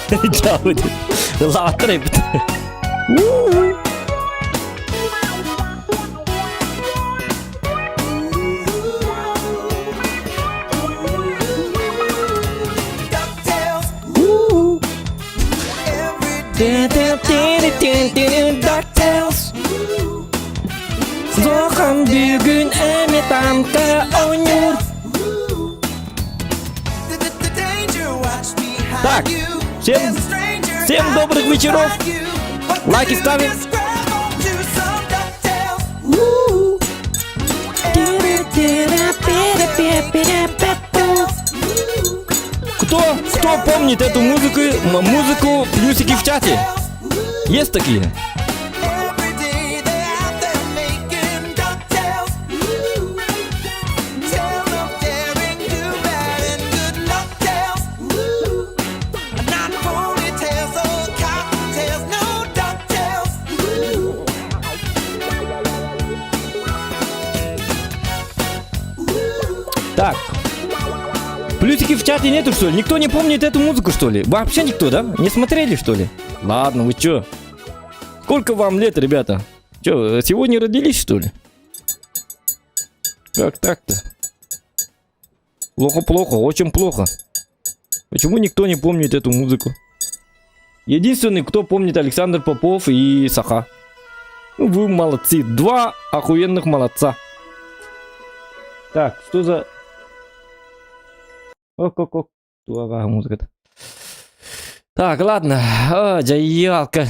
Jauh deh. Lawat trip. DuckTales. Zohan bugün emetan ke onur. Так, всем добрых вечеров. Лайки ставим. Кто помнит эту музыку, плюсики в чате? Есть такие? Так, плюсики в чате нету, что ли? Никто не помнит эту музыку, что ли? Вообще никто, да? Не смотрели, что ли? Ладно, вы чё? Сколько вам лет, ребята? Чё, сегодня родились, что ли? Как так-то? Плохо, очень плохо. Почему никто не помнит эту музыку? Единственный, кто помнит, Александр Попов и Саха. Ну, вы молодцы. Два охуенных молодца. Так, что за... музыка-то. Так, ладно. Джаялка.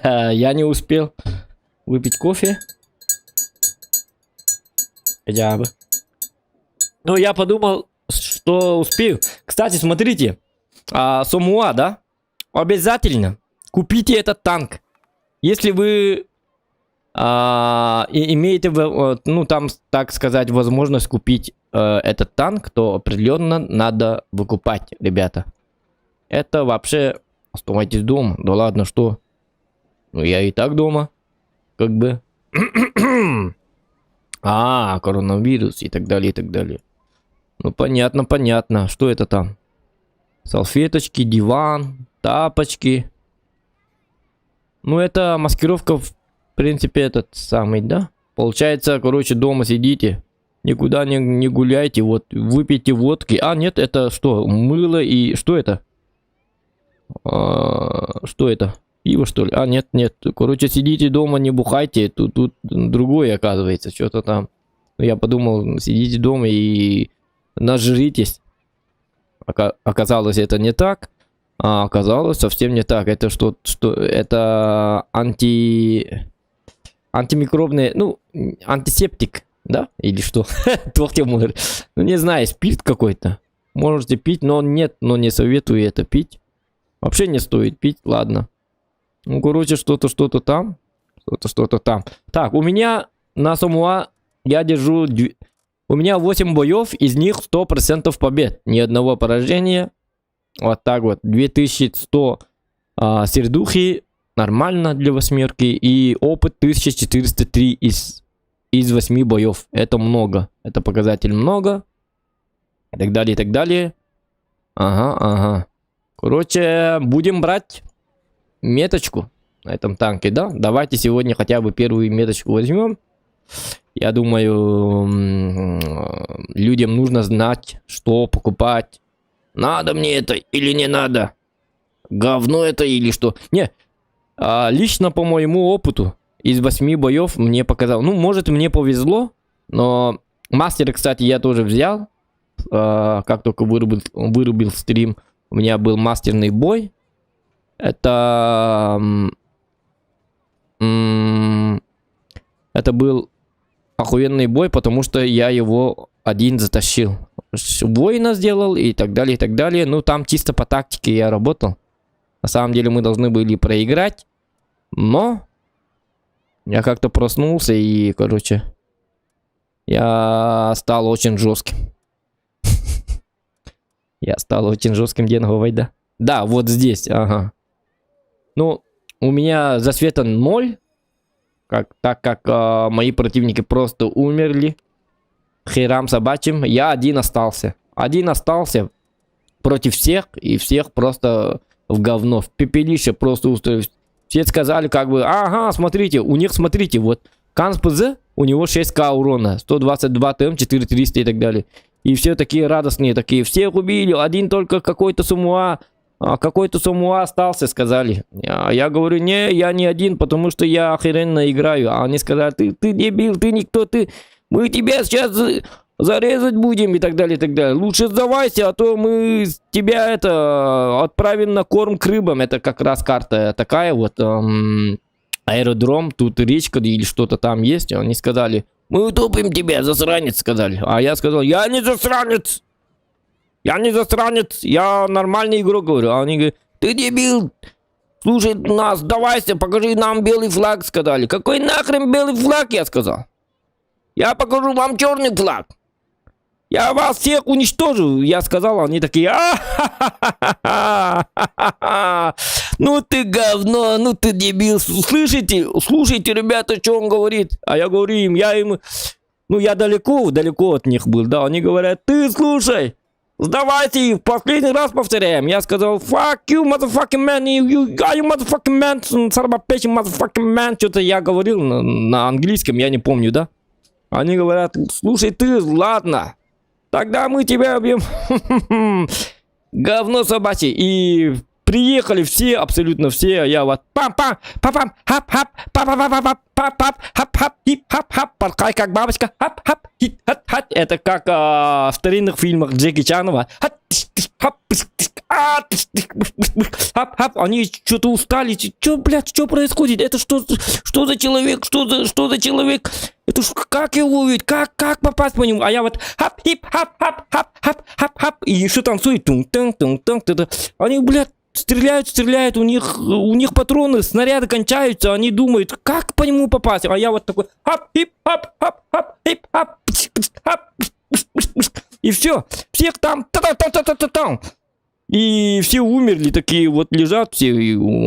Я не успел выпить кофе. Хотя бы. Но я подумал, что успею. Кстати, смотрите. Сомуа, да? Обязательно купите этот танк. Если вы имеете, ну, там, так сказать, возможность купить этот танк, то определенно надо выкупать, ребята. Это вообще... Оставайтесь дома. Да ладно, что? Ну, я и так дома. Как бы. Коронавирус и так далее, и так далее. Ну, понятно, понятно. Что это там? Салфеточки, диван, тапочки. Ну, это маскировка, в принципе, этот самый, да? Получается, короче, дома сидите. Никуда не гуляйте. Вот, выпейте водки. Нет, это что? Мыло и... Что это? Что это? Пиво, что ли? Нет. Короче, сидите дома, не бухайте. Тут другое, оказывается. Что-то там. Я подумал, сидите дома и нажритесь. Оказалось, это не так. Оказалось, совсем не так. Это что? Это антимикробный, ну, антисептик, да? Или что? Ну, не знаю, спирт какой-то. Можете пить, но нет, но не советую это пить. Вообще не стоит пить, ладно. Ну, короче, что-то там. Что-то там. Так, у меня на Сомуа я держу... У меня 8 боев, из них 100% побед. Ни одного поражения. Вот так вот. 2100 сердухи. Нормально для восьмерки. И опыт 1403 из 8 боев. Это много. Это показатель много. И так далее, и так далее. Ага. Короче, будем брать меточку на этом танке, да? Давайте сегодня хотя бы первую меточку возьмем. Я думаю, людям нужно знать, что покупать. Надо мне это или не надо? Говно это или что? Не, лично по моему опыту, из 8 боев мне показал. Ну, может, мне повезло, но мастера, кстати, я тоже взял. Как только вырубил стрим, у меня был мастерный бой. Это был охуенный бой, потому что я его один затащил. Воина сделал и так далее, и так далее. Ну, там чисто по тактике я работал. На самом деле мы должны были проиграть. Но я как-то проснулся и, короче, я стал очень жестким. Я стал очень жестким Денговой, да? Да, вот здесь, ага. Ну, у меня засвета 0. Так как мои противники просто умерли. Херам собачьим. Я один остался. против всех, и всех просто в говно, в пепелище просто устроили. Все сказали как бы, ага, смотрите, у них, смотрите, вот, Канс ПЗ, у него 6к урона, 122 ТМ, 4300 и так далее. И все такие радостные, такие, всех убили, один только какой-то Самуа остался, сказали. Я говорю, не, я не один, потому что я охеренно играю. А они сказали, ты дебил, ты никто, мы тебя сейчас зарезать будем и так далее, и так далее. Лучше сдавайся, а то мы тебя отправим на корм к рыбам. Это как раз карта такая вот, аэродром, тут речка или что-то там есть. Они сказали, мы утопим тебя, засранец, сказали. А я сказал, я не засранец. Я не засранец, я нормальный игрок, говорю. А они говорят, ты дебил, слушай нас, сдавайся, покажи нам белый флаг, сказали. Какой нахрен белый флаг, я сказал. Я покажу вам черный флаг. Я вас всех уничтожу, я сказал, они такие, ну ты говно, ну ты дебил, слышите, слушайте, ребята, что он говорит. А я говорю им, я далеко от них был, да, они говорят, ты слушай, сдавайте, в последний раз повторяем. Я сказал, fuck you, motherfucking man, you motherfucking man, сарбапечий motherfucking man, что-то я говорил на английском, я не помню, да. Они говорят, слушай ты, ладно. Тогда мы тебя убьем. Говно собачье. И приехали все, абсолютно все. Я вот пам-пам, пам-пам, хап-хап, пап-пап-пап-пап, хап-хап, хип-хап-хап, порхай как бабочка, хап-хап, хит-хат-хат. Это как в старинных фильмах Джеки Чанова. Хап-хап, они что-то устали. Что, блядь, что происходит? Это что за человек? Что за человек? Это как его ловить? Как попасть по нему? А я вот хап-хип-хап-хап-хап-хап-хап. И еще танцует. Тун-тун-тун-тун. Они, блядь, стреляют, у них патроны, снаряды кончаются, они думают, как по нему попасть. А я вот такой хап-хип-хап-хап-хап-хип-хап. И все, всех там, та-та-та-та-та-та. И все умерли, такие вот лежат, все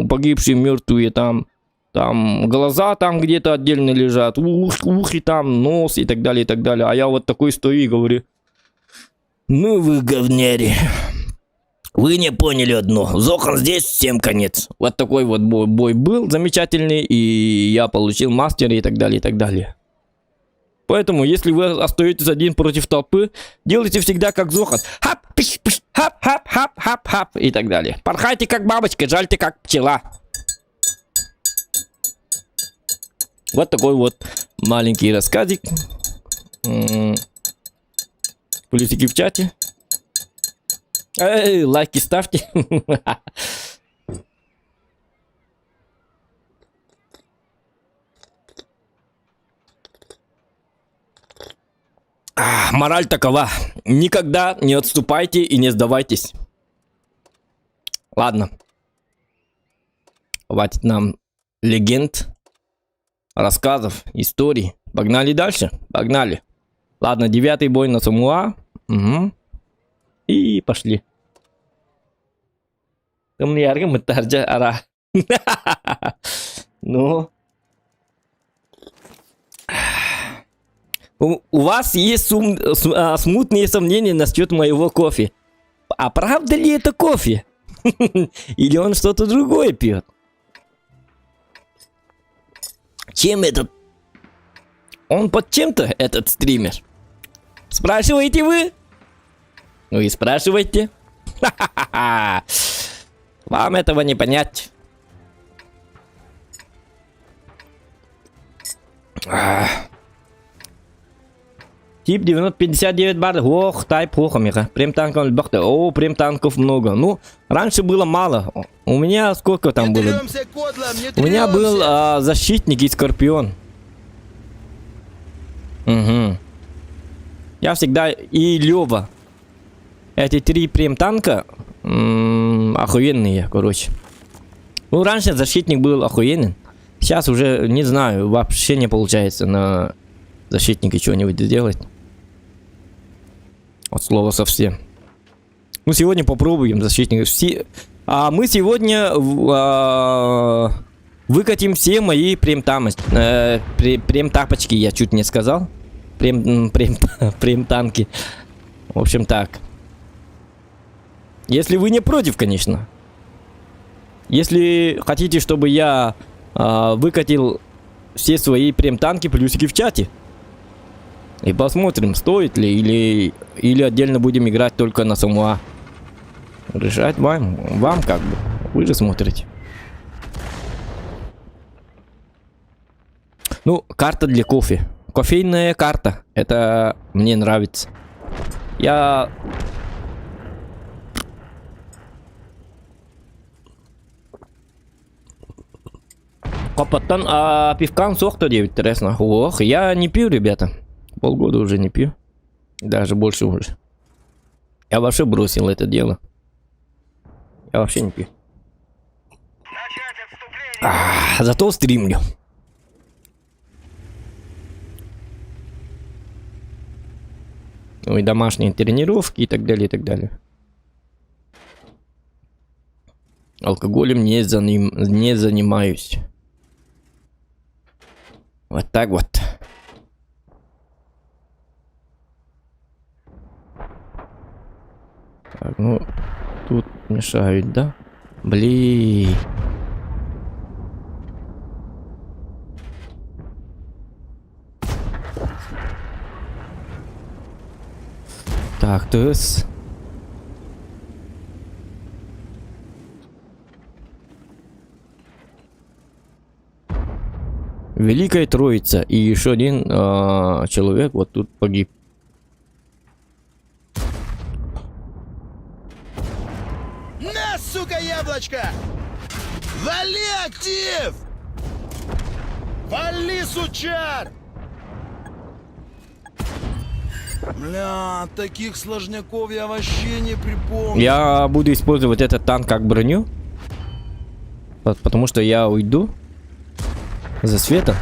погибшие, мертвые там. Там глаза там где-то отдельно лежат, ухи там, нос и так далее, и так далее. А я вот такой стою и говорю, ну вы говняри, вы не поняли одно, Зохан здесь, всем конец. Вот такой вот бой был замечательный, и я получил мастер и так далее, и так далее. Поэтому, если вы остаетесь один против толпы, делайте всегда как Зохан. Хап, пиш, пиш, хап, хап, хап, хап, хап и так далее. Порхайте как бабочка, жальте как пчела. Вот такой вот маленький рассказик. Плюсики в чате. Лайки ставьте. Мораль такова. Никогда не отступайте и не сдавайтесь. Ладно. Хватит нам легенд, рассказов, историй. Погнали дальше. Погнали. Ладно, 9-й бой на Самуа. Угу. И пошли. Ну. У вас есть смутные сомнения насчет моего кофе. А правда ли это кофе? Или он что-то другое пьет? Чем этот? Он под чем-то, этот стример? Спрашиваете вы? Ну и спрашивайте. Вам этого не понять. Тип 959 бар. Ох, тай плохо, Миха. Прем танков бахта. О, прем танков много. Ну, раньше было мало. У меня сколько там было? У меня был защитник и скорпион. Угу. Я всегда... И Лёва. Эти 3 прем танка охуенные, короче. Ну, раньше защитник был охуенный. Сейчас уже, не знаю, вообще не получается на защитнике что-нибудь сделать. От слова совсем. Ну, сегодня попробуем защитник. Мы сегодня выкатим все мои прем-тапочки, я чуть не сказал. Прем-танки. В общем, так. Если вы не против, конечно. Если хотите, чтобы я выкатил все свои прем-танки, плюсики в чате. И посмотрим, стоит ли, или отдельно будем играть только на самуа. Решать вам как бы. Вы же смотрите. Ну, карта для кофе. Кофейная карта. Это мне нравится. Я... Капотан, а пивкам сок-то 9, интересно. Ох, я не пью, ребята. Полгода уже не пью. Даже больше уже. Я вообще бросил это дело. Я вообще не пью. Зато стримлю. Ну и домашние тренировки и так далее, и так далее. Алкоголем не занимаюсь. Вот так вот. Так, ну, тут мешают, да? Блин. Так, тс. Великая Троица. И еще один человек вот тут погиб. На, сука, яблочко! Вали, актив! Вали, сучар! Бля, таких сложняков я вообще не припомню. Я буду использовать этот танк как броню. Потому что я уйду. За светом.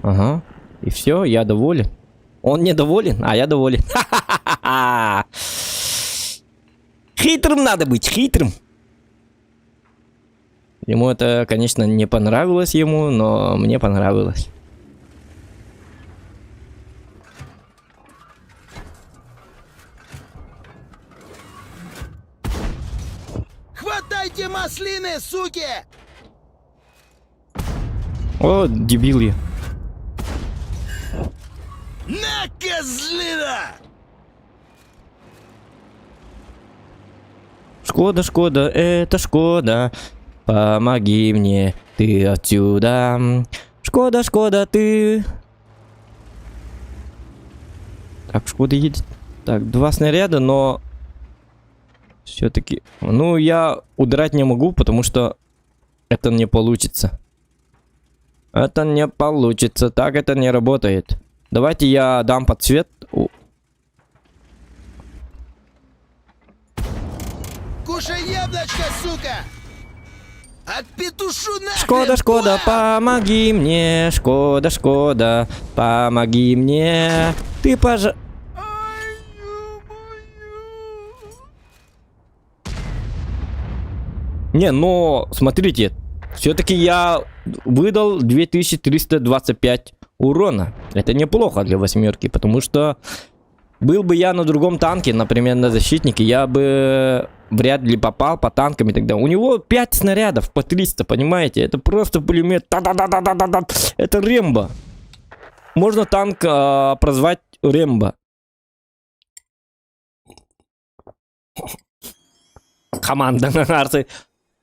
Ага. И все, я доволен. Он недоволен, а я доволен. Хитрым надо быть, хитрым. Ему это, конечно, не понравилось ему, но мне понравилось. Хватайте маслины, суки! О, дебилы. На, козлина! Шкода, Шкода, это Шкода. Помоги мне, ты отсюда. Шкода, Шкода, ты. Так, Шкода едет. Так, 2 снаряда, но... Все-таки... Ну, я удрать не могу, потому что это не получится. Это не получится. Так это не работает. Давайте я дам подсвет. Кушай яблочко, сука! Отпетушу нахрен! Шкода, Шкода, помоги мне. Шкода, Шкода, помоги мне. Ты, пожалуйста... Не, но смотрите, все-таки я выдал 2325 урона. Это неплохо для 8, потому что был бы я на другом танке, например, на защитнике, я бы вряд ли попал по танкам и так далее. У него 5 снарядов по 300, понимаете? Это просто пулемет. Та-да-да-да-да-да. Это Рембо. Можно танк прозвать Рембо. Команда на Арсе.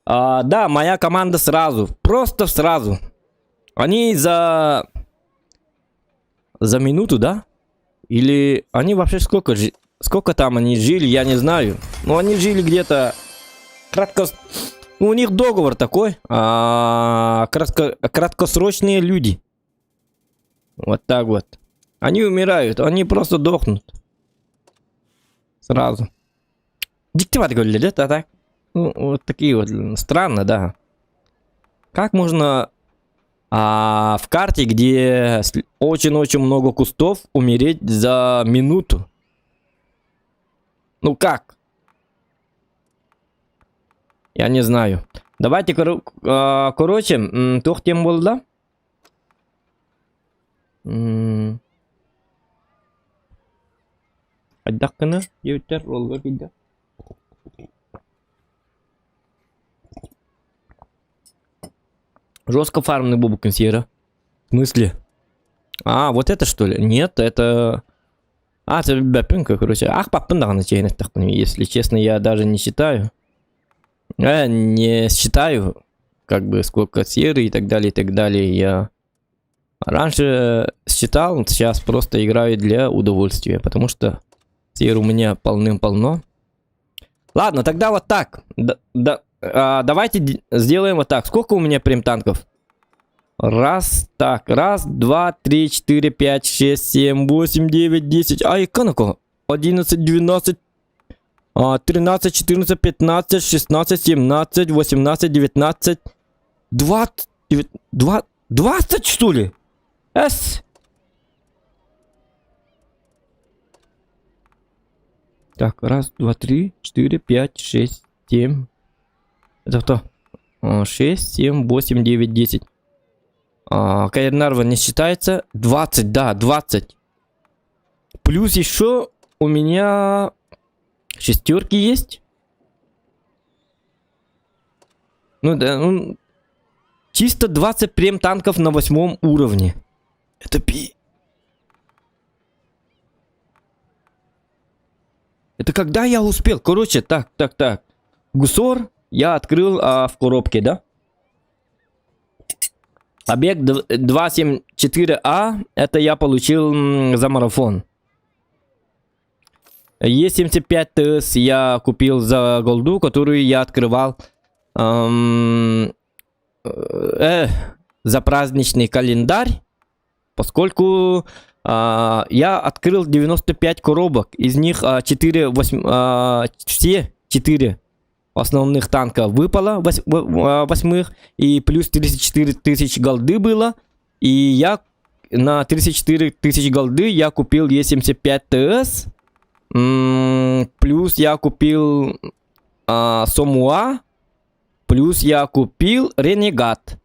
Да, моя команда сразу. Просто сразу. Они за минуту, да? Или они вообще сколько там они жили, я не знаю. Но они жили где-то у них договор такой. Краткосрочные люди. Вот так вот. Они умирают, они просто дохнут. Сразу. Диктиват говорили, да, так? Ну, вот такие вот. Странно, да. Как можно в карте, где очень-очень много кустов, умереть за минуту? Ну как? Я не знаю. Давайте, короче, тохтем был, да? Отдохканы, девятер, ролга, Жестко фармный бобу консьера. В смысле? А, вот это что ли? Нет, это... А, это бэпинка, короче. Ах, папын дағаны чейнет тақпын. Если честно, я даже не считаю. Не считаю, как бы, сколько серы и так далее, Я раньше считал, сейчас просто играю для удовольствия, потому что сер у меня полным-полно. Ладно, тогда вот так. Давайте сделаем вот так. Сколько у меня прем танков? Раз, так, раз, два, три, 4, 5, 6, 7, 8, 9, 10. А, иконако. 11, 12, 13, 14, 15, 16, 17, 18, 19, 20, 20, что ли? С. Так, раз, два, три, 4, 5, 6, 7. Это кто? 6, 7, 8, 9, 10. Каирнарва не считается. 20, да, 20. Плюс еще у меня шестерки есть. Ну да, ну, чисто 20 прем танков на 8 уровне. Это пи. Это когда я успел? Короче, так. Гусор я открыл в коробке, да? Объект 274А, это я получил за марафон. Е75ТС я купил за голду, которую я открывал за праздничный календарь, поскольку я открыл 95 коробок, из них все 4 основных танка выпало, 8-х, и плюс 34 тысяч голды было, и я на 34 тысяч голды я купил Е75ТС, плюс я купил Сомуа, плюс я купил Ренегат.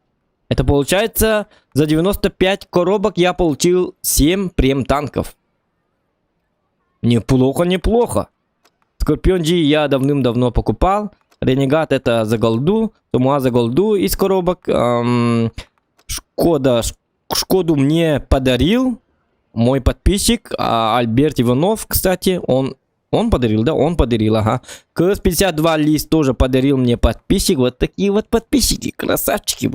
Это получается, за 95 коробок я получил 7 прем танков. Неплохо. Скорпион G я давным-давно покупал. Ренегат это за голду. Сомуа за голду из коробок. Шкоду мне подарил мой подписчик Альберт Иванов, кстати. Он подарил, да? Он подарил, ага. КС-52 лист тоже подарил мне подписчик. Вот такие вот подписчики, красавчики.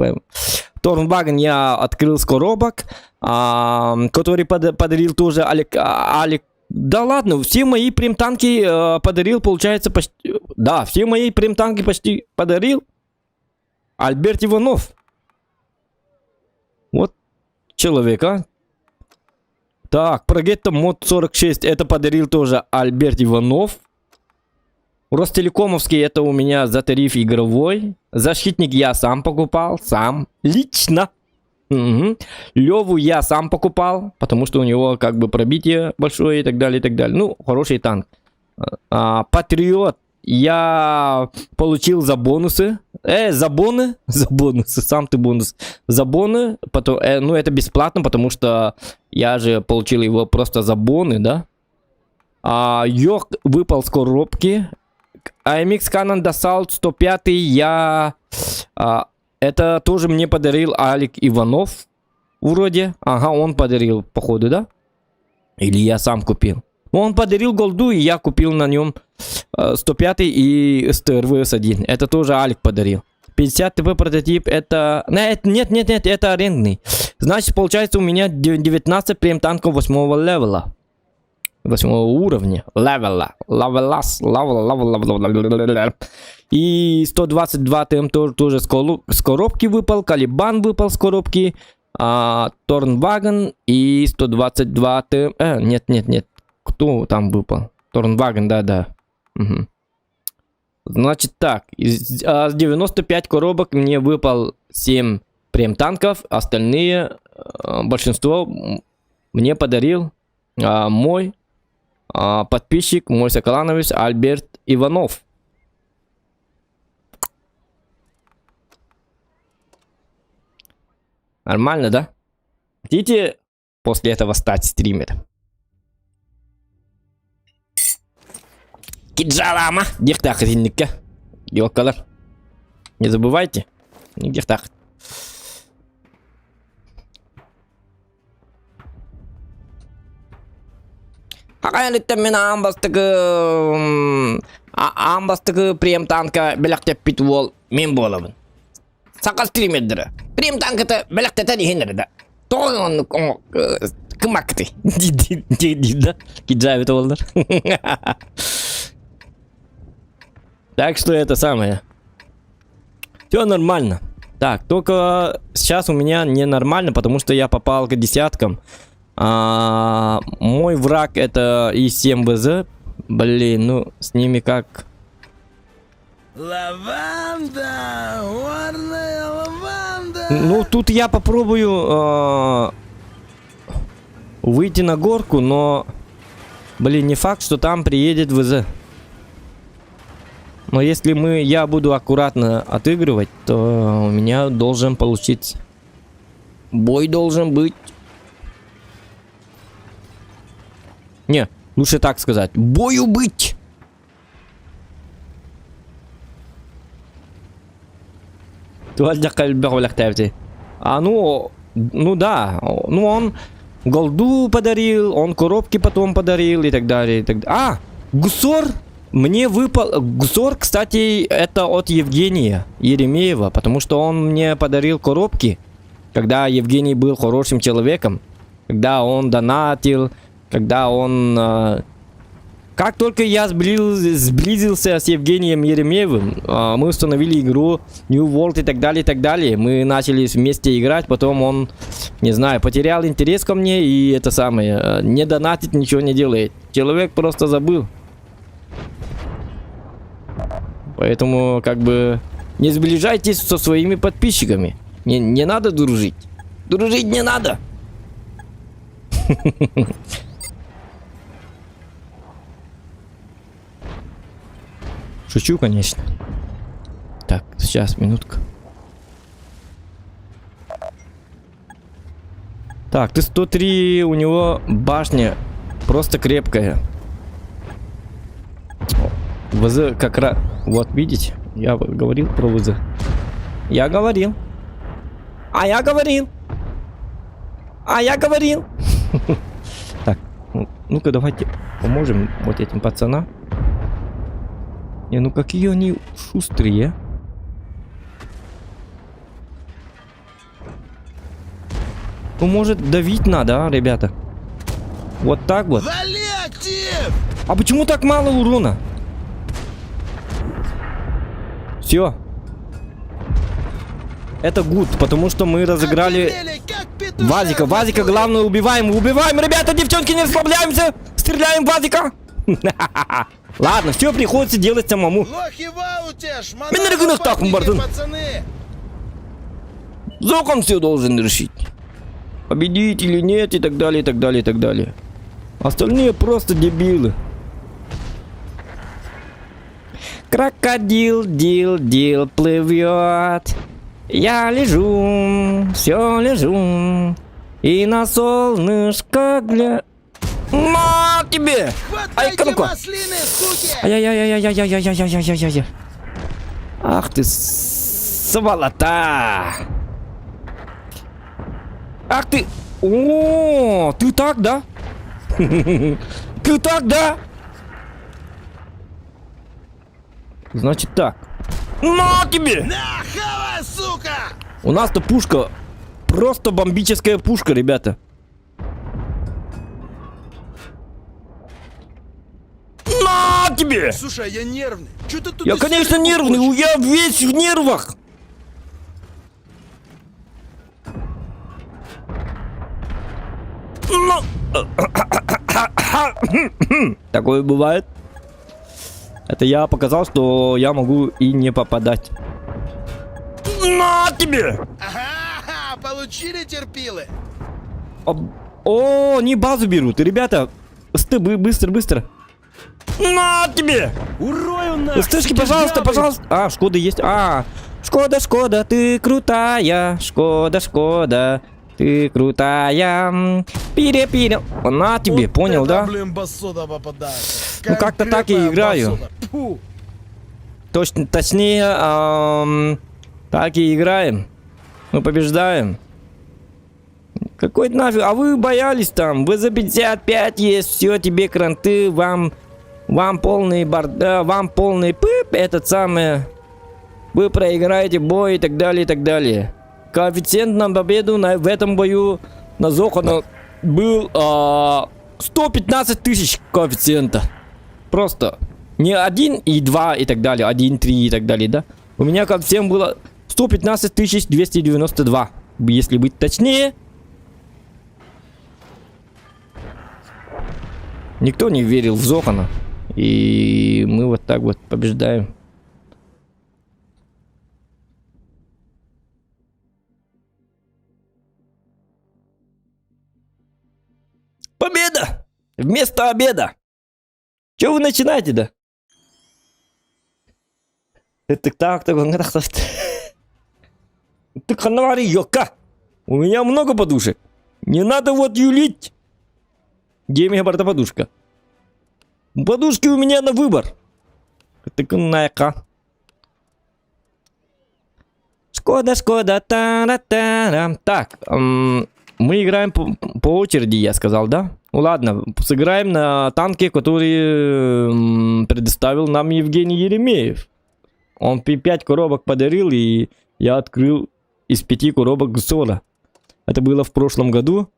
Торнваген я открыл с коробок, который подарил тоже Алек. Да ладно, все мои прем-танки подарил, получается, почти... Да, все мои прем-танки почти подарил Альберт Иванов. Вот человек, а. Так, Прогетто мод 46, это подарил тоже Альберт Иванов. Ростелекомовский это у меня за тариф игровой. Защитник я сам покупал, сам, лично. Угу. Леву я сам покупал, потому что у него как бы пробитие большое и так далее, и так далее. Ну, хороший танк. Патриот я получил за бонусы. За бонусы, сам ты бонус. За боны, потом, ну это бесплатно, потому что я же получил его просто за боны, да. Йорк выпал с коробки. AMX Canon Dassault 105 я... это тоже мне подарил Алек Иванов. Вроде. Ага, он подарил, походу, да? Или я сам купил. Ну, он подарил голду, и я купил на нем 105 и СТРВС-1. Это тоже Алек подарил. 50 ТП прототип, это... Нет, это арендный. Значит, получается у меня 19 прем танков 8 левела. 8 уровня. Левела. И 122 ТМ тоже с коробки выпал. Калибан выпал с коробки. Торнваген и 122 ТМ. Нет. Кто там выпал? Торнваген, да. Угу. Значит так. Из 95 коробок мне выпал 7 прем танков. Остальные, большинство мне подарил мой подписчик, мой соколановец Альберт Иванов. Нормально, да? Хотите после этого стать стримером? Киджалама! Дихтах ринника. Йокалар. Не забывайте. Дихтах. Hayalettim men ambastıgı prem tanka belakte pit wol men bolabın. Sakal streamerdir. Prem tankı da belakte tani henrede. Toğun kımaktı. Дидда. Киджави это волдар. Так что это самое. Все нормально. Так, только сейчас у меня ненормально, потому что я попал к десяткам. Мой враг это И7 ВЗ. Блин, ну с ними как... Лаванда, горная лаванда. Ну тут я попробую выйти на горку, но... Блин, не факт, что там приедет ВЗ. Но если я буду аккуратно отыгрывать, то у меня должен получиться. Бой должен быть. Не, лучше так сказать. Бою быть. Ну да. Ну он голду подарил, он коробки потом подарил и так далее. И так далее. А, Гусор мне выпал. Гусор, кстати, это от Евгения Еремеева, потому что он мне подарил коробки, когда Евгений был хорошим человеком, когда он донатил, когда он... Как только я сблизился с Евгением Еремеевым, мы установили игру New World и так далее, и так далее. Мы начали вместе играть, потом он, не знаю, потерял интерес ко мне и это самое, не донатит, ничего не делает. Человек просто забыл. Поэтому, как бы, не сближайтесь со своими подписчиками. Не надо дружить. Дружить не надо. Шучу, конечно. Так, сейчас, минутка. Так, ты 103, у него башня просто крепкая. ВЗ как раз... Вот, видите? Я говорил про ВЗ. Я говорил. А я говорил. А я говорил. Так, ну-ка давайте поможем вот этим пацанам. Не, ну какие они шустрые. Ну, может, давить надо, а, ребята? Вот так вот. Вали актив! А почему так мало урона? Все. Это гуд, потому что мы разыграли Охренели, как петушара Вазика. в Вазика, натуре. главное, убиваем. Убиваем, ребята, девчонки, не расслабляемся. Стреляем Вазика. Ладно, все приходится делать самому. Лохи в ауте, шмонали Меня регулярно так, лопатники, Барден. пацаны. Закон все должен решить. Победить или нет, и так далее, и так далее, и так далее. Остальные просто дебилы. Крокодил, дил, плывет. Я лежу, все лежу. И на солнышко На тебе! Ай-ка Хватайте ну-ка! маслины, суки! Ай-яй-яй-яй-яй-яй-яй-яй-яй-яй-яй. Ах ты сволота! Ах ты! О, ты так, да? Ты так, да? Значит так. На тебе! На, хавай, сука! У нас-то пушка. Просто бомбическая пушка, ребята. На тебе! Слушай, я нервный. Чё ты тут Я, из конечно, себя нервный, хочешь? я весь в нервах. Ну. Такое бывает. Это я показал, что я могу и не попадать. На тебе! Ага, получили терпилы? О, они базу берут. Ребята, быстро, быстро. На тебе! Урою нахуй! Стышки, пожалуйста, пожалуйста. А, Шкода есть. А, Шкода, ты крутая. Шкода, ты крутая. Пире. На тебе, Вот понял, это, да? блин, басода попадается. Ну, как-то так и Конкретная играю. басода. Фу. Точнее, так и играем. Мы побеждаем. Какой нафиг? А вы боялись там? Вы за 55 есть, все, тебе кранты, вам полный бардак, вам полный пып, этот самый. Вы проиграете бой и так далее, и так далее. Коэффициент на победу в этом бою на Зохана был 115 тысяч коэффициента. Просто. Не 1 и 2 и так далее, 1, 3 и так далее, да? У меня коэффициент было 115 292, если быть точнее. Никто не верил в Зохана. И мы вот так вот побеждаем. Победа! Вместо обеда! Чего вы начинаете-то? Это так-то. Ты ханвари, ёка! У меня много подушек. Не надо вот юлить. Где у меня подушка? Подушки у меня на выбор. Шкода. Так, мы играем по очереди, я сказал, да? Ну ладно, сыграем на танке, который предоставил нам Евгений Еремеев. Он 5 коробок подарил, и я открыл из 5 коробок Гсора. Это было в прошлом году,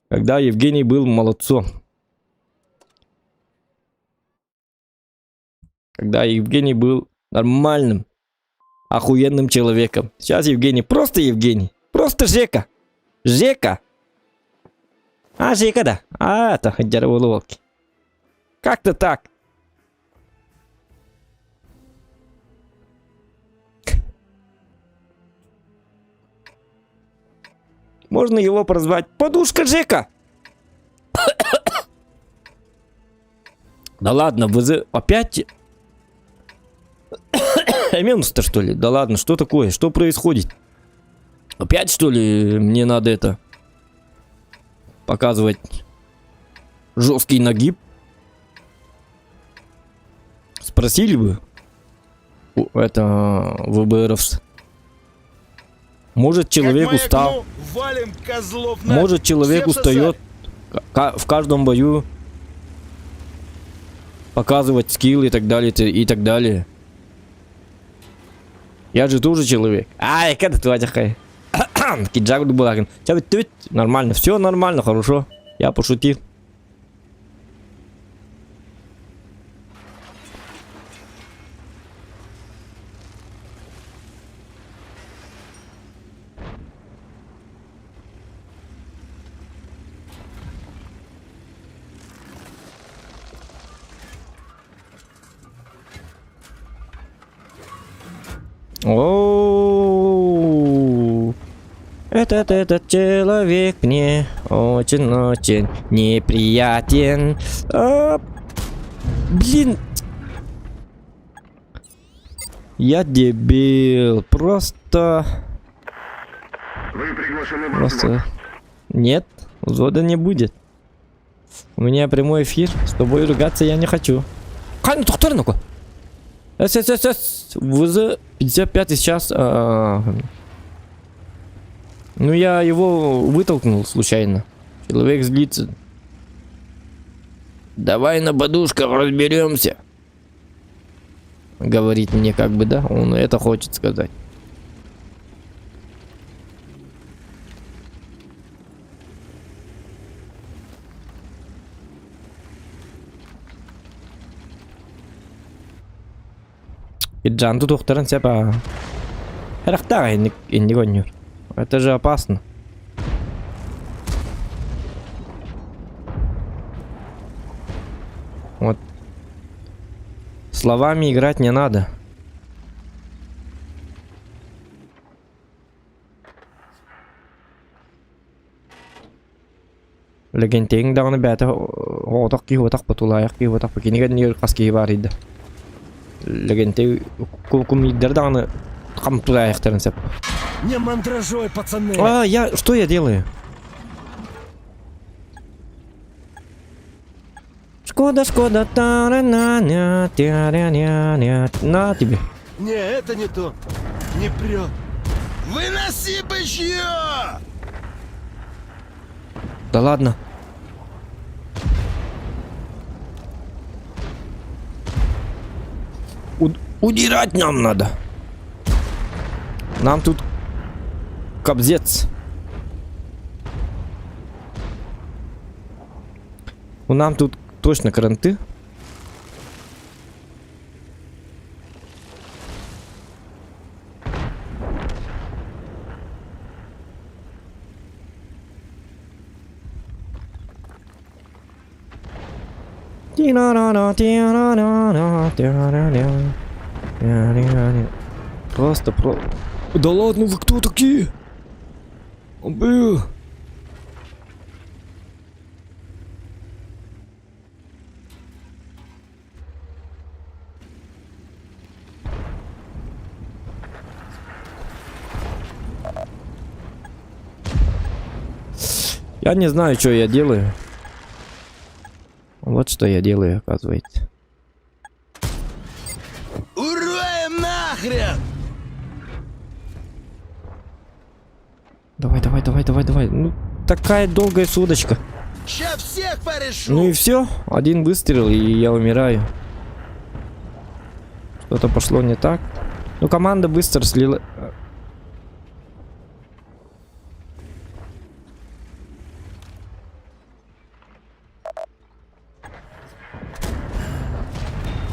когда Евгений был молодцом. Когда Евгений был нормальным, охуенным человеком. Сейчас Евгений, просто Жека. Жека. А, Жека, да. А, это дереволовки. Как-то так. Можно его прозвать Подушка Жека. Да ладно, вы опять... Минус-то что ли? Да ладно, что такое? Что происходит? Опять что ли мне надо это... показывать жесткий нагиб? Спросили бы это ВБРовцы. Может человек устал. Валим козлов на... Может человек Всем устает в каждом бою показывать скилл и так далее, и так далее. Я же тоже человек. Ай, когда ты вадяхай. Киджак Дублагин. Нормально, все нормально, хорошо. Я пошутил. О, этот человек мне очень неприятен. Блин, я дебил, просто. Вы приглашены в Просто нет, взвода не будет. У меня прямой эфир, с тобой ругаться я не хочу. Кайну тухтарнуку. СССС, ВЗ 55 сейчас. Ну я его вытолкнул случайно. Человек злится. Давай на подушках разберемся. Говорит мне как бы, да? Он это хочет сказать. Джан тут ухтаран сепа. Харахтара не гоню. Это же опасно. Вот. Словами играть не надо. Легендин дагы бәте отак ки отак потулаяк ки отак покинеген нер каски бар иде. Легенды кумидер дагы кам тулаяктарын сеп. Не мандражой, пацаны. А, что я делаю? Шкода, на тебе. Не, это не то. Не прет. Выноси бычье! Да ладно. Удирать нам надо. Нам тут кобзец. Ну, нам тут точно кранты. Просто про... Да ладно, вы кто такие? Был. Я не знаю, что я делаю. Вот что я делаю, оказывается. Уроем нахрен! Давай, давай, давай, давай, давай. Ну, такая долгая судочка. Ща всех порешу! Ну и все. Один выстрел, и я умираю. Что-то пошло не так. Ну, команда быстро слила...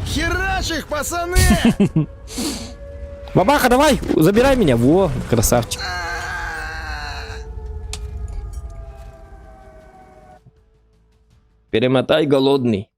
Херач их, пацаны! Бабаха, давай! Забирай меня! Во, красавчик. Перемотай, голодный.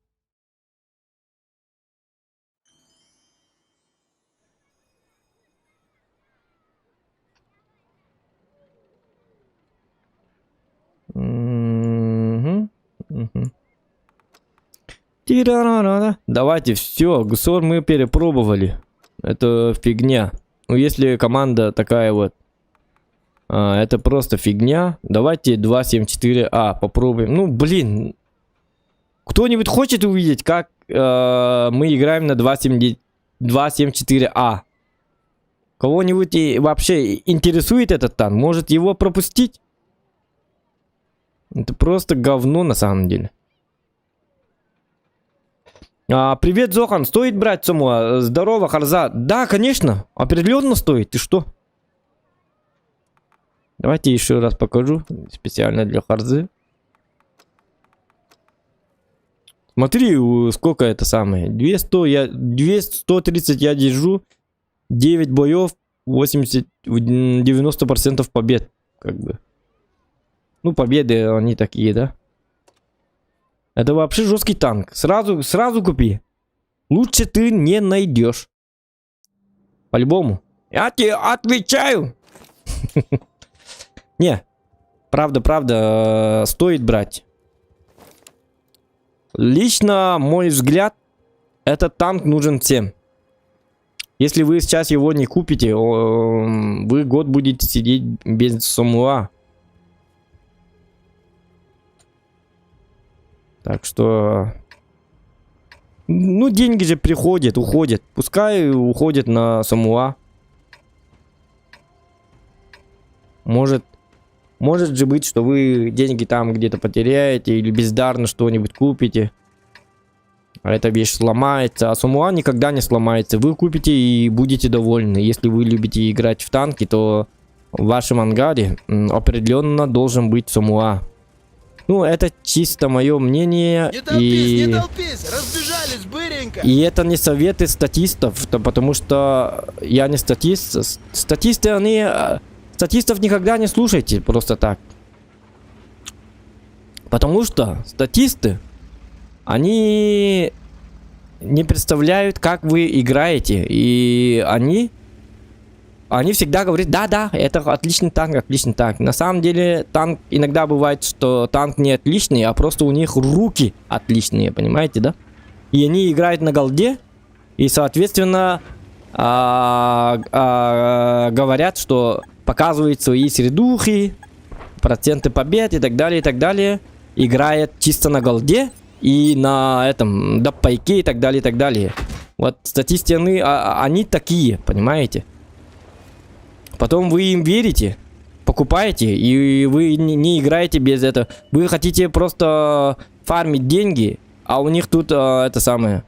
Давайте, все, ГСОР мы перепробовали. Это фигня. Ну, если команда такая вот, это просто фигня. Давайте 2.7.4А попробуем. Ну, блин. Кто-нибудь хочет увидеть, как мы играем на 2.7.4А? Кого-нибудь вообще интересует этот танк? Может его пропустить? Это просто говно на самом деле. Привет, Зохан. Стоит брать Самуа? Здорово, Харза. Да, конечно. Определенно стоит. Ты что? Давайте еще раз покажу. Специально для Харзы. Смотри, сколько это самое. 230 я держу. 9 боев. 90% побед. Как бы. Ну, победы они такие, да? Это вообще жесткий танк. Сразу купи. Лучше ты не найдешь. По-любому. Я тебе отвечаю. Не. Правда, стоит брать. Лично, мой взгляд, этот танк нужен всем. Если вы сейчас его не купите, вы год будете сидеть без Самуа. Так что... Ну, деньги же приходят, уходят. Пускай уходят на Самуа. Может же быть, что вы деньги там где-то потеряете или бездарно что-нибудь купите. А эта вещь сломается. А Самуа никогда не сломается. Вы купите и будете довольны. Если вы любите играть в танки, то в вашем ангаре определенно должен быть Самуа. Ну, это чисто мое мнение. Не толпись, не толпись! Разбежались быренько! И это не советы статистов, потому что я не статист. Статисты, они... Статистов никогда не слушайте просто так. Потому что статисты, они не представляют, как вы играете. И они всегда говорят, да, это отличный танк, отличный танк. На самом деле, танк иногда бывает, что танк не отличный, а просто у них руки отличные, понимаете, да? И они играют на голде, и, соответственно, говорят, что показывают свои средухи, проценты побед и так далее, играет чисто на голде и на этом, допайке и так далее. Вот статисты, они такие, понимаете? Потом вы им верите, покупаете, и вы не играете без этого. Вы хотите просто фармить деньги, а у них тут это самое.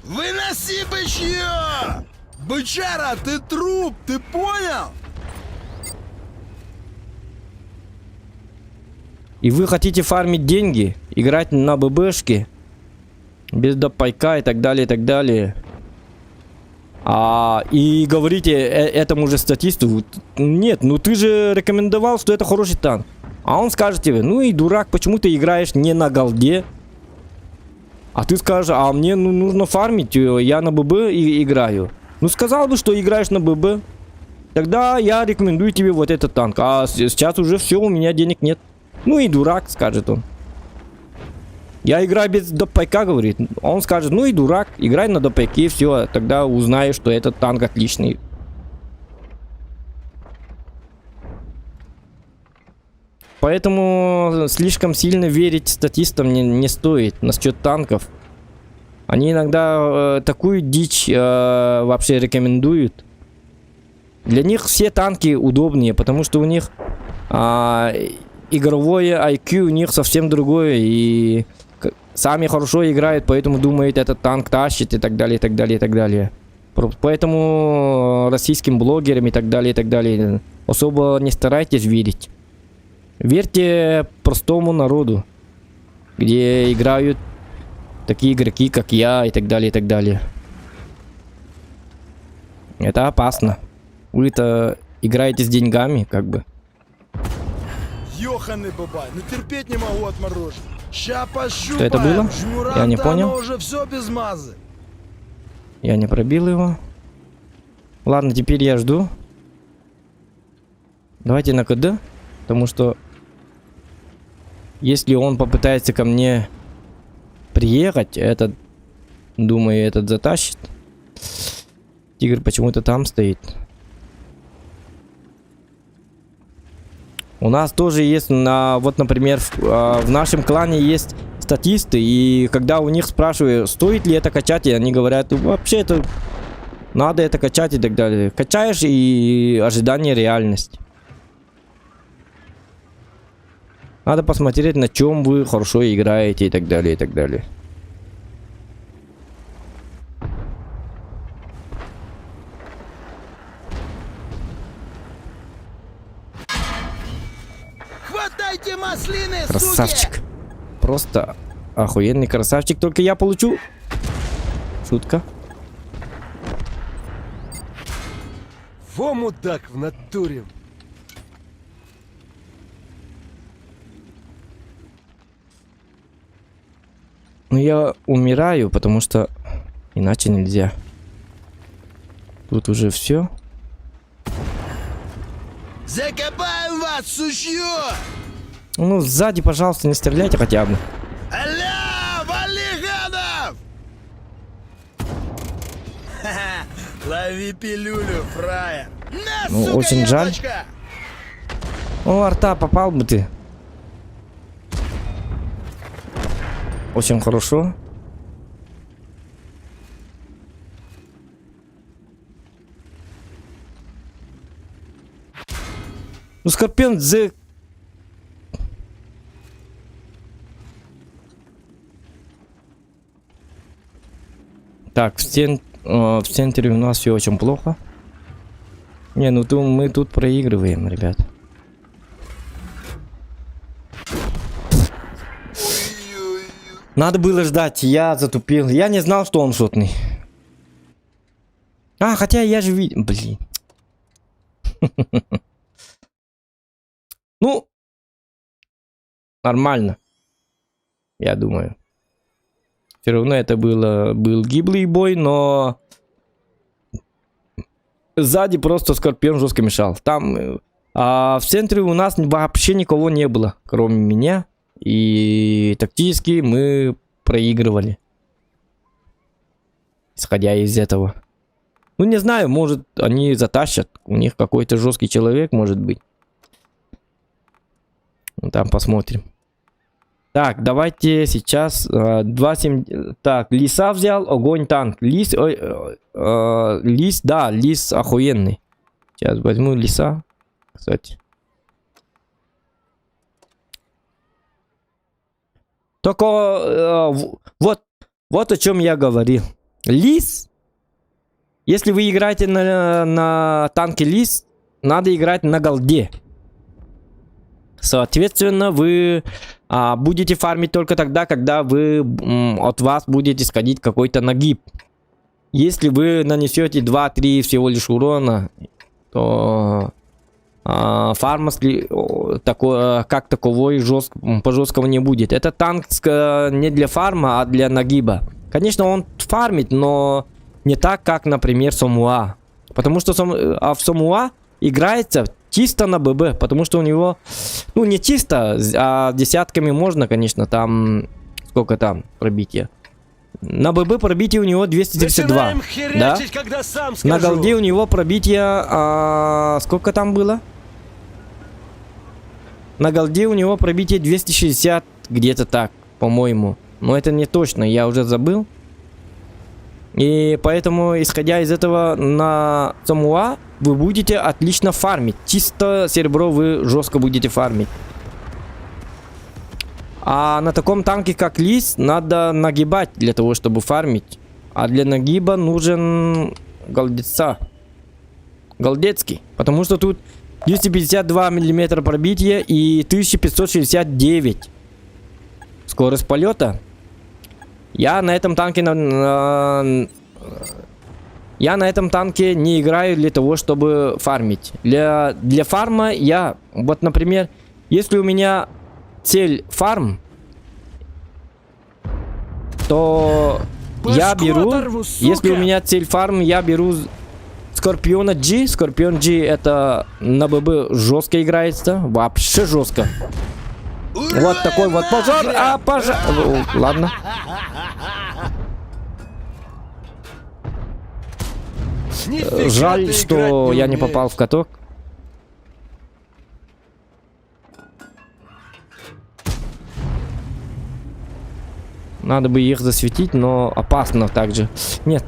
Выноси бычье! Бычара, ты труп, ты понял? И вы хотите фармить деньги, играть на ББшке, без допайка и так далее, и так далее. И говорите этому же статисту, нет, ну ты же рекомендовал, что это хороший танк. А он скажет тебе, ну и дурак, почему ты играешь не на голде? А ты скажешь, а мне нужно фармить, я на ББ играю. Ну сказал бы, что играешь на ББ. Тогда я рекомендую тебе вот этот танк. А сейчас уже все, у меня денег нет. Ну и дурак, скажет он. Я играю без допайка, говорит. Он скажет, ну и дурак, играй на допайке, все. Тогда узнаешь, что этот танк отличный. Поэтому слишком сильно верить статистам не стоит насчет танков. Они иногда такую дичь вообще рекомендуют. Для них все танки удобнее, потому что у них игровое IQ у них совсем другое. И сами хорошо играют, поэтому думают, этот танк тащит и так далее, и так далее, и так далее. Поэтому российским блогерам и так далее, особо не старайтесь верить. Верьте простому народу, где играют такие игроки, как я, и так далее, и так далее. Это опасно. Вы-то играете с деньгами, как бы. Ёханый бабай, ну терпеть не могу отморожен. Ща пощупаем. Что это было? Я не понял. Уже все без мазы. Я не пробил его. Ладно, теперь я жду. Давайте на КД. Потому что если он попытается ко мне приехать, этот, думаю, этот затащит. Тигр почему-то там стоит. У нас тоже есть, вот, например, в нашем клане есть статисты, и когда у них спрашиваю, стоит ли это качать, и они говорят, вообще это надо это качать и так далее. Качаешь, и ожидание реальность. Надо посмотреть, на чем вы хорошо играете и так далее, и так далее. Хватайте маслины, Красавчик. суки! Просто охуенный красавчик. Только я получу. Шутка. Во мудак в натуре. Ну я умираю, потому что иначе нельзя. Тут уже все. Закопаем вас, сучье! Ну сзади, пожалуйста, не стреляйте хотя бы. Аля, вали гадов! Ха-ха, лови пилюлю, фраер! На, Ну, сука, очень жаль. яблочко! О, арта, попал бы ты. Очень хорошо. Ну, Скорпион за... Так, в центре у нас все очень плохо. Не, ну мы тут проигрываем, ребят. Надо было ждать, я затупил. Я не знал, что он шотный. А, хотя я же видел... Блин. Ну, нормально. Я думаю. Все равно это был гиблый бой, но... Сзади просто Скорпион жестко мешал. Там... в центре у нас вообще никого не было, кроме меня. И тактически мы проигрывали. Исходя из этого. Ну, не знаю, может, они затащат. У них какой-то жесткий человек, может быть. Ну, там посмотрим. Так, давайте сейчас 2.7. Так, лиса взял, огонь, танк. Лис, лис, да, лис охуенный. Сейчас возьму лиса, кстати. Только вот о чем я говорил. Лис, если вы играете на танке лис, надо играть на голде. Соответственно, вы будете фармить только тогда, когда от вас будет исходить какой-то нагиб. Если вы нанесете 2-3 всего лишь урона, то фарма как таковой по жесткому не будет. Это танк не для фарма, а для нагиба. Конечно, он фармит, но не так, как, например, Сомуа. Потому что в Сомуа играется чисто на ББ, потому что у него, ну не чисто, а десятками можно, конечно, там, сколько там пробития. На ББ пробитие у него 232, Начинаем да? херячить, когда сам скажу. На голде у него пробитие, сколько там было? На голде у него пробитие 260, где-то так, по-моему. Но это не точно, я уже забыл. И поэтому, исходя из этого, на Сомуа вы будете отлично фармить. Чисто серебро вы жестко будете фармить. А на таком танке, как Лис, надо нагибать для того, чтобы фармить. А для нагиба нужен голдеца. Голдецкий. Потому что тут 252 мм пробития и 1569 скорость полета. Я на этом танке не играю для того, чтобы фармить. Для фарма вот, например, если у меня цель фарм, то я беру, оторву, сука! если у меня цель фарм, я беру Скорпиона G. Скорпион G это на ББ жестко играется, вообще жестко. Вот такой вот пожар, пожар. Ладно. Нифига Жаль, ты что играть я не умеешь. попал в каток. Надо бы их засветить, но опасно также. Нет.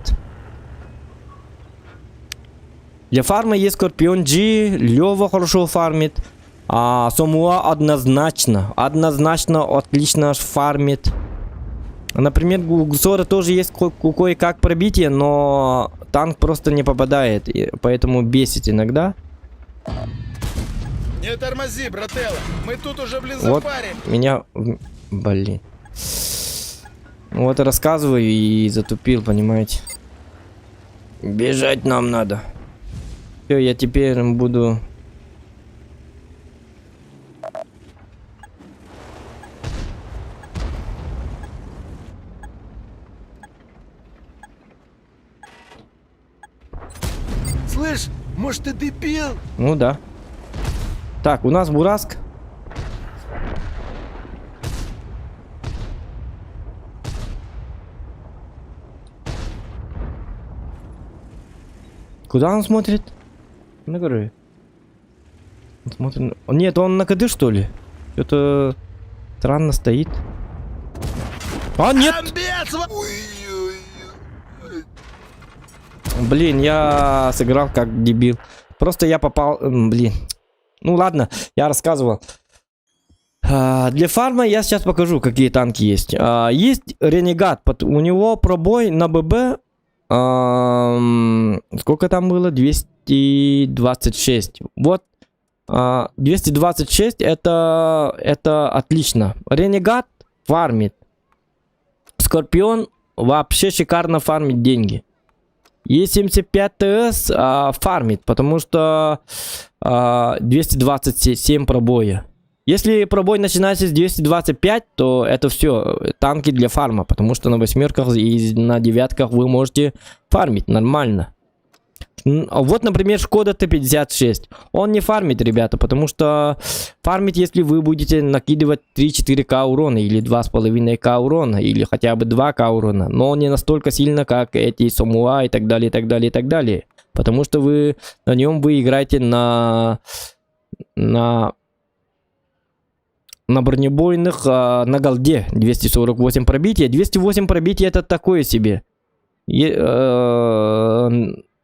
Для фарма есть Скорпион G, Лева хорошо фармит. А Сомуа однозначно отлично фармит. Например, у Гусора тоже есть кое-как пробитие, но танк просто не попадает, и поэтому бесит иногда. Не тормози, брателло. Мы тут уже в Вот лесопаре. меня... Блин. Вот и рассказываю и затупил, понимаете. Бежать нам надо. Все, я теперь буду... Слышь, может ты дебил? Ну да. Так, у нас Бураск. Куда он смотрит? На горы. Он смотрит... Нет, он на КД, что ли? Что-то странно стоит. А, нет! Амбец! Блин, я сыграл как дебил. Просто я попал... Блин. Ну ладно, я рассказывал. Для фарма я сейчас покажу, какие танки есть. Есть Ренегат. У него пробой на ББ... сколько там было? 226. Вот. 226 это отлично. Ренегат фармит. Скорпион вообще шикарно фармит деньги. Е75 ТС фармит, потому что 227 пробоя. Если пробой начинается с 225, то это все танки для фарма, потому что на восьмерках и на девятках вы можете фармить нормально. Вот, например, Шкода Т-56. Он не фармит, ребята, потому что фармить, если вы будете накидывать 3-4к урона, или 2,5к урона, или хотя бы 2к урона. Но не настолько сильно, как эти Сомуа и так далее, и так далее, и так далее. Потому что вы на нем вы играете на на бронебойных, на голде 248 пробития. 208 пробития это такое себе.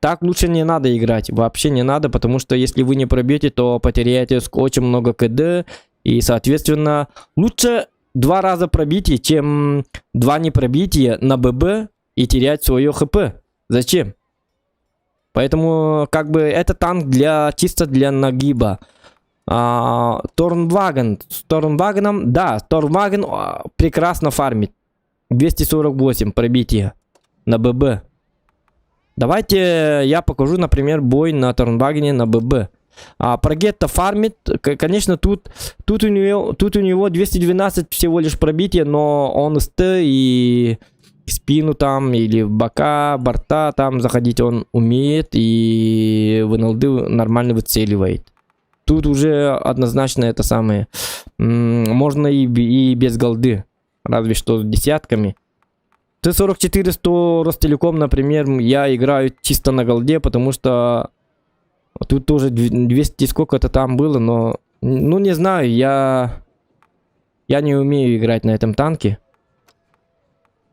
Так лучше не надо играть. Вообще не надо, потому что если вы не пробьете, то потеряете очень много КД. И, соответственно, лучше 2 раза пробитие, чем 2 непробития на ББ и терять свое ХП. Зачем? Поэтому, как бы, это танк чисто для нагиба. Торнваген. С Торнвагеном, да, Торнваген прекрасно фармит. 248 пробития на ББ. Давайте я покажу, например, бой на Торнвагене на ББ. Прогетто фармит. Конечно, тут у него 212 всего лишь пробития, но он СТ и в спину там, или в бока, борта там заходить он умеет, и в НЛД нормально выцеливает. Тут уже однозначно это самое. Можно и без голды. Разве что с десятками. Т-44 100 Ростелеком, например, я играю чисто на голде, потому что тут тоже 200 сколько-то там было, но... Ну, не знаю, я не умею играть на этом танке.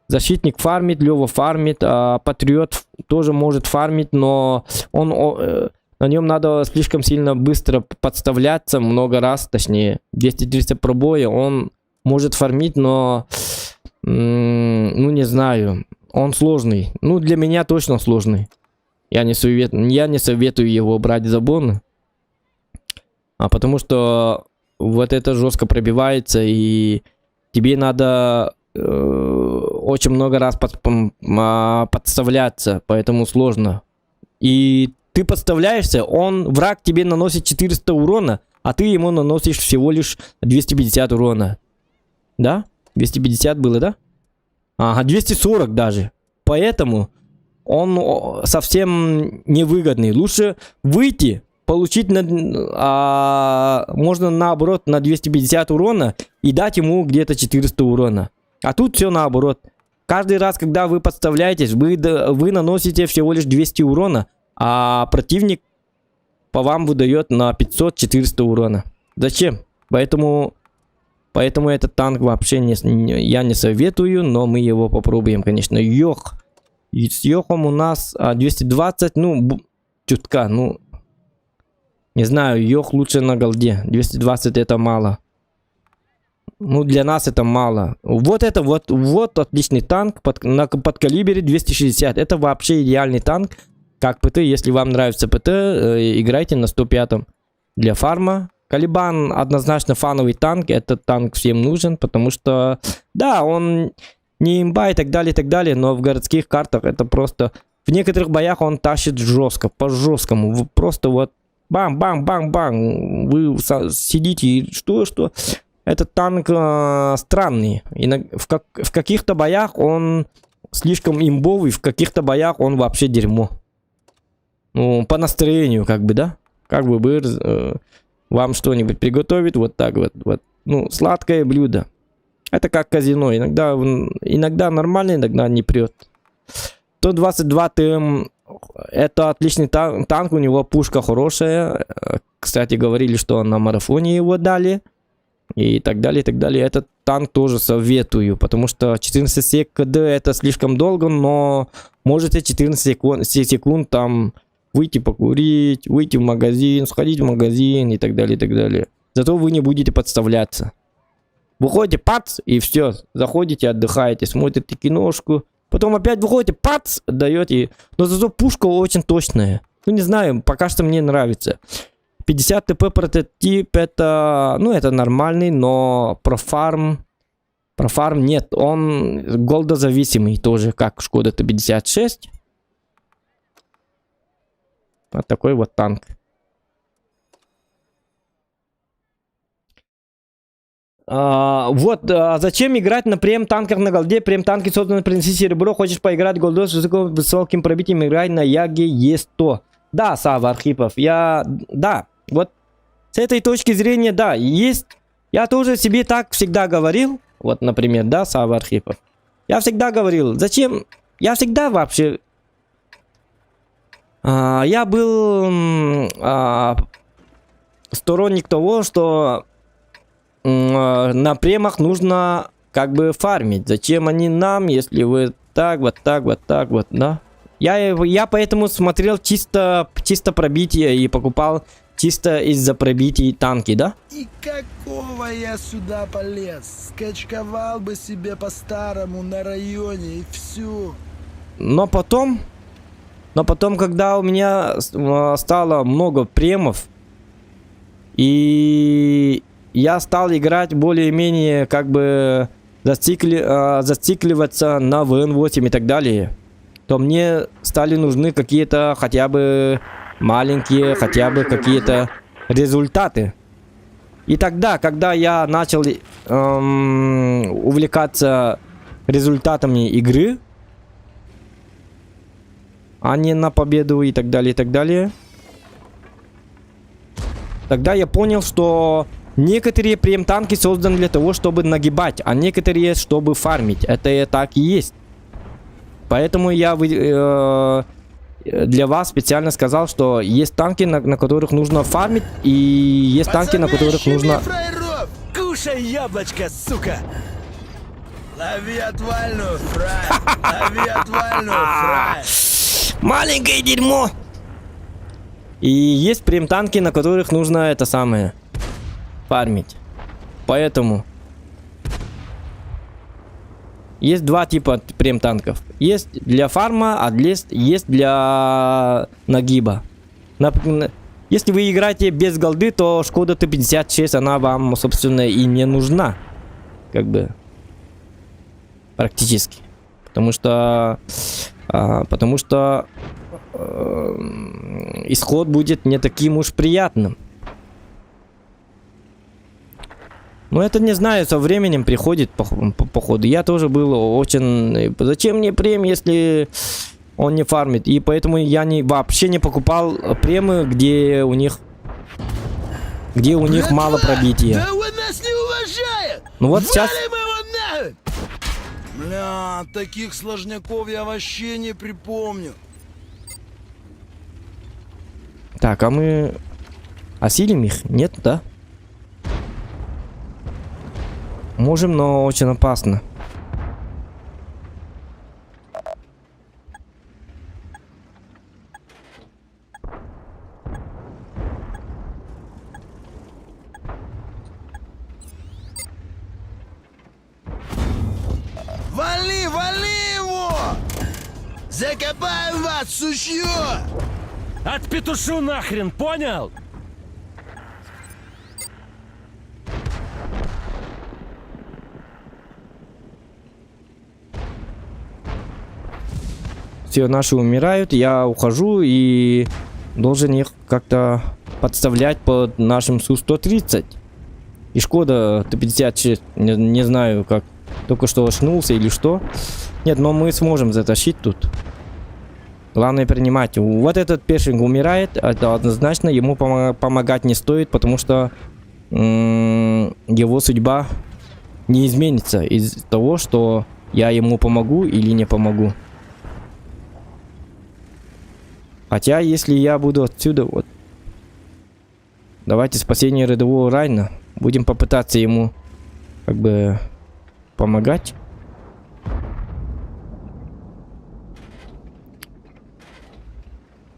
Защитник фармит, Лёва фармит, Патриот тоже может фармить, но на нем надо слишком сильно быстро подставляться, много раз, точнее, 230 пробоя, он может фармить, но, ну, не знаю, он сложный, ну, для меня точно сложный, я не советую его брать за бон, потому что вот это жестко пробивается, и тебе надо очень много раз подставляться, поэтому сложно. И ты подставляешься, враг тебе наносит 400 урона, а ты ему наносишь всего лишь 250 урона. Да? 250 было, да? Ага, 240 даже. Поэтому он совсем невыгодный. Лучше выйти, получить можно наоборот на 250 урона и дать ему где-то 400 урона. А тут все наоборот. Каждый раз, когда вы подставляетесь, вы наносите всего лишь 200 урона, а противник по вам выдает на 500-400 урона. Зачем? Поэтому этот танк вообще я не советую, но мы его попробуем, конечно. Йох. И с Йохом у нас 220, ну, чутка, ну, не знаю, Йох лучше на голде. 220 это мало. Ну, для нас это мало. Вот отличный танк под калибре 260. Это вообще идеальный танк. Как ПТ, если вам нравится ПТ, играйте на 105-м. Для фарма. Калибан однозначно фановый танк. Этот танк всем нужен, потому что, да, он не имба и так далее, но в городских картах это просто... В некоторых боях он тащит жестко, по-жесткому. Просто вот бам-бам-бам-бам. Вы сидите и что? Этот танк странный. В каких-то боях он слишком имбовый, в каких-то боях он вообще дерьмо. Ну, по настроению, как бы, да? Как бы вам что-нибудь приготовит, вот так вот. Ну, сладкое блюдо. Это как казино. Иногда нормально, иногда не прет. 122 ТМ. Это отличный танк, у него пушка хорошая. Кстати, говорили, что на марафоне его дали. И так далее, и так далее. Этот танк тоже советую, потому что 14 сек КД это слишком долго, но можете 14 секунд там выйти покурить, выйти в магазин, сходить в магазин и так далее, и так далее. Зато вы не будете подставляться. Выходите, пац, и все. Заходите, отдыхаете, смотрите киношку. Потом опять выходите, пац, отдаете. Но зато пушка очень точная. Ну, не знаю, пока что мне нравится. 50 ТП прототип, это, ну, это нормальный, но про фарм нет. Он голдозависимый тоже, как Шкода Т-56. Вот такой вот танк. Зачем играть на прем-танках на голде? Прем-танки созданы принеси серебро. Хочешь поиграть голдос с высоким пробитием, играй на Яге Е100. Да, Сава Архипов, да, вот с этой точки зрения, да, есть. Я тоже себе так всегда говорил. Вот, например, да, Сава Архипов. Я всегда говорил, зачем? Я всегда вообще... я был сторонник того, что на премах нужно как бы фармить. Зачем они нам, если вы так, вот так, вот так, вот, да? Я поэтому смотрел чисто пробитие и покупал чисто из-за пробитий танки, да? И какого я сюда полез? Скачковал бы себе по-старому на районе и все. Но потом, когда у меня стало много премов, и я стал играть более-менее как бы зацикливаться на ВН-8 и так далее, то мне стали нужны какие-то хотя бы маленькие, хотя бы какие-то результаты. И тогда, когда я начал увлекаться результатами игры, а не на победу и так далее, тогда я понял, что некоторые прем-танки созданы для того, чтобы нагибать, а некоторые, чтобы фармить. Это и так и есть. Поэтому я для вас специально сказал, что есть танки, на которых нужно фармить, и есть танки, на которых нужно... Фраеров! Кушай яблочко, сука! Лови отвальную, фраер! Лови отвальную, фраер! Маленькое дерьмо! И есть прем-танки, на которых нужно это самое... фармить. Поэтому... Есть два типа прем-танков. Есть для фарма, а есть для нагиба. Если вы играете без голды, то Шкода Т-56, она вам, собственно, и не нужна. Как бы. Практически. Потому что исход будет не таким уж приятным. Но это, не знаю, со временем приходит по ходу. Я тоже был очень... Зачем мне прем, если он не фармит? И поэтому я вообще не покупал премы, где у них мало пробития. Да он нас не уважает! Ну вот сейчас... Валим его нахуй! Бля, таких сложняков я вообще не припомню. Так, а мы осилим их? Нет, да? Можем, но очень опасно. Вали, вали его! Закопаем вас, сучье! Отпетушу нахрен, понял? Все наши умирают, я ухожу и должен их как-то подставлять под нашим Су-130. И Шкода Т-56, не знаю, как только что очнулся или что. Нет, но мы сможем затащить тут. Главное принимать. Вот этот Першинг умирает, это однозначно, ему помогать не стоит, потому что его судьба не изменится из-за того, что я ему помогу или не помогу. Хотя, если я буду отсюда, вот. Давайте спасение рядового Райна. Будем попытаться ему, как бы, помогать.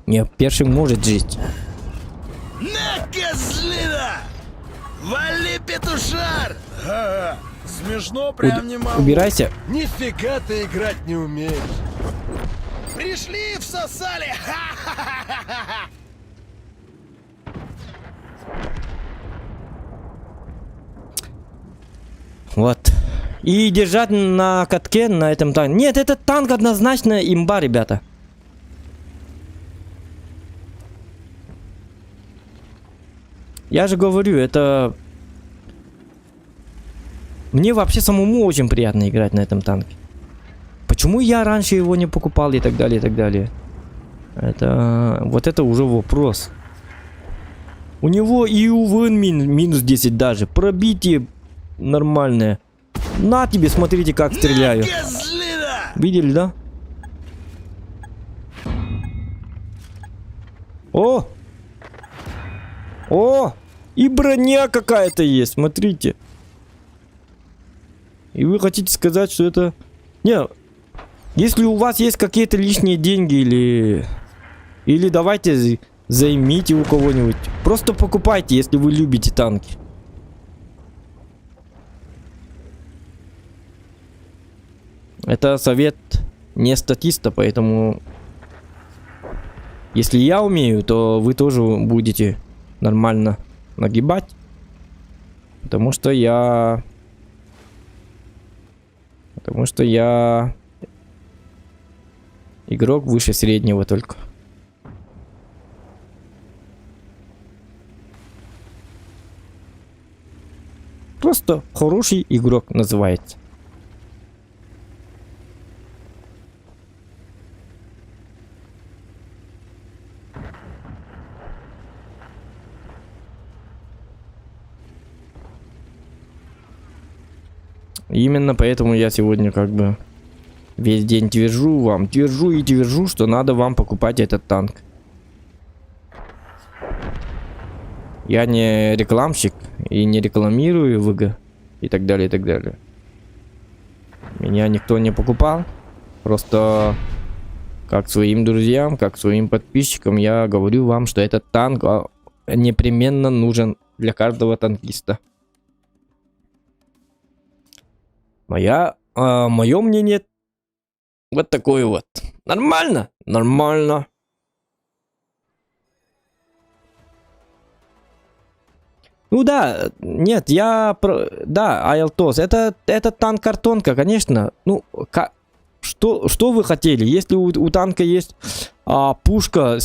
Не, Першинг может жить. На, козлина! Вали, петушар! Ага, смешно прям не могу. Убирайся. Нифига ты играть не умеешь. Пришли, всосали! Ха-ха-ха-ха-ха! Вот. И держать на катке на этом танке. Нет, этот танк однозначно имба, ребята. Я же говорю, это... Мне вообще самому очень приятно играть на этом танке. Почему я раньше его не покупал и так далее, и так далее. Это... Вот это уже вопрос. У него и УВН минус 10 даже. Пробитие нормальное. На тебе, смотрите, как стреляю. Козлина! Видели, да? О! И броня какая-то есть, смотрите. И вы хотите сказать, что это... Не, если у вас есть какие-то лишние деньги или давайте займите у кого-нибудь. Просто покупайте, если вы любите танки. Это совет не статиста, поэтому... Если я умею, то вы тоже будете нормально нагибать. Потому что я игрок выше среднего только. Просто хороший игрок называется. Именно поэтому я сегодня как бы весь день твержу вам, твержу, что надо вам покупать этот танк. Я не рекламщик и не рекламирую ВГ и так далее, и так далее. Меня никто не покупал. Просто как своим друзьям, как своим подписчикам я говорю вам, что этот танк непременно нужен для каждого танкиста. Мое мнение вот такое вот. Нормально? Нормально. Ну да, нет, да, Айлтос, это танк-картонка, конечно. Ну, что вы хотели? Если у танка есть пушка,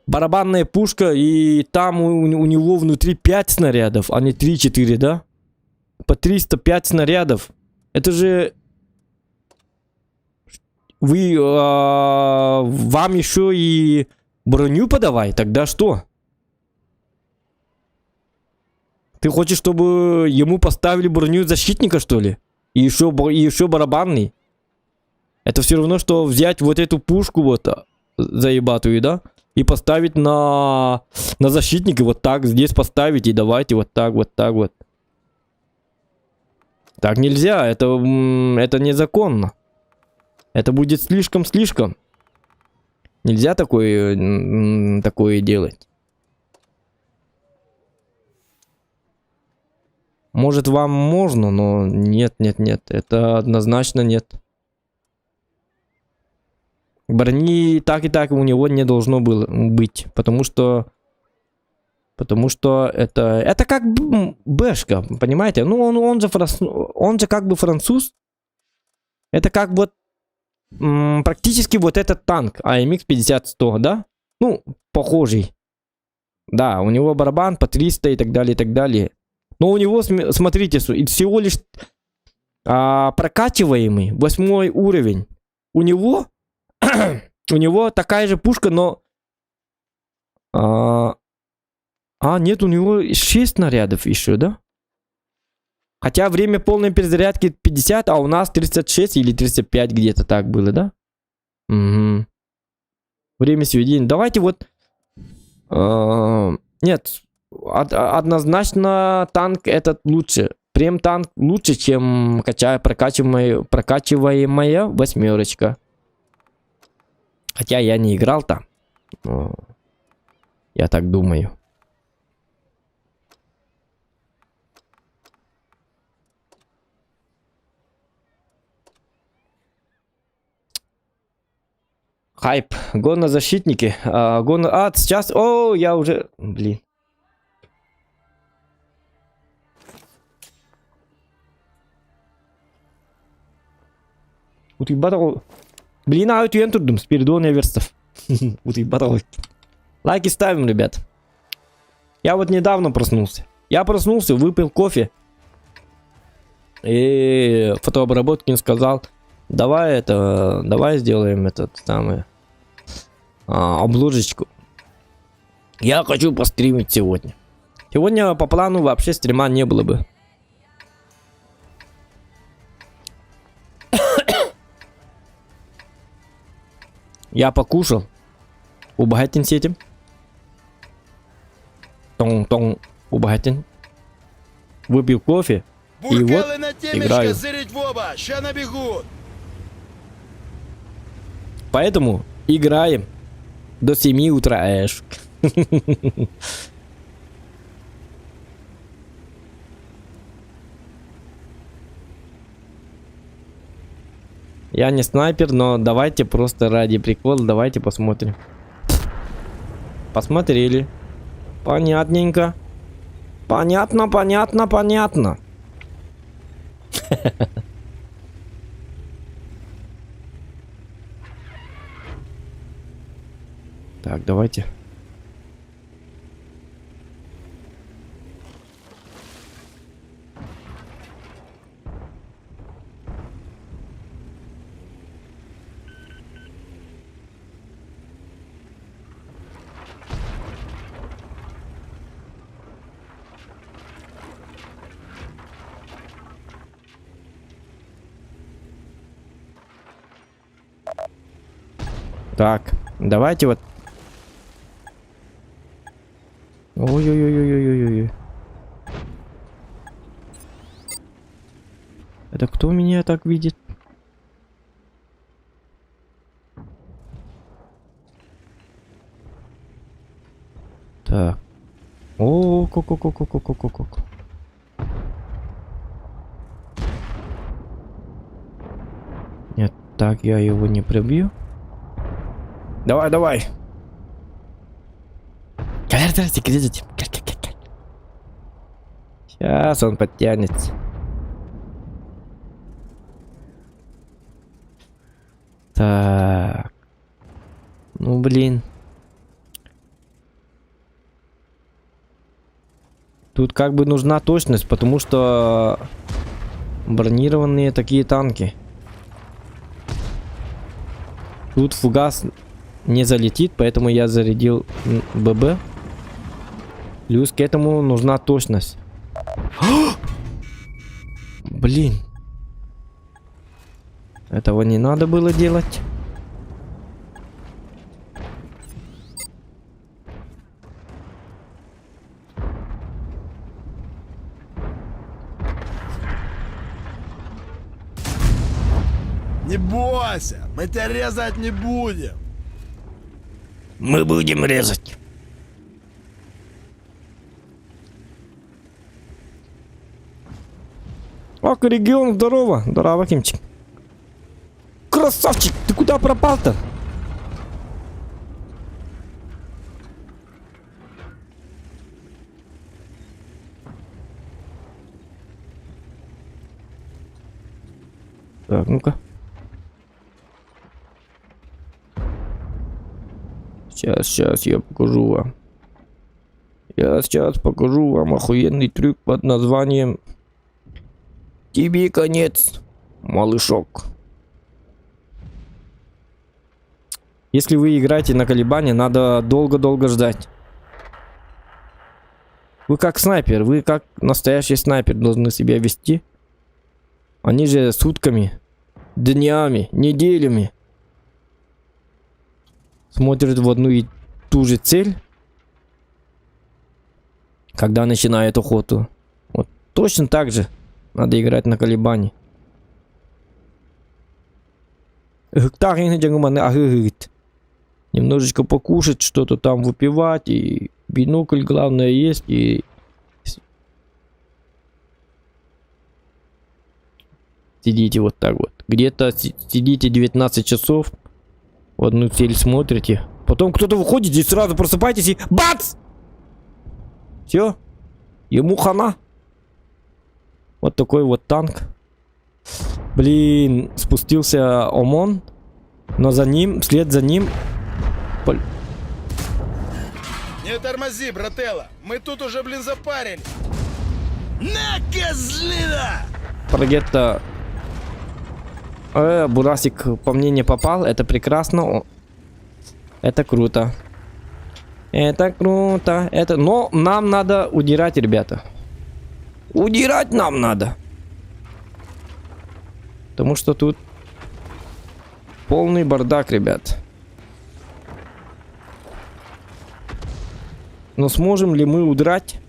барабанная пушка, и там у него внутри 5 снарядов, а не 3-4, да? По 305 снарядов. Это же... Вам еще и броню подавай, тогда что? Ты хочешь, чтобы ему поставили броню защитника, что ли? И еще барабанный? Это все равно, что взять вот эту пушку вот заебатую, да? И поставить на защитника вот так, здесь поставить и давайте вот так вот. Так нельзя, это незаконно. Это будет слишком. Нельзя такое делать. Может, вам можно, но нет. Это однозначно нет. Брони так и так у него не должно было быть. Потому что это как бэшка, понимаете? Ну, он же как бы француз. Это как вот практически вот этот танк AMX 50-100, да? Ну, похожий. Да, у него барабан по 300 и так далее. Но у него, смотрите, всего лишь прокачиваемый 8 уровень. У него такая же пушка, но... нет, у него 6 снарядов еще, да? Хотя время полной перезарядки 50, а у нас 36 или 35 где-то так было, да? Угу. Время сведения. Давайте вот... Нет, однозначно танк этот лучше. Прем-танк лучше, чем прокачиваемая 8. Хотя я не играл там. Но я так думаю. Хайп. Гон на защитники. Сейчас... О, я уже... Блин. Утыйбатал. Блин, я тут Спиридон Эверстов. Утыйбатал. Лайки ставим, ребят. Я вот недавно проснулся. Выпил кофе. И фотообработкин сказал... Давай сделаем этот самый обложечку. Я хочу постримить сегодня. Сегодня по плану вообще стрима не было бы. Я покушал. Убагатин с этим. Тон-тон. Убагатин. Выпил кофе. Буркалы вот на темечко, играю. зырить в оба, ща набегут. Поэтому играем до 7 утра, эш. Я не снайпер, но давайте просто ради прикола, давайте посмотрим. Посмотрели. Понятненько. Понятно, понятно, понятно. Так, давайте. Так, давайте вот. Ой-ой-ой-ой-ой-ой-ой. Это кто меня так видит? Так. О, ко-ко-ко-ко-ко-ко-ко. Нет, так я его не прибью. Давай, давай. Сейчас он подтянется. Так. Ну, блин. Тут как бы нужна точность, потому что бронированные такие танки. Тут фугас не залетит, поэтому я зарядил ББ. Плюс к этому нужна точность. Блин. Этого не надо было делать. Не бойся, мы тебя резать не будем. Мы будем резать. Ок, регион, здорово. Здорово, Кимчик. Красавчик, ты куда пропал-то? Так, ну-ка. Сейчас я покажу вам. Я сейчас покажу вам охуенный трюк под названием «Тебе конец, малышок». Если вы играете на колебания, надо долго-долго ждать. Вы как снайпер, вы как настоящий снайпер должны себя вести. Они же сутками, днями, неделями смотрят в одну и ту же цель, когда начинают охоту. Вот точно так же надо играть на колебании. Немножечко покушать, что-то там выпивать, и бинокль главное есть, и сидите вот так вот. Где-то сидите 19 часов, в одну цель смотрите. Потом кто-то выходит, здесь сразу просыпаетесь и бац! Все. Ему хана. Вот такой вот танк. Блин, спустился ОМОН. Но за ним, вслед за ним... Не тормози, брателло. Мы тут уже, блин, запарили. На, козлина! Прогетто... Бурасик по мне не попал. Это прекрасно. Это круто. Это круто. Это... Но нам надо удирать, ребята. Удирать нам надо. Потому что тут полный бардак, ребят. Но сможем ли мы удрать?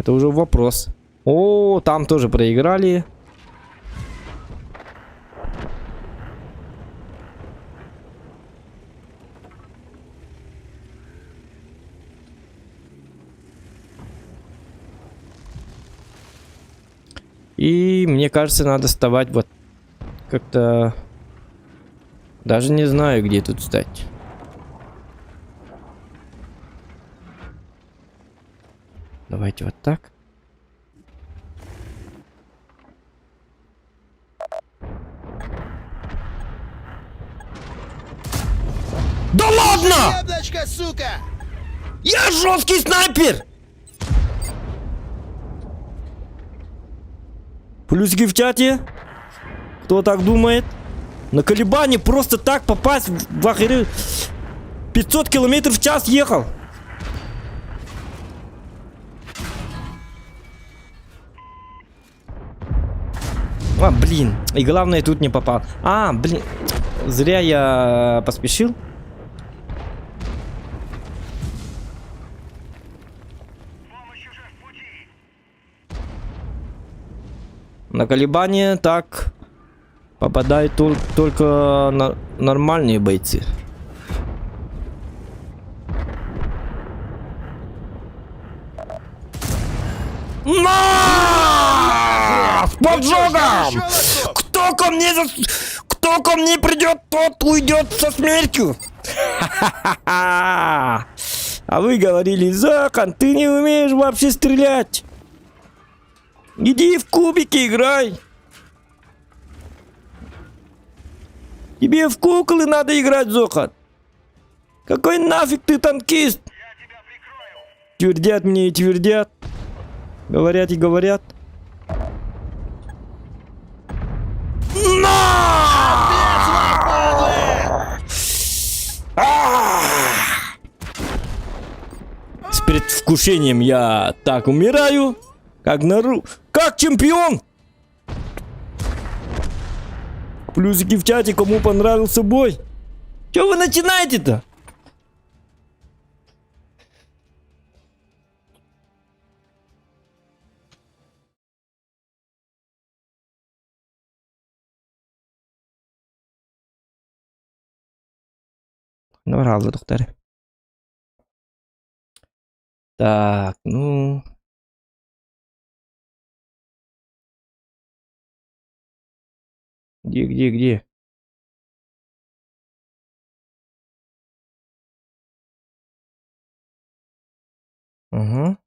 Это уже вопрос. О, там тоже проиграли. И мне кажется, надо вставать вот как-то... Даже не знаю, где тут встать. Давайте вот так. Да ладно! Яблочко, сука! Я жесткий снайпер! Плюсики в чате. Кто так думает? На колебании просто так попасть в охере... 500 километров в час ехал. А, блин. И главное, тут не попал. А, блин. Зря я поспешил. На колебания так попадают только нормальные бойцы. На! С поджогом! Кто ко мне придет, тот уйдет со смертью. А вы говорили: Закан, ты не умеешь вообще стрелять. Иди в кубики играй. Тебе в куклы надо играть, Зохан. Какой нафиг ты танкист? Твердят мне и твердят. Говорят и говорят. С предвкушением я так умираю. Как как чемпион! Плюсики в чате, кому понравился бой. Чё вы начинаете-то? Набрал, доктор. Так, ну... Где? Ага.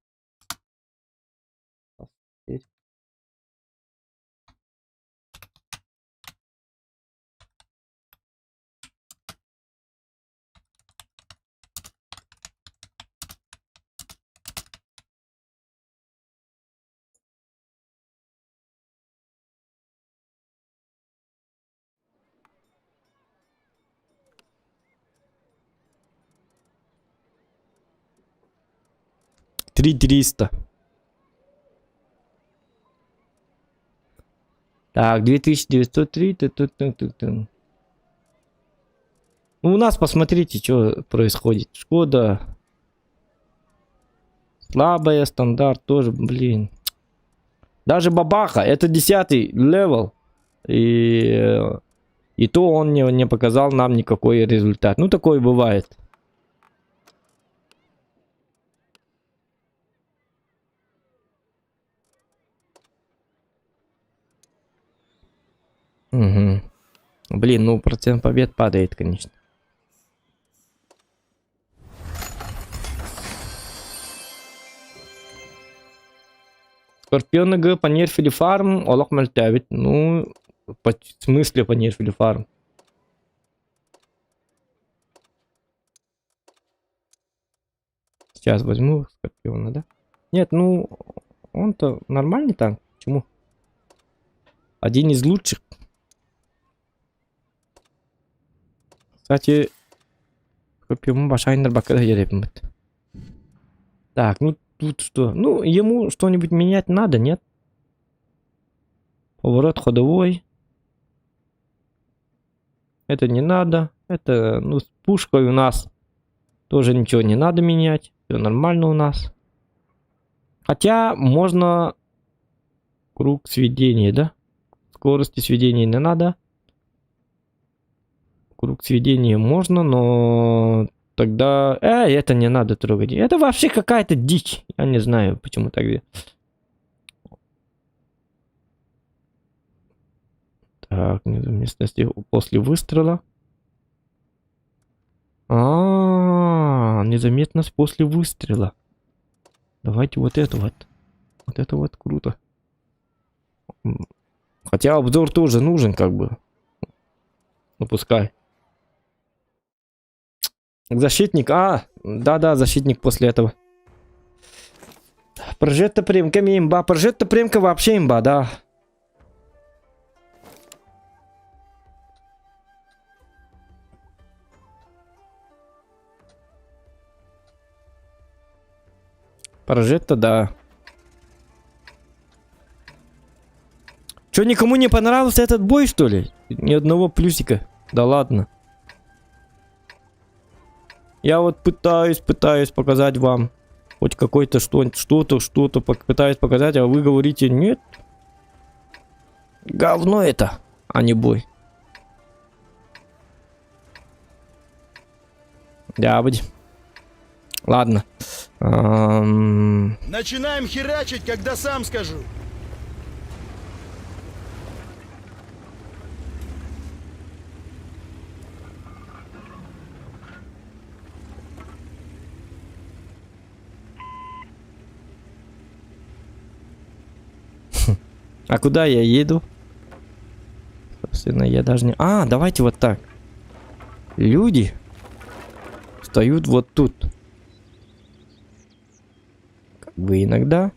Три 300. Так, 2903. Ну, у нас посмотрите, что происходит. Шкода. Слабая, стандарт тоже, блин. Даже бабаха, это 10-й левел. И то он не показал нам никакой результат. Ну, такое бывает. Угу. Блин, ну процент побед падает, конечно. Скорпион Г понерфили фарм, Олах мальтявит. Ну, в смысле понерфили фарм? Сейчас возьму Скорпиона, да? Нет, ну, он-то нормальный танк. Почему? Один из лучших. Кстати, Скорпион Башайнер Бакада едет. Так, ну тут что? Ну, ему что-нибудь менять надо, нет? Поворот ходовой. Это не надо. Это, ну, с пушкой у нас тоже ничего не надо менять. Все нормально у нас. Хотя можно круг сведения, да? Скорости сведения не надо. Круг сведения можно, но тогда... это не надо трогать. Это вообще какая-то дичь. Я не знаю, почему так. Так, местности после выстрела. Незаметность после выстрела. Давайте вот это вот. Вот это вот круто. Хотя обзор тоже нужен, как бы. Ну, пускай. Защитник. Да-да, защитник после этого. Прожетта примка имба. Прожетта примка вообще имба, да. Прожетта, да. Чё, никому не понравился этот бой, что ли? Ни одного плюсика. Да ладно. Я вот пытаюсь показать вам хоть какой-то что-то пытаюсь показать, а вы говорите, нет. Говно это, а не бой. Да, будь. Ладно. Начинаем херачить, когда сам скажу. А куда я еду? Собственно, я даже не... давайте вот так. Люди встают вот тут. Как бы иногда.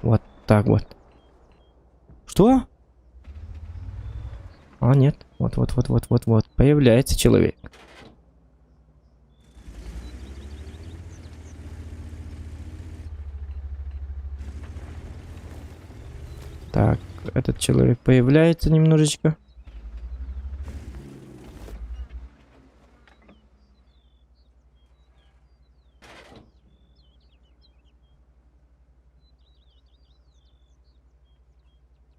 Вот так вот. Что? Нет. Вот. Появляется человек. Так, этот человек появляется немножечко.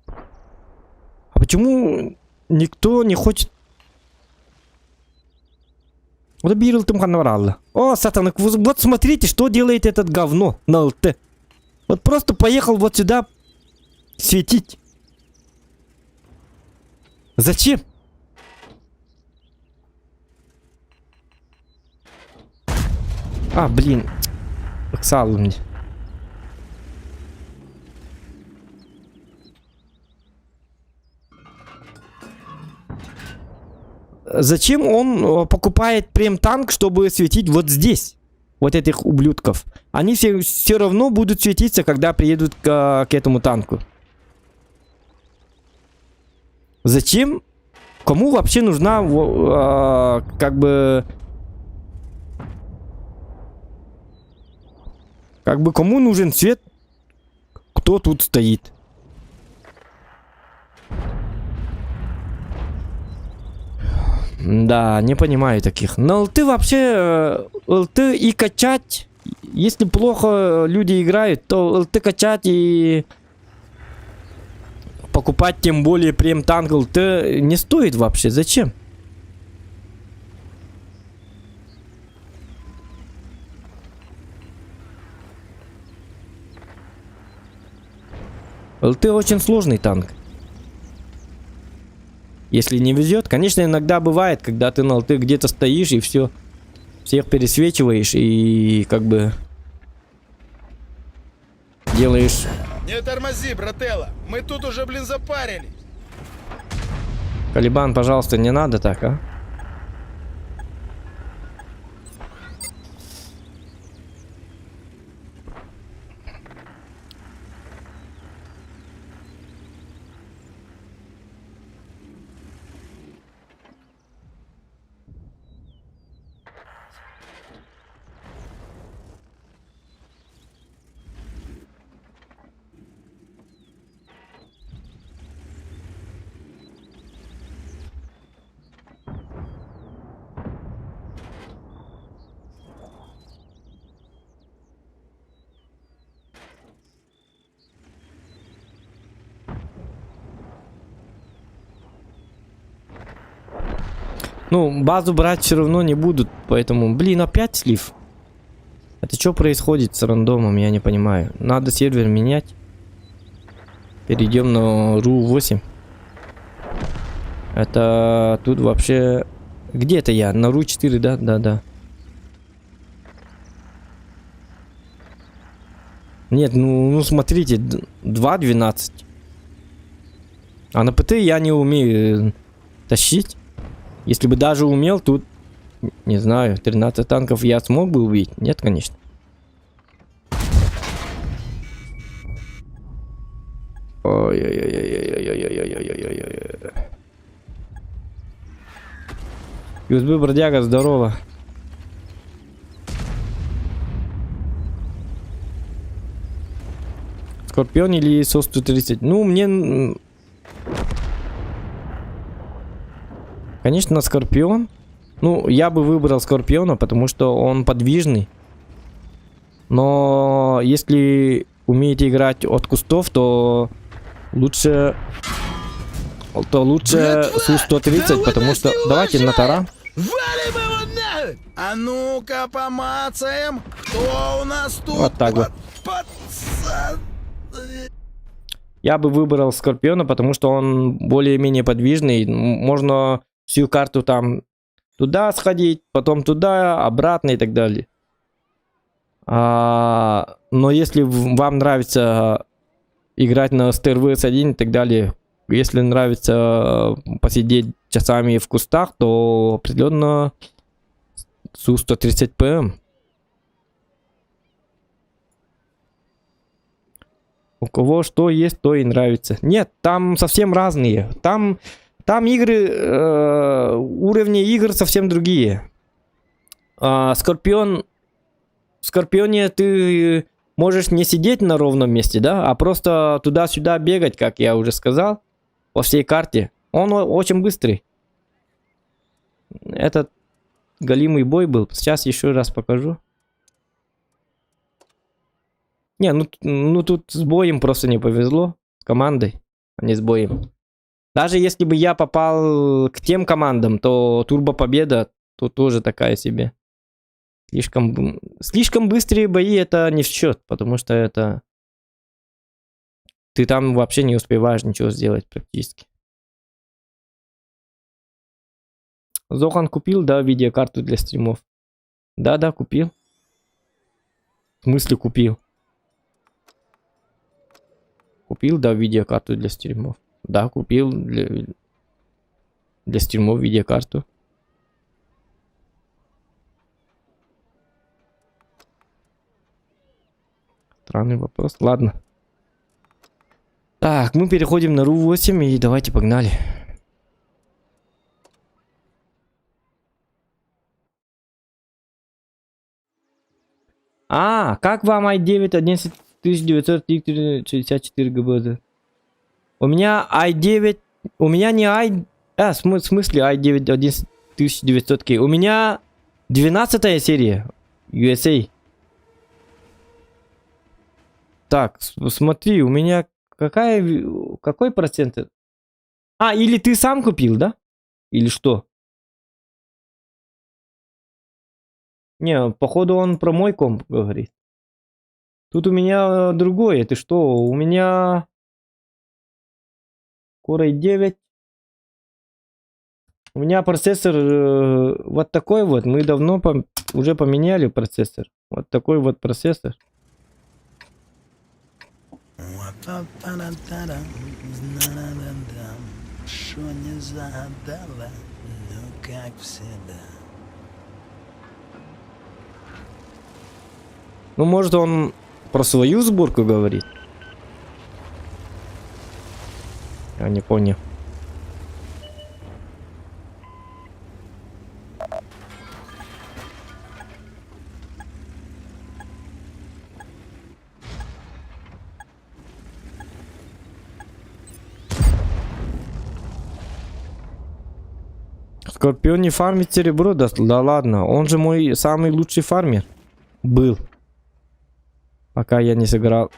А почему никто не хочет... О, сатанок, вот смотрите, что делает этот говно на ЛТ. Вот просто поехал вот сюда светить. Зачем? Блин. Оксал мне. Зачем он покупает прем-танк, чтобы светить вот здесь? Вот этих ублюдков. Они все равно будут светиться, когда приедут к этому танку. Зачем? Кому вообще нужна, как бы кому нужен свет? Кто тут стоит? Да, не понимаю таких. На ЛТ вообще, ЛТ и качать, если плохо люди играют, то ЛТ качать и покупать, тем более прем-танк ЛТ не стоит вообще. Зачем? ЛТ очень сложный танк. Если не везет, конечно, иногда бывает, когда ты на ЛТ где-то стоишь и все, всех пересвечиваешь и как бы делаешь... Не тормози, брателло. Мы тут уже, запарились. Калибан, пожалуйста, не надо так, а? Ну, базу брать все равно не будут, поэтому... Блин, опять слив. Это что происходит с рандомом, я не понимаю. Надо сервер менять. Перейдем на RU8. Это тут вообще... Где это я? На RU4, да? Да. Нет, ну смотрите, 2.12. А на ПТ я не умею тащить. Если бы даже умел, тут, не знаю, 13 танков я смог бы убить? Нет, конечно. Ой-ой-ой-ой-ой-ой-ой-ой-ой-ой-ой-ой. USB бродяга, здорово. Скорпион или СО-130? Ну, мне... Конечно, Скорпион. Ну, я бы выбрал Скорпиона, потому что он подвижный. Но если умеете играть от кустов, то лучше... Су-130, потому что... Давайте на таран. Валим его нахуй! А ну-ка помацаем, кто у нас тут? Вот так вот. Пацан... Я бы выбрал Скорпиона, потому что он более-менее подвижный. Можно всю карту там туда сходить, потом туда, обратно и так далее. Но если вам нравится играть на СТРВС-1 и так далее, если нравится посидеть часами в кустах, то определенно Су-130ПМ. У кого что есть, то и нравится. Нет, там совсем разные. Там игры, уровни игр совсем другие. Скорпионе ты можешь не сидеть на ровном месте, да, а просто туда-сюда бегать, как я уже сказал, по всей карте. Он очень быстрый. Этот голимый бой был. Сейчас еще раз покажу. Не, ну тут с боем просто не повезло. С командой, а не с боем. Даже если бы я попал к тем командам, то турбо-победа то тоже такая себе. Слишком быстрые бои это не в счет, потому что это... Ты там вообще не успеваешь ничего сделать практически. Зохан купил, да, видеокарту для стримов? Да, купил. В смысле купил? Купил, да, видеокарту для стримов. Да, купил для стримов видеокарту. Странный вопрос. Ладно. Так, мы переходим на RU8 и давайте погнали. Как вам i9 11964 ГБ? У меня i9... У меня не i... в смысле i9 11900K? У меня 12-я серия USA. Так, смотри, у меня какой процент? Или ты сам купил, да? Или что? Не, походу он про мой комп говорит. Тут у меня другое. Ты что? У меня Core i9. У меня процессор вот такой вот. Мы давно уже поменяли процессор. Вот такой вот процессор. Что не загадала, ну как всегда. Ну, может, он про свою сборку говорит? Я не понял. Скорпион не фармит серебро? Да ладно, он же мой самый лучший фармер. Был. Пока я не сыграл.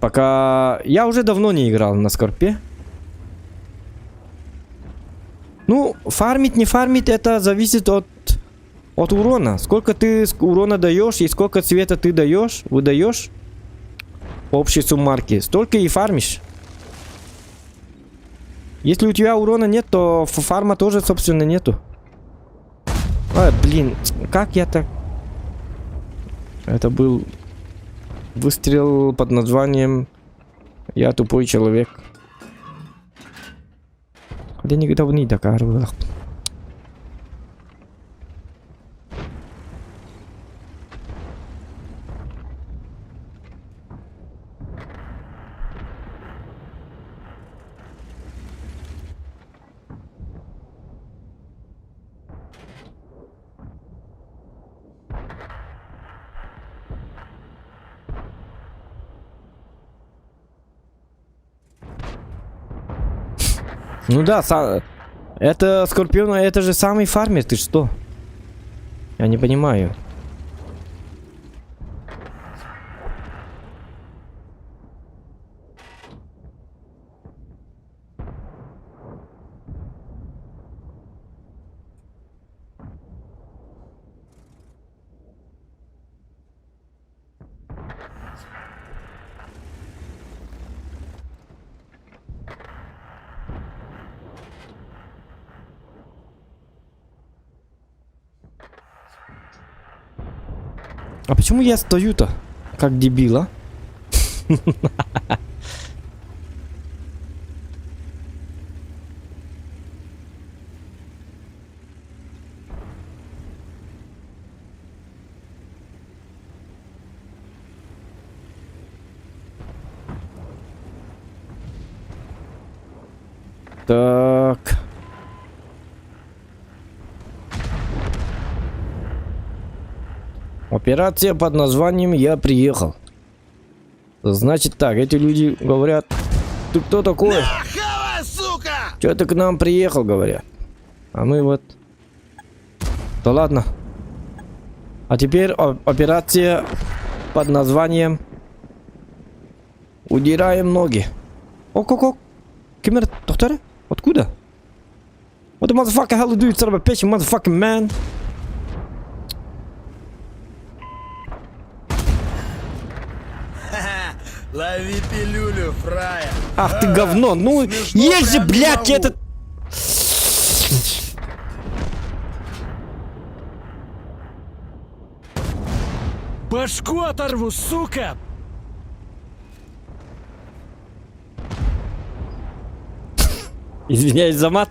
Пока... Я уже давно не играл на Скорпе. фармить, не фармить, это зависит от урона. Сколько ты урона даешь и сколько цвета ты выдаешь по общей суммарке, столько и фармишь. Если у тебя урона нет, то фарма тоже, собственно, нету. Блин, как я так... Это был выстрел под названием «Я тупой человек». Хотя никогда не доказывал. Ну да, это Скорпион, это же самый фармер, ты что? Я не понимаю. А почему я стою-то как дебил, а? Так. Операция под названием «Я приехал». Значит так, эти люди говорят: ты кто такой? Хавай, сука! Че ты к нам приехал, говорят. А мы вот... Да ладно. А теперь операция под названием «Удираем ноги». Ок. Кемер, доктор? Откуда? What the motherfucker hell do you son of a bitch, you motherfucking man? Лови пилюлю, фрая. Ах ты говно, ну Смешно, есть же, прям не блядь, могу. этот... Башку оторву, сука! Извиняюсь за мат.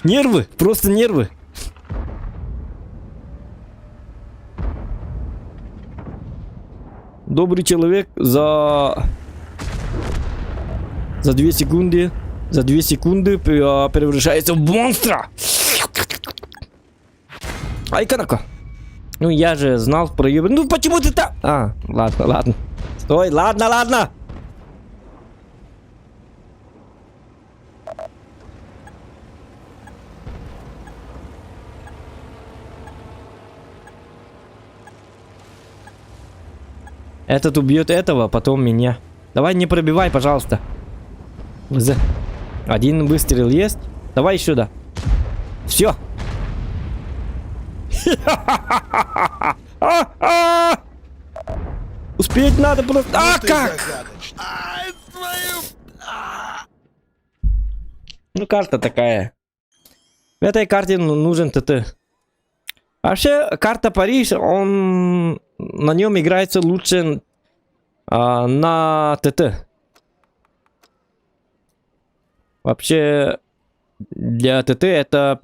Нервы, просто нервы. Добрый человек за 2 секунды превращается в монстра. Ай-ка-на-ка. Ну я же знал про ее. Ну почему ты так? А, ладно. Стой, ладно. Этот убьет этого, потом меня. Давай не пробивай, пожалуйста. Один выстрел есть. Давай сюда. Все. Успеть надо просто. А Ты как? загадочный. Ай, твою... Ну карта такая. В этой карте нужен ТТ. Вообще карта Париж, на нем играется лучше на ТТ. Вообще для ТТ это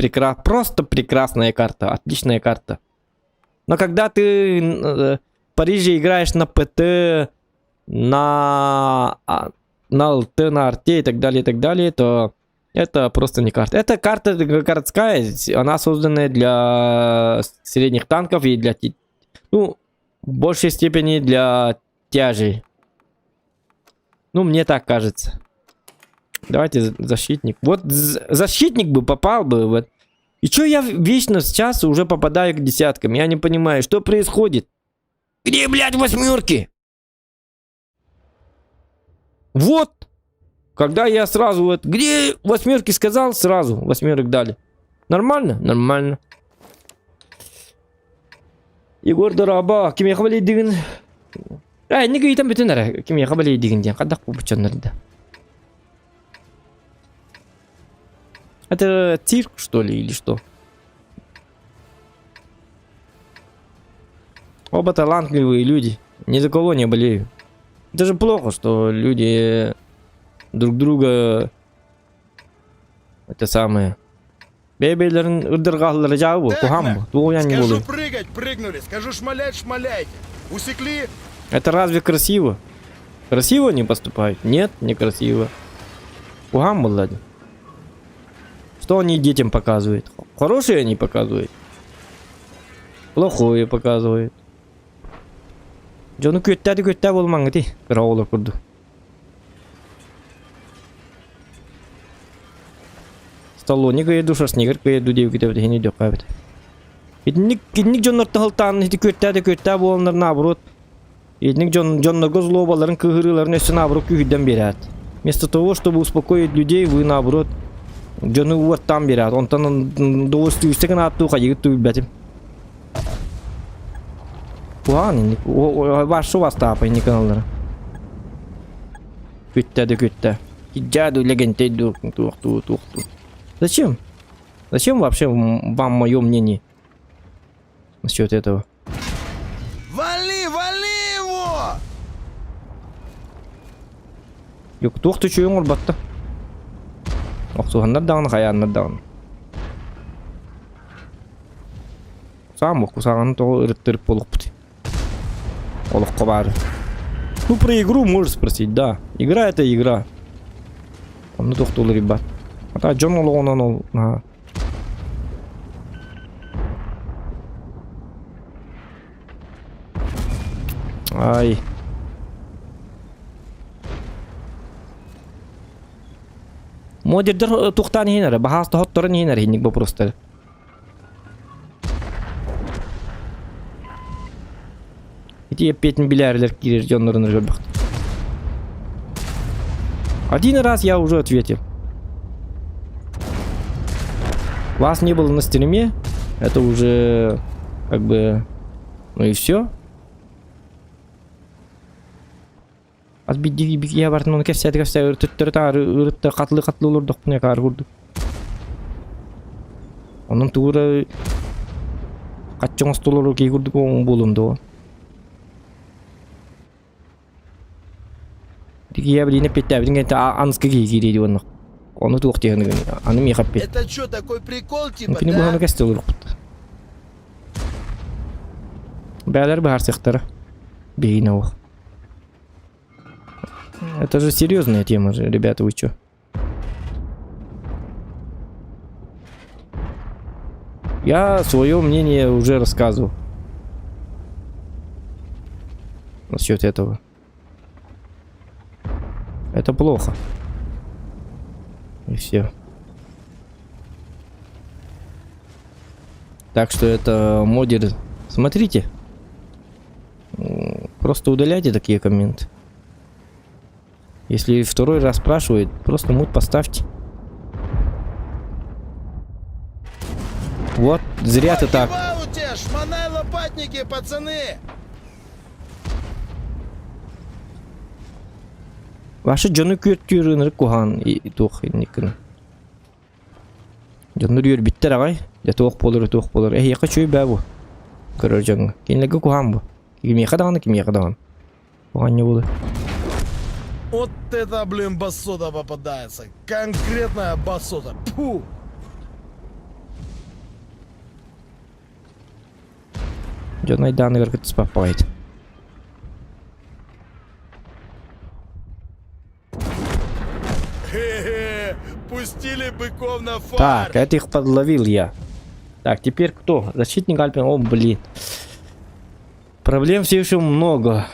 просто прекрасная карта, отличная карта. Но когда ты в Париже играешь на ПТ, на ЛТ, на арте и так далее, то это просто не карта. Это карта городская, она созданная для средних танков и для, ну, в большей степени для тяжей. Ну, мне так кажется. Давайте защитник. Вот защитник бы попал бы. Вот. И чё я вечно сейчас уже попадаю к десяткам? Я не понимаю, что происходит. Где, блядь, восьмерки? Вот. Когда я сразу вот, где восьмерки сказал, сразу восьмерок дали. Нормально? Нормально. Егор Дораба, кем я хабали деген. Не говори там бетон ара, кем я хабали деген ден. Кадак bu бучаннарда. Это цирк, что ли, или что? Оба талантливые люди. Ни за кого не болею. Это же плохо, что люди друг друга... Это самое... Бебелерин ырдыргалары жабы, кухамбы. Тугуян не Скажу болу. прыгать, прыгнули. Скажу шмалять, шмаляйте. Усекли? Это разве красиво? Красиво не поступают? Нет, некрасиво. Кухам ладно. Что они детям показывают? Хорошее они показывают. Плохое показывают. Жону көттә болмаңы ти. Bir аула kurdu. Столони кое душас негер кое дудев китеп дегени дөк кабыт. Идник жоннор тахылтан хити көттә болнар наоборот. Идник жоннорго злобаларын кыгырыларын өсү наоборот күйдөн берет. Вместо того, чтобы успокоить людей, вы наоборот жону уаттан берет. Онтан довостуйстыгын аттуу кайыгы түйбетим. Ладно, ваш у вас тапай, не каналдары. Көттә. Киджаду легентэй тухту. Зачем? Зачем вообще вам мое мнение насчет этого? Вали его! Yok тухту чуюң орбатта. Оксугандар даган, хаяндар даган. Сам окусаган то ырыттырып болуп бути. Олыққа бары. Ну, про игру можешь спросить, да. Игра это игра. Он тухтул, ребят. А та Джон Олонон. Ай. Модердер тухтан хинер. Бахаста хотторын хинер. Хинник бо просто. Эти петь билярдер кирер Джоннорын жорбахт. Один раз я уже ответил. Вас не было на стриме. Это уже как бы... Ну и все. Отбить дивибик я бартын оны кәфсәді үртіттірі тағары үртті қатылы олырдық бұне қары көрді. Оның туыры қатчың ұстылыры кей көрдік оң болымды о. Я блин опять это анская гири он. Он тут тягнет. Они мне хаппи. Это что, такой прикол типа, Ну, не было на да? костел рухт. Бәлер бар сектора. Бейнов. Это же серьезная тема же, ребята, вы чё? Я свое мнение уже рассказывал. Насчет этого. Это плохо. И все. Так что это модер. Смотрите. Просто удаляйте такие комменты. Если второй раз спрашивает, просто мут поставьте. Вот, зря ты так. Погибауте, шмонай лопатники, пацаны! Ваши жону көттүрүнөр кухан и тух никин. Жонур юр биттер агай. Я тух болор. Яка чөй бабу. Көрөр жон. Кинлеге кухан бу. Кимия кадаган. Кухан не болду. Вот это, блин, басота попадается. Конкретная басота. Фу! Жон айданы көргөт спапайт. Хе-хе, пустили быков на фар. Так, этих подловил я. Так, теперь кто? Защитник Альпин. О, блин. Проблем все еще много.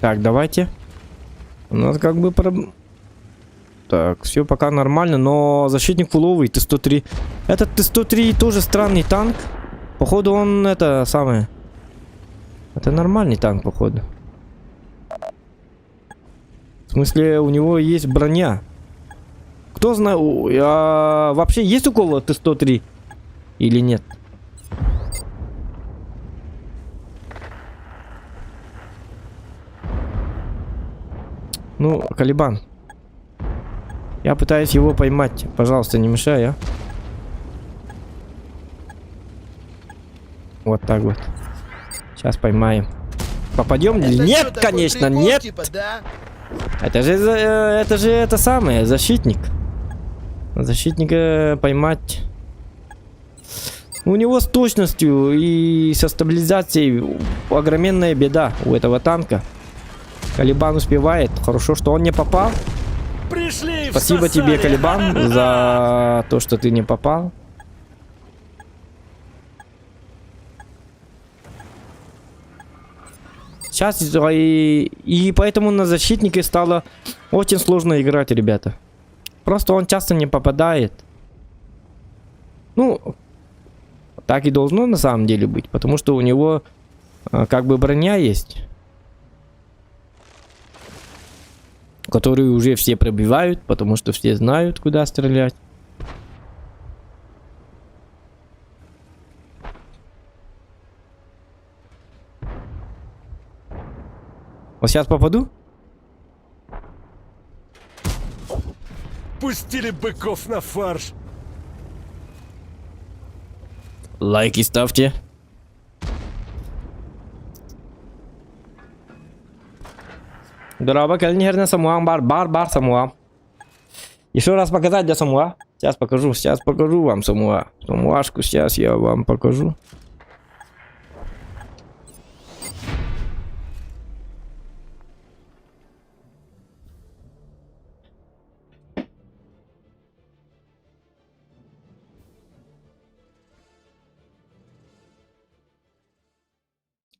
Так, давайте. У нас как бы Так, все пока нормально, но защитник фуловый, Т-103. Этот Т-103 тоже странный танк. Походу он это самое. Это нормальный танк, походу. В смысле, у него есть броня. Кто знает, вообще есть у кого Т-103 или нет? Ну, Калибан. Я пытаюсь его поймать. Пожалуйста, не мешай, а. Вот так вот. Сейчас поймаем. Попадем? Это Нет, что, такой конечно, прикол, нет. типа, да? Это же это самое, защитник. Защитника поймать. У него с точностью и со стабилизацией огроменная беда у этого танка. Калибан успевает. Хорошо, что он не попал. Пришли, Спасибо всосали. тебе, Калибан, за то, что ты не попал. Сейчас и поэтому на защитнике стало очень сложно играть, ребята. Просто он часто не попадает. Ну, так и должно на самом деле быть, потому что у него как бы броня есть, которую уже все пробивают, потому что все знают, куда стрелять. Вот сейчас попаду? Пустили быков на фарш. Лайки ставьте. Дорога, кальнерная самуам, бар самуам. Еще раз показать для самуа. Сейчас покажу вам самуа. Самуашку сейчас я вам покажу.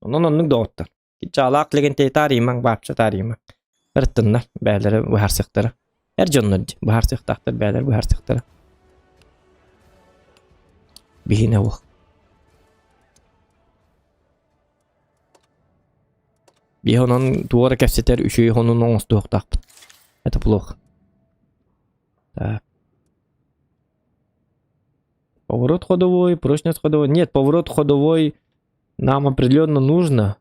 Ну доктор. Кичалак легенте тариман бапча тариман. Ртынна бәлері бұхар сықтыры. Әр жоннады бұхар сықтақтыр бәлері бұхар сықтыры. Бейіне оқ. Бейхонан туары кәпсетер үші хонын оңысты оқтақпын. Это плохо. Так. Поворот ходовой, прочность ходовой. Нет, поворот ходовой нам определенно нужно.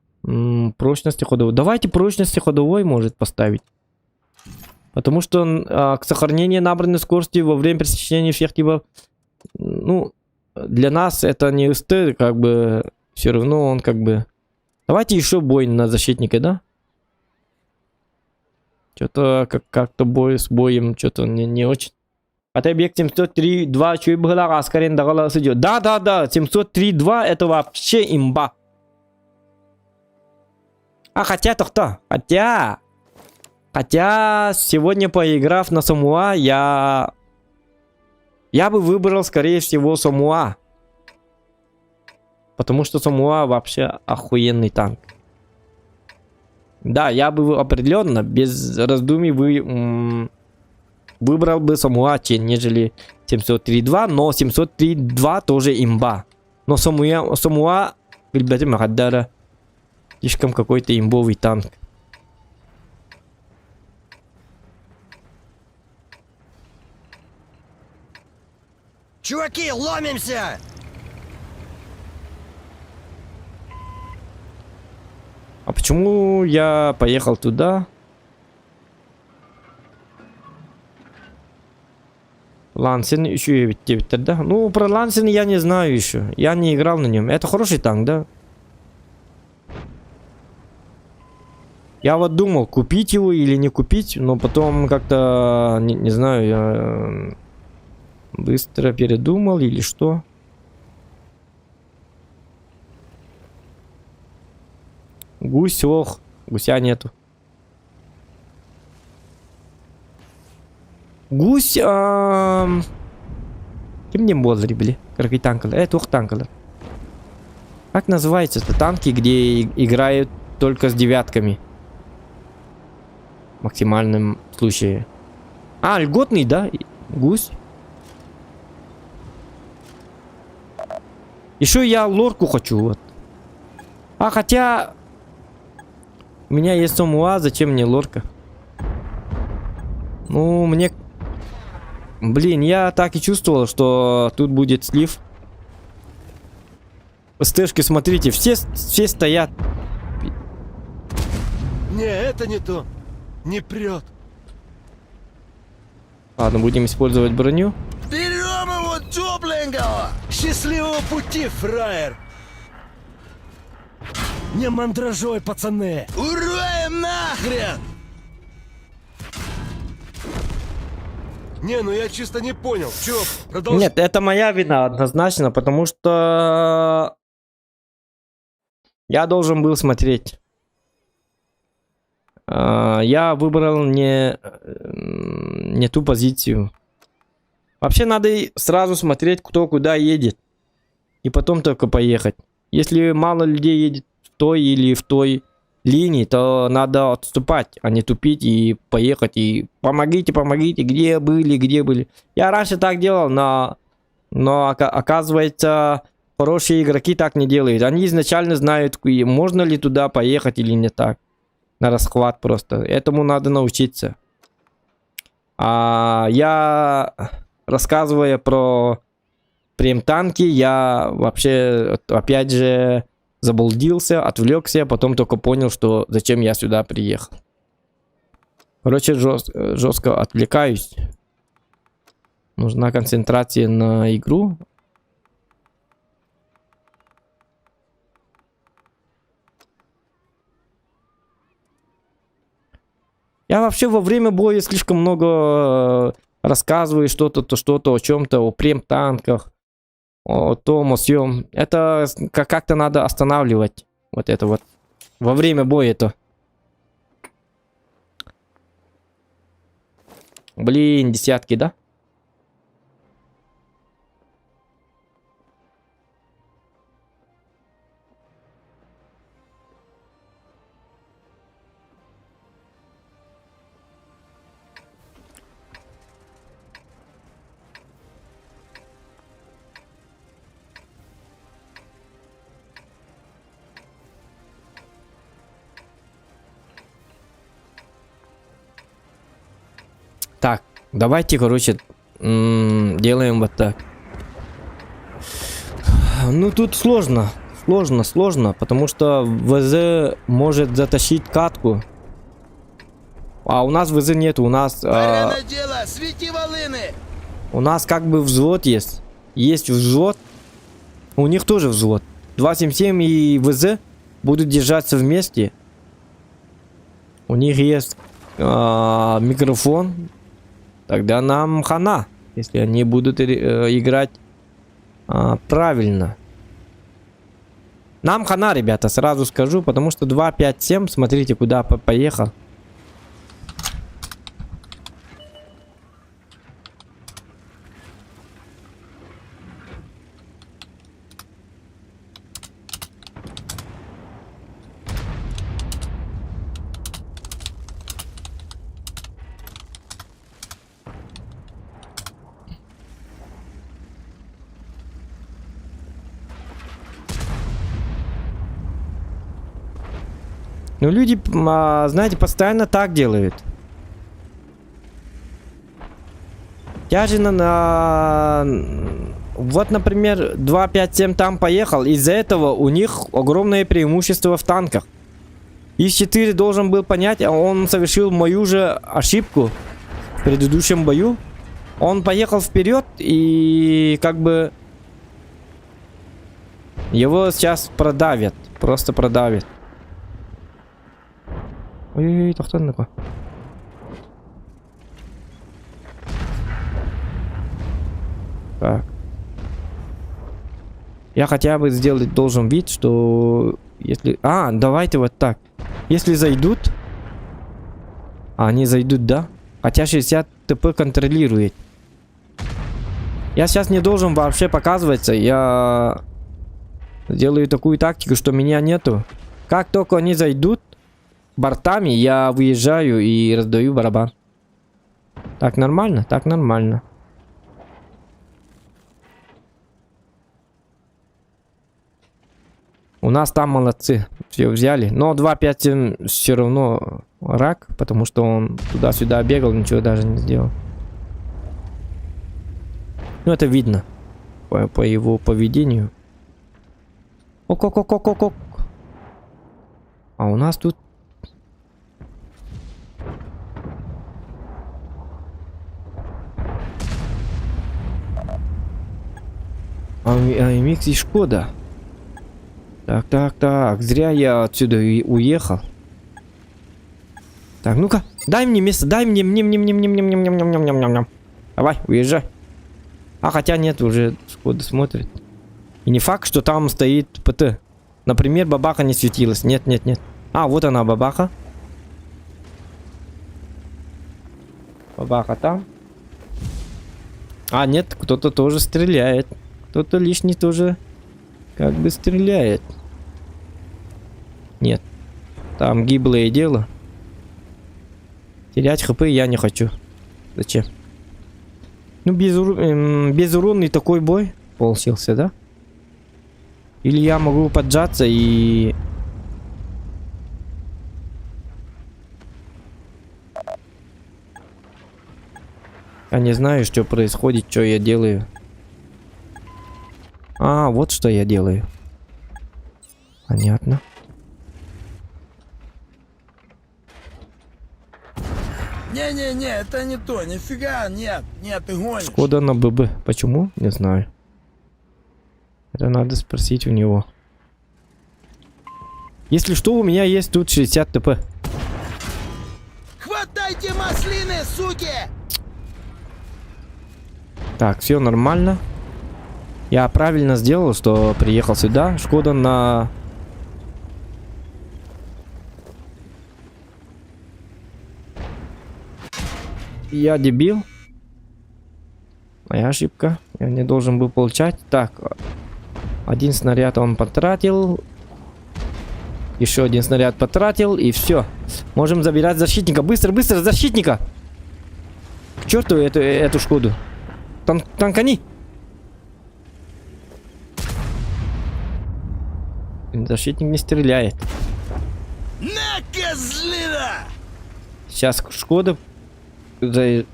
Прочности ходовой. Давайте прочности ходовой может поставить. Потому что к сохранению набранной скорости во время пересечения всех типов, ну, для нас это не СТ, как бы, все равно он как бы... Давайте еще бой на защитника, да? Что-то как-то бой с боем, что-то не очень. Это объект 703.2, чуть было аскарен дагала идет. Да, 703.2 это вообще имба. А хотя сегодня, поиграв на Самуа, я бы выбрал, скорее всего, Самуа. Потому что Самуа вообще охуенный танк. Да, я бы определенно, без раздумий, выбрал бы Самуа, нежели 703.2, но 703.2 тоже имба. Но Самуа, ребята, Махаддара, слишком какой-то имбовый танк. Чуваки, ломимся! А почему я поехал туда? Лансен еще и да? Ну, про Лансен я не знаю еще. Я не играл на нем. Это хороший танк, да? Я вот думал, купить его или не купить, но потом как-то, не знаю, я быстро передумал или что. Гусь, ох, гуся нету. Гусь, кем не болдыр, бли? Какой танкалар? Это танкалар. Как называется-то танки, где играют только с девятками? В максимальном случае. А, льготный, да? Гусь. Еще я лорку хочу, вот. А хотя... У меня есть Сомуа, зачем мне лорка? Ну, мне... Блин, я так и чувствовал, что тут будет слив. СТшки, смотрите, все стоят. Не, это не то. Не прет. Ладно, будем использовать броню. Берем его тепленького! Счастливого пути, фраер! Не мандражой, пацаны! Уроем нахрен! Не, ну я чисто не понял. Чё, продолжай. Нет, это моя вина однозначно, потому что... Я должен был смотреть. Я выбрал не ту позицию. Вообще надо сразу смотреть, кто куда едет. И потом только поехать. Если мало людей едет в той или в той линии, то надо отступать, а не тупить и поехать. И помогите, помогите, где были. Я раньше так делал, но оказывается, хорошие игроки так не делают. Они изначально знают, можно ли туда поехать или не так. На расхват просто. Этому надо научиться. Я, рассказывая про прем-танки, я вообще, опять же, заблудился, отвлекся, потом только понял, что зачем я сюда приехал. Короче, жестко отвлекаюсь. Нужна концентрация на игру. Я вообще во время боя слишком много рассказываю что-то, о чем-то, о прем-танках, о том, о сём. Это как-то надо останавливать. Вот это вот. Во время боя-то. Блин, десятки, да? Так, давайте, короче, делаем вот так. Ну, тут сложно, потому что ВЗ может затащить катку. А у нас ВЗ нет, у нас... Порядок дела, свети волыны! У нас как бы взвод есть. Есть взвод. У них тоже взвод. 277 и ВЗ будут держаться вместе. У них есть микрофон. Тогда нам хана, если они будут играть правильно. Нам хана, ребята, сразу скажу, потому что 257, смотрите, куда поехал. Ну, люди, знаете, постоянно так делают. Я же вот, например, 257 там поехал. Из-за этого у них огромное преимущество в танках. ИС-4 должен был понять, а он совершил мою же ошибку в предыдущем бою. Он поехал вперед и как бы его сейчас продавят. Просто продавят. Ой-ой-ой, тоқтан такой. Так. Я хотя бы сделать должен вид, что если... давайте вот так. Если зайдут... они зайдут, да? Хотя 60 ТП контролирует. Я сейчас не должен вообще показываться. Я делаю такую тактику, что меня нету. Как только они зайдут бортами, я выезжаю и раздаю барабан. Так нормально? Так нормально. У нас там молодцы. Все взяли. Но 2-5 все равно рак, потому что он туда-сюда бегал, ничего даже не сделал. Ну, это видно по его поведению. Ок-ок-ок-ок-ок. А у нас тут... AMX и Шкода. Так. Зря я отсюда и уехал. Так, ну-ка. Дай мне место, дай мне. Давай, уезжай. А, хотя нет, уже Шкода смотрит. И не факт, что там стоит ПТ. Например, бабаха не светилась. Нет. А, вот она, бабаха. Бабаха там. А, нет, кто-то тоже стреляет. Кто-то лишний тоже как бы стреляет. Нет. Там гиблое дело. Терять хп я не хочу. Зачем? Ну, безуронный такой бой получился, да? Или я могу поджаться и... Я не знаю, что происходит, что я делаю. А, вот что я делаю. Понятно. Не-не-не, это не то, нифига, нет, ты гонишь. Шкода на ББ. Почему? Не знаю. Это надо спросить у него. Если что, у меня есть тут 60 ТП. Хватайте маслины, суки! Так, все нормально. Я правильно сделал, что приехал сюда. Шкода на... Я дебил. Моя ошибка. Я не должен был получать. Так. Один снаряд он потратил. Еще один снаряд потратил. И все. Можем забирать защитника. Быстро, защитника! К черту эту Шкоду. Танкани! Защитник не стреляет. На, козлина! Сейчас Шкода... Ну,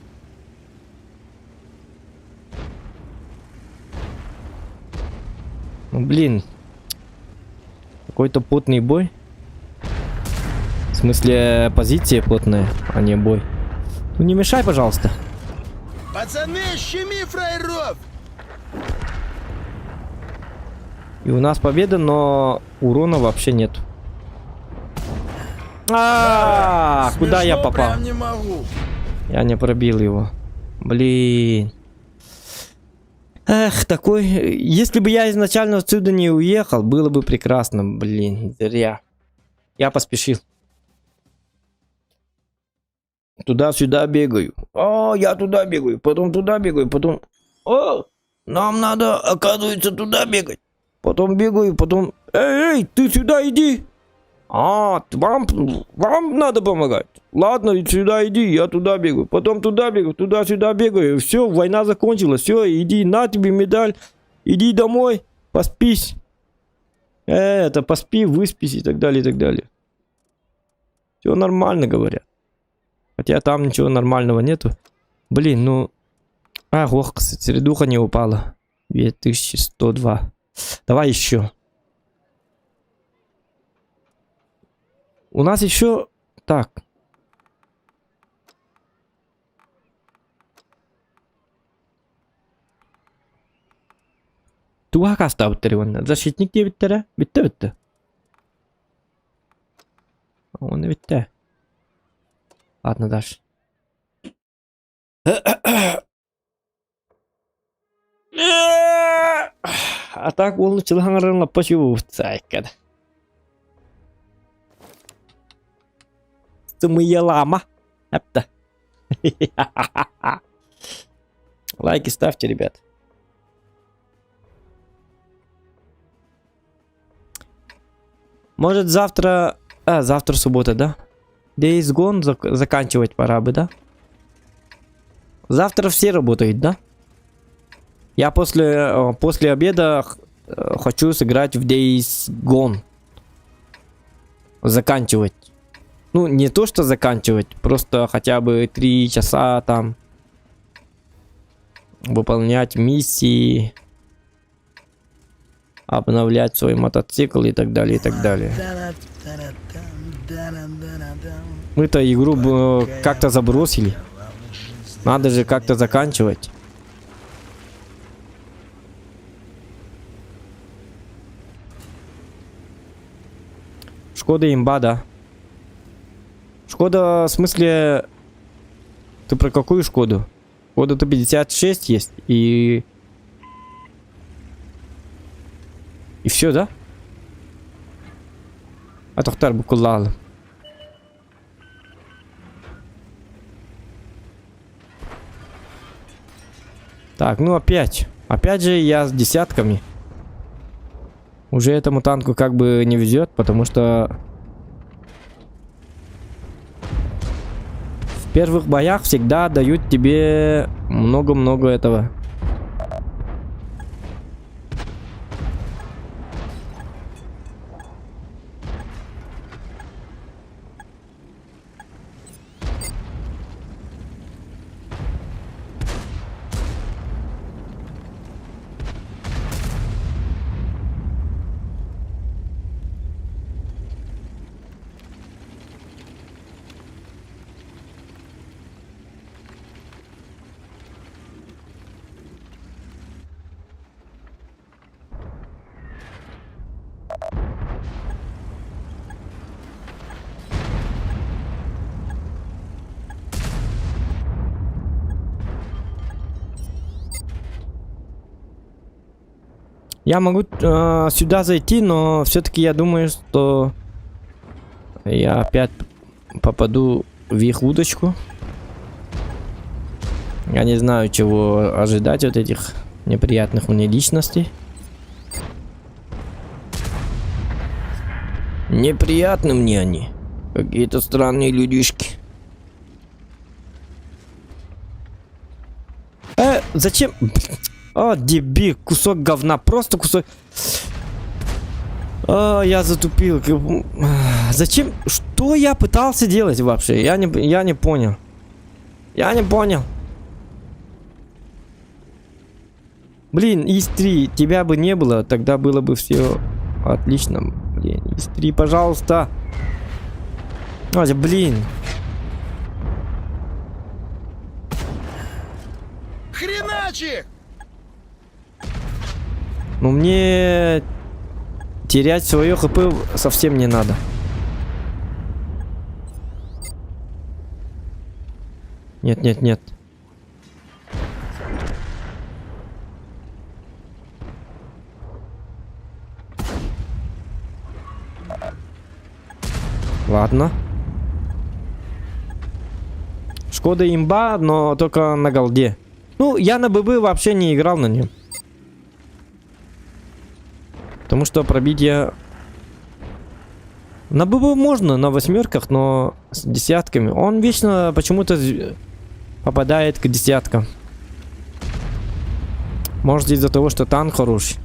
блин. Какой-то потный бой. В смысле, позиция потная, а не бой. Ну не мешай, пожалуйста. Пацаны, щеми фраеров! И у нас победа, но урона вообще нет. Куда я Смешно попал? прям не могу. Я не пробил его. Блин. Эх, такой... Если бы я изначально отсюда не уехал, было бы прекрасно. Блин, зря. Я поспешил. Туда-сюда бегаю. Я туда бегаю, потом туда бегаю, потом... Нам надо, оказывается, туда бегать. Потом бегаю, потом... Эй, ты сюда иди. Вам надо помогать. Ладно, сюда иди, я туда бегаю. Потом туда бегаю, туда-сюда бегаю. Все, война закончилась. Все, иди, на тебе медаль. Иди домой, поспись. Поспи, выспись и так далее, и так далее. Все нормально, говорят. Хотя там ничего нормального нету. Блин, ну... средуха не упала. 2102. Давай еще. У нас еще... Так. Туга кастаптер он. Защитник diye bitti. Bitti. Он bitti. Ладно, дальше. А так он чылаңырын почему цайкад. Мы лама. Это. Лайки ставьте, ребят. Может завтра... завтра суббота, да? Days Gone заканчивать пора бы, да? Завтра все работают, да? Я после обеда хочу сыграть в Days Gone. Заканчивать. Ну, не то, что заканчивать, просто хотя бы 3 часа там. Выполнять миссии. Обновлять свой мотоцикл и так далее, и так далее. Мы-то игру как-то забросили. Надо же как-то заканчивать. Шкода имба, да. Шкода, в смысле... Ты про какую Шкоду? Шкода Т-56 есть и... И все, да? А Тохтар Букулал. Так, ну опять. Опять же я с десятками. Уже этому танку как бы не везет, потому что... В первых боях всегда дают тебе много-много этого. Я могу сюда зайти, но все-таки я думаю, что я опять попаду в их удочку. Я не знаю, чего ожидать от этих неприятных мне личностей. Неприятны мне они. Какие-то странные людишки. Зачем? О, дебил, кусок говна, просто кусок... я затупил. Зачем? Что я пытался делать вообще? Я не понял. Я не понял. Блин, ИС-3, тебя бы не было, тогда было бы все отлично. Блин, ИС-3, пожалуйста. Блин. Хреначи! Ну мне терять свое ХП совсем не надо. Нет, нет, нет. Ладно. Шкода имба, но только на голде. Ну, я на ББ вообще не играл на нем. Потому что пробить я... На ББ можно, на 8-ках, но с десятками. Он вечно почему-то попадает к десяткам. Может, из-за того, что танк хороший.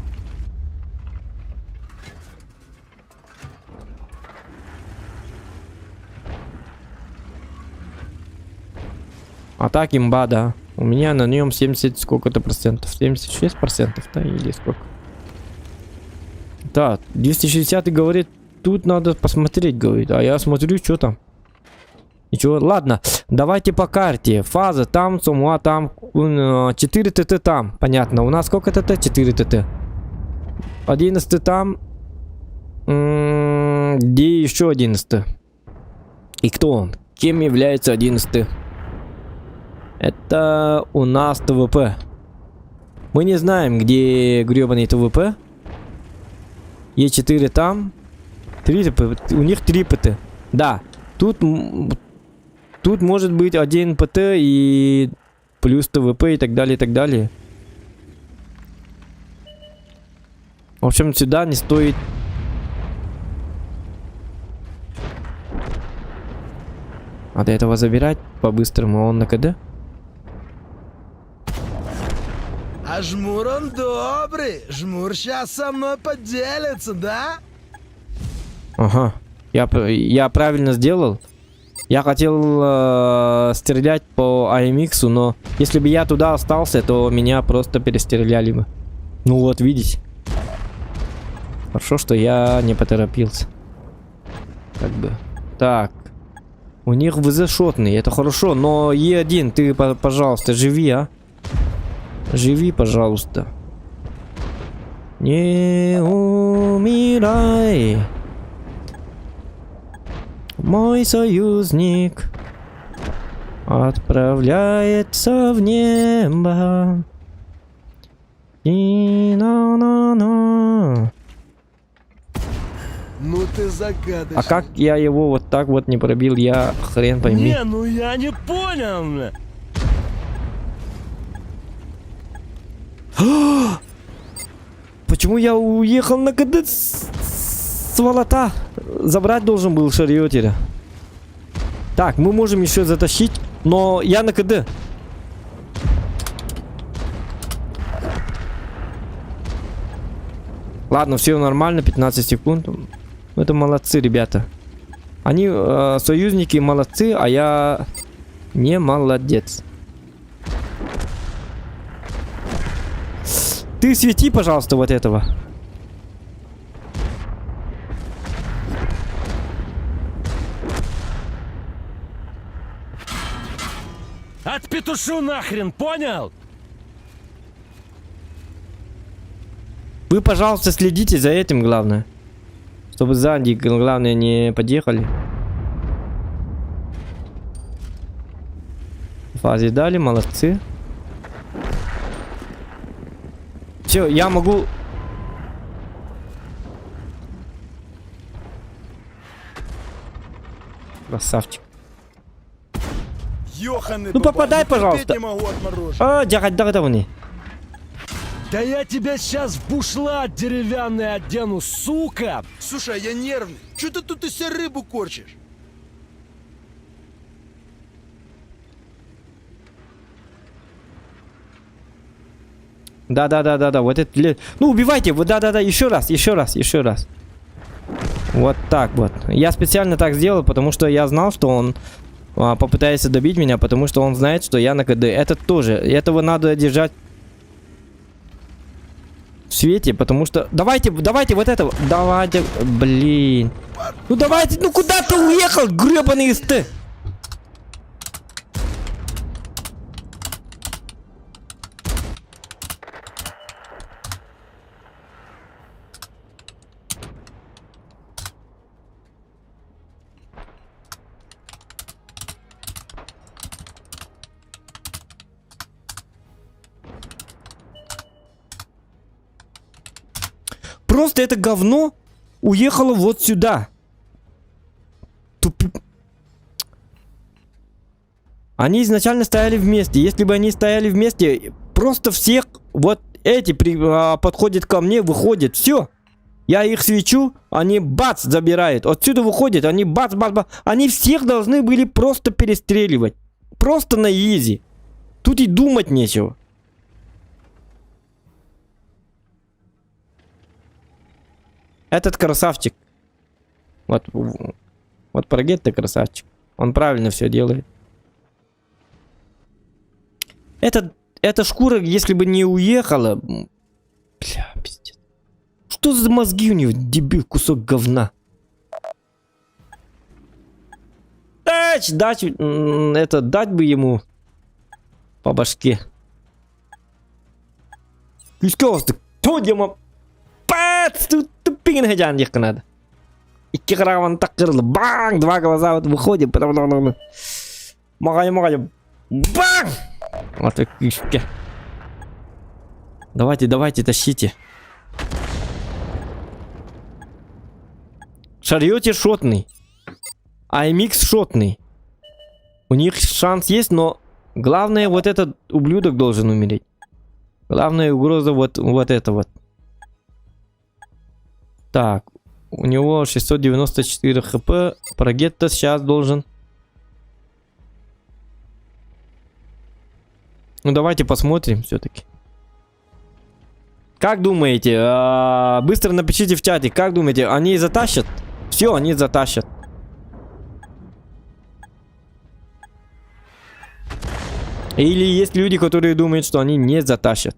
А так имба, да. У меня на нем 70 сколько-то процентов. 76%, да, или сколько? Да, 260 говорит, тут надо посмотреть, говорит. А я смотрю, что там. Ничего, ладно, давайте по карте. Фаза там, Сумуа там, 4 ТТ там. Понятно, у нас сколько ТТ? 4 ТТ. 11 там. Где еще 11? И кто он? Кем является 11? Это у нас ТВП. Мы не знаем, где гребаный ТВП. Е4 там. 3 ТП. У них 3 ПТ. Да. Тут может быть 1 ПТ и плюс ТВП и так далее, и так далее. В общем, сюда не стоит... Надо этого забирать по-быстрому. Он на КД? А Жмур он добрый. Жмур сейчас со мной поделится, да? Ага. Я правильно сделал. Я хотел стрелять по AMX, но если бы я туда остался, то меня просто перестреляли бы. Ну вот, видите. Хорошо, что я не поторопился. Как бы. Так. У них ВЗ шотный, это хорошо, но Е1, ты, пожалуйста, живи, а. Живи, пожалуйста. Не умирай. Мой союзник отправляется в небо. И на-на-на. Ну ты загадочный. А как я его вот так вот не пробил, я хрен пойми. Не, ну я не понял. Почему я уехал на КД сволота? Забрать должен был шариотера. Так, мы можем еще затащить, но я на КД. Ладно, все нормально, 15 секунд. Это молодцы, ребята. Они, союзники, молодцы, а я не молодец. Ты свети, пожалуйста, вот этого. Отпетушу нахрен, понял? Вы, пожалуйста, следите за этим, главное. Чтобы сзади, главное, не подъехали. Фазе дали, молодцы. Все, я могу... Красавчик. Ёханый Ну, бабай, попадай, терпеть пожалуйста. не могу отмороженных. А, дягать, давай. Да я тебя сейчас в бушлат деревянный одену, сука! Слушай, а я нервный. Чё ты тут из себя рыбу корчишь? Да, вот это... Ну, убивайте его, да, еще раз. Вот так вот. Я специально так сделал, потому что я знал, что он попытается добить меня, потому что он знает, что я на КД. Это тоже. Этого надо держать в свете, потому что... Давайте вот этого. Давайте, блин. Ну давайте, ну куда ты уехал, гребаный СТ? Просто это говно уехало вот сюда. Они изначально стояли вместе. Если бы они стояли вместе, просто всех вот эти подходят ко мне, выходят. Все. Я их свечу, они бац забирают. Отсюда выходят, они бац. Они всех должны были просто перестреливать. Просто на изи. Тут и думать нечего. Этот красавчик. Вот Прогет-то красавчик. Он правильно все делает. Эта шкура, если бы не уехала... Бля, пиздец. Что за мозги у него, дебил, кусок говна? Дать бы ему по башке. Кто дема? Тупик на хеджан ехать надо. И кихараван так крыло. Бang! Два глаза вот выходят. Магаю. Бang! Вот так кишки. Давайте, тащите. Шариоте шотный. AMX шотный. У них шанс есть, но главное, вот этот ублюдок должен умереть. Главная угроза вот это вот. Так, у него 694 хп. Прогет-то сейчас должен. Ну давайте посмотрим все-таки. Как думаете, быстро напишите в чате, как думаете, они затащат? Все, они затащат. Или есть люди, которые думают, что они не затащат.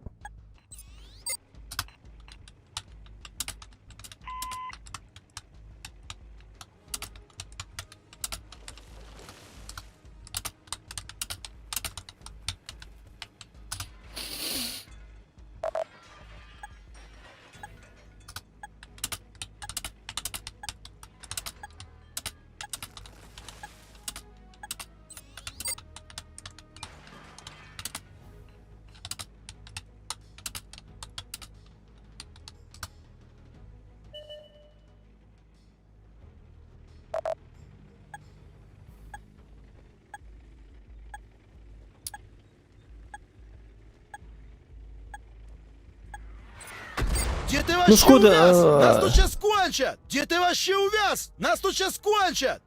Где ты вообще Шкода, увяз? Нас тут сейчас кончат! Где ты вообще увяз? Нас тут сейчас кончат!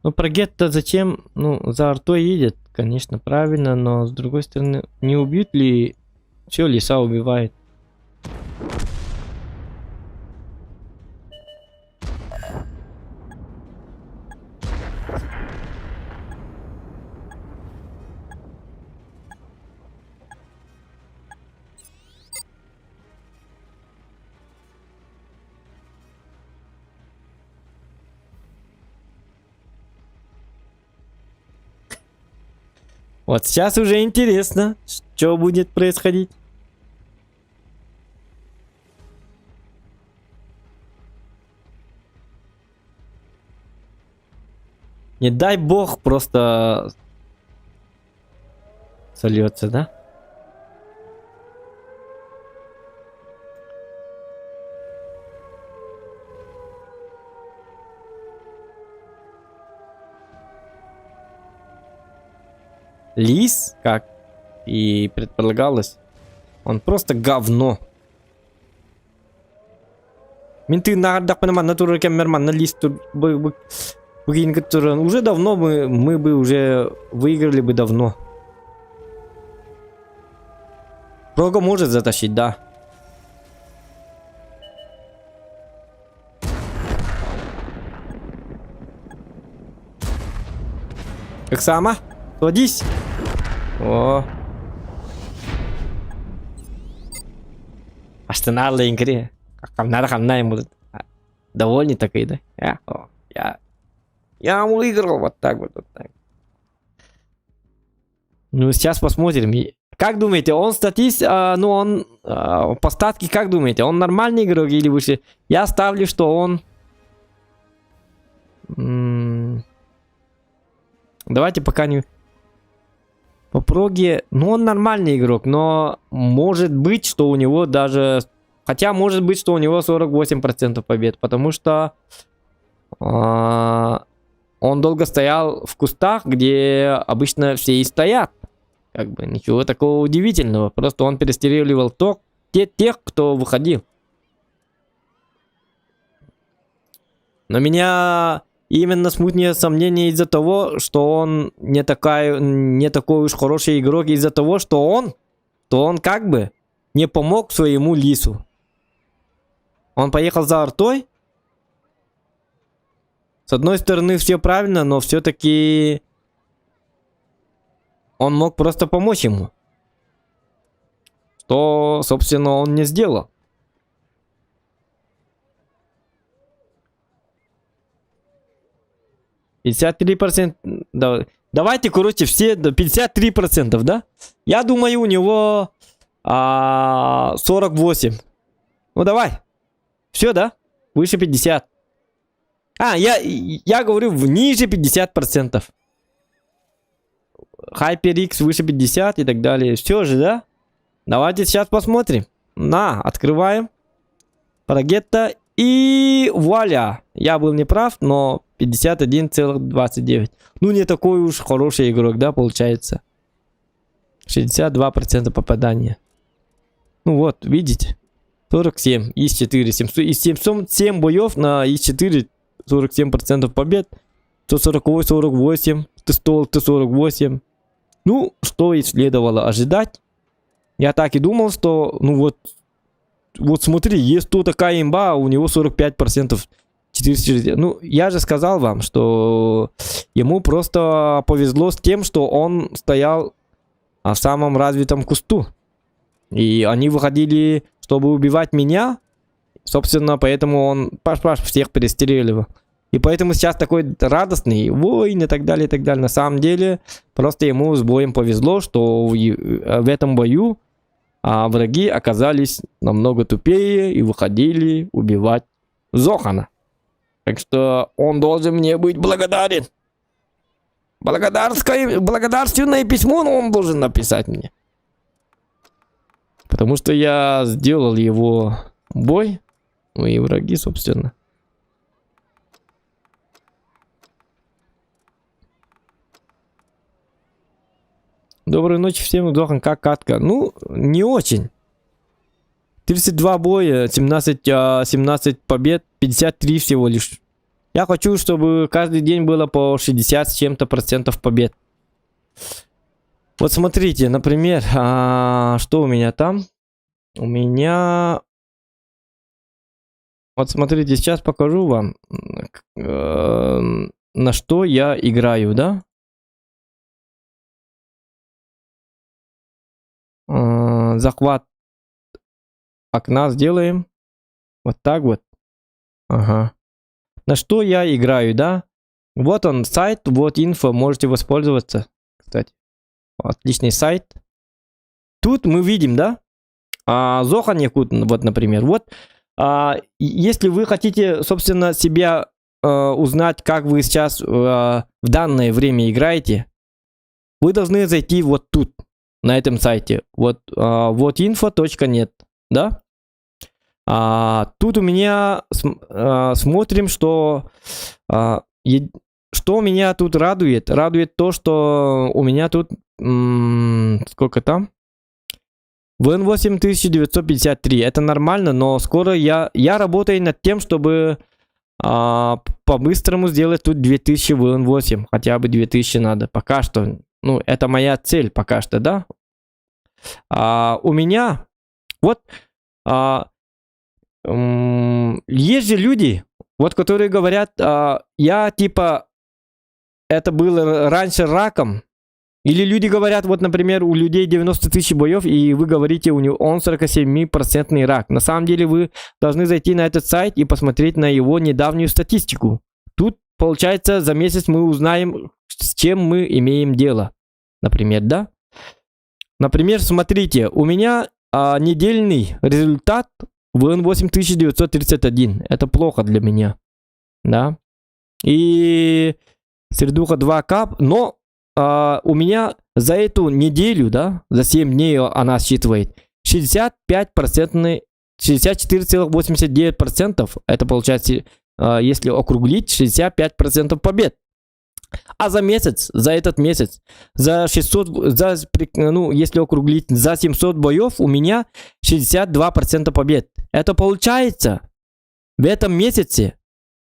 Ну, про гетто зачем? Ну, за артой едет, конечно, правильно, но с другой стороны, не убьют ли? Все, лиса убивает. Вот сейчас уже интересно, что будет происходить. Не дай бог просто сольется, да? Лис, как и предполагалось, он просто говно. Менты нагадах панаман натура камерман на лист уже давно мы бы уже выиграли бы давно. Прога может затащить, да. Как сама? Садись. О. Останавливай игре. Как надо ему. Довольный такой, да? Я выиграл вот так вот, так. Ну, сейчас посмотрим. Как думаете, он статист, ну, он по статке, как думаете, он нормальный игрок или выше? Я ставлю, что он... Давайте пока не... По проге, ну, он нормальный игрок, но может быть, что у него даже... Хотя может быть, что у него 48% побед, потому что... Он долго стоял в кустах, где обычно все и стоят. Как бы ничего такого удивительного. Просто он перестреливал тех, кто выходил. Но меня именно смутнее сомнение из-за того, что он не такой уж хороший игрок, из-за того, что он как бы не помог своему лису. Он поехал за артой. С одной стороны, все правильно, но все-таки он мог просто помочь ему. Что, собственно, он не сделал. %. Давайте, короче, все 53%, да? Я думаю, у него 48. Ну, давай. Все, да? Выше 50. Я говорю, ниже 50%. HyperX выше 50 и так далее. Все же, да? Давайте сейчас посмотрим. Открываем. Прогетто. И вуаля. Я был неправ, но 51,29. Ну, не такой уж хороший игрок, да, получается. 62% попадания. Ну вот, видите? 47 из 4. 707 боев на из 4. 47% побед. 140, 48. Т-100, 148. Ну, что и следовало ожидать. Я так и думал, что, ну вот, вот смотри, есть тут такая имба, а у него 45%. 460. Ну, я же сказал вам, что ему просто повезло с тем, что он стоял в самом развитом кусту. И они выходили, чтобы убивать меня. Собственно, поэтому он паш-паш всех перестреливал. И поэтому сейчас такой радостный, воин и так далее, и так далее. На самом деле, просто ему с боем повезло, что в этом бою враги оказались намного тупее и выходили убивать Зохана. Так что он должен мне быть благодарен. Благодарственное письмо он должен написать мне. Потому что я сделал его бой. Ну и враги, собственно. Доброй ночи всем, Зохан, как катка? Ну, не очень. 32 боя, 17 побед, 53 всего лишь. Я хочу, чтобы каждый день было по 60 с чем-то процентов побед. Вот смотрите, например, что у меня там? У меня... Вот смотрите, сейчас покажу вам, на что я играю, да? Захват окна сделаем. Вот так вот. Ага. На что я играю, да? Вот он сайт, вот инфо, можете воспользоваться. Кстати, отличный сайт. Тут мы видим, да? Зохан Якут, вот, например. Вот, если вы хотите, собственно, себя узнать, как вы сейчас в данное время играете, вы должны зайти вот тут, на этом сайте. Вот, вот info.net, да? Тут у меня смотрим, что меня тут радует. Радует то, что у меня тут сколько там? ВН8 1953. Это нормально, но скоро я работаю над тем, чтобы по-быстрому сделать тут 2000 ВН8. Хотя бы 2000 надо. Пока что. Ну, это моя цель пока что, да? У меня вот есть же люди, вот, которые говорят, я типа это было раньше раком. Или люди говорят, вот, например, у людей 90 тысяч боев, и вы говорите, у него он 47% рак. На самом деле вы должны зайти на этот сайт и посмотреть на его недавнюю статистику. Тут, получается, за месяц мы узнаем, с чем мы имеем дело. Например, да? Например, смотрите, у меня недельный результат ВН8 1931. Это плохо для меня. Да? И Сердуха 2 кап, но у меня за эту неделю, да, за 7 дней она считывает 64,89%. Это получается, если округлить, 65% побед. А за месяц, за этот месяц, за 600, ну, если округлить, за 700 боев у меня 62% побед. Это получается, в этом месяце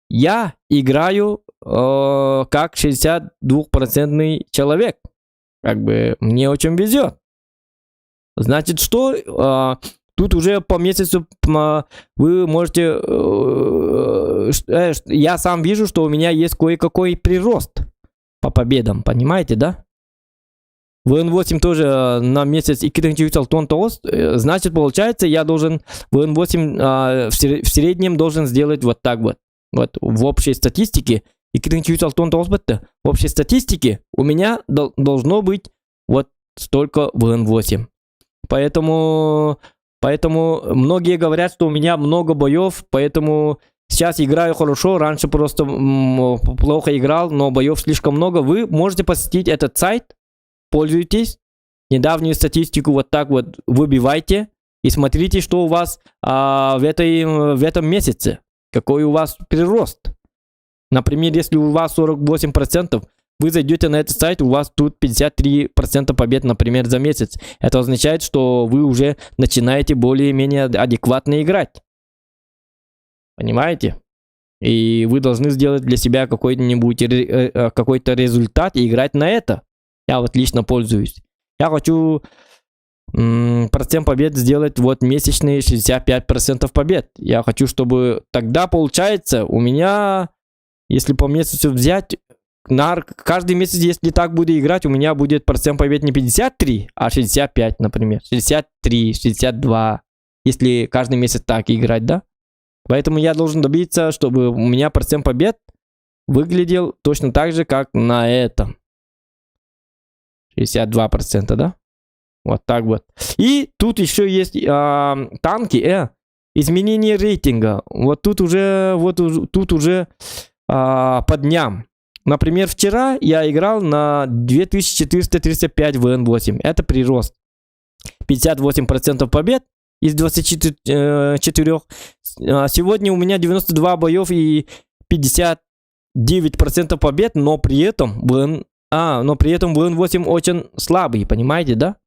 я играю как 62% человек. Как бы мне очень везет. Значит, что тут уже по месяцу вы можете... я сам вижу, что у меня есть кое-какой прирост по победам. Понимаете, да? ВН8 тоже на месяц и значит, получается, я должен ВН8 в среднем должен сделать вот так вот. Вот в общей статистике в общей статистике у меня должно быть вот столько ВН8. Поэтому многие говорят, что у меня много боев, поэтому сейчас играю хорошо, раньше просто плохо играл, но боев слишком много. Вы можете посетить этот сайт, пользуйтесь, недавнюю статистику вот так вот выбивайте и смотрите, что у вас в этом месяце, какой у вас прирост. Например, если у вас 48%, вы зайдете на этот сайт, у вас тут 53% побед, например, за месяц. Это означает, что вы уже начинаете более-менее адекватно играть. Понимаете? И вы должны сделать для себя какой-то результат и играть на это. Я вот лично пользуюсь. Я хочу процент побед сделать вот месячные 65% побед. Я хочу, чтобы тогда получается у меня, если по месяцу взять, каждый месяц, если так буду играть, у меня будет процент побед не 53, а 65, например. 63, 62, если каждый месяц так играть, да? Поэтому я должен добиться, чтобы у меня процент побед выглядел точно так же, как на этом. 62%, да? Вот так вот. И тут еще есть танки, изменение рейтинга. Вот тут уже, по дням. Например, вчера я играл на 2435 ВН8. Это прирост. 58% побед из 24. Сегодня у меня 92 боев и 59% побед, но при этом ВН8 очень слабый, понимаете, да?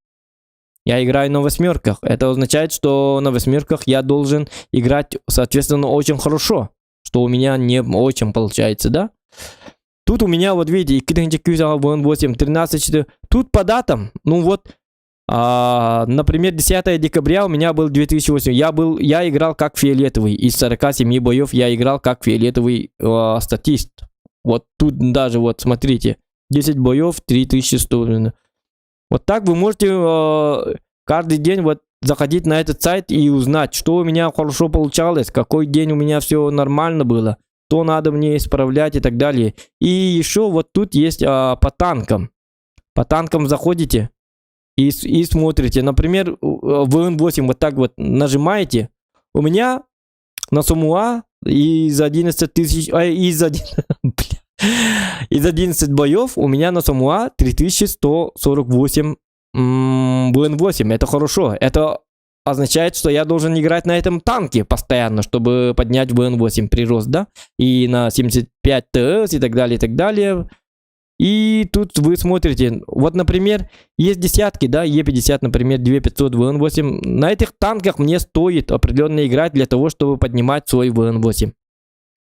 Я играю на восьмерках. Это означает, что на восьмерках я должен играть, соответственно, очень хорошо. Что у меня не очень получается, да? Тут у меня, вот видите, ВН8, 13, тут по датам, ну вот, например, 10 декабря у меня был 2008. Я играл как фиолетовый. Из 47 боев я играл как фиолетовый статист. Вот тут даже, вот смотрите, 10 боев, 3100. Вот так вы можете каждый день вот заходить на этот сайт и узнать, что у меня хорошо получалось, какой день у меня все нормально было, что надо мне исправлять и так далее. И еще вот тут есть по танкам. По танкам заходите и смотрите. Например, ВН8 вот так вот нажимаете. У меня на Самуа из 11 тысяч... Из 11 боев у меня на Самуа 3148 ВН8. Это хорошо. Это означает, что я должен играть на этом танке постоянно, чтобы поднять ВН8 прирост, да? И на 75 ТС и так далее, и так далее. И тут вы смотрите, вот, например, есть десятки, да, Е50, например, 2500 ВН8. На этих танках мне стоит определенно играть для того, чтобы поднимать свой ВН8.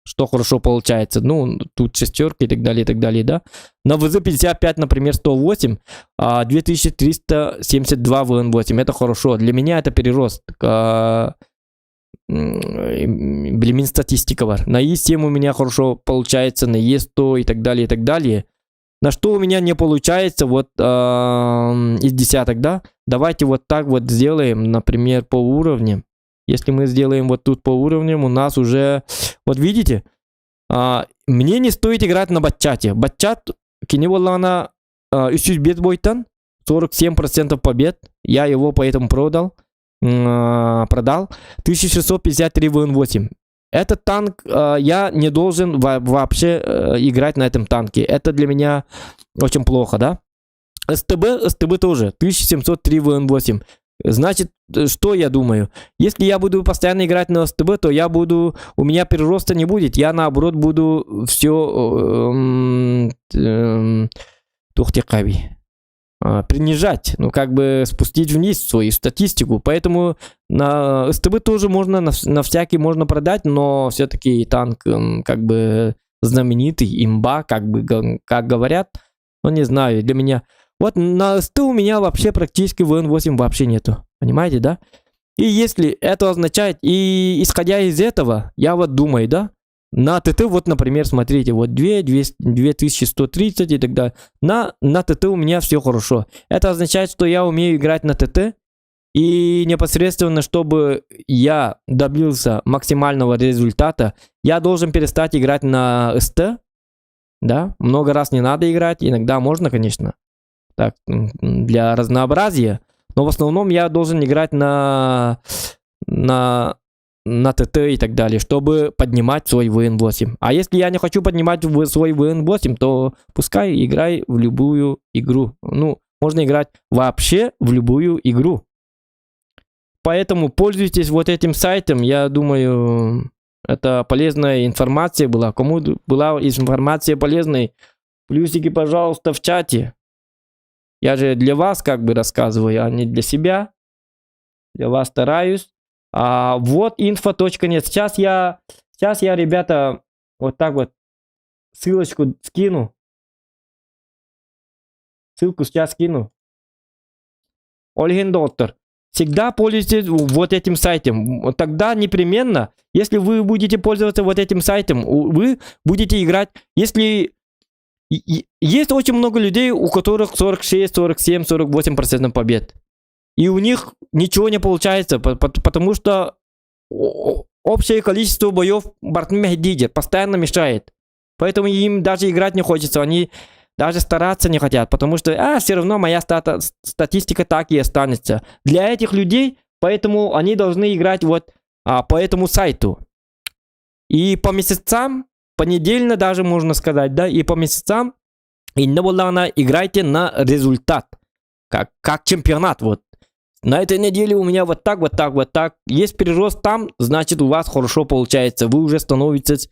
Что хорошо получается. Ну, тут шестерка и так далее, да. На ВЗ-55, например, 108, 2372 ВН8. Это хорошо. Для меня это перерост. Блин, статистика var. На Е7 у меня хорошо получается, на Е100 и так далее, и так далее. На что у меня не получается, вот из десяток, да. Давайте вот так вот сделаем, например, по уровням. Если мы сделаем вот тут по уровням, у нас уже... Вот видите? Мне не стоит играть на батчате. Батчат, киневолана, 47% побед. Я его поэтому продал. 1653 ВН8. Этот танк, я не должен вообще играть на этом танке. Это для меня очень плохо, да? СТБ тоже. 1703 ВН8. Значит, что я думаю? Если я буду постоянно играть на СТБ, то у меня перероста не будет. Я, наоборот, буду все принижать. Ну, как бы спустить вниз свою статистику. Поэтому на СТБ тоже можно, на всякий можно продать, но все-таки танк как бы знаменитый, имба, как говорят. Ну, не знаю, для меня... Вот на СТ у меня вообще практически ВН8 вообще нету. Понимаете, да? И если это означает, и исходя из этого, я вот думаю, да? На ТТ, вот, например, смотрите, вот 2130 и так далее. На ТТ у меня все хорошо. Это означает, что я умею играть на ТТ. И непосредственно, чтобы я добился максимального результата, я должен перестать играть на СТ. Да? Много раз не надо играть. Иногда можно, конечно. Так, для разнообразия. Но в основном я должен играть на ТТ и так далее, чтобы поднимать свой ВН8. А если я не хочу поднимать свой ВН8, то пускай играй в любую игру. Ну, можно играть вообще в любую игру. Поэтому пользуйтесь вот этим сайтом. Я думаю, это полезная информация была. Кому была информация полезной, плюсики, пожалуйста, в чате. Я же для вас как бы рассказываю, а не для себя. Для вас стараюсь. Вот info.net. Сейчас я, ребята, вот так вот ссылочку скину. Ссылку сейчас скину. Ольгин доктор. Всегда пользуйтесь вот этим сайтом. Тогда непременно, если вы будете пользоваться вот этим сайтом, вы будете играть. Если есть очень много людей, у которых 46, 47, 48% побед. И у них ничего не получается, потому что общее количество боев Бартмехдидер постоянно мешает. Поэтому им даже играть не хочется. Они даже стараться не хотят, потому что все равно моя статистика так и останется. Для этих людей, поэтому они должны играть вот по этому сайту. И по месяцам, понедельно даже можно сказать, да, и по месяцам, и играйте на результат. Как чемпионат, вот. На этой неделе у меня вот так, вот так, вот так. Есть прирост там, значит у вас хорошо получается. Вы уже становитесь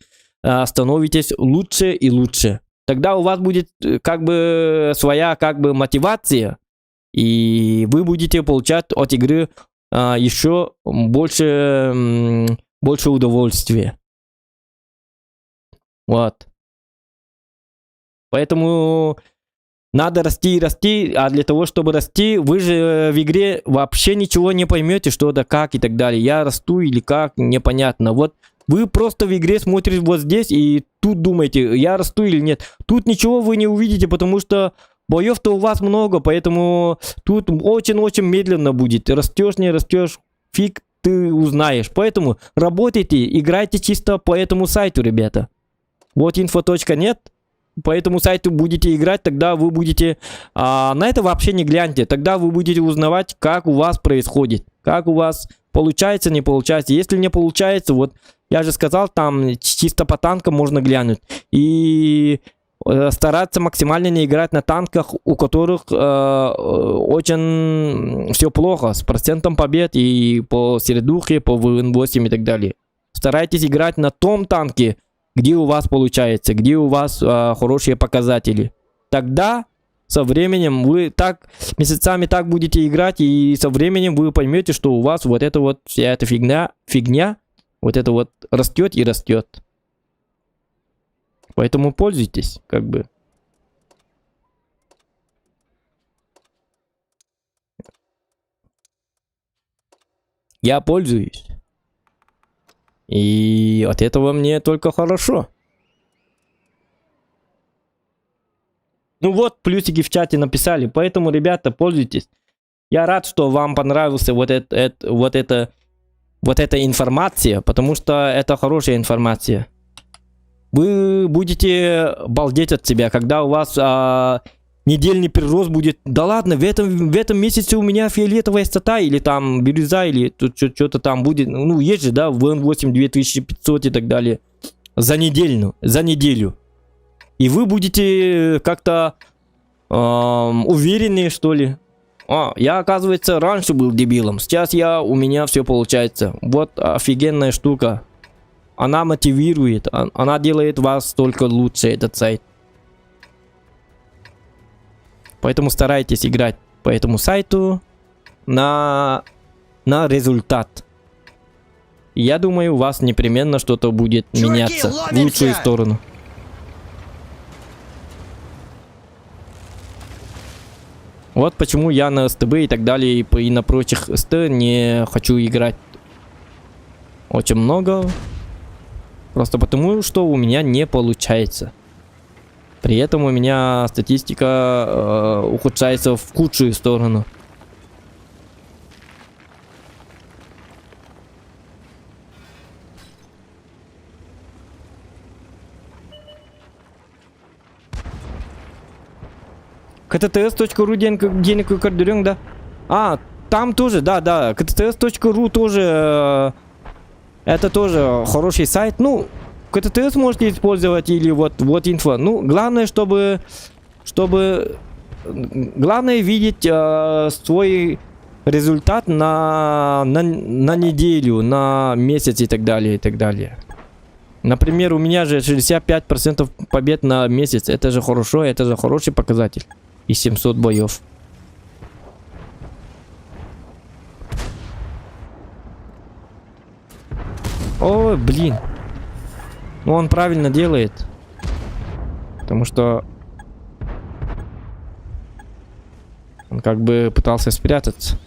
лучше и лучше. Тогда у вас будет как бы своя как бы мотивация. И вы будете получать от игры еще больше удовольствия. Вот. Поэтому надо расти и расти, а для того, чтобы расти, вы же в игре вообще ничего не поймете, что да как и так далее. Я расту или как, непонятно. Вот вы просто в игре смотрите вот здесь и тут думаете, я расту или нет. Тут ничего вы не увидите, потому что боев-то у вас много, поэтому тут очень-очень медленно будет. Растешь, не растешь, фиг ты узнаешь. Поэтому работайте, играйте чисто по этому сайту, ребята. Вот info.net. По этому сайту будете играть, тогда вы будете... на это вообще не гляньте. Тогда вы будете узнавать, как у вас происходит. Как у вас получается, не получается. Если не получается, вот я же сказал, там чисто по танкам можно глянуть. И стараться максимально не играть на танках, у которых очень все плохо. С процентом побед и по середухе, по ВН8 и так далее. Старайтесь играть на том танке, где у вас получается, где у вас хорошие показатели. Тогда со временем вы так месяцами так будете играть, и со временем вы поймете, что у вас вот эта вот вся эта фигня вот это вот растет и растет. Поэтому пользуйтесь, как бы. Я пользуюсь. И от этого мне только хорошо. Ну вот, плюсики в чате написали. Поэтому, ребята, пользуйтесь. Я рад, что вам понравился вот эта информация. Потому что это хорошая информация. Вы будете балдеть от себя, когда у вас недельный прирост будет. Да ладно, в этом месяце у меня фиолетовая стата, или там бирюза, или что-то там будет. Ну, есть же, да, ВН8 2500 и так далее. За неделю. И вы будете как-то уверенные, что ли. Я, оказывается, раньше был дебилом. Сейчас у меня все получается. Вот офигенная штука. Она мотивирует. Она делает вас только лучше, этот сайт. Поэтому старайтесь играть по этому сайту на результат. Я думаю, у вас непременно что-то будет меняться в лучшую сторону. Вот почему я на СТБ и так далее и на прочих СТ не хочу играть очень много. Просто потому, что у меня не получается. При этом у меня статистика ухудшается в худшую сторону. кттс.ру денег кардюринг, да? Там тоже, да. кттс.ру тоже... это тоже хороший сайт. Ну, КТТС можете использовать или вот инфо. Ну, главное, чтобы главное видеть свой результат на неделю, на месяц и так далее, и так далее. Например, у меня же 65% побед на месяц. Это же хорошо, это же хороший показатель. И 700 боев. О, блин. Ну, он правильно делает. Потому что Он как бы пытался спрятаться.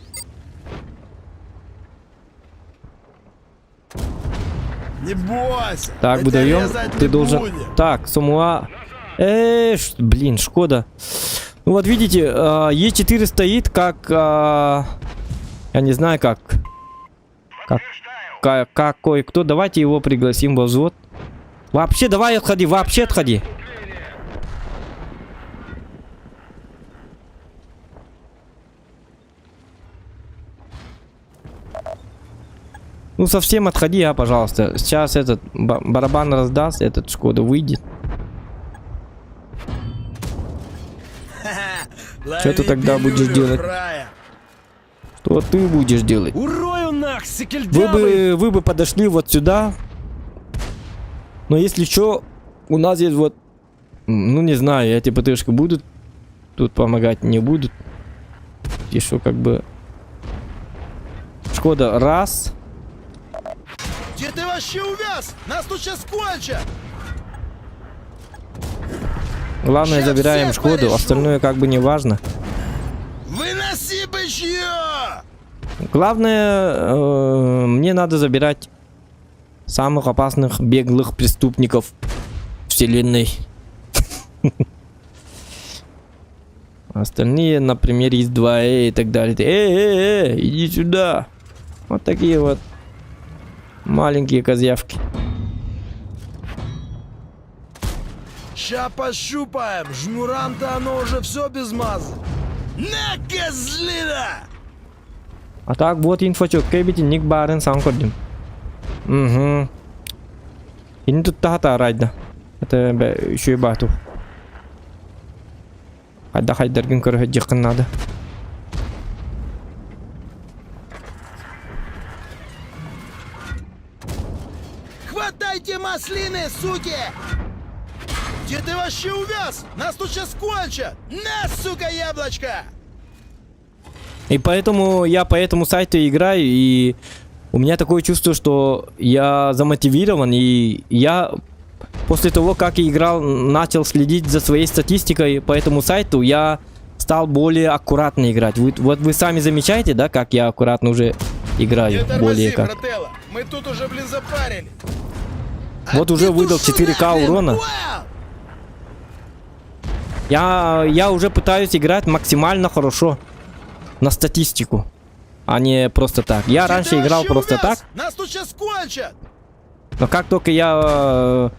Не бойся. Так, мы тебя выдаем. резать Ты не должен... будем. Так, Самуа... блин, Шкода. Ну вот видите, Е4 стоит как... я не знаю как. Как кое-кто. Давайте его пригласим во взвод. Вообще, давай отходи, вообще отходи. Ну совсем отходи, пожалуйста. Сейчас этот барабан раздаст, этот Шкода выйдет. Что ты Лови тогда будешь пилюлю, делать? фраер. Что ты будешь делать? Урою нах, сикельдявый! Вы бы подошли вот сюда. Но если что, у нас есть вот... Ну не знаю, эти ПТшки будут тут помогать, не будут. И что как бы... Шкода, раз. Где ты вообще увяз? Нас тут сейчас кончат. Главное, Щас забираем всех Шкоду, порешу. остальное как бы не важно. Выноси бычье! Главное, мне надо забирать самых опасных беглых преступников вселенной. Остальные, например, есть 2 и так далее. Иди сюда. Вот такие вот маленькие козявки. Ща пощупаем. Жмурам-то оно уже все без маза. На, козлина! А так вот инфочок кебити ник барен санкордим. Угу. Ini тут тахта райда. Это еще и бату. Хайда хайдергин көрөһө жакын надо. Хватайте маслины, суки! Где ты вообще увяз? Нас тут сейчас кончат! На, сука, яблочко! И поэтому я по этому сайту играю, и у меня такое чувство, что я замотивирован, и я после того, как я играл, начал следить за своей статистикой по этому сайту, я стал более аккуратно играть. Вот вы сами замечаете, да, как я аккуратно уже играю, Не более тормози, как. брателло. Мы тут уже, блин, запарили. Вот уже ты выдал душу 4К нахрен, урона. понял? Я уже пытаюсь играть максимально хорошо на статистику, а не просто так. Я Где раньше ты играл вообще просто увяз? так, Нас тут сейчас кончат! но как только я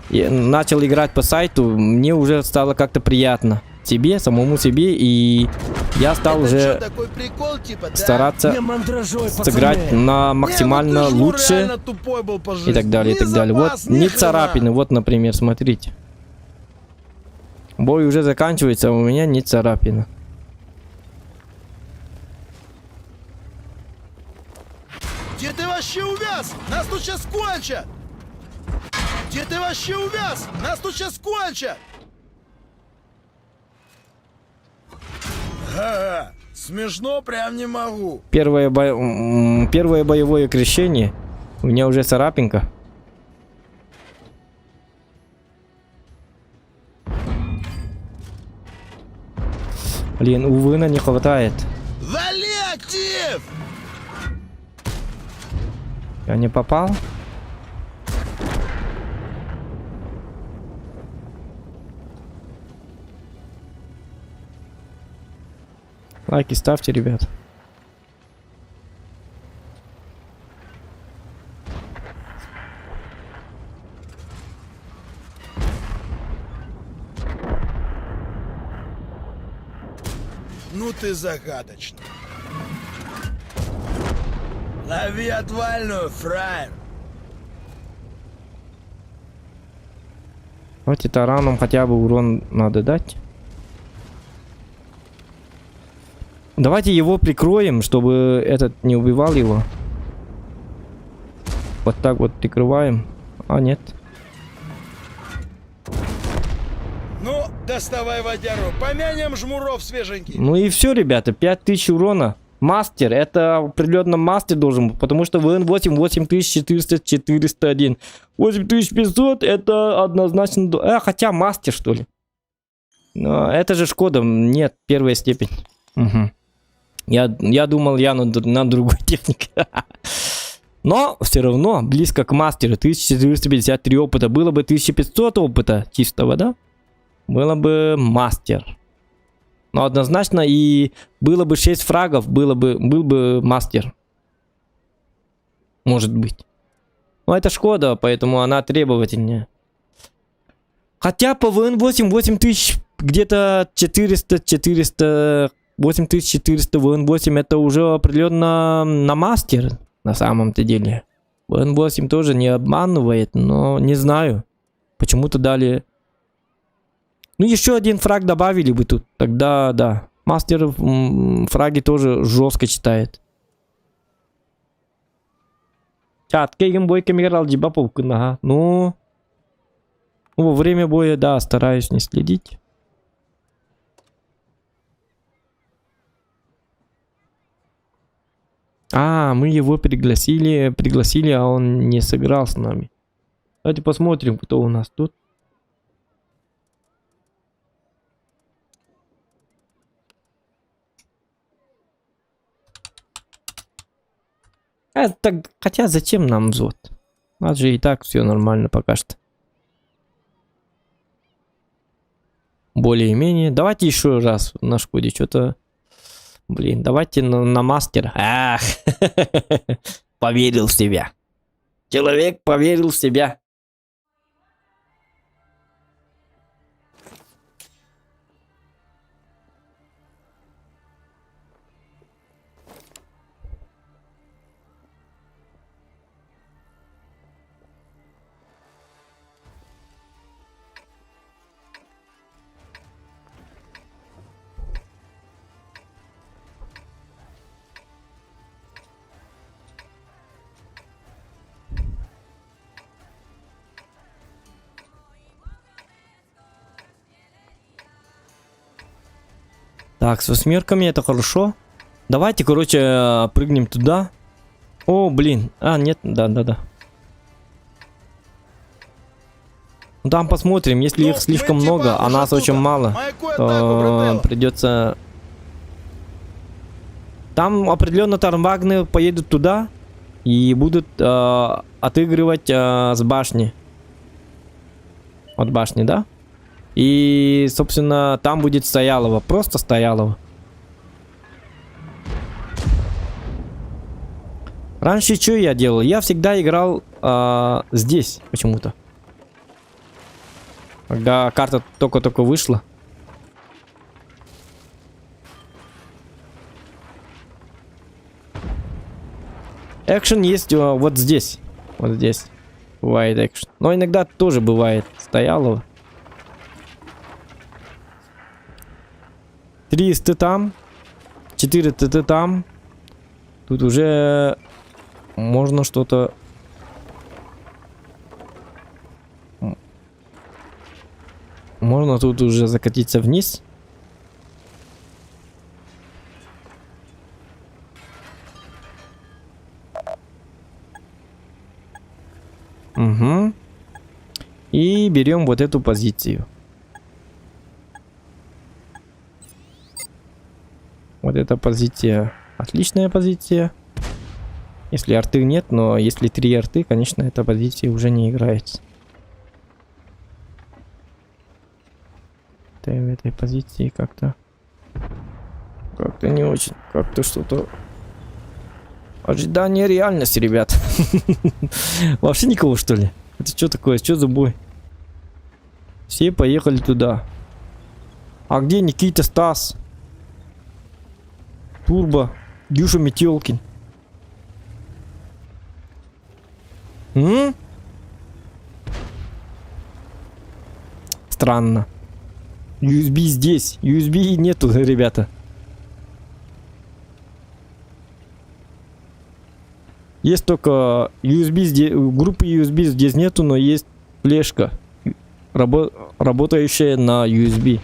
начал играть по сайту, мне уже стало как-то приятно. Себе, самому себе, и я стал Это уже что, такой прикол, типа, да? стараться Не мандражой, сыграть пацаны! на Не, максимально ну ты ж, ну, лучше реально тупой был по жизни. и так далее, и Ни так далее. Вот запас, ни не хрена. царапины, вот, например, смотрите. Бой уже заканчивается, а у меня не царапина. Где ты вообще увяз? Нас тут сейчас кончат! Где ты вообще увяз? Нас тут сейчас кончат! Ага, смешно прям не могу. Первое боевое крещение. У меня уже царапинка. Блин, увы, на не хватает. Вали актив! Я не попал. Лайки ставьте, ребят. Ну ты загадочный. Лови отвальную, фраер. Давайте тараном хотя бы урон надо дать. Давайте его прикроем, чтобы этот не убивал его. Вот так вот прикрываем. А, нет. Ну, доставай водяру. Помянем жмуров свеженький. Ну и все, ребята. 5000 урона. Мастер. Это определенно мастер должен быть. Потому что ВН8 8400 401. 8500 это однозначно... хотя мастер, что ли. Но это же Шкода. Нет, первая степень. Угу. Я думал, я на другой технике. Но все равно близко к мастеру. 1453 опыта. Было бы 1500 опыта чистого, да? Было бы мастер. Но однозначно и было бы 6 фрагов, был бы мастер. Может быть. Но это Шкода, поэтому она требовательнее. Хотя по ВН8 8000 где-то 400 8400 ВН8 это уже определенно на мастер на самом-то деле. ВН8 тоже не обманывает, но не знаю. Почему-то дали... Ну еще один фраг добавили бы тут. Тогда да. Мастер фраги тоже жестко читает. Чат, кейгем бой камерал джибапов кунага. Ну, во время боя, да, стараюсь не следить. А, мы его пригласили, а он не сыграл с нами. Давайте посмотрим, кто у нас тут. Так, хотя зачем нам взвод? У нас же и так все нормально пока что. Более-менее. Давайте еще раз на Шкоде что-то... Блин, давайте на мастер. Ах, поверил в себя. Человек поверил в себя. Так, с восьмерками это хорошо. Давайте, короче, прыгнем туда. О, блин. А, нет, да. Ну, там посмотрим, если их слишком много, а нас очень мало, то придется... Там определенно Тармвагны поедут туда и будут отыгрывать с башни. От башни, да? И, собственно, там будет Стоялова. Просто Стоялова. Раньше что я делал? Я всегда играл здесь почему-то. Когда карта только-только вышла. Экшен есть вот здесь. Вот здесь. Бывает экшен. Но иногда тоже бывает Стоялова. 3 СТ там, 4 ТТ там. Тут уже можно что-то... Можно тут уже закатиться вниз. Угу. И берем вот эту позицию. Вот эта позиция, отличная позиция. Если арты нет, но если 3 арты, конечно, эта позиция уже не играется. В этой позиции как-то не очень. Как-то что-то... Ожидание реальности, ребят. Вообще никого, что ли? Это что такое? Что за бой? Все поехали туда. А где Никита, Стас? Турбо, Дюша Метелкин. Странно. USB здесь. USB нету, ребята. Есть только USB здесь. Группы USB здесь нету, но есть флешка, работающая на USB.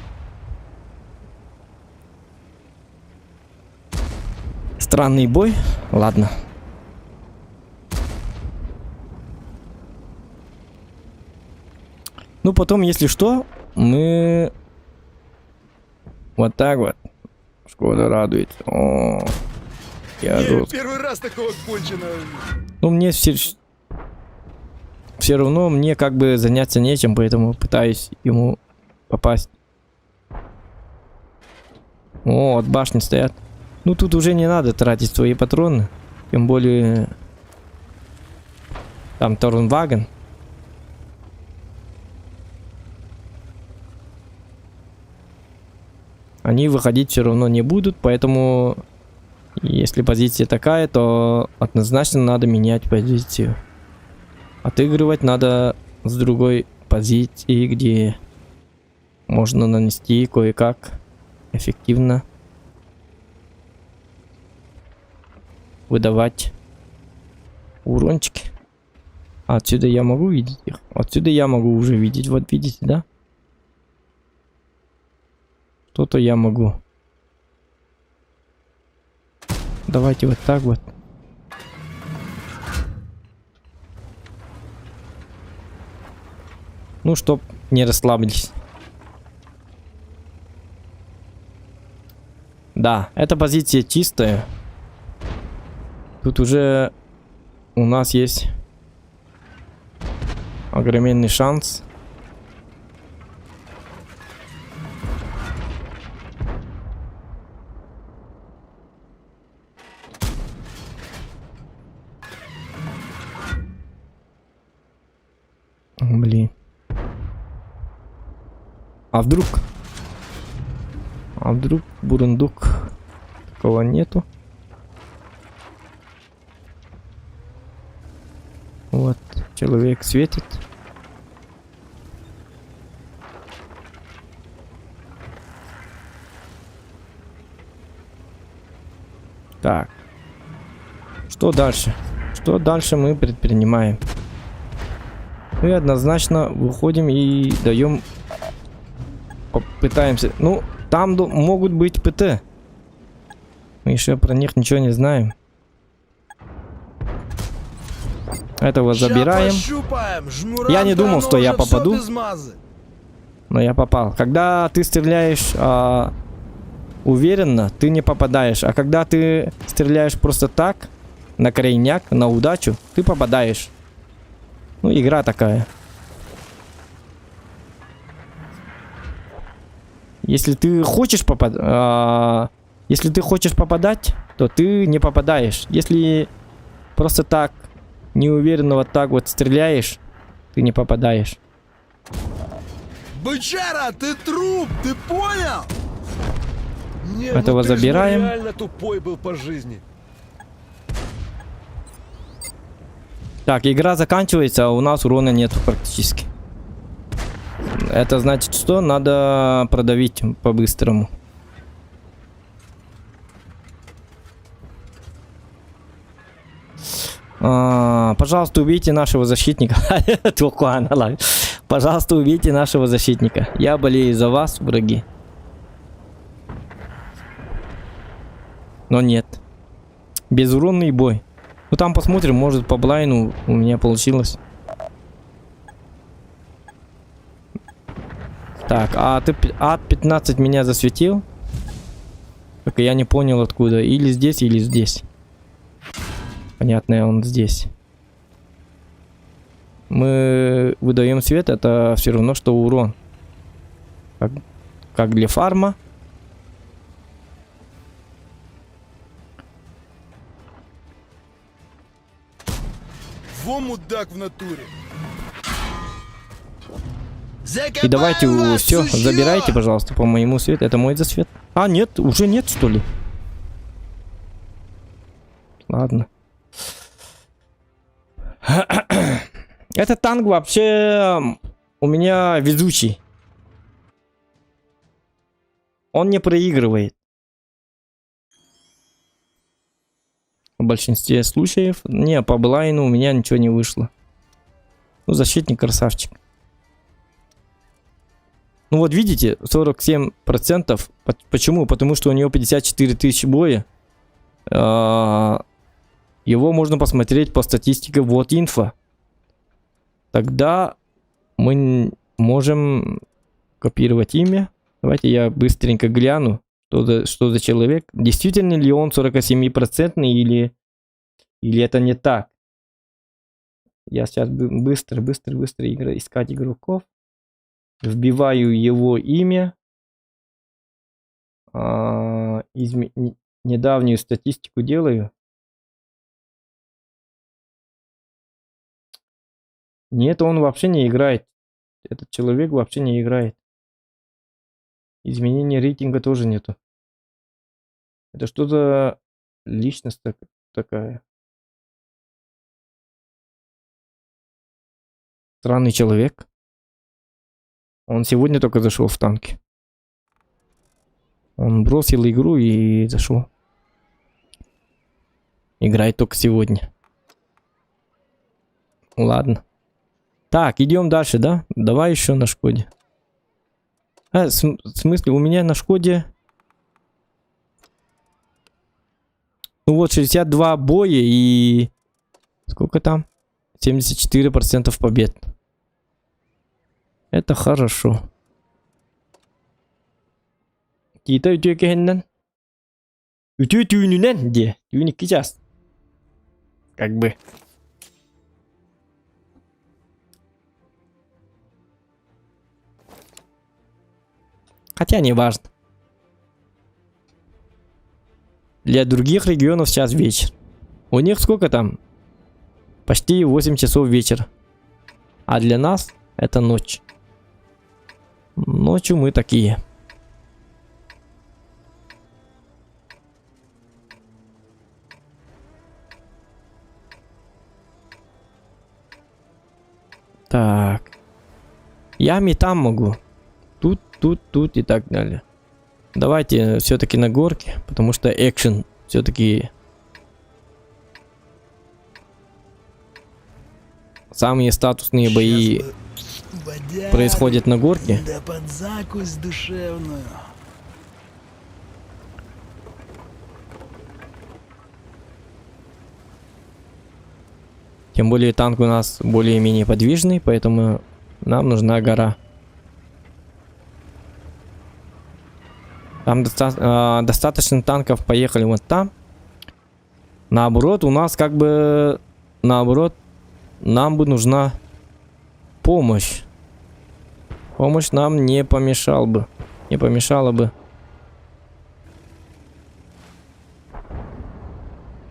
Странный бой. Ладно. Ну, потом, если что, мы вот так вот Шкода радует. О, я Не, жестко. первый раз такого конченого. Ну, мне все равно мне как бы заняться нечем, поэтому пытаюсь ему попасть. О, от башни стоят. Ну, тут уже не надо тратить свои патроны. Тем более... Там Торнваген. Они выходить все равно не будут, поэтому... Если позиция такая, то однозначно надо менять позицию. Отыгрывать надо с другой позиции, где можно нанести кое-как эффективно выдавать урончики. Отсюда я могу видеть их? Отсюда я могу уже видеть. Вот видите, да? Что-то я могу. Давайте вот так вот. Ну, чтоб не расслабились. Да, эта позиция чистая. Тут уже у нас есть огроменный шанс. Блин. А вдруг? А вдруг бурундук? Такого нету. Вот, человек светит. Так. Что дальше? Что дальше мы предпринимаем? Мы однозначно выходим и даем... Попытаемся... Ну, там могут быть ПТ. Мы еще про них ничего не знаем. Этого забираем. Я не думал, что я попаду. Но я попал. Когда ты стреляешь уверенно, ты не попадаешь. А когда ты стреляешь просто так, на крайняк, на удачу, ты попадаешь. Ну, игра такая. Если ты хочешь если ты хочешь попадать, то ты не попадаешь. Если просто так, неуверенно вот так вот стреляешь, ты не попадаешь. Бычара, ты труп, ты понял? Не, Этого ну ты ж, забираем. реально тупой был по жизни. Так, игра заканчивается, а у нас урона нету практически. Это значит, что надо продавить по-быстрому. Пожалуйста, убейте нашего защитника. Пожалуйста, убейте нашего защитника. Я болею за вас, враги. Но нет. Безуронный бой. Ну там посмотрим, может по блайну у меня получилось. Так, а ты А15 меня засветил? Только я не понял откуда. Или здесь, или здесь. Понятно, он здесь. Мы выдаем свет, это все равно, что урон. Как для фарма. Во мудак в натуре. И давайте Закопаю вас, все, сучьё! забирайте, пожалуйста, по моему свету. Это мой засвет. А, нет, уже нет, что ли? Ладно. Этот танк вообще у меня везучий. Он не проигрывает. В большинстве случаев. Не, по блайну у меня ничего не вышло. Ну, защитник красавчик. Ну вот видите, 47%. Почему? Потому что у него 54 тысячи боя. Его можно посмотреть по статистике вот инфо. Тогда мы можем копировать имя. Давайте я быстренько гляну, Что за человек? Действительно ли он 47% или это не так? Я сейчас быстро искать игроков. Вбиваю его имя. Недавнюю статистику делаю. Нет, он вообще не играет. Этот человек вообще не играет. Изменения рейтинга тоже нету. Это что за личность такая? Странный человек. Он сегодня только зашел в танки. Он бросил игру и зашел. Играет только сегодня. Ладно. Так, идем дальше, да? Давай еще на Шкоде. В смысле, у меня на Шкоде... Ну вот, 62 боя и... Сколько там? 74% побед. Это хорошо. Kita ütüye kehenlen. Ütüye tüyününen diye. Tüyün 2 час. Как бы. Хотя не важно. Для других регионов сейчас вечер. У них сколько там? Почти 8 часов вечера. А для нас это ночь. Ночью мы такие. Так. Я и там могу. Тут и так далее. Давайте все-таки на горке, потому что экшен все-таки самые статусные бои происходят на горке. Да под закусь душевную. Тем более танк у нас более-менее подвижный, поэтому нам нужна гора. Там достаточно танков, поехали вот там. Наоборот, у нас как бы... Наоборот, нам бы нужна помощь. Помощь нам не помешала бы. Не помешала бы.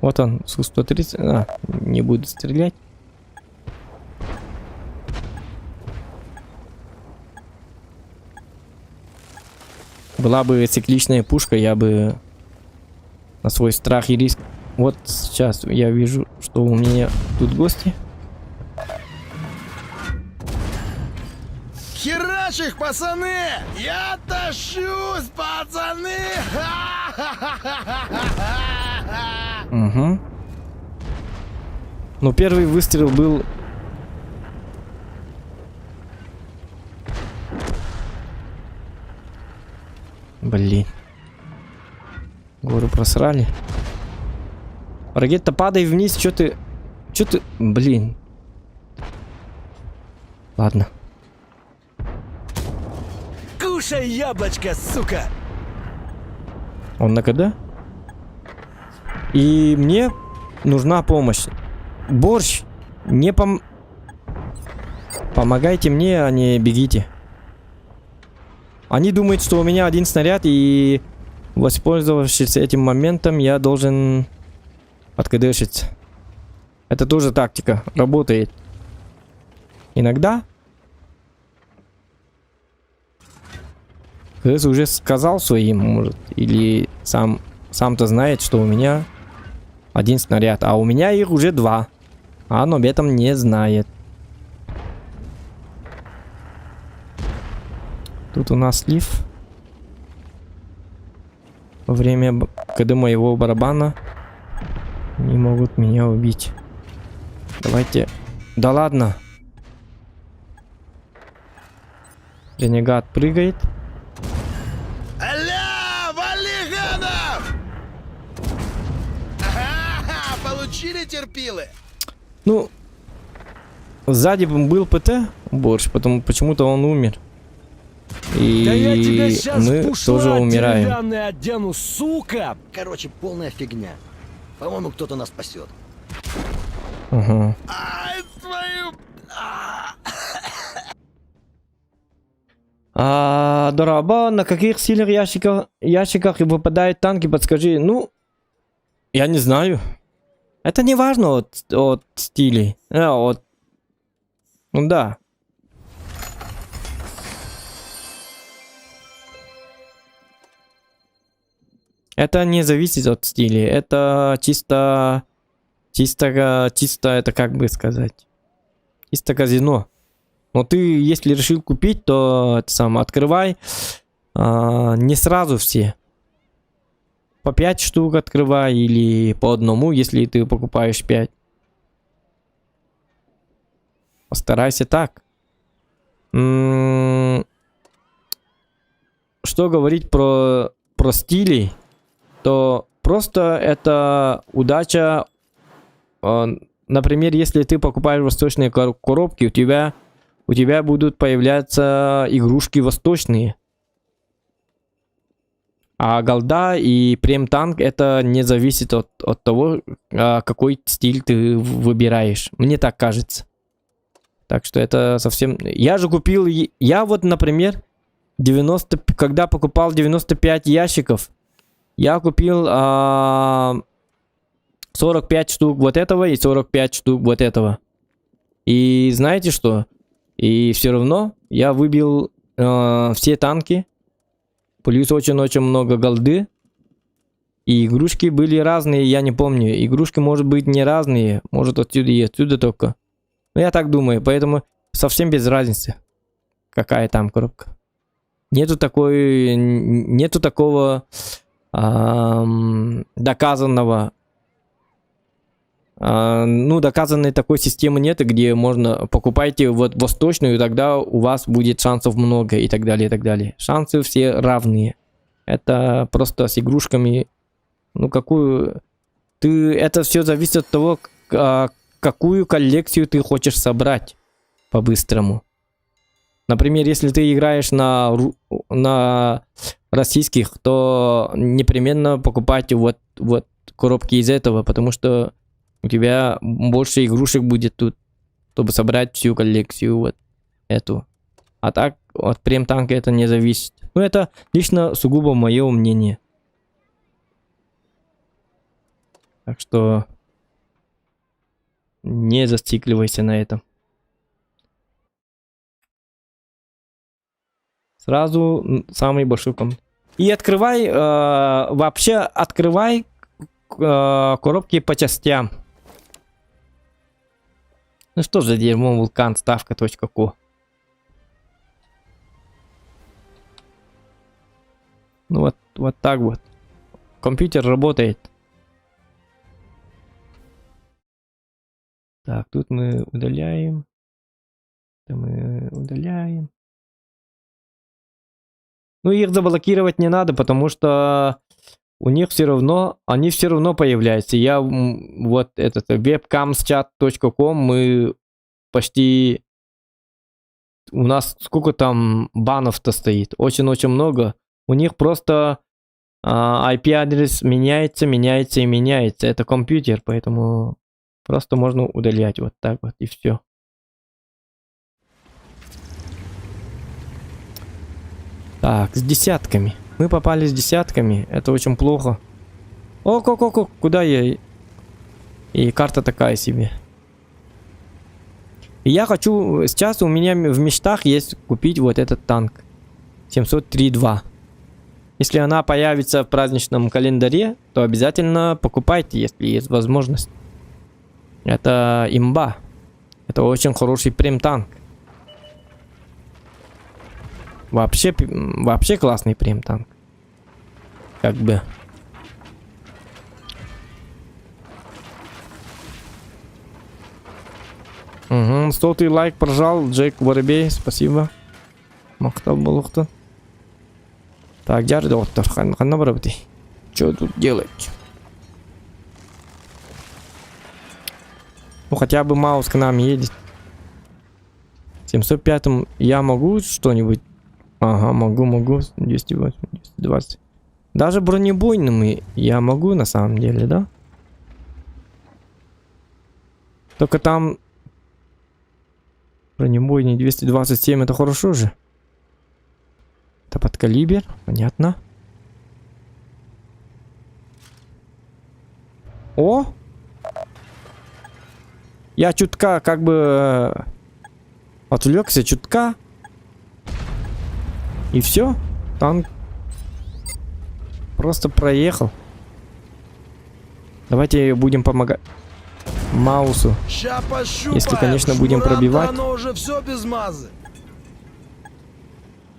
Вот он, Су-130. Не буду стрелять. Была бы цикличная пушка, я бы на свой страх и риск. Вот сейчас я вижу, что у меня тут гости. Херач их, пацаны! Я тащусь, пацаны! Угу. Ну, первый выстрел был... Блин. Гору просрали. Ракета, падай вниз, что ты... Блин. Ладно. Кушай яблочко, сука! Он на КД? И мне нужна помощь. Борщ, не помогайте мне, а не бегите. Они думают, что у меня один снаряд, и воспользовавшись этим моментом, я должен откадешиться. Это тоже тактика, работает. Иногда. КС уже сказал своим, может, или сам-то знает, что у меня один снаряд, а у меня их уже 2. А он об этом не знает. Тут у нас слив. Во время, когда моего барабана не могут меня убить. Давайте. Да ладно. Ренегат прыгает. Аля, Валиганов! Ага, получили терпилы? Ну, сзади был ПТ, Борщ, потом почему-то он умер. И Да я тебя сейчас мы в тоже бушла умираем. деревянный одену, сука! Короче, полная фигня. По-моему, кто-то нас спасет. Ага. Ай, твою... Дораба, на каких сильных ящиках выпадают танки, подскажи. Ну, я не знаю. Это не важно от стилей. Ну да. Это не зависит от стиля. Это чисто, это как бы сказать. Чисто казино. Но ты, если решил купить, то это самое, открывай не сразу все. По 5 штук открывай или по одному, если ты покупаешь 5. Постарайся так. Что говорить про стили, то просто это удача. Например, если ты покупаешь восточные коробки, у тебя будут появляться игрушки восточные. А голда и прем-танк это не зависит от того, какой стиль ты выбираешь. Мне так кажется. Так что это совсем... Я же купил... Я вот, например, когда покупал 95 ящиков, я купил 45 штук вот этого и 45 штук вот этого. И знаете что? И все равно я выбил все танки. Плюс очень-очень много голды. И игрушки были разные, я не помню. Игрушки может быть не разные. Может отсюда и отсюда только. Но я так думаю. Поэтому совсем без разницы, какая там коробка. Нету такого доказанного. Доказанной такой системы нет, где можно покупайте вот восточную, и тогда у вас будет шансов много и так далее, и так далее. Шансы все равные. Это просто с игрушками. Это все зависит от того, какую коллекцию ты хочешь собрать по-быстрому. Например, если ты играешь на российских, то непременно покупайте вот коробки из этого, потому что у тебя больше игрушек будет тут, чтобы собрать всю коллекцию вот эту. А так от прем-танка это не зависит. Это лично сугубо мое мнение. Так что не зацикливайся на этом. Сразу самый большой комнат. И открывай, вообще открывай коробки по частям. Ну что за дерьмо, вулкан, ставка.ко. Ну вот так вот. Компьютер работает. Так, тут мы удаляем. Это мы удаляем. Ну, их заблокировать не надо, потому что у них все равно, они все равно появляются. Я вот этот webcamschat.com, мы почти, у нас сколько там банов-то стоит, очень-очень много. У них просто IP-адрес меняется и меняется. Это компьютер, поэтому просто можно удалять вот так вот и все. Так, с десятками. Мы попали с десятками. Это очень плохо. О, куда я? И карта такая себе. И я хочу... Сейчас у меня в мечтах есть купить вот этот танк. 703-2. Если она появится в праздничном календаре, то обязательно покупайте, если есть возможность. Это имба. Это очень хороший прем-танк. Вообще классный прем-танк. Как бы. Угу, 100-й лайк прожал, Джейк Воробей, спасибо. Мактал Балухта. Так, дядя доктор, что тут делать? Ну, хотя бы Маус к нам едет. 705-м я могу что-нибудь Ага, могу. 208, 220. Даже бронебойными я могу на самом деле, да? Только там бронебойный 227, это хорошо же. Это подкалибер, понятно. О! Я чутка как бы отвлекся чутка. И все. Танк просто проехал. Давайте будем помогать Маусу. Ща пощупаем. Если, конечно, будем Шмурам-то пробивать. оно уже все без мазы.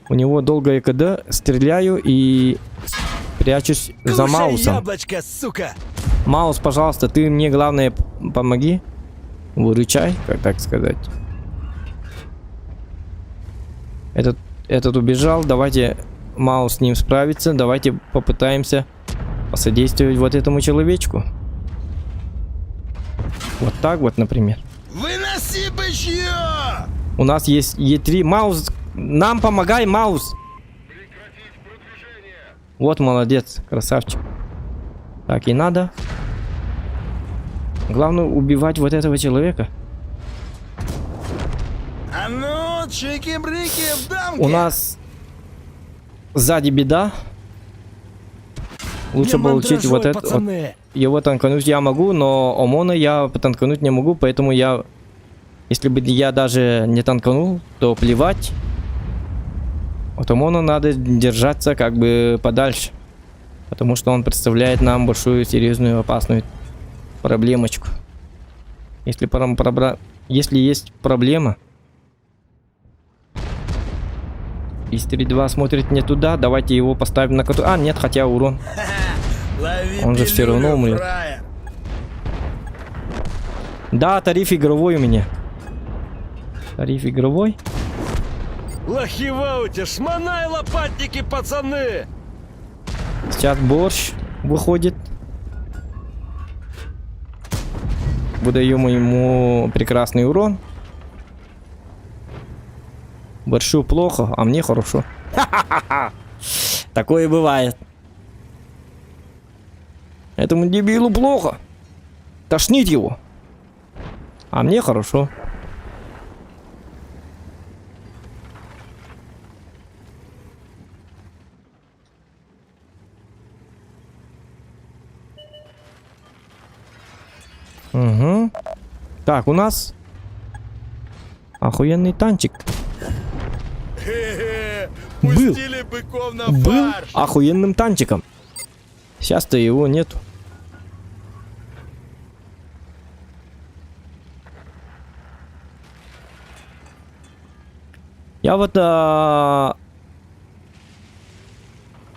У него долгое КД. Стреляю и прячусь за Кушай Маусом. яблочко, сука! Маус, пожалуйста, ты мне главное помоги. Выручай, как так сказать. Этот убежал. Давайте Маус с ним справится. Давайте попытаемся посодействовать вот этому человечку. Вот так вот, например. Выноси бычье! У нас есть Е3. Маус, нам помогай, Маус. Вот молодец, красавчик. Так, и надо. Главное убивать вот этого человека. А ну, чики-брики в дамке. У нас сзади беда. Лучше Не получить вот мандражой, это. Вот, пацаны. его танкануть я могу, но Омона я потанкануть не могу, поэтому я... Если бы я даже не танканул, то плевать. От Омона надо держаться как бы подальше. Потому что он представляет нам большую, серьезную, опасную проблемочку. Если есть проблема... Из-3-2 смотрит не туда, давайте его поставим на который... А, нет, хотя урон. Лови Он же все равно пилюлю, умрет. фраер. Да, тариф игровой у меня. Тариф игровой. Лохи в ауте, шмонай лопатники, пацаны! Сейчас борщ выходит. Выдаем ему прекрасный урон. Борщу плохо, а мне хорошо. Ха-ха-ха. Такое бывает. Этому дебилу плохо. Тошнит его. А мне хорошо. Угу. Так, у нас охуенный танчик. Хе-хе. Был. Пустили быков на Был фарш. охуенным танчиком. Сейчас-то его нету. Я вот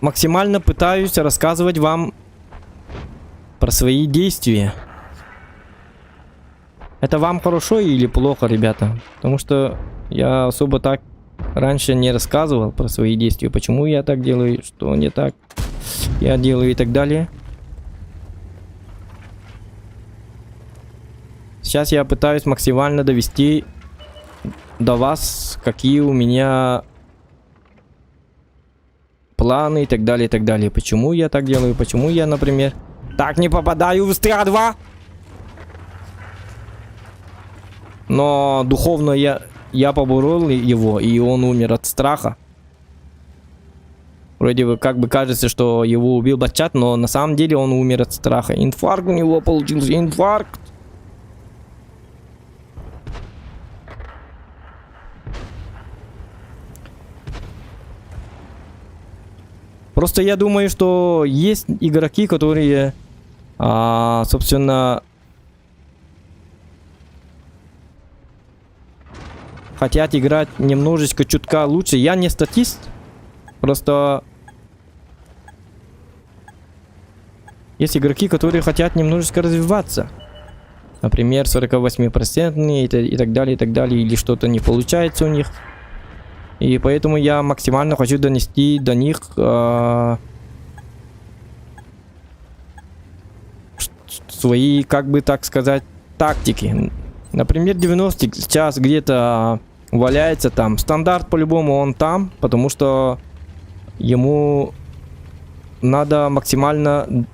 максимально пытаюсь рассказывать вам про свои действия. Это вам хорошо или плохо, ребята? Потому что я особо так раньше не рассказывал про свои действия. Почему я так делаю, что не так я делаю и так далее. Сейчас я пытаюсь максимально довести до вас, какие у меня планы и так далее, и так далее. Почему я так делаю, почему я, например, так не попадаю в СТА-2. Но духовно я поборол его, и он умер от страха. Вроде бы как бы кажется, что его убил Батчат, но на самом деле он умер от страха. Инфаркт у него получился, инфаркт. Просто я думаю, что есть игроки, которые, собственно, хотят играть немножечко чутка лучше. Я не статист. Просто есть игроки, которые хотят немножечко развиваться. Например, 48% и так далее, или что-то не получается у них. И поэтому я максимально хочу донести до них свои, как бы так сказать, тактики. Например, 90 сейчас где-то валяется там. Стандарт по-любому он там, потому что ему надо максимально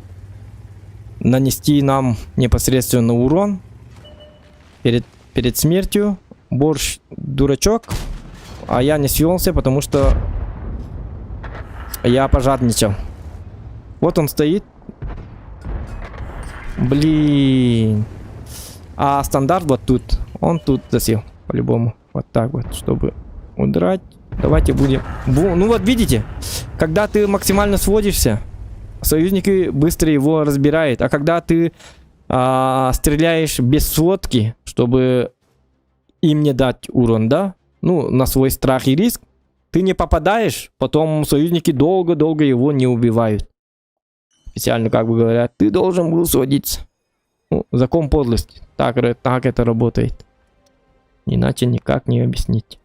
нанести нам непосредственно урон перед смертью. Борщ дурачок, а я не свелся, потому что я пожадничал. Вот он стоит. Блин. А стандарт вот тут. Он тут засел. По-любому. Вот так вот, чтобы удрать. Давайте будем... Ну вот видите, когда ты максимально сводишься, союзники быстро его разбирают. А когда ты стреляешь без сводки, чтобы им не дать урон, да? Ну, на свой страх и риск. Ты не попадаешь, потом союзники долго-долго его не убивают. Специально как бы говорят, ты должен был сводиться. Ну, закон подлости. Так это работает. Иначе никак не объяснить.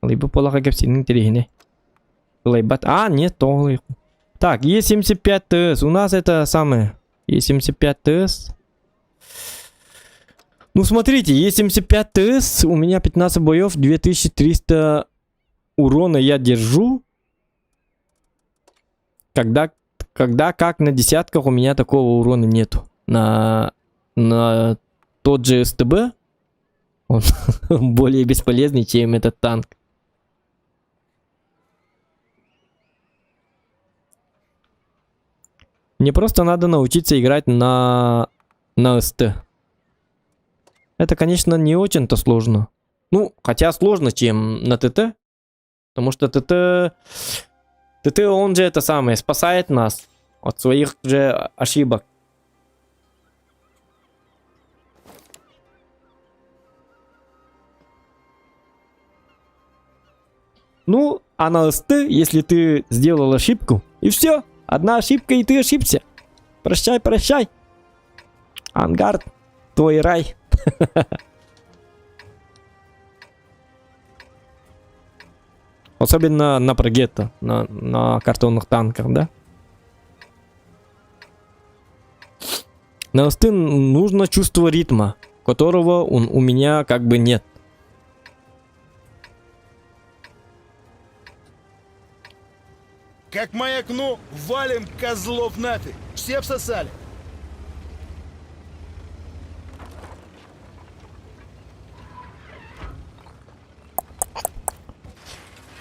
Либо полагаю, все интересно. А, нет, то. Так, Е75 ТС. У нас это самое. Е75 ТС. Ну, смотрите, Е75 ТС. У меня 15 боев, 2300 урона я держу. Когда как на десятках у меня такого урона нету. На тот же СТБ он более бесполезный, чем этот танк. Мне просто надо научиться играть на СТ. Это, конечно, не очень-то сложно. Ну, хотя сложно, чем на ТТ. Потому что ТТ, он же это самое, спасает нас от своих же ошибок. Ну, а на СТ, если ты сделал ошибку, и все, одна ошибка, и ты ошибся. Прощай, прощай. Ангард, твой рай. Особенно на прогетто, на картонных танках, да? На СТ нужно чувство ритма, которого у меня как бы нет. Как маякну, валим козлов нафиг. Все всосали.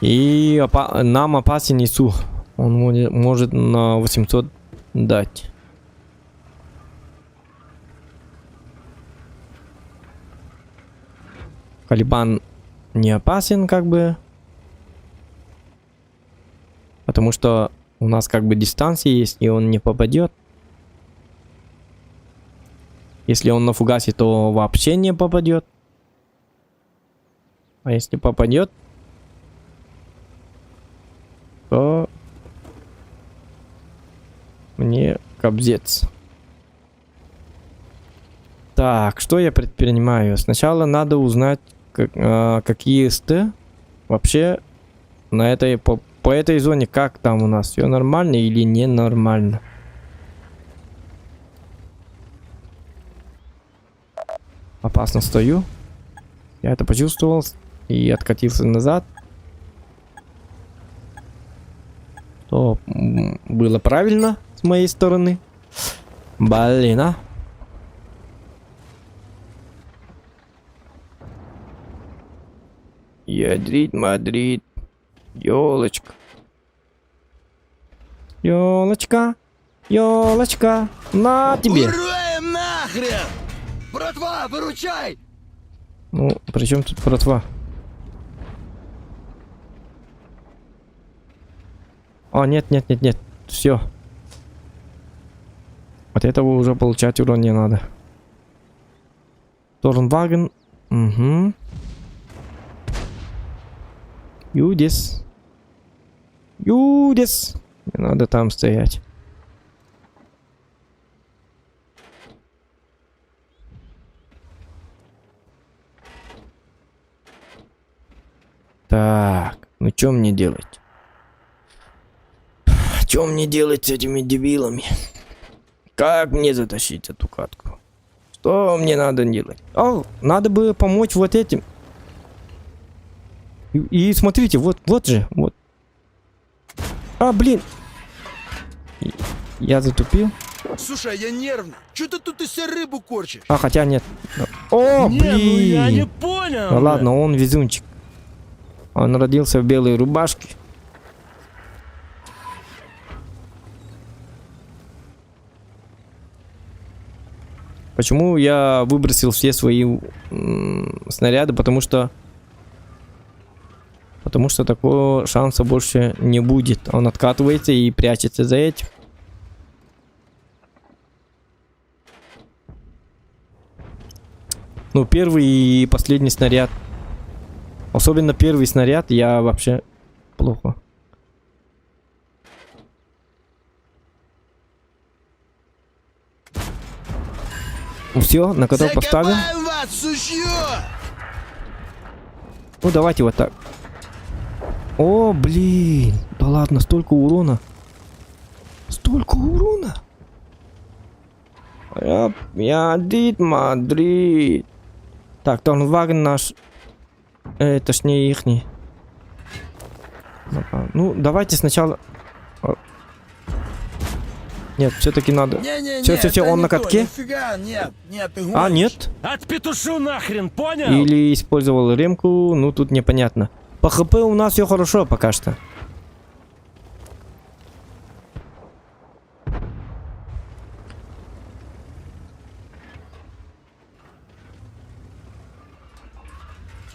И нам опасен ИСУ. Он может на 800 дать. Калибан не опасен, как бы. Потому что у нас как бы дистанция есть, и он не попадет. Если он на фугасе, то вообще не попадет. А если попадет, то мне кобзец. Так, что я предпринимаю? Сначала надо узнать, какие СТ вообще на этой по этой зоне, как там у нас, все нормально или ненормально. Опасно стою. Я это почувствовал и откатился назад. То было правильно с моей стороны. Блин, а. Ядрит, Мадрид. Ёлочка. Ёлочка. Ёлочка. На тебе. Уроем нахрен! Братва, выручай! Ну, при чем тут братва? О, нет. Все. От этого уже получать урон не надо. Торнваген. Угу. Юдис. Юдис. Не надо там стоять. Так, ну что мне делать? Что мне делать с этими дебилами? Как мне затащить эту катку? Что мне надо делать? О, надо бы помочь вот этим. И смотрите, вот же, вот. А, блин. Я затупил. Слушай, я нервный. Че ты тут из себя рыбу корчишь? А, хотя нет. О, Не, ну я не блин. понял. Ну ладно, он везунчик. Он родился в белой рубашке. Почему я выбросил все свои снаряды? Потому что такого шанса больше не будет. Он откатывается и прячется за этим. Ну, первый и последний снаряд. Особенно первый снаряд я вообще плохо. Все, на каток поставим. Закопаем вас, сучье! Ну, давайте вот так. О, блин. Да ладно, столько урона. Столько урона. Мадрид. Так, Торнваген наш. Это ж не ихний. Ну, давайте сначала... Нет, все-таки надо... Не-не-не, Всё, это он не на то, катке? нифига, нет, ты гонишь. А, нет. Отпетушу нахрен, понял? Или использовал ремку, ну тут непонятно. По ХП у нас все хорошо пока что.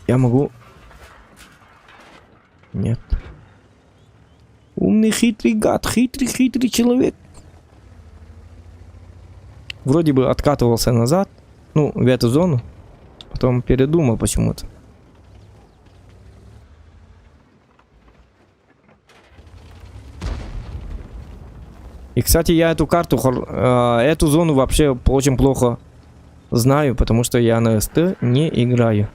Я могу... Нет. Умный, хитрый гад, хитрый человек. Вроде бы откатывался назад, ну, в эту зону. Потом передумал почему-то. И, кстати, я эту карту, эту зону вообще очень плохо знаю, потому что я на СТ не играю.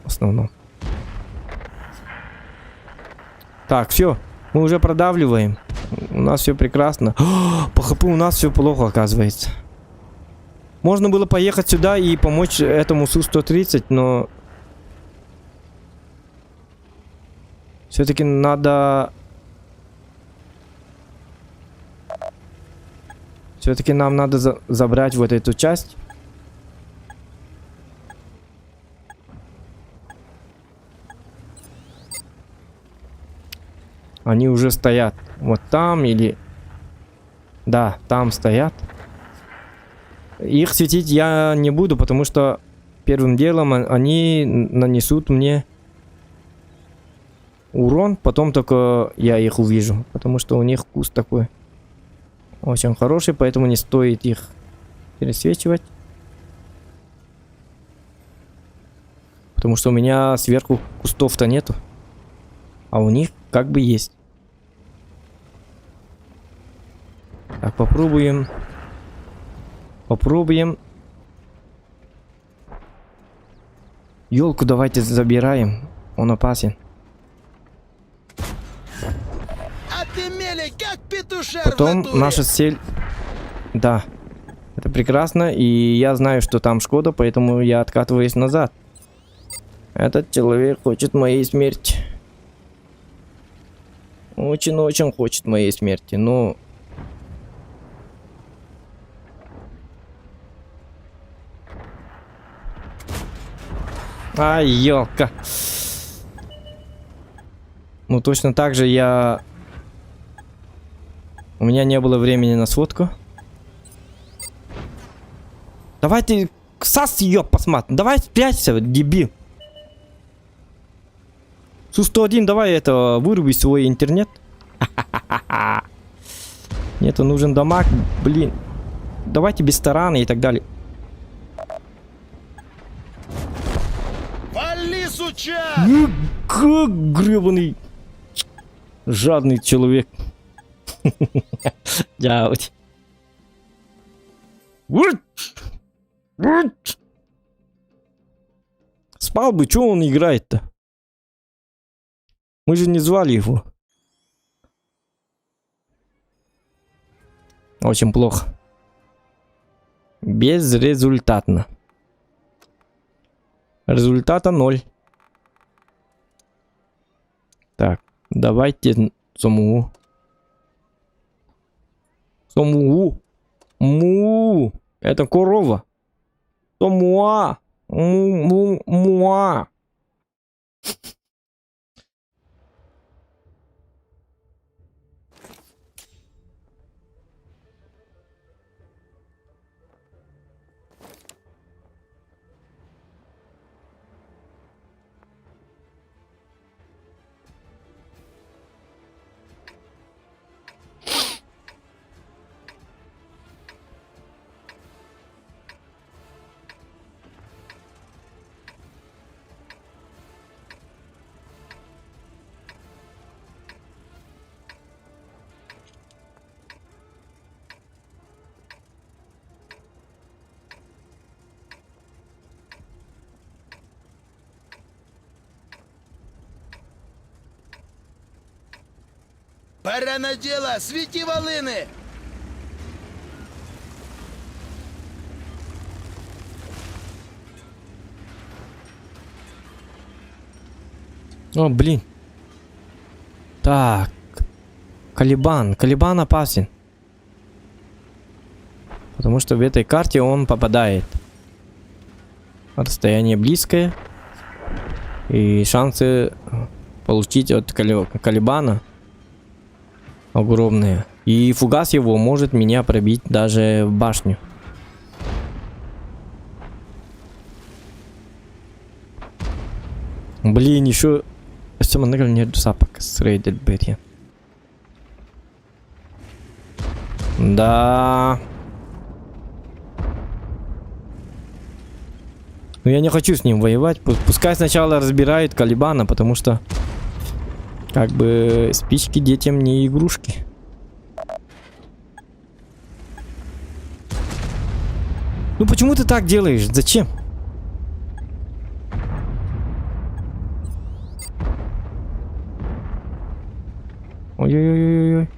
В основном. Так, все. Мы уже продавливаем. У нас все прекрасно. По ХП у нас все плохо, оказывается. Можно было поехать сюда и помочь этому Су-130, но... Все-таки надо... Все-таки нам надо забрать вот эту часть. Они уже стоят. Вот там или... Да, там стоят. Их светить я не буду, потому что первым делом они нанесут мне урон. Потом только я их увижу. Потому что у них куст такой очень хороший, поэтому не стоит их пересвечивать. Потому что у меня сверху кустов-то нету. А у них как бы есть. Так, попробуем. Елку давайте забираем. Он опасен. А ты мелей, как петушар Потом в натуре. наша цель... Да. Это прекрасно. И я знаю, что там Шкода, поэтому я откатываюсь назад. Этот человек хочет моей смерти. Очень-очень хочет моей смерти, но... Ай, ёлка. Ну, точно так же я... У меня не было времени на сводку. Давай ты... Сас ее посмотри. Давай спрячься, дебил. Су-101, давай это... Выруби свой интернет. Нету, нужен дамаг. Блин. Давайте без тарана и так далее. Вали, суча! Ну, как гребаный жадный человек. Дядь. Спал бы, что он играет-то? Мы же не звали его. Очень плохо. Безрезультатно. Результата 0. Так, давайте саму. Саму. Му. Это корова. Самуа. Муа. Пора на дело, свети волыны! О, блин. Так. Калибан. Калибан опасен. Потому что в этой карте он попадает. Расстояние близкое. И шансы получить от Калибана огромные. И фугас его может меня пробить даже в башню. Блин, еще... Да. Но я не хочу с ним воевать. Пускай сначала разбирают Калибана, потому что как бы спички детям не игрушки. Ну почему ты так делаешь? Зачем? Ой-ой-ой-ой-ой.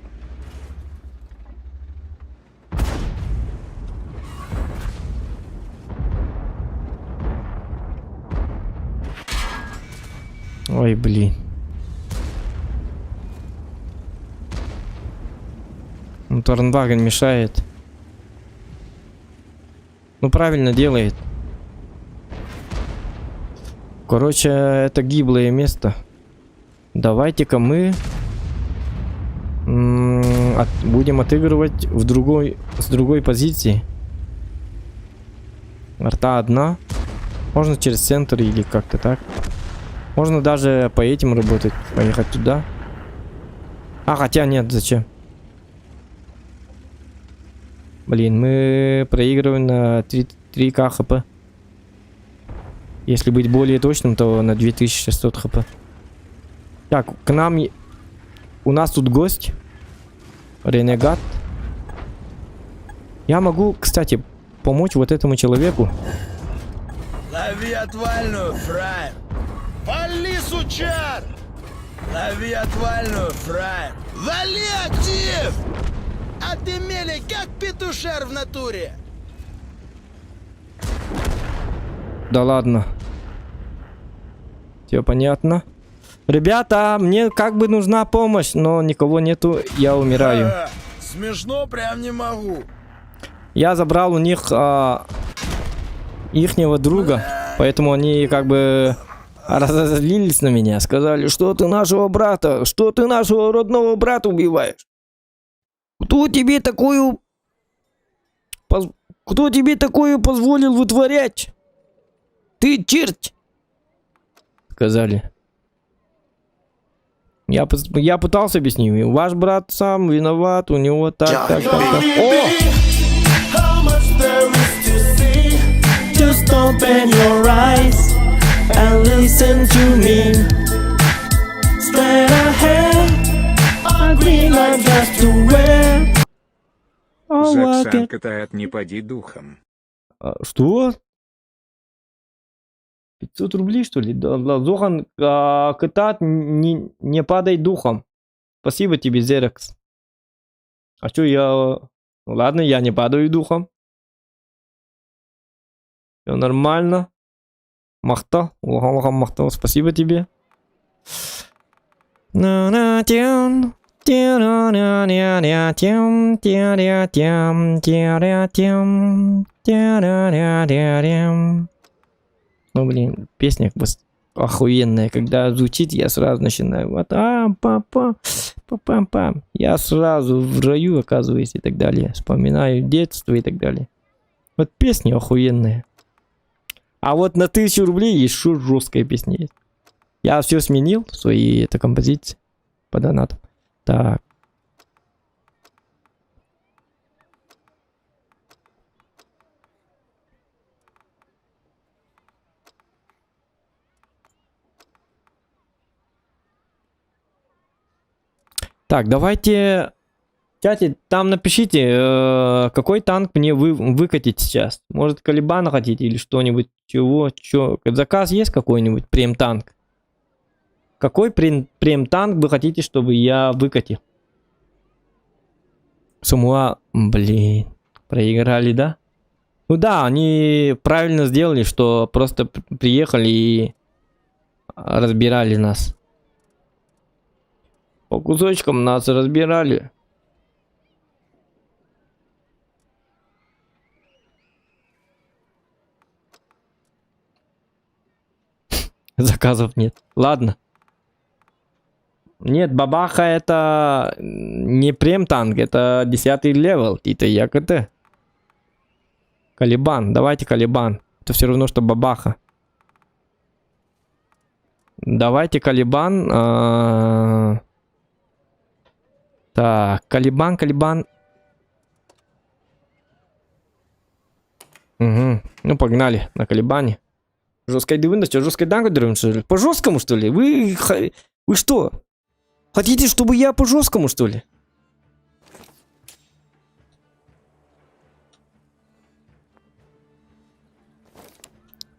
Ой, блин. Ну, Торнваген мешает. Ну, правильно делает. Короче, это гиблое место. Давайте-ка мы будем отыгрывать с другой позиции. Арта одна. Можно через центр или как-то так. Можно даже по этим работать. Поехать туда. А, хотя нет, зачем? Блин, мы проигрываем на 3к хп. Если быть более точным, то на 2600 хп. Так, к нам... У нас тут гость. Ренегат. Я могу, кстати, помочь вот этому человеку. Лови отвальную, фраер! Вали, сучар! Лови отвальную, фраер! Вали, актив! А ты, мели, как петушар в натуре! Да ладно. Все понятно. Ребята, мне как бы нужна помощь, но никого нету, я умираю. Смешно прям не могу. Я забрал у них ихнего друга, поэтому они как бы разозлились на меня. Сказали, что ты нашего брата, что ты нашего родного брата убиваешь. Кто тебе такую позволил вытворять? Ты черт! Сказали. Я пытался объяснить. Ваш брат сам виноват, у него так. О! Just open your eyes and listen to me. Straight ahead, a green light just to wear. Заксан катает не поди духом. Что? 500 рублей, что ли? Да, Зохан, катат, не падай духом. Спасибо тебе, Зерекс. А что я... Ну ладно, я не падаю духом. Все нормально. Махтал. Лохам махтал. Спасибо тебе. Ну, блин, песня охуенная. Когда звучит, я сразу начинаю. Вот, пам. Я сразу в раю оказываюсь и так далее. Вспоминаю детство и так далее. Вот песня охуенная. А вот на 1000 рублей еще жесткая песня есть. Я все сменил, свои это композиции по донатам. Так. Так, давайте в чате там напишите, какой танк мне выкатить сейчас. Может, Калибана хотите или что-нибудь, чего. Заказ есть какой-нибудь, прем-танк? Какой прем-танк вы хотите, чтобы я выкатил? Самуа, блин, проиграли, да? Ну да, они правильно сделали, что просто приехали и разбирали нас. По кусочкам нас разбирали. Заказов нет. Ладно. Нет, бабаха это не прем-танк, это 10-й левел. Это ЯКТ. Калибан. Давайте Калибан. Это все равно, что бабаха. Давайте Калибан. Так, Калибан. Угу. Ну, погнали на Калибане. Жесткой дывында, что, жесткой данку дырым, что ли? По жесткому, что ли? Вы что? Хотите, чтобы я по жесткому, что ли?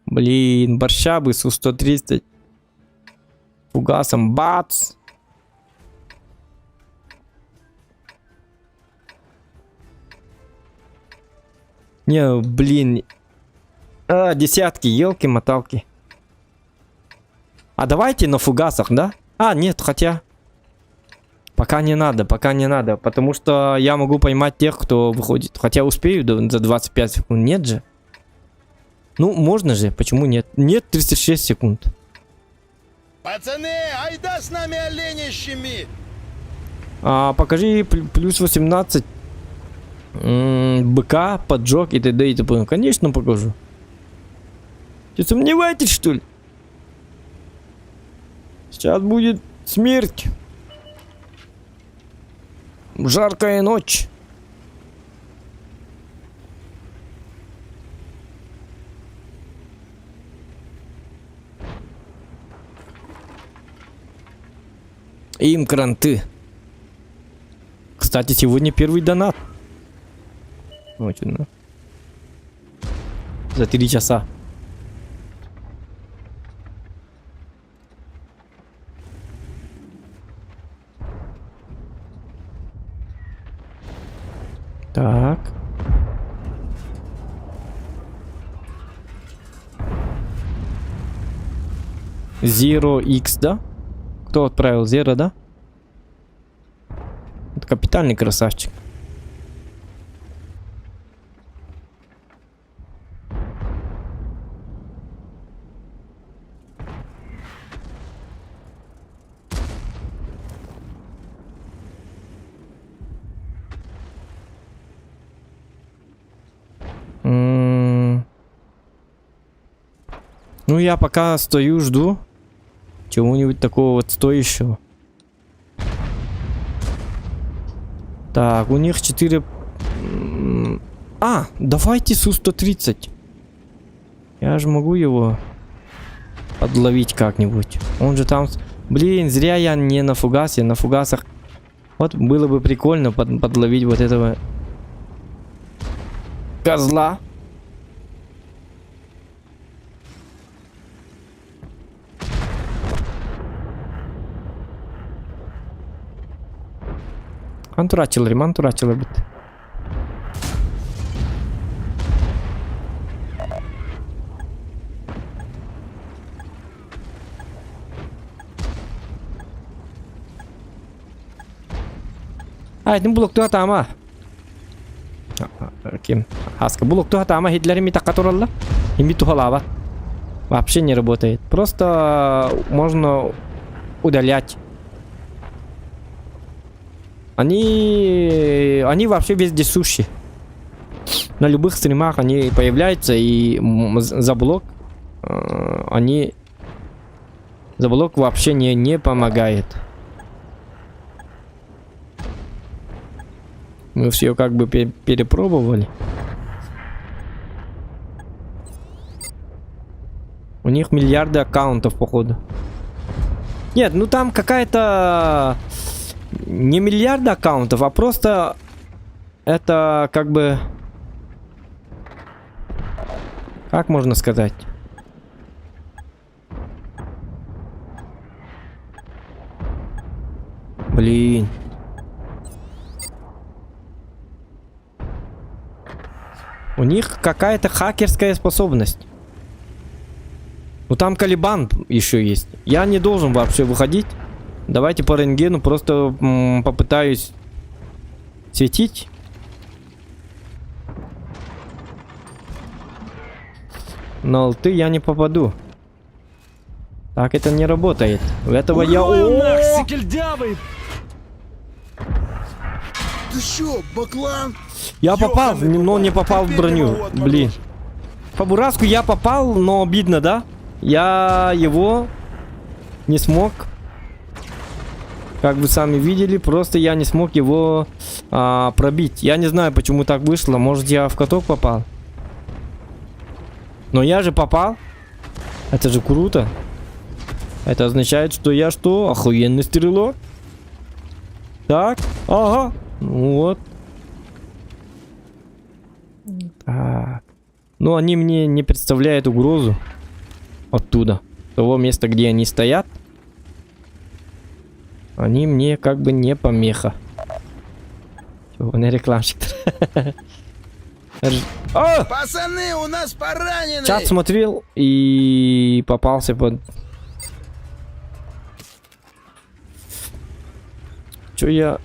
Блин, борща бы Су-130. Фугасом, бац. Не, блин. Десятки, елки-моталки. А давайте на фугасах, да? Нет, хотя... Пока не надо, потому что я могу поймать тех, кто выходит. Хотя успею за 25 секунд, нет же? Ну, можно же, почему нет? Нет, 36 секунд. Пацаны, айда с нами оленя щемить! Покажи плюс 18 быка, поджог и т.д. и т.п. Конечно, покажу. Ты сомневаетесь, что ли? Сейчас будет смерть. Жаркая ночь. Им кранты. Кстати, сегодня первый донат. Очень. За 3 часа. Так. Zero X, да? Кто отправил? Zero, да? Это капитальный красавчик. Ну, я пока стою, жду чего-нибудь такого вот стоящего. Так, у них 4... давайте Су-130. Я же могу его подловить как-нибудь. Он же там... Блин, зря я не на фугасе, на фугасах. Вот было бы прикольно подловить вот этого козла. Антурачилар бит. Айдын блокту атама. Ким? Аска блокту атама хитлерими так которалла. Ими тухалава. Вообще не работает. Просто можно удалять. Они вообще вездесущие. На любых стримах они появляются, и за блок за блок вообще не помогает. Мы все как бы перепробовали. У них миллиарды аккаунтов, походу. Нет, ну там какая-то... Не миллиарды аккаунтов, а просто... Это как бы... Как можно сказать? Блин. У них какая-то хакерская способность. Ну там Калибан еще есть. Я не должен вообще выходить. Давайте по рентгену просто попытаюсь светить. На алты я не попаду. Так это не работает. В этого я... Урою О! нах, сикельдявый! Ты чё, баклан? Я попал, Ёбаный но не бабай, попал в терпеть не броню. могу от Блин. По бураску я попал, но обидно, да? Я его не смог. Как вы сами видели, просто я не смог его пробить. Я не знаю, почему так вышло. Может, я в каток попал. Но я же попал. Это же круто. Это означает, что я что? Охуенный стрелок. Так, ага. Ну вот. Так. Ну, они мне не представляют угрозу. Оттуда. Того места, где они стоят. Они мне как бы не помеха. Чего, не рекламщик. Пацаны, у нас поранены! Чат смотрел и попался под... Чё я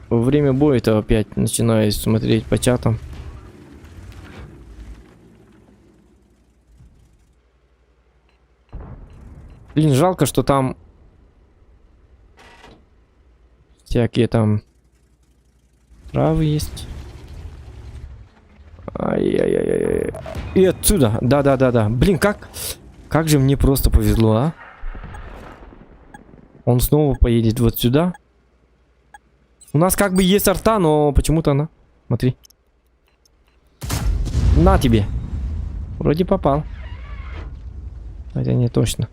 во время боя-то опять начинаю смотреть по чатам? Блин, жалко, что там всякие там травы есть. Ай-яй-яй-яй. И отсюда. Да-да-да-да. Блин, как же мне просто повезло, а? Он снова поедет вот сюда. У нас как бы есть арта, но почему-то она... Смотри. На тебе. Вроде попал. Хотя не точно.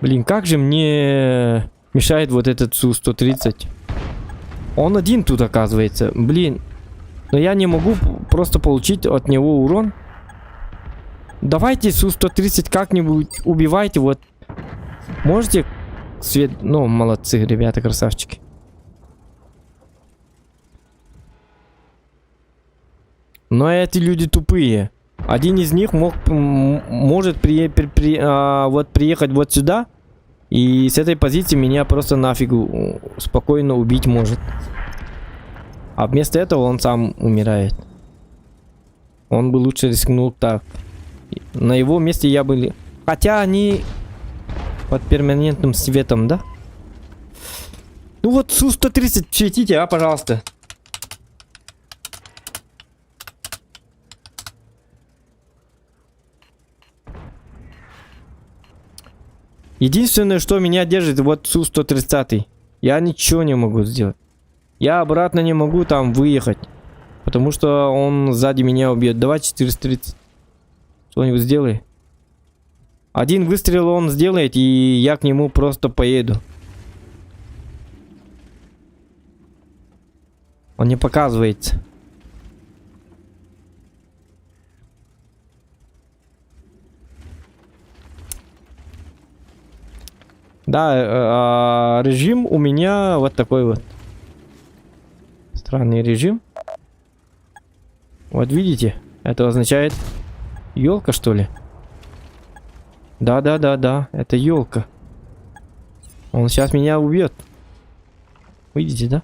Блин, как же мне мешает вот этот Су-130. Он один тут оказывается. Блин. Но я не могу просто получить от него урон. Давайте Су-130 как-нибудь убивайте. Вот. Можете свет... Ну, молодцы, ребята, красавчики. Но эти люди тупые. Один из них может приехать вот сюда. И с этой позиции меня просто нафиг спокойно убить может. А вместо этого он сам умирает. Он бы лучше рискнул так. На его месте я бы... Хотя они под перманентным светом, да? Ну вот Су-130 светите, а, пожалуйста. Единственное, что меня держит, вот Су-130. Я ничего не могу сделать. Я обратно не могу там выехать. Потому что он сзади меня убьет. Давай 430. Что-нибудь сделай. Один выстрел он сделает, и я к нему просто поеду. Он не показывается. Да, режим у меня вот такой вот. Странный режим. Вот видите? Это означает... Ёлка, что ли? Да, это елка. Он сейчас меня убьет. Видите, да?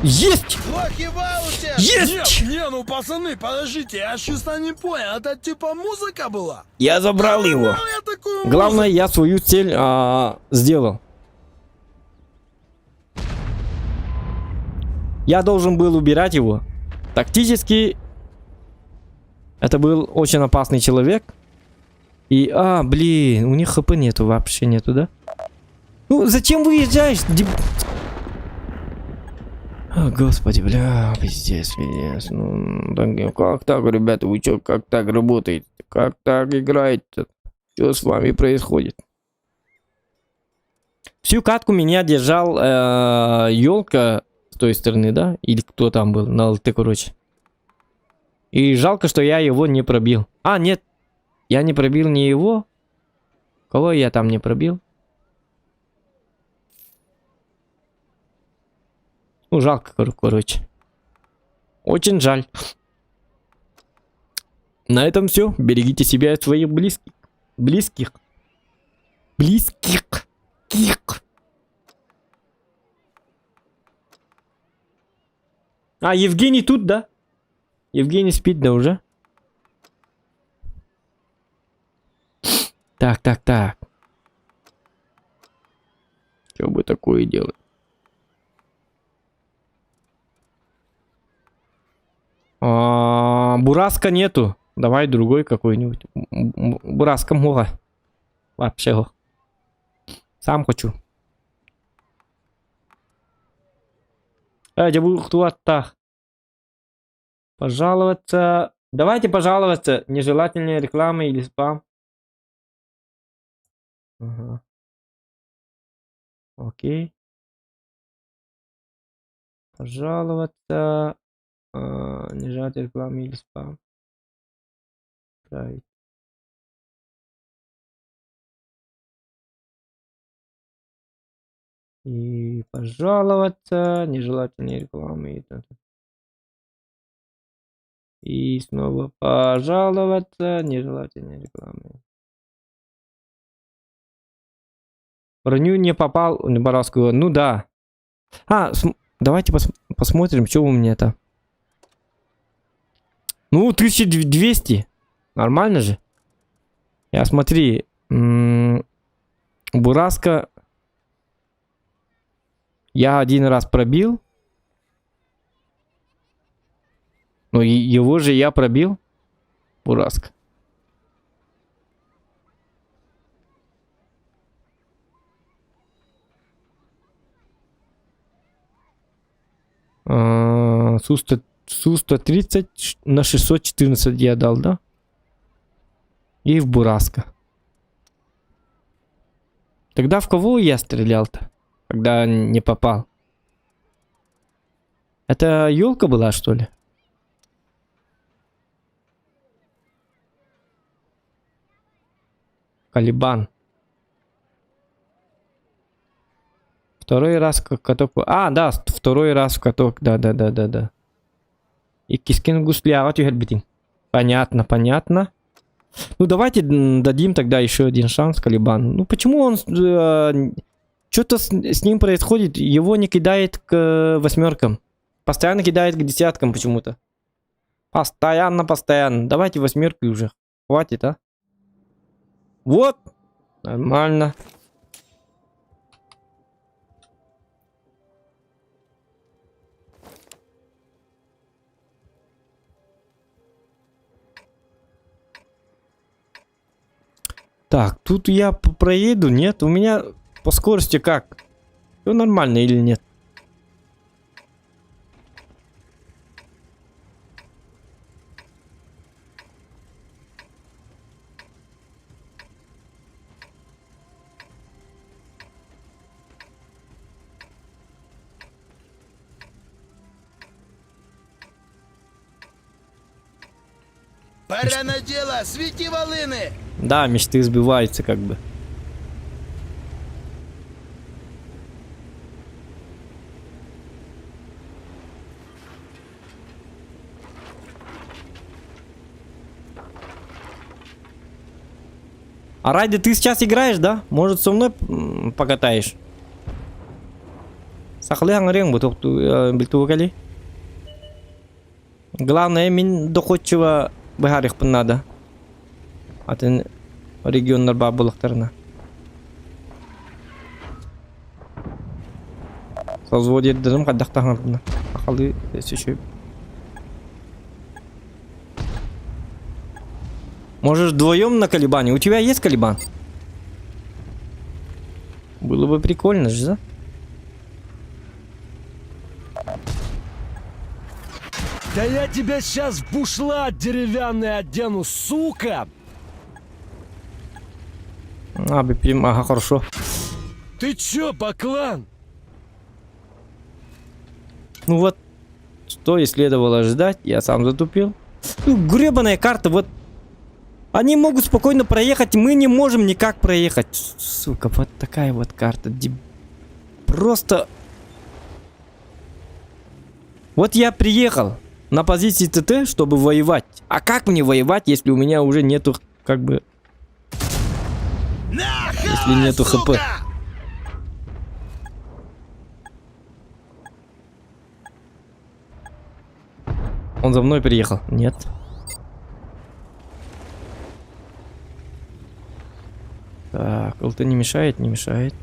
Есть! Плохи вауте! Есть! Не, ну пацаны, подождите, я что-то не понял. Это типа музыка была? Я забрал его. Ну, я такую Главное, я свою цель сделал. Я должен был убирать его. Тактически, это был очень опасный человек. И, блин, у них хп нету, вообще нету, да? Ну, зачем выезжаешь? Господи, бля, пиздец. Ну, как так, ребята, вы чё, как так работаете? Как так играете? Что с вами происходит? Всю катку меня держал елка с той стороны, да? Или кто там был на ЛТ, короче. И жалко, что я его не пробил. Нет. Я не пробил не его. Кого я там не пробил? Ну, жалко, короче. Очень жаль. На этом все. Берегите себя и своих близких. Близких. Евгений тут, да? Евгений спит, да, уже? Так. Что бы такое делать? Бураска нету. Давай другой какой-нибудь. Бураска много. Вообще. Сам хочу. Пожаловаться. Давайте пожаловаться. Нежелательная реклама или спам. Ага. Окей. Пожаловаться. Нежелательная реклама или спам. Правильно. И пожаловаться. Нежелательная реклама. И снова пожаловаться. Нежелательная реклама. Броню не попал. Неборовского. Ну да. Давайте посмотрим, что у меня-то. Ну, 1200. Нормально же. Смотри. Бураска. Я один раз пробил. Но его же я пробил. Бураска. Су-130 на 614 я дал, да? И в Бураска. Тогда в кого я стрелял-то? Когда не попал. Это елка была, что ли? Калибан. Второй раз в каток. Да, второй раз в каток. Да. И кискин гуслявать битин. Понятно. Ну, давайте дадим тогда еще один шанс Калибану. Ну, почему он... Что-то с ним происходит. Его не кидает к восьмеркам. Постоянно кидает к десяткам почему-то. Постоянно. Давайте восьмерки уже. Хватит, а? Вот. Нормально. Так, тут я проеду, нет? У меня по скорости как? Все нормально или нет? Пора на дело, свети волыны! Да, мечты сбиваются как бы. А Райди, ты сейчас играешь, да? Может, со мной покатаешь? Сахлыян рeng буток бильтугали. Главное, мен доходчиво быгарих надо. Атын регионнар бар булактарына. Созводит дырым каддактаган. Акылы сөйшөп. Можешь вдвоем на колебании? У тебя есть колебан? Было бы прикольно же, да? Да я тебя сейчас в бушлат деревянный одену, сука! Ага, хорошо. Ты чё, баклан? Ну вот, что и следовало ждать, я сам затупил. Ну, гребаная карта, вот. Они могут спокойно проехать, мы не можем никак проехать. Сука, вот такая вот карта. Просто... Вот я приехал на позиции ТТ, чтобы воевать. А как мне воевать, если у меня уже нету, как бы... Если нету хп. Он за мной приехал. Нет. Так, ЛТ не мешает, не мешает.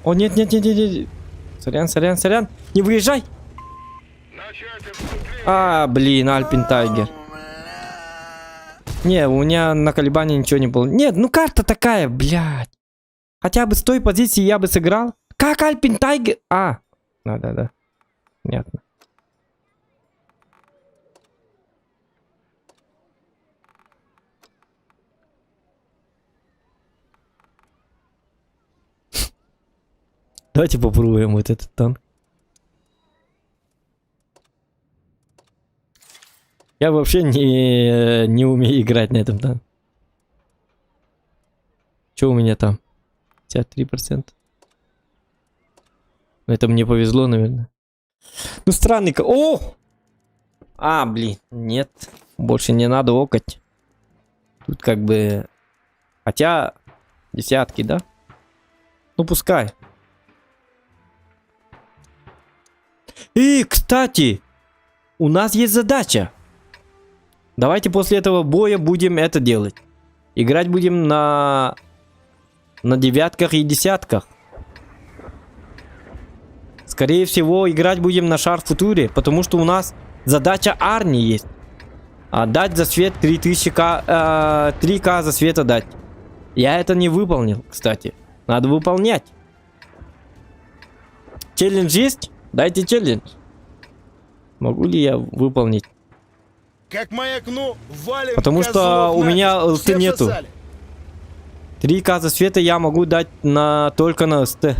О, нет, нет, нет, нет, нет. Сорян, сорян, сорян. Не выезжай. А, блин, Альпин Тайгер. Не, у меня на колебании ничего не было. Нет, ну карта такая, блядь. Хотя бы с той позиции я бы сыграл. Как Альпин Тайгер? А, да. Понятно. Давайте попробуем вот этот танк. Я вообще не умею играть на этом танке. Что у меня там? 53%. Это мне повезло, наверное. Ну, странный... О! А, блин, нет. Больше не надо окать. Тут как бы... Хотя... Десятки, да? Ну, пускай. И, кстати, у нас есть задача. Давайте после этого боя будем это делать. Играть будем на девятках и десятках. Скорее всего, играть будем на Шар Футуре, потому что у нас задача Арни есть. Дать за свет 3К за света дать. Я это не выполнил, кстати. Надо выполнять. Челлендж есть? Дайте челлендж. Могу ли я выполнить? Как маякну, валим. Потому что у меня ЛТ нету. 3К за света я могу дать только на СТ.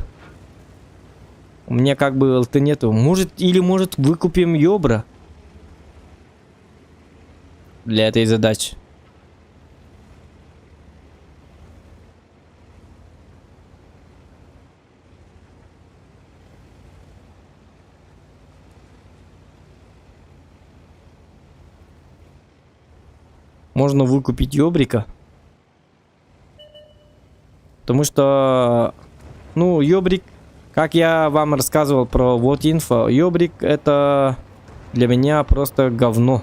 У меня как бы ЛТ нету. Может выкупим Йобра для этой задачи. Можно выкупить Йобрика. Потому что... Ну, Йобрик... Как я вам рассказывал про вот инфо. Йобрик это... Для меня просто говно.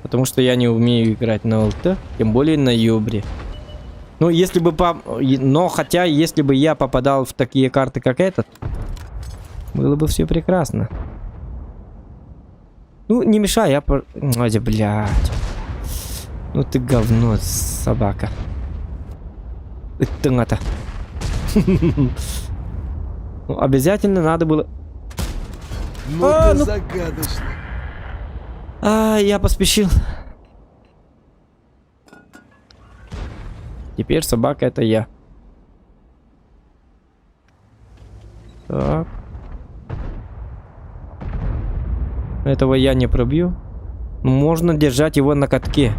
Потому что я не умею играть на ЛТ. Тем более на Йобре. Ну, если бы... Но хотя, если бы я попадал в такие карты, как этот... Было бы все прекрасно. Ну, не мешай, я... Ой, блядь. Ну ты говно, собака. Это надо. Ну, обязательно надо было... Ну ты загадочный. Я поспешил. Теперь собака это я. Так. Этого я не пробью. Можно держать его на катке.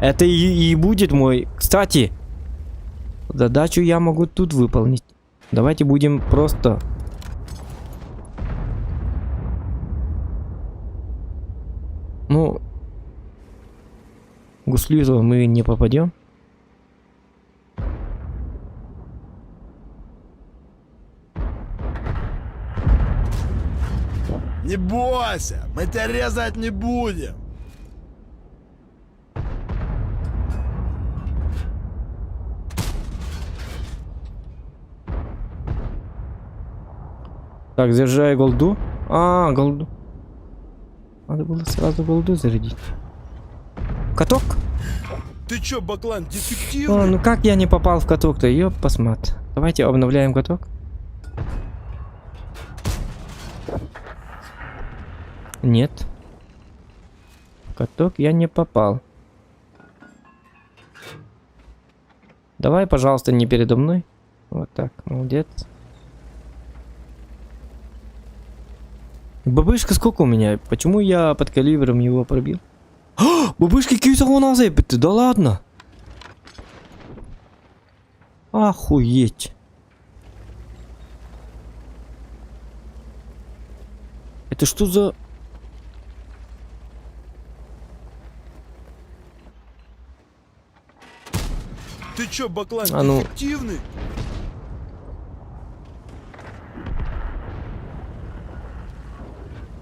Это и будет мой... Кстати, задачу я могу тут выполнить. Давайте будем просто... Ну... Гуслизу мы не попадем. Не бойся, мы тебя резать не будем. Так, заряжай голду. А, голду. Надо было сразу голду зарядить. Каток? Ты чё, Баклан, О, дефективный? ну как я не попал в каток-то? Ёп, посмотри. Давайте обновляем каток. Нет. В каток я не попал. Давай, пожалуйста, не передо мной. Вот так, молодец. Бабышка сколько у меня? Почему я под калибром его пробил? Бабышки какие-то у нас эпиты, да ладно? Охуеть. Это что за... Ты чё, Баклан, А ну. дефективный?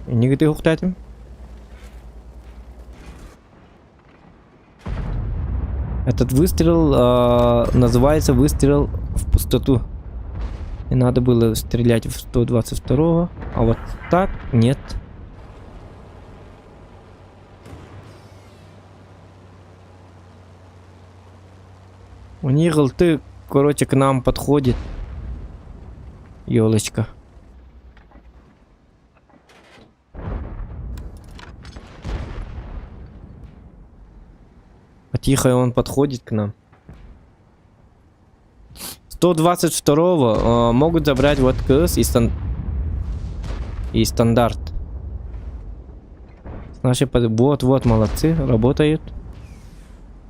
Нигде ухтатим. Этот выстрел называется выстрел в пустоту. И надо было стрелять в 122-го. А вот так нет. У них ты, короче, к нам подходит. Ёлочка. Тихо, он подходит к нам. 122-го могут забрать вот КС и стандарт. Наши вот молодцы, работают.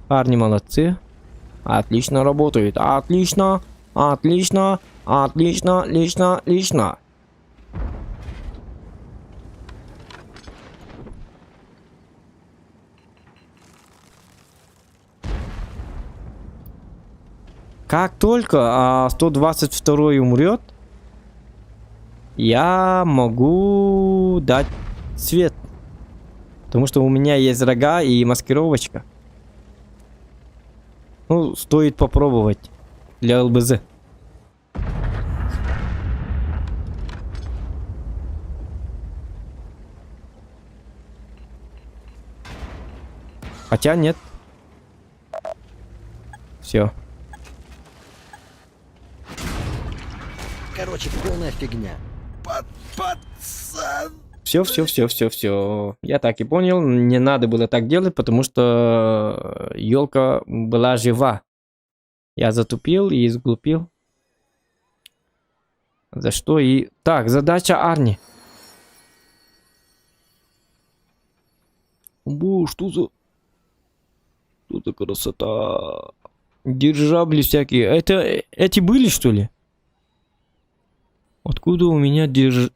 Парни молодцы. Отлично работают. Отлично, отлично, отлично, лично. Как только 122 умрет, я могу дать свет. Потому что у меня есть рога и маскировочка. Ну, стоит попробовать для ЛБЗ. Хотя нет. Все. Короче, полная фигня. Пацан! Все. Я так и понял. Не надо было так делать, потому что елка была жива. Я затупил и изглупил. За что и... Так, задача Арни. Бу, что за... Что за красота? Дирижабли всякие. Это эти были, что ли? Откуда у меня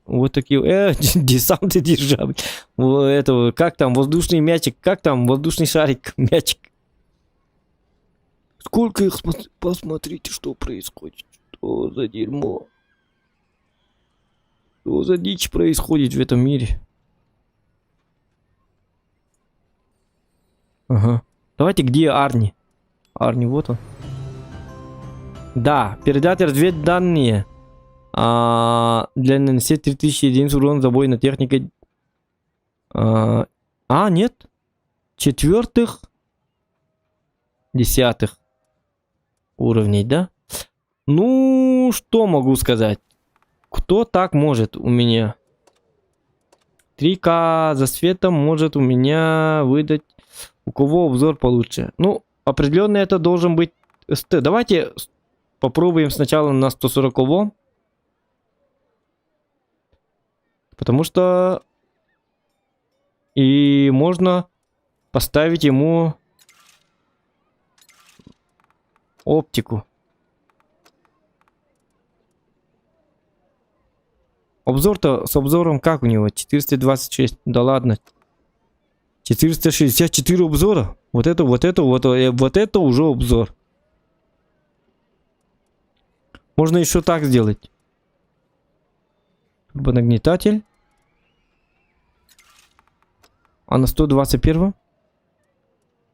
вот такие... десанты дирижабли. Это, как там, воздушный мячик? Как там, воздушный шарик, мячик? Сколько их... Посмотрите, что происходит. Что за дерьмо? Что за дичь происходит в этом мире? Ага. Давайте, где Арни? Арни, вот он. Да, передать разведданные. Для нанесения 3000 единиц урона забойной техникой. Нет. 4-х. 10-х уровней, да? Ну, что могу сказать? Кто так может у меня? 3К за светом может у меня выдать. У кого обзор получше? Ну, определенно это должен быть СТ. Давайте попробуем сначала на 140-м. Потому что И можно поставить ему оптику. Обзор-то с обзором как у него? 426. Да ладно. 464 обзора. Вот это уже обзор. Можно еще так сделать. Нагнетатель. А на 121?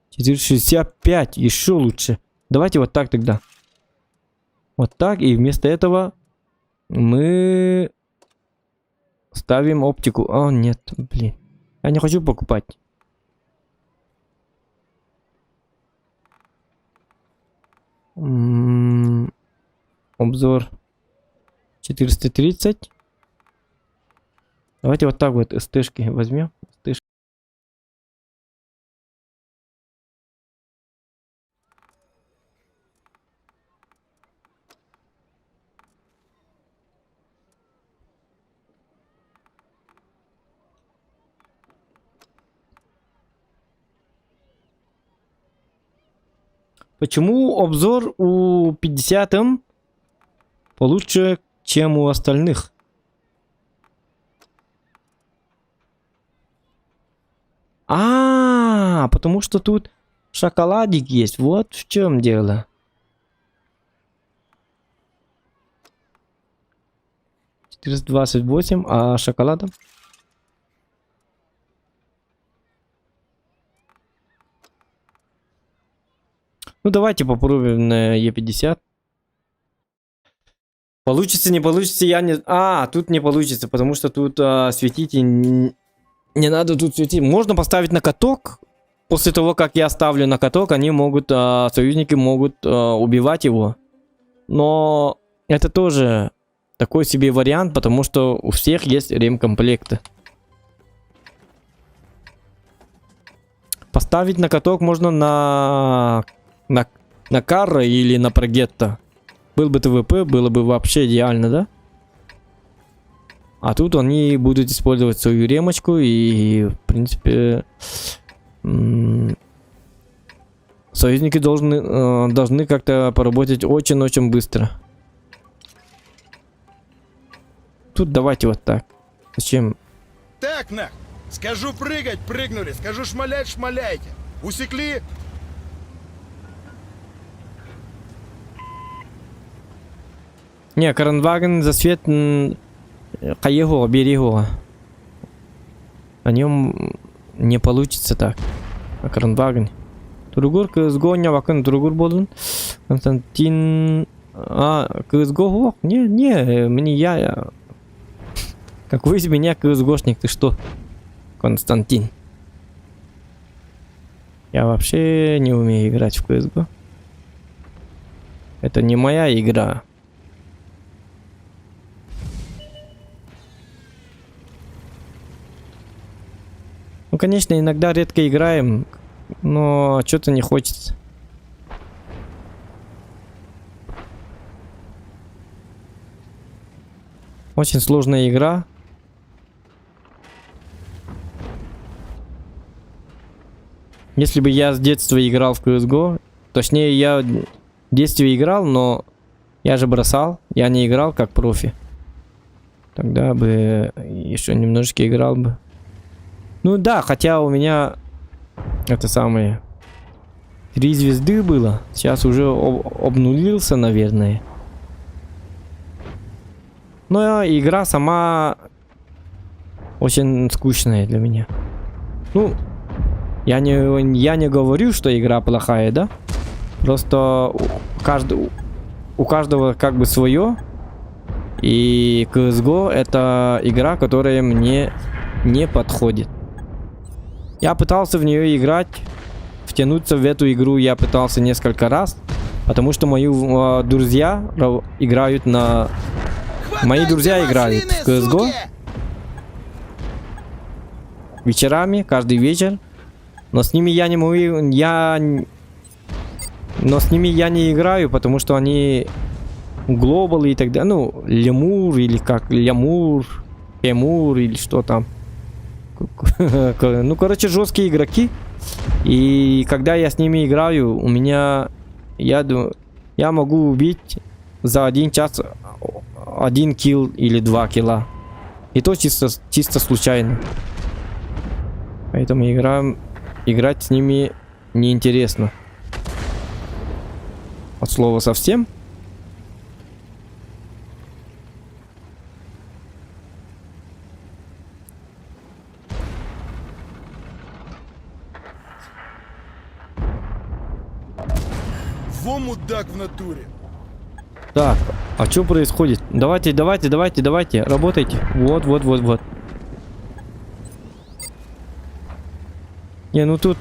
465. Еще лучше. Давайте вот так тогда. Вот так. И вместо этого мы ставим оптику. А, нет, блин. Я не хочу покупать. Обзор 430. Давайте вот так вот СТшки возьмем. СТшки. Почему обзор у 50-м получше, чем у остальных? Потому что тут шоколадик есть. Вот в чем дело. $428, а шоколадом? Ну, давайте попробуем на Е50. Получится, не получится, я не... тут не получится, потому что тут светить и не надо тут светить. Можно поставить на каток. После того, как я ставлю на каток, они могут, союзники могут убивать его. Но это тоже такой себе вариант, потому что у всех есть ремкомплекты. Поставить на каток можно на Карра или на Прогетто. Был бы ТВП, было бы вообще идеально, да? А тут они будут использовать свою ремочку и, в принципе, союзники должны как-то поработать очень-очень быстро. Тут давайте вот так. Зачем? Так, нах. Скажу прыгать, прыгнули. Скажу шмалять, шмаляйте. Усекли? Не, Кранваген за свет Каего, бери его. На нем не получится так. А Кранваген. Тургур кызгоня вакын тургур болдун. Константин. Кызго? Не, мне я. Какой из меня кызгошник, ты что? Константин. Я вообще не умею играть в CSGO. Это не моя игра. Ну, конечно, иногда редко играем, но что-то не хочется. Очень сложная игра. Если бы я с детства играл в CSGO, точнее, я в детстве играл, но я же бросал, я не играл как профи. Тогда бы еще немножечко играл бы. Ну да, хотя у меня это самое 3 звезды было. Сейчас уже обнулился, наверное. Но игра сама очень скучная для меня. Ну, я не говорю, что игра плохая, да? Просто у каждого как бы свое. И CSGO это игра, которая мне не подходит. Я пытался в нее играть, втянуться в эту игру я пытался несколько раз, потому что мои друзья играют на... Мои друзья играют в CSGO вечерами, каждый вечер, но с ними я не могу... Но с ними я не играю, потому что они глобалы и так далее. Ну, лемур или как, лямур, эмур или что там. Ну, короче, жесткие игроки. И когда я с ними играю, у меня... Я могу убить за 1 час 1 килл или 2 килла. И то чисто случайно. Поэтому играть с ними неинтересно. От слова совсем. Во мудак в натуре. Так, а что происходит? Давайте, работайте. Вот. Не, ну тут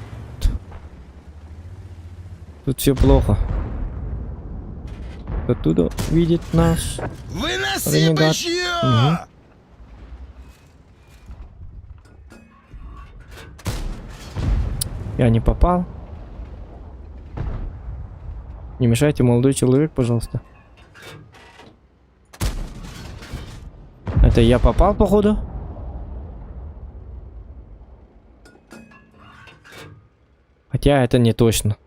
все плохо. Оттуда видит нас. Выноси Ренегат. бычье! Мгм. Я не попал. Не мешайте, молодой человек, пожалуйста. Это я попал, походу? Хотя это не точно.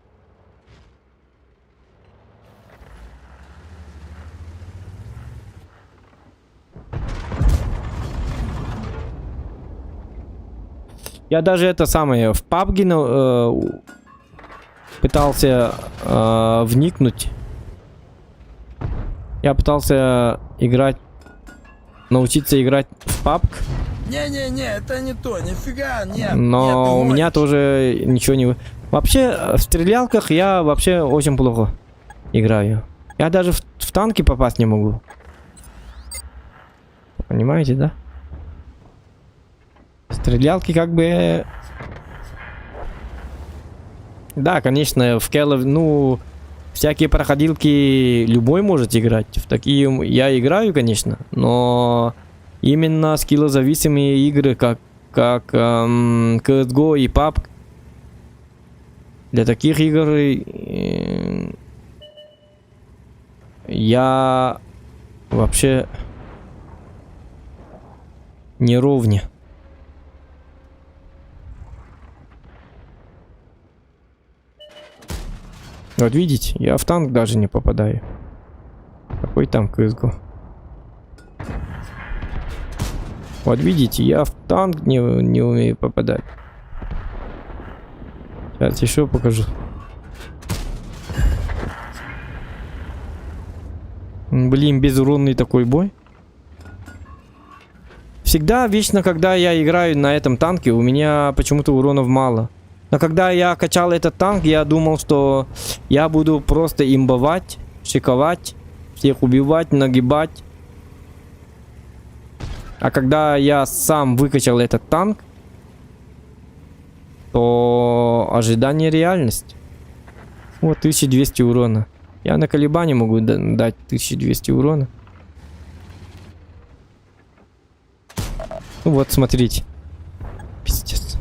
Я даже это самое в PUBG пытался вникнуть. Я пытался научиться играть в PUBG, Не-не-не, это не то, нифига, нет. но нет, ты у меня гонишь. тоже ничего не... Вообще, в стрелялках я вообще очень плохо играю. Я даже в танки попасть не могу. Понимаете, да? Стрелялки как бы... Да, конечно, в Call of... Ну, всякие проходилки любой может играть. В такие я играю, конечно. Но именно скиллозависимые игры, как CSGO и PUBG, для таких игр я вообще не ровня. Вот видите, я в танк даже не попадаю. Какой там CSGO? Вот видите, я в танк не умею попадать. Сейчас еще покажу. Блин, безуронный такой бой. Всегда, вечно, когда я играю на этом танке, у меня почему-то уронов мало. Но когда я качал этот танк, я думал, что я буду просто имбовать, шиковать, всех убивать, нагибать. А когда я сам выкачал этот танк, то ожидание реальность. Вот 1200 урона. Я на колебании могу дать 1200 урона. Ну вот, смотрите. Пиздец.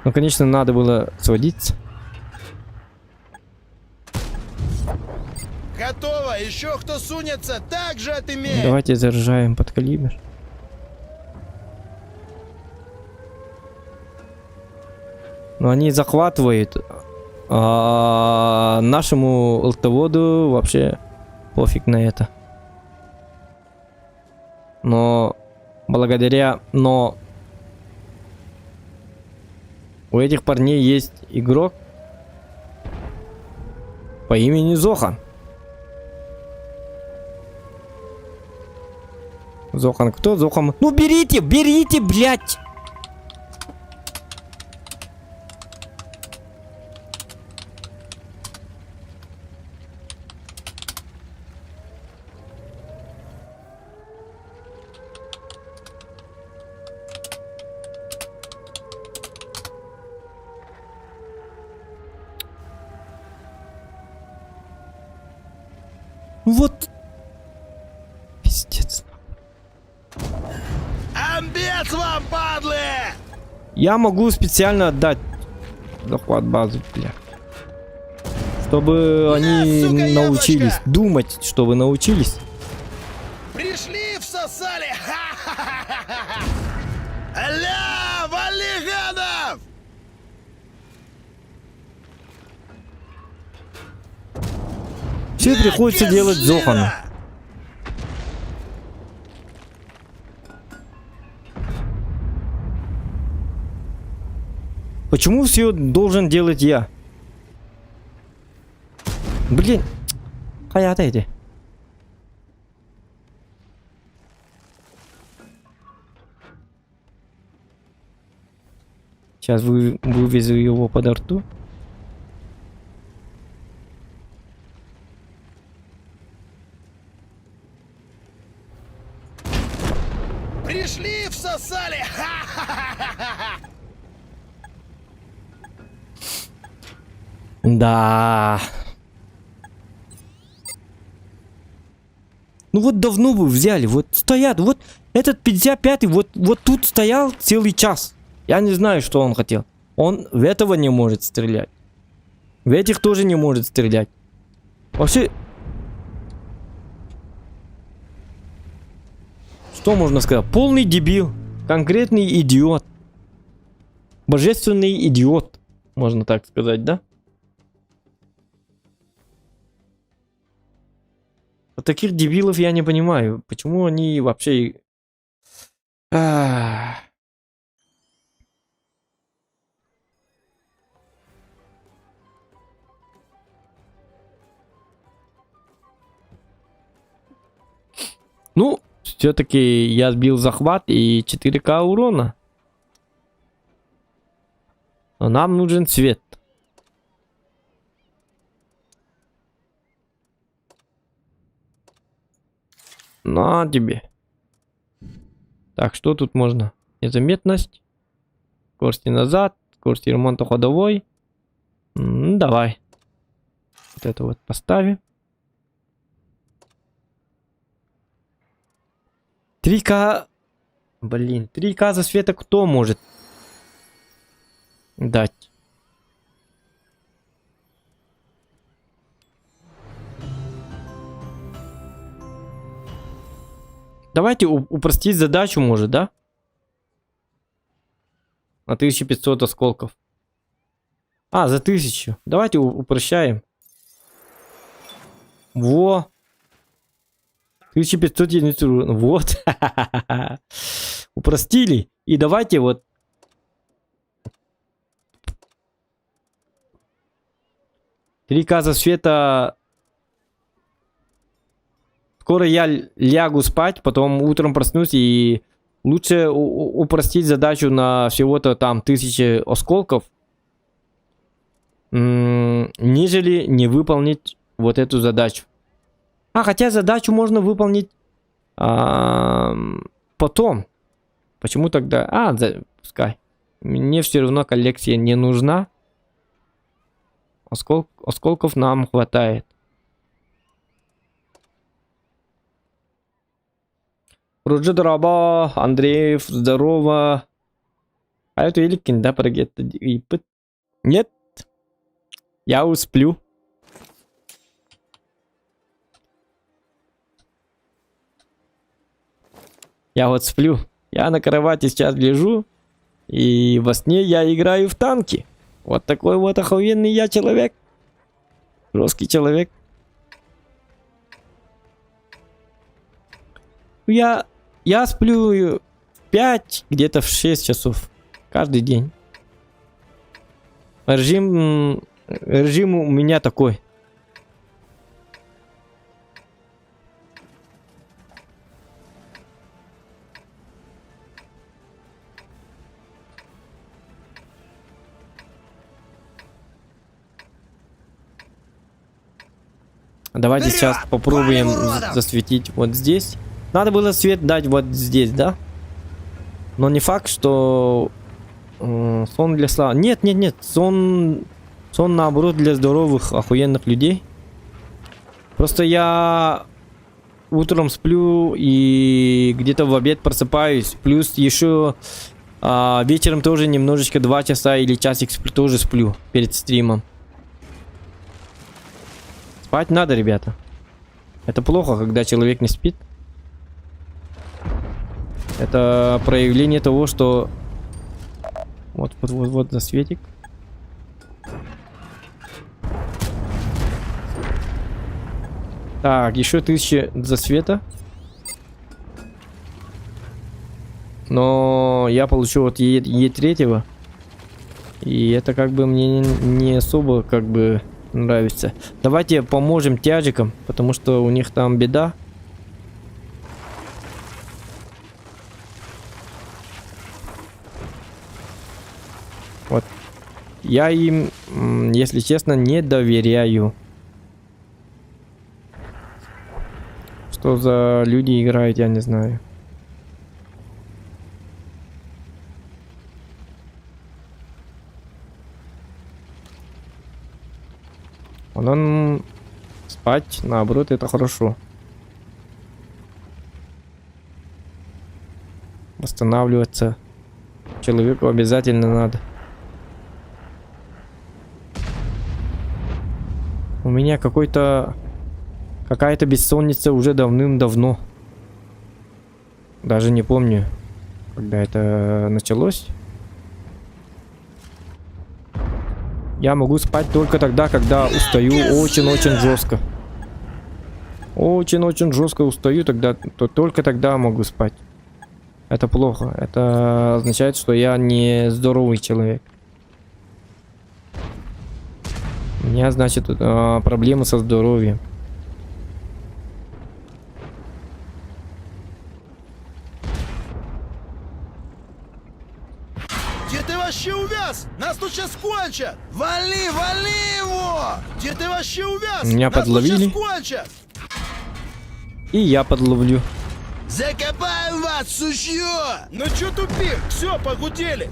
Ну, конечно, надо было сводиться. Готово, еще кто сунется, так же отымей. Давайте заряжаем под калибр. Но они захватывают. А нашему ЛТ-воду вообще пофиг на это. Но у этих парней есть игрок по имени Зохан. Зохан кто? Зохан... Ну берите, блядь! Вот. Пиздец. Амбец вам, падлы! Я могу специально отдать захват базы, бля. Чтобы они сука, научились яблочко! думать, чтобы научились. Пришли, всосали! Ха-ха-ха-ха-ха! Ля, вали гадов! Все приходится делать Зохану. Почему все должен делать я? Блин. Отойди. Сейчас вывезу его под рту. Пришли, всосали! Ха-ха-ха-ха-ха! Да. Ну вот давно вы взяли, вот стоят, вот этот 55-й вот тут стоял целый час. Я не знаю, что он хотел. Он в этого не может стрелять. В этих тоже не может стрелять. Вообще... Что можно сказать? Полный дебил. Конкретный идиот. Божественный идиот. Можно так сказать, да? Вот таких дебилов я не понимаю. Почему они вообще... Ну, все-таки я сбил захват и 4К урона. Но нам нужен свет. На тебе. Так, что тут можно? Незаметность. Скорости назад. Скорости ремонта ходовой. Давай. Вот это вот поставим. 3К. Блин, 3К за света кто может дать? Давайте упростить задачу, может, да? На 1500 осколков. А, за 1000. Давайте упрощаем. Во. 1500 единиц урона. Вот. Упростили. И давайте вот. Три за света. Скоро я лягу спать, потом утром проснусь, и лучше упростить задачу на всего-то там 1000 осколков, нежели не выполнить вот эту задачу. Хотя задачу можно выполнить потом. Почему тогда? Пускай. Мне все равно коллекция не нужна. Осколков нам хватает. Руджи дроба, Андреев, здорово. А это Иликин, да, прогет? Нет. Я усплю. Я вот сплю. Я на кровати сейчас лежу. И во сне я играю в танки. Вот такой вот охуенный я человек. Жесткий человек. Я сплю в 5, где-то в 6 часов. Каждый день. Режим у меня такой. Давайте Вперед! сейчас попробуем Валим уродов! засветить вот здесь. Надо было свет дать вот здесь, да? Но не факт, что сон для славы. Нет. Сон наоборот для здоровых, охуенных людей. Просто я утром сплю и где-то в обед просыпаюсь. Плюс еще вечером тоже немножечко 2 часа или часик тоже сплю перед стримом. Спать надо, ребята. Это плохо, когда человек не спит. Это проявление того, что... Вот засветик. Так, еще 1000 засвета. Но я получу вот Е3. И это как бы мне не особо как бы нравится. Давайте поможем тяжикам, потому что у них там беда. Вот. Я им, если честно, не доверяю. Что за люди играют, я не знаю. Он спать, наоборот, это хорошо. Восстанавливаться человеку обязательно надо. У меня какая-то бессонница уже давным-давно. Даже не помню, когда это началось. Я могу спать только тогда, когда устаю очень-очень жестко. Очень-очень жестко устаю, только тогда могу спать. Это плохо. Это означает, что я не здоровый человек. У меня, значит, проблемы со здоровьем. Где ты вообще увяз? Нас тут сейчас кончат! Вали, вали его! Где ты вообще увяз? Меня Нас подловили. тут сейчас кончат! И я подловлю. Закопаем вас, сучье! Ну чё тупик? Все, погудели!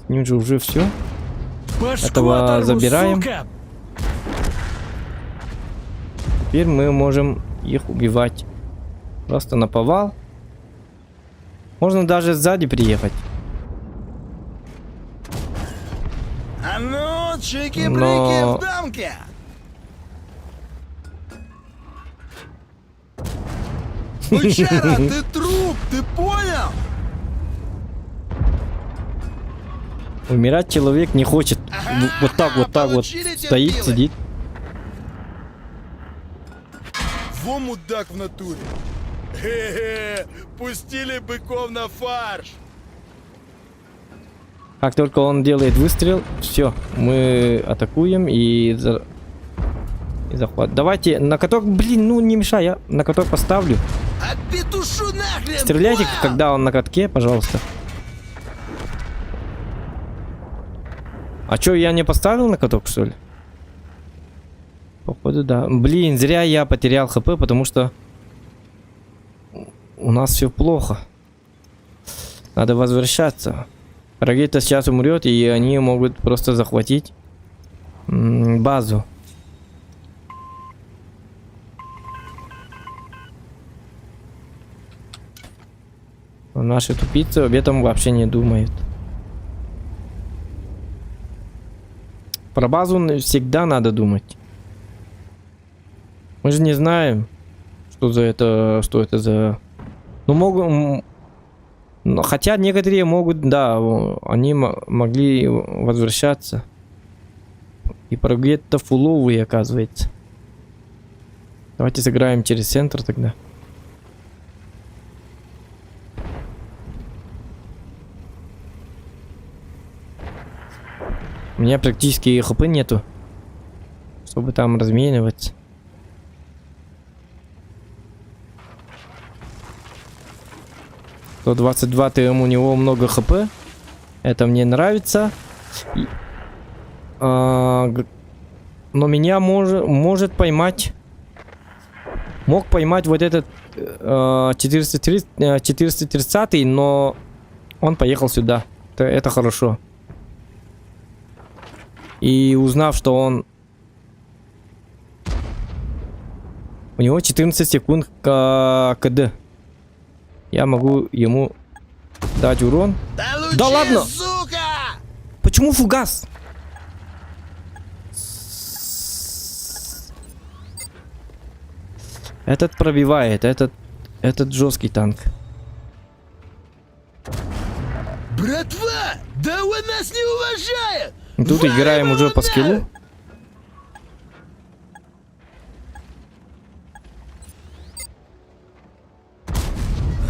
С ним же уже все. Башку Этого оторву, забираем. сука! Теперь мы можем их убивать. Просто наповал. Можно даже сзади приехать. А ну, чики-брики Но- в дамке! Бычара, ты труп, ты понял? Умирать человек не хочет. Вот так вот получили стоит, терпилы. сидит. Во мудак в натуре. Хе-хе, пустили быков на фарш. Как только он делает выстрел, все, мы атакуем и захват. Давайте на каток, блин, ну не мешай, я на каток поставлю. Отпетушу нахрен! Стреляйте, понял? когда он на катке, пожалуйста. А чё, я не поставил на каток, что ли? Походу, да. Блин, зря я потерял хп, потому что у нас все плохо. Надо возвращаться. Рагита сейчас умрет, и они могут просто захватить базу. Но наши тупицы об этом вообще не думают. Про базу всегда надо думать. Мы же не знаем, что это за... Ну, могут... Но, хотя некоторые могут, да, они могли возвращаться. И прогрет-то фуловый, оказывается. Давайте сыграем через центр тогда. У меня практически хп нету, чтобы там размениваться. То 22 ТМ, у него много хп. Это мне нравится. Но меня может поймать. Мог поймать вот этот 430, но он поехал сюда. Это хорошо. И узнав, что он... У него 14 секунд КД. Я могу ему дать урон. Получи, Да ладно! сука! Почему фугас? Этот пробивает, этот этот жесткий танк. Братва, да он нас не уважает! Тут Валим играем его уже по на- скиллу.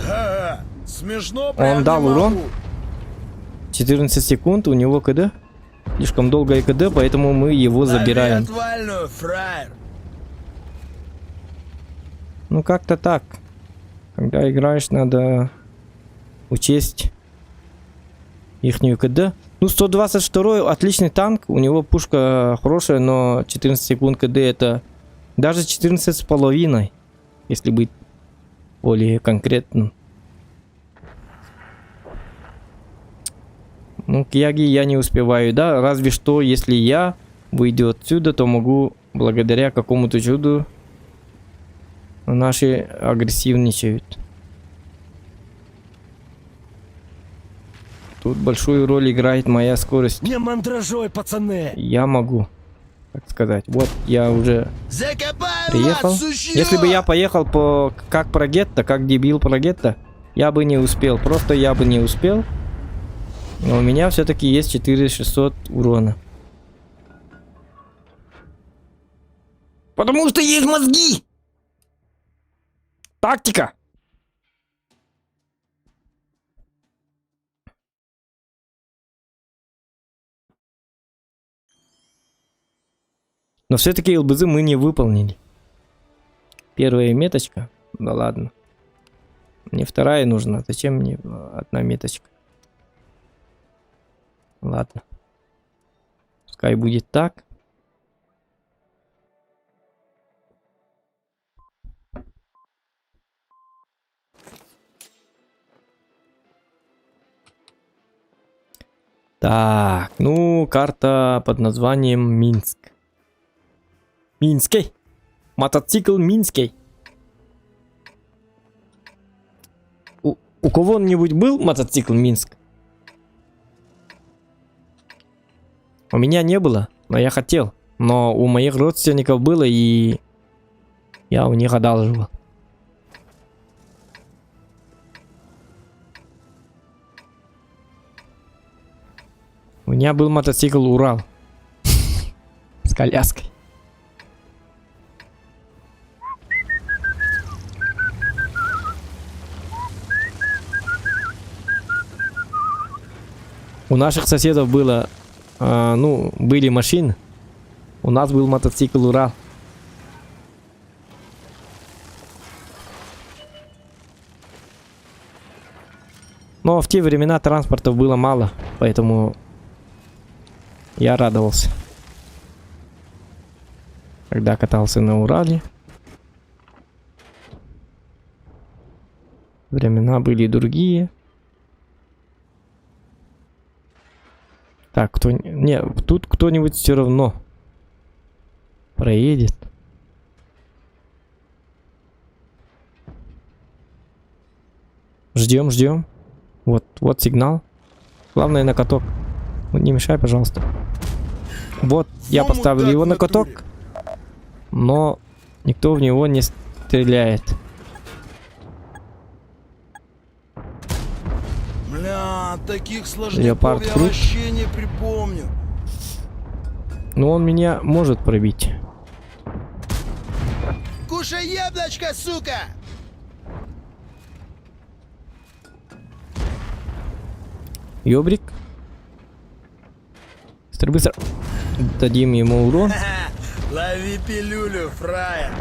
Ага, смешно прям Он дал не урон? могу. 14 секунд, у него КД. Слишком долгое КД, поэтому мы его Лови забираем. отвальную, фраер. Ну как-то так. Когда играешь, надо учесть ихнюю КД. Ну 122 отличный танк, у него пушка хорошая, но 14 секунд КД это даже 14 с половиной, если быть более конкретным. Ну, к Яге я не успеваю, да, разве что, если я выйду отсюда, то могу, благодаря какому-то чуду, наши агрессивничают. Тут большую роль играет моя скорость. Не мандражой, пацаны! Я могу, так сказать. Вот, я уже Закопаем приехал. вас, сучье! Если бы я поехал по как про гетто, как дебил про гетто, я бы не успел. Просто я бы не успел. Но у меня все-таки есть 4600 урона. Потому что есть мозги! Тактика! Но все-таки ЛБЗ мы не выполнили. Первая меточка. Да ладно. Мне вторая нужна. Зачем мне одна меточка? Ладно. Пускай будет так. Так, ну, карта под названием Минск. Минский. Мотоцикл Минский. У кого-нибудь был мотоцикл Минск? У меня не было, но я хотел. Но у моих родственников было, и я у них одалживал. У меня был мотоцикл Урал. С коляской. У наших соседов было, ну, были машины. У нас был мотоцикл Урал. Но в те времена транспортов было мало, поэтому я радовался, когда катался на Урале. Времена были другие. Так, кто... Не, тут кто-нибудь все равно проедет. Ждем, ждем. Вот сигнал. Главное на каток. Не мешай, пожалуйста. Вот, я Фому поставил так его в на натуре. каток. Но никто в него не стреляет. Бля, таких Леопард сложников я круг. вообще не припомню. Но он меня может пробить. Кушай яблочко, сука! Ёбрик. Быстро. Дадим ему урон. Ха-ха, лови пилюлю, фраер.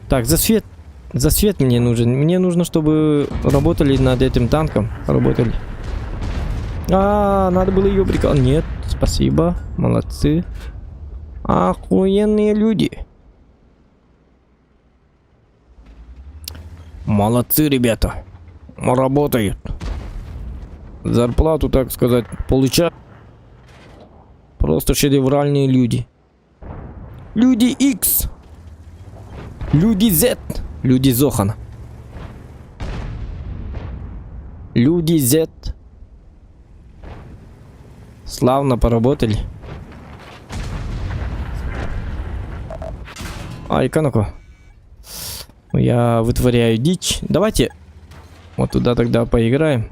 Так, засвет. Засвет мне нужен. Мне нужно, чтобы работали над этим танком. Работали. Надо было ёбрика. Нет, спасибо. Молодцы. Охуенные люди. Молодцы, ребята. Работают. Зарплату, так сказать, получают. Просто шедевральные люди. Люди X. Люди Z. Люди Зохана. Люди Z. Славно поработали. Ай, Канако. Я вытворяю дичь. Давайте вот туда тогда поиграем.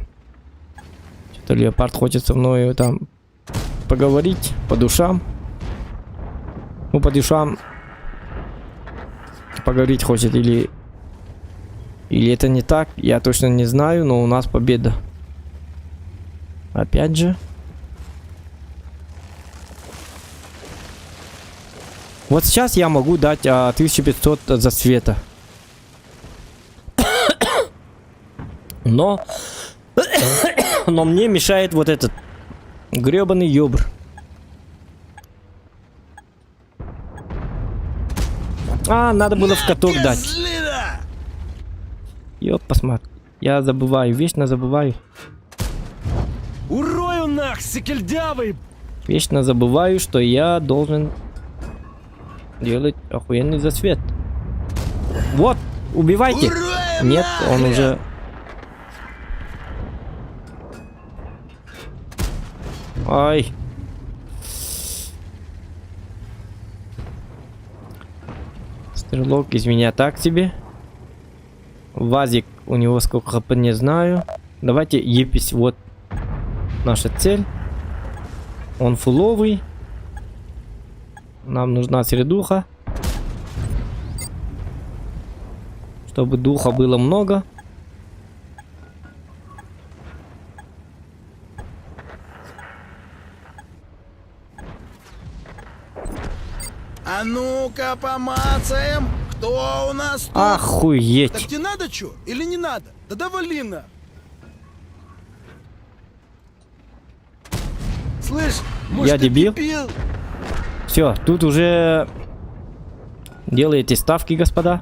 Что-то леопард хочет со мной там поговорить по душам. Ну, по душам поговорить хочет или это не так, я точно не знаю, но у нас победа. Опять же. Вот сейчас я могу дать 1500 за света. Но мне мешает вот этот гребаный ёбр. Надо было в каток дать. Козлина! Ёп, посмотри. Я забываю, вечно забываю. Урою нах, секельдявый! Вечно забываю, что я должен делать охуенный засвет. Вот, убивайте. Уроем Нет, он нахрен! уже... Ай. Стрелок из меня так себе. Вазик, у него сколько хп не знаю. Давайте епись, вот наша цель. Он фуловый. Нам нужна средуха. Чтобы духа было много. А ну-ка помацаем, кто у нас тут? Охуеть. Так тебе надо что? Или не надо? Да довали на. Слышь, может Я ты дебил? дебил? Все, тут уже делаете ставки, господа.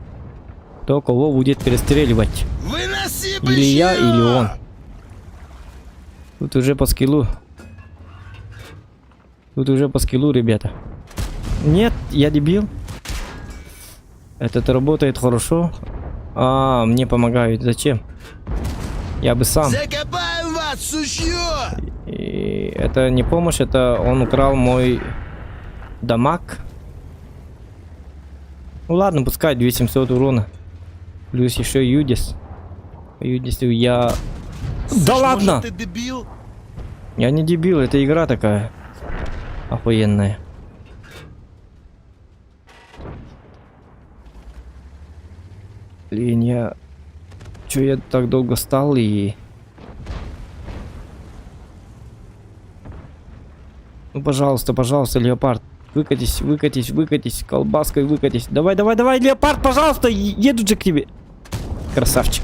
Кто кого будет перестреливать. Выноси Или я, бычьё! или он. Тут уже по скиллу. Тут уже по скиллу, ребята. Нет, я дебил. Это работает хорошо. Мне помогают. Зачем? Я бы сам. Закопаем вас, сучье! И это не помощь, это он украл мой дамаг. Ну ладно, пускай 2700 урона. Плюс еще Юдис. Юдис я... Слышь, Да может, ладно! ты дебил? Я не дебил, это игра такая. Охуенная. Блин, я так долго стал и... Ну, пожалуйста, пожалуйста, леопард. Выкатись, выкатись, выкатись. Колбаской выкатись. Давай, давай, давай, леопард, пожалуйста. Еду же к тебе. Красавчик.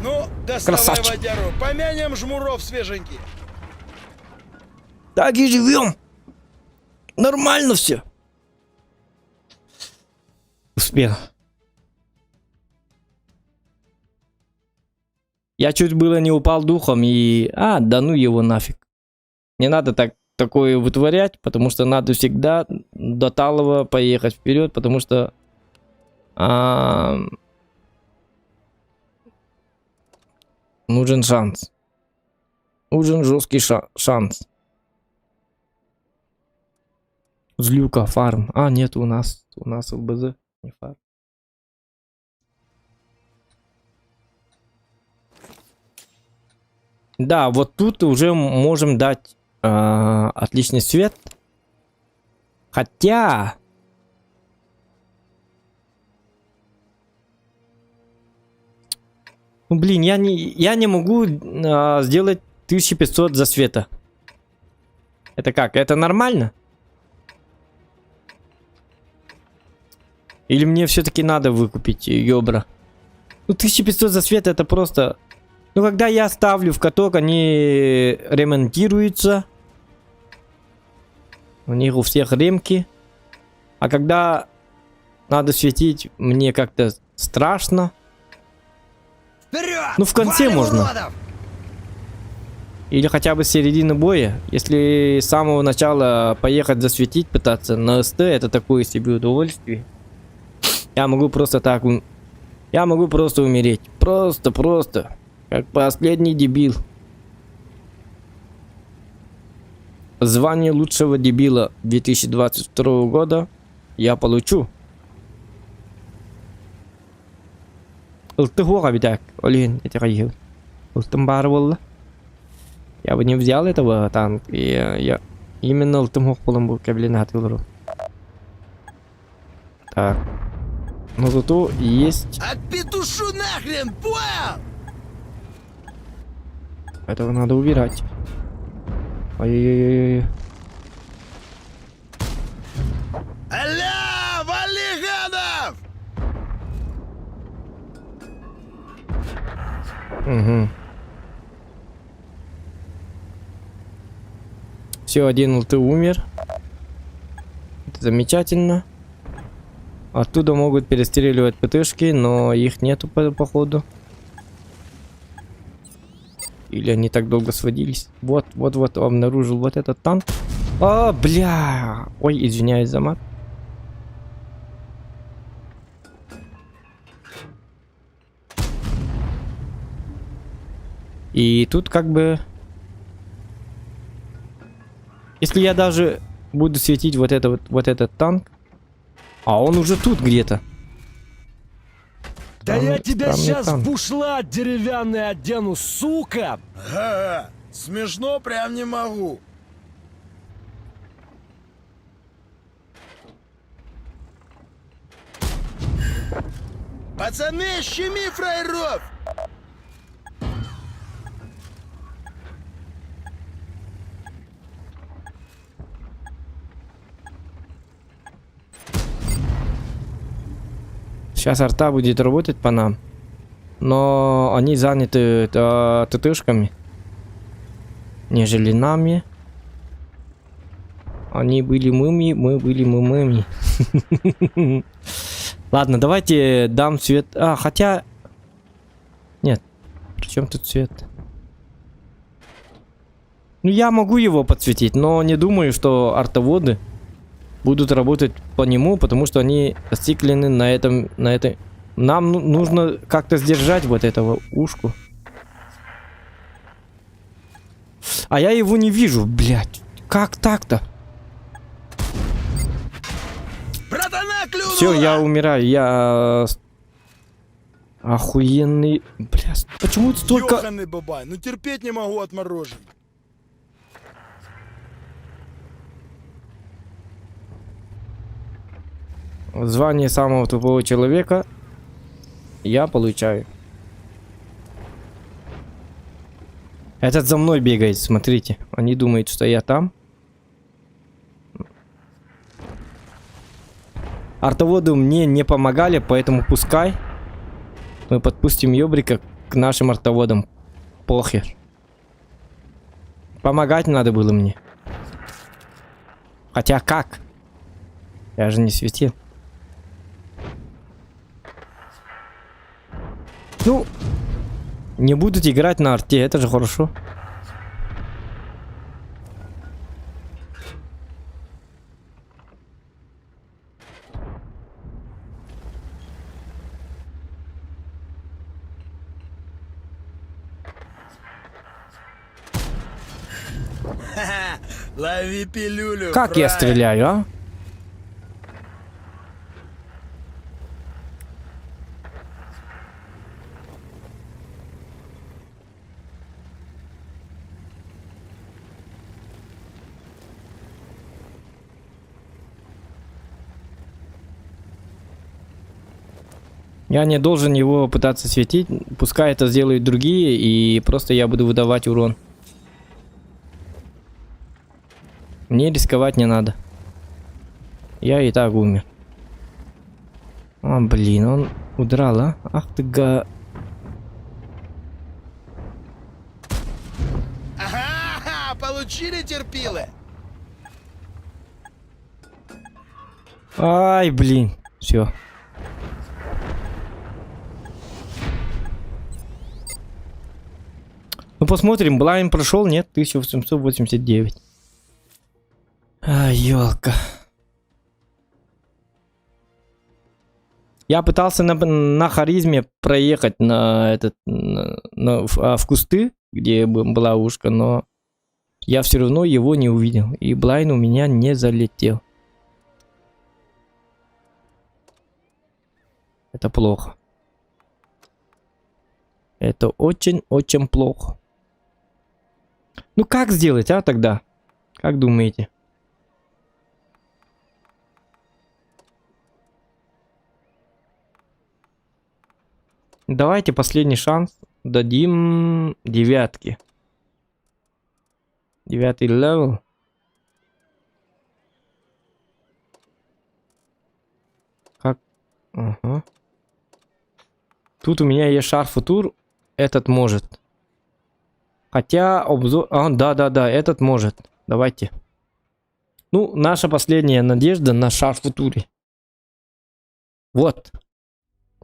Ну, доставай Красавчик. водяру, помянем жмуров свеженьких. Так и живем. Нормально все. Успел. Я чуть было не упал духом и... да ну его нафиг. Не надо такое вытворять, потому что надо всегда до талого поехать вперед, потому что... нужен шанс. Нужен жесткий шанс. Злюка, фарм. Нет, у нас ЛБЗ, не фарм. Да, вот тут уже можем дать отличный свет. Хотя... Ну, блин, я не могу сделать 1500 за света. Это как? Это нормально? Или мне все-таки надо выкупить ёбра? Ну, 1500 за свет это просто... Ну, когда я ставлю в каток, они ремонтируются. У них у всех ремки. А когда надо светить, мне как-то страшно. Вперед! Ну, в конце Валим можно. уродов! Или хотя бы с середины боя. Если с самого начала поехать засветить, пытаться на СТ, это такое себе удовольствие. Я могу просто так... Я могу просто умереть. Просто. Как последний дебил. Звание лучшего дебила 2022 года я получу. Ылтыгуга битак. Олин, эти раил. Ылтым бары болла. Я бы не взял этого танка. Я именно ылтымук болым бу кабелинат ылыру. Так. Ну зато есть... Отпетушу нахрен, понял? Этого надо убирать. Ой-ой-ой-ой. Аля, вали гадов! Угу. Все, один ЛТ умер. Это замечательно. Оттуда могут перестреливать ПТшки, но их нету походу. Или они так долго сводились. Вот, обнаружил вот этот танк. А, бля! Ой, извиняюсь за мат. И тут как бы... Если я даже буду светить вот этот танк... А он уже тут где-то. Да я Странный- тебя странный сейчас танк. в бушлат деревянный одену, сука! Ага, смешно прям не могу. Пацаны, щеми фраеров! Сейчас арта будет работать по нам. Но они заняты ТТшками. Нежели нами. Они были мыми, мы были мымыми. Ладно, давайте дам цвет. А, хотя... Нет. При чем тут цвет? Ну, я могу его подсветить, но не думаю, что артоводы будут работать по нему, потому что они зациклены на этом, Нам нужно как-то сдержать вот этого ушку. А я его не вижу, блядь. Как так-то? Братана клюнула! Все, я умираю, я... Охуенный... Бля, почему столько... Ёханый бабай, ну терпеть не могу отморожен. Звание самого тупого человека я получаю. Этот за мной бегает, смотрите. Они думают, что я там. Артоводы мне не помогали, поэтому пускай мы подпустим ёбрика к нашим артоводам. Похер. Помогать надо было мне. Хотя как? Я же не светил. Ну, не будут играть на арте, это же хорошо. Ха-ха, лови пилюлю. Как я фраер. стреляю, а? Я не должен его пытаться светить, пускай это сделают другие, и просто я буду выдавать урон. Мне рисковать не надо. Я и так умер. А, блин, он удрал, а? Ах ты га... Ага, получили терпилы? Ай, блин, все. Ну посмотрим, Блайн прошел, нет, 1889. Ай, ёлка. Я пытался на харизме проехать на этот в кусты, где была ушка, но я все равно его не увидел. И Блайн у меня не залетел. Это плохо. Это очень-очень плохо. Ну как сделать, а, тогда? Как думаете? Давайте последний шанс дадим девятки. 9-й левел. Как? Ага. Тут у меня есть шар футур. Этот может. Хотя обзор... да, этот может. Давайте. Ну, наша последняя надежда на шар футуре. Вот.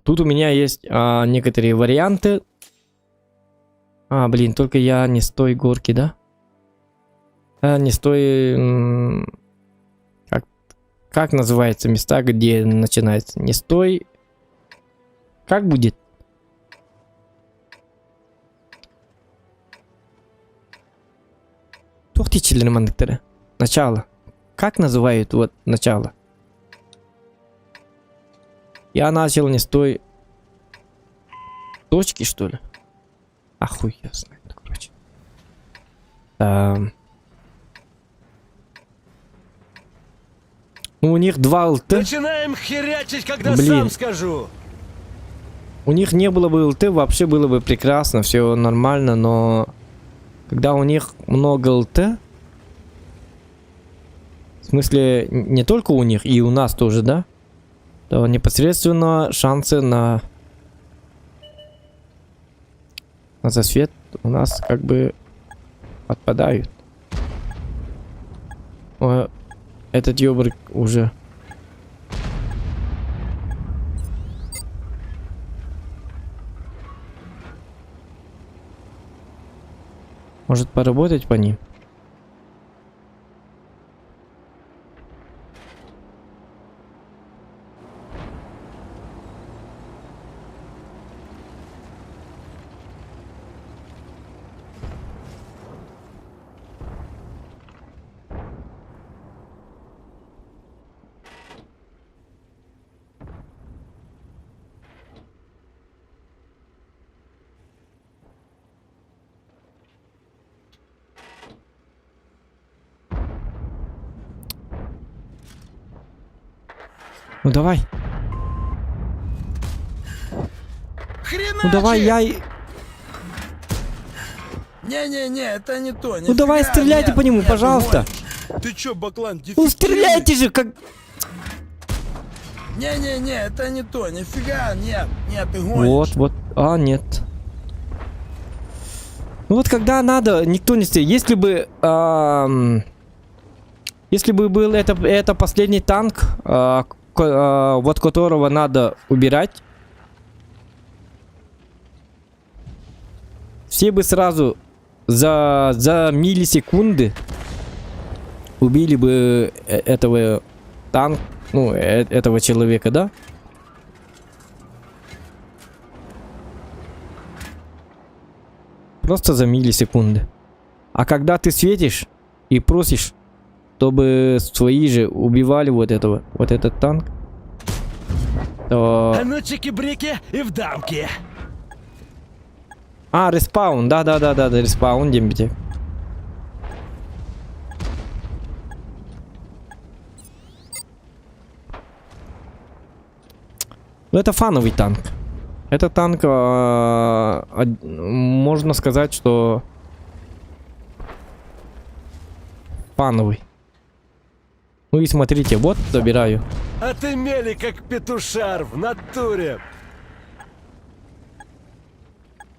Тут у меня есть некоторые варианты. Блин, только я не с той горки, да? Не с той... Как называется места, где начинается? Не с той... Как будет? Начало. Как называют вот начало? Я начал не с той точки, что ли? Хуй я знаю, короче. Ну, у них 2 ЛТ. Начинаем херячить, когда Блин. сам скажу. У них не было бы ЛТ, вообще было бы прекрасно, все нормально, но когда у них много ЛТ, в смысле, не только у них, и у нас тоже, да? То непосредственно шансы на засвет у нас как бы отпадают. Этот ёбрик уже... Может поработать по ним? Ну давай. Хреначи! Ну давай, я... Не-не-не, это не то. Ну давай, нифига, стреляйте нет, по нему, нет, пожалуйста. ты гонишь. Ты чё, Баклан, дефективный? Ну стреляйте же, как... Не-не-не, это не то, нифига, нет, ты гонишь. Вот. Нет. Ну вот когда надо, никто не стреляет. Если бы был это последний танк, вот которого надо убирать, все бы сразу за миллисекунды убили бы этого танка, ну, этого человека, да? Просто за миллисекунды. А когда ты светишь и просишь, чтобы свои же убивали вот этот танк, то... А ну чики-брики и в дамки. Респаун, да, респаун, дембите. Ну, это фановый танк. Это танк, можно сказать, что фановый. Ну и смотрите, вот забираю. А ты мели как петушар в натуре.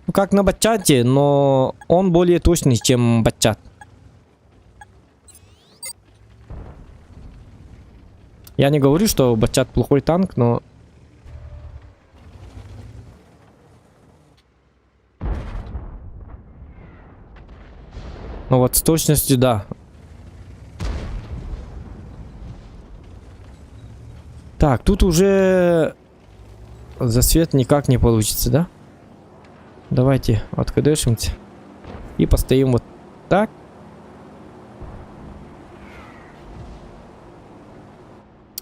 Ну как на батчате, но он более точный, чем батчат. Я не говорю, что батчат плохой танк, но... Ну вот с точностью, да. Так, тут уже засвет никак не получится, да? Давайте откадешимся и постоим вот так.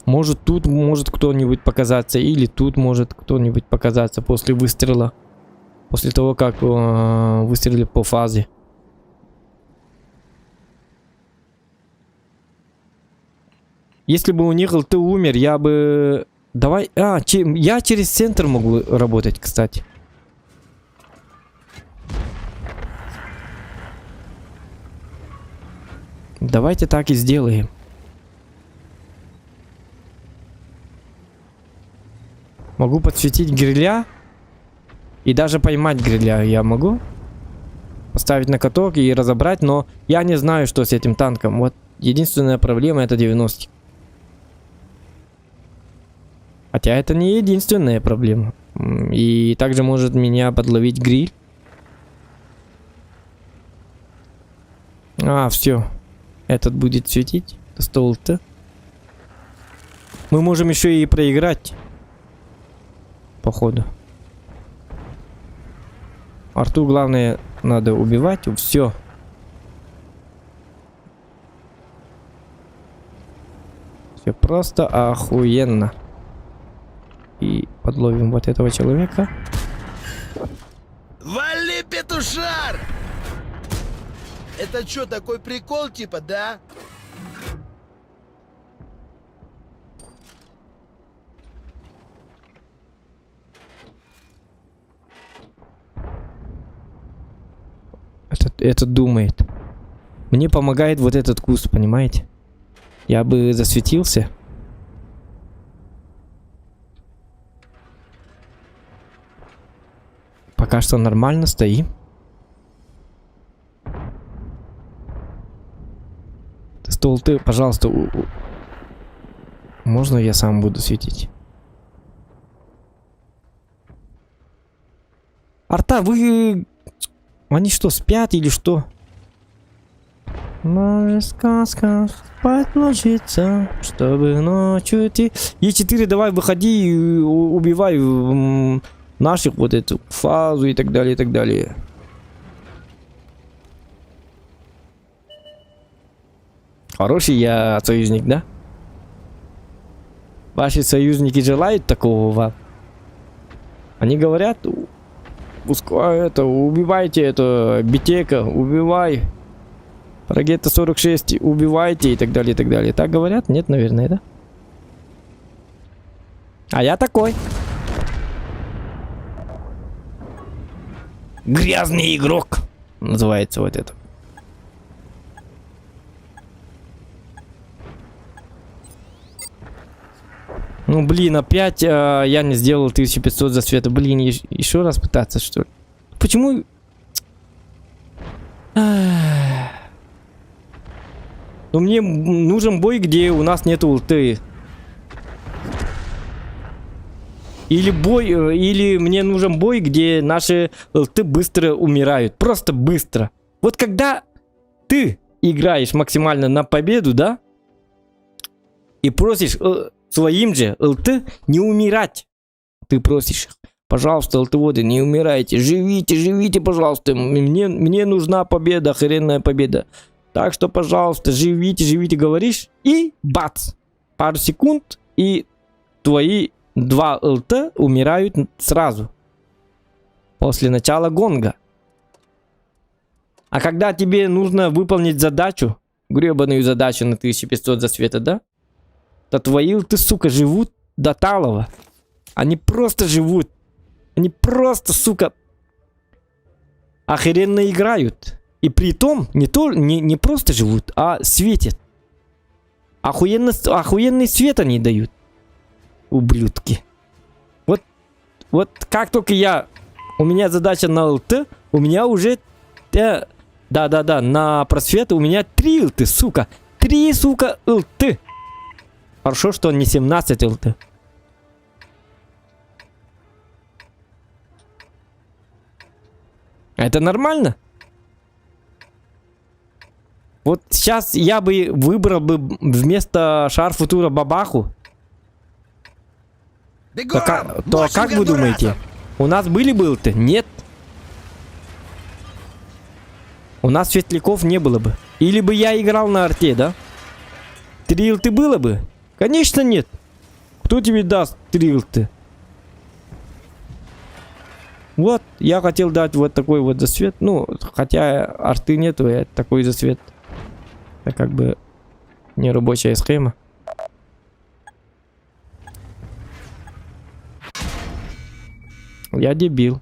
Может тут может кто-нибудь показаться, или тут может кто-нибудь показаться после выстрела. После того, как выстрелили по фазе. Если бы у них ты умер, я бы... Давай... я через центр могу работать, кстати. Давайте так и сделаем. Могу подсветить гриля. И даже поймать гриля я могу. Поставить на каток и разобрать. Но я не знаю, что с этим танком. Вот единственная проблема — это 90. Хотя это не единственная проблема. И также может меня подловить гриль. Все. Этот будет светить. Стол-то. Мы можем еще и проиграть. Походу. Арту главное надо убивать. Все. Все просто охуенно. И подловим вот этого человека. Вали, петушар! Это что, такой прикол типа, да? Этот думает. Мне помогает вот этот куст, понимаете? Я бы засветился. Пока что нормально стоим. Стол, ты, пожалуйста, можно я сам буду светить? Арта, вы... Они что, спят или что? Моя сказка спать ложится, чтобы ночью идти. Е4, давай выходи и убивай наших вот эту фазу и так далее, и так далее. Хороший я союзник, да? Ваши союзники желают такого вам? Они говорят, пускай это, убивайте это, Битека, убивай. Рагета 46, убивайте и так далее, и так далее. Так говорят? Нет, наверное, да? А я такой. Грязный игрок. Называется вот это. Ну, блин, опять я не сделал 1500 за света. Блин, еще раз пытаться, что ли? Почему? Ну, мне нужен бой, где у нас нет ульты. Или мне нужен бой, где наши ульты быстро умирают. Просто быстро. Вот когда ты играешь максимально на победу, да? И просишь... своим же ЛТ не умирать. Ты просишь их, пожалуйста, ЛТ-воды, не умирайте, живите, живите, пожалуйста. Мне нужна победа, охеренная победа. Так что, пожалуйста, живите, живите, говоришь. И бац, пару секунд, и твои 2 ЛТ умирают сразу. После начала гонга. А когда тебе нужно выполнить задачу, гребаную задачу на 1500 за света, да? Да твои ульты, сука, живут до талого. Они просто живут. Они просто, сука, охеренно играют. И при том не просто живут, а светят. Охуенный свет они дают. Ублюдки. Вот как только у меня задача на ЛТ, у меня уже... Да, на просвет у меня 3 ЛТ, сука. 3, сука, ЛТ. Хорошо, что не 17 ЛТ. Это нормально? Вот сейчас я бы выбрал бы вместо Шар Футура бабаху. То как вы думаете? У нас были бы ЛТ? Нет. У нас светляков не было бы. Или бы я играл на арте, да? 3 ЛТ было бы? Конечно нет. Кто тебе даст 3 ЛТ? Вот, я хотел дать вот такой вот засвет. Ну, хотя арты нету, такой засвет. Это как бы не рабочая схема. Я дебил.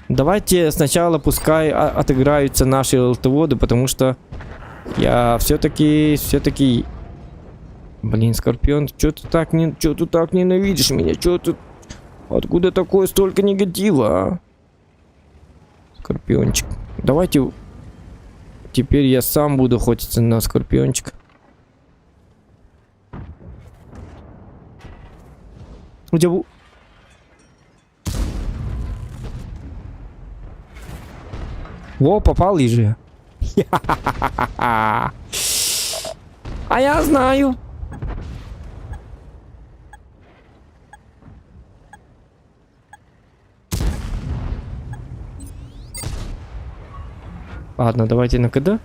Давайте сначала пускай отыграются наши алтоводы, потому что я все-таки... Блин, Скорпион, что ты так ненавидишь меня? Что ты... Откуда такое столько негатива, а? Скорпиончик. Давайте... Теперь я сам буду охотиться на Скорпиончика. У тебя... Во, попал и же. А я знаю. Ладно, давайте на КД.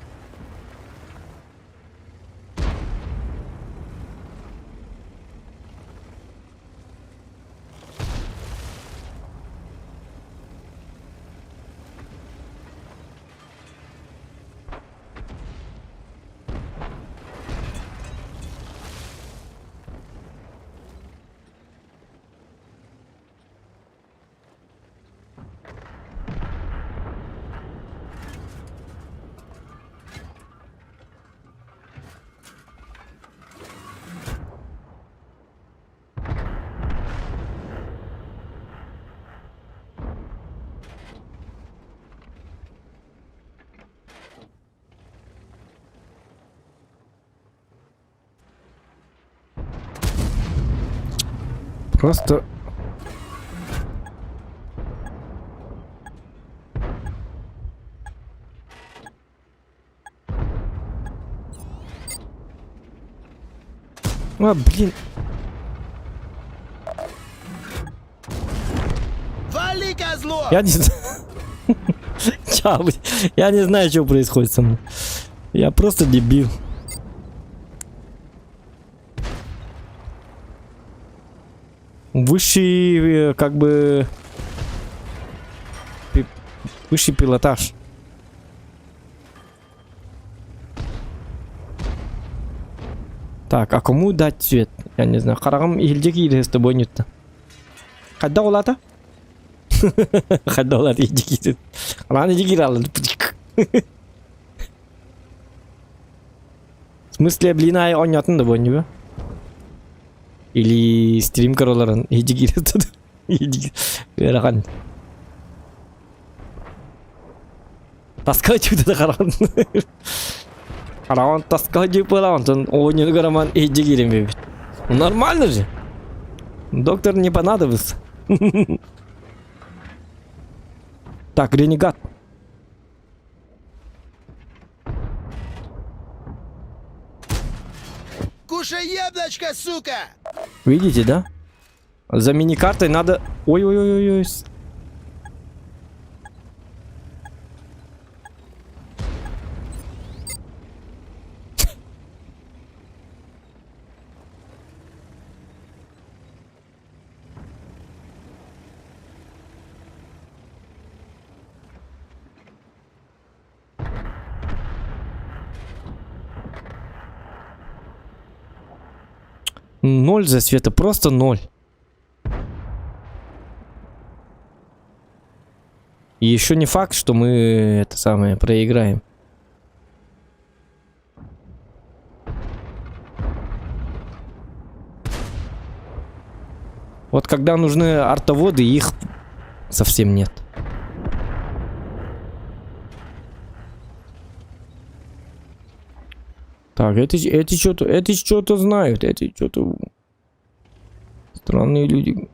Просто... А, блин. Вали, козло! Я не знаю. Чё, блин? Я не знаю, что происходит со мной. Я просто дебил. Высший, как бы... Высший пилотаж. Так, а кому дать цвет? Я не знаю. Харагам елдеки с тобой нет. Кайда олата? Кайда олата елдеки. Раны дегиралы. В смысле, блин, ай ойнатын да бойню, или стрим короларын елдеки тут. Верахан. Таскать что-то харагам. Харагам таскать жепалаван. Он ойню гараман елдеки рембебит. Нормально же. Доктор не понадобился. Так, ренегат. Кушай яблочко, сука! Видите, да? За мини-картой надо... Ой-ой-ой-ой. Ноль засвета, просто ноль. И еще не факт, что мы это самое проиграем. Вот когда нужны артоводы, их совсем нет. Так, эти что-то знают, эти что-то странные люди.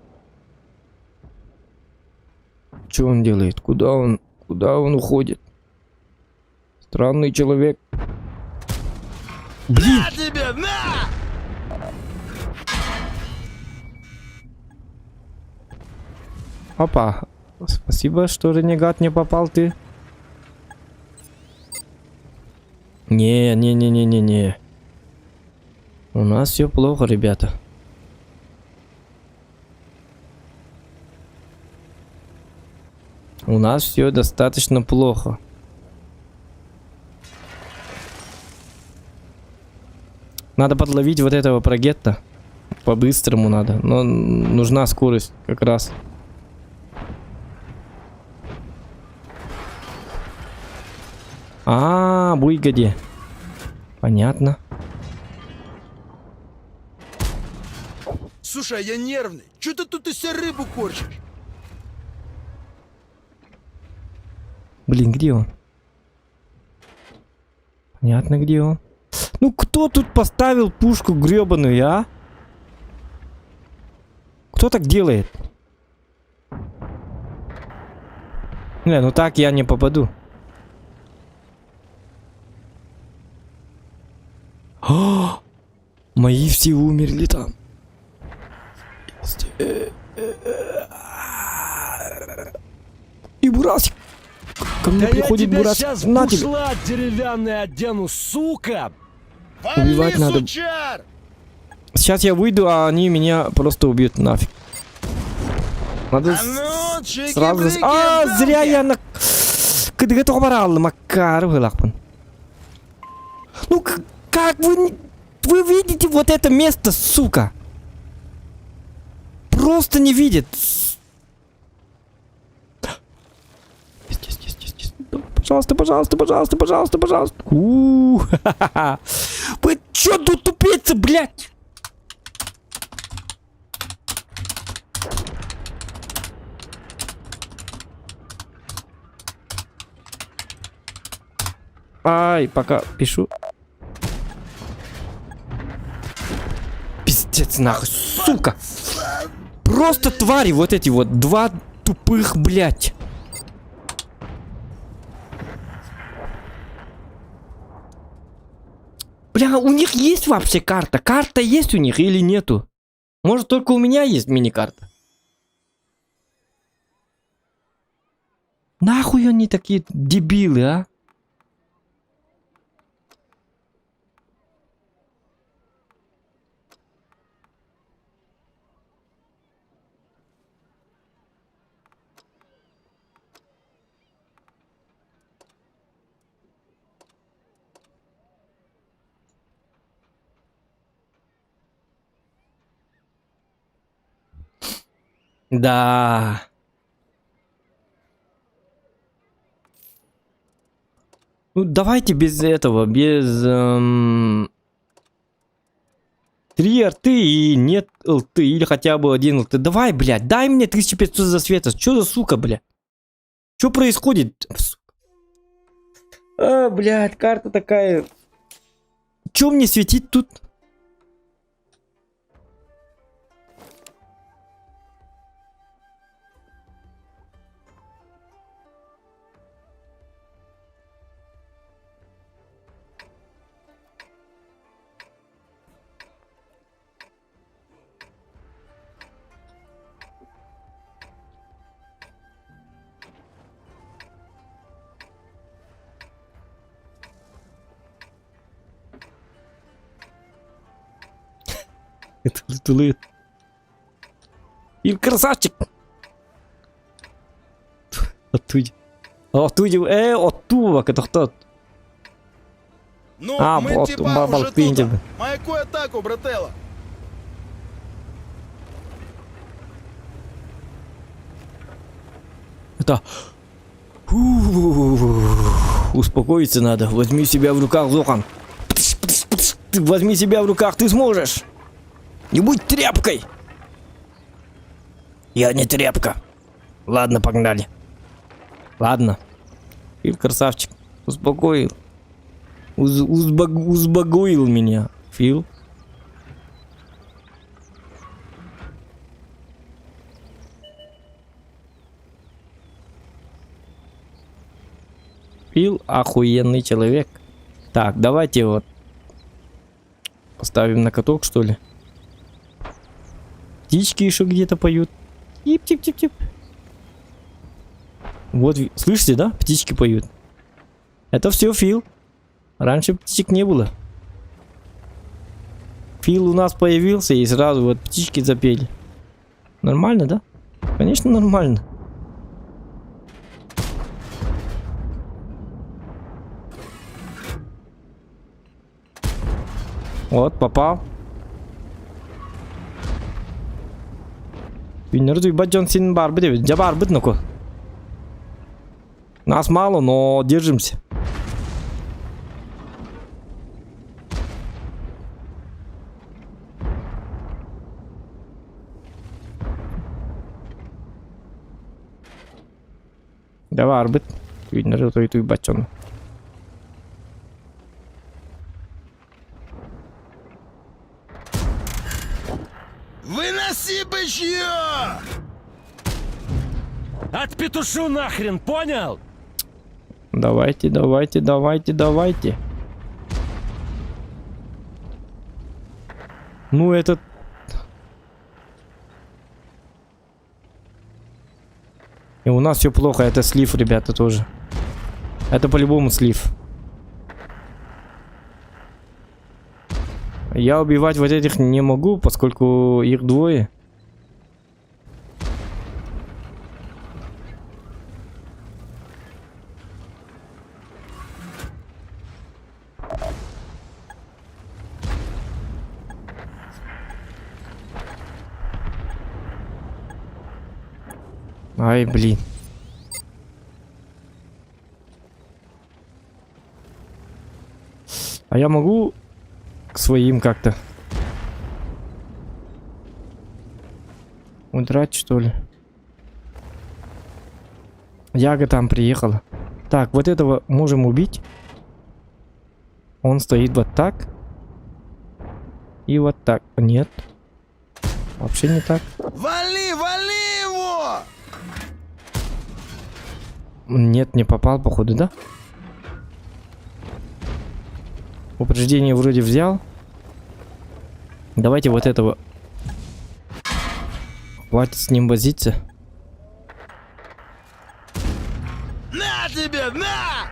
Что он делает? Куда он уходит? Странный человек. Блин! На тебе, на! Опа. Спасибо, что ренегат не попал ты. Не. У нас все плохо, ребята. У нас все достаточно плохо. Надо подловить вот этого прогетта. По-быстрому надо. Но нужна скорость как раз. Буйгади. Понятно. Слушай, а я нервный. Чё ты тут из себя рыбу корчишь? Блин, где он? Понятно, где он. Ну кто тут поставил пушку гребаную, а? Кто так делает? Не, ну так я не попаду. О, мои все умерли там. И Бурасик. Ко мне Да я приходит тебя Бурасик. сейчас На тебе. бушла деревянный одену, сука! Убивать Вали, надо. сучар! Сейчас я выйду, а они меня просто убьют нафиг. Надо А ну, чики-брики, сразу... дамки! Зря я на... Кыдыгы тоғбаралды, Макар, вылақпын. Ну, как вы... Вы видите вот это место, сука? Просто не видит. Пожалуйста, пожалуйста, пожалуйста, пожалуйста, пожалуйста. Ха-ха-ха. Вы чё тут тупицы, блядь? Ай, пока пишу. Пиздец, нахуй, сука. Просто твари вот эти вот. Два тупых, блядь. Бля, у них есть вообще карта? Карта есть у них или нету? Может, только у меня есть мини-карта? Нахуй они такие дебилы, а? Да. Ну, давайте без этого, без... 3 арты и нет лты, или хотя бы 1 лты. Давай, блядь, дай мне 1500 засвета. Что за сука, блядь? Что происходит? Блядь, карта такая... Что мне светит тут? Тулы. Ил красавчик. Оттуда. Оттуда, это кто? Ну, А, мы вот, типа бабал уже пиндил. тут. Маякуй атаку, брателло. Это... Успокоиться надо. Возьми себя в руках, Зохан. Ты возьми себя в руках, ты сможешь. Не будь тряпкой. Я не тряпка. Ладно, погнали. Ладно. Фил красавчик. Успокоил. Узбагуил меня. Фил. Фил охуенный человек. Так, давайте вот поставим на каток, что ли. Птички еще где-то поют. Тип-тип-тип-тип. Вот, слышите, да? Птички поют. Это все Фил. Раньше птичек не было. Фил у нас появился и сразу вот птички запели. Нормально, да? Конечно, нормально. Вот, попал. Виннер ебать син бар бит. Где бар бит ну-ка? Нас мало, но держимся. Давай, арбит. Виннер той бачон. Выноси бычье! Отпетушу нахрен, понял? Давайте, давайте, давайте, давайте. Ну, этот... И у нас все плохо, это слив, ребята, тоже. Это по-любому слив. Я убивать вот этих не могу, поскольку их двое. Ай, блин. А я могу к своим как-то удрать, что ли? Яга там приехала. Так, вот этого можем убить. Он стоит вот так. И вот так. Нет. Вообще не так. Вали, вали его! Нет, не попал, походу, да? Упреждение вроде взял. Давайте вот этого. Хватит с ним возиться. На тебе, на!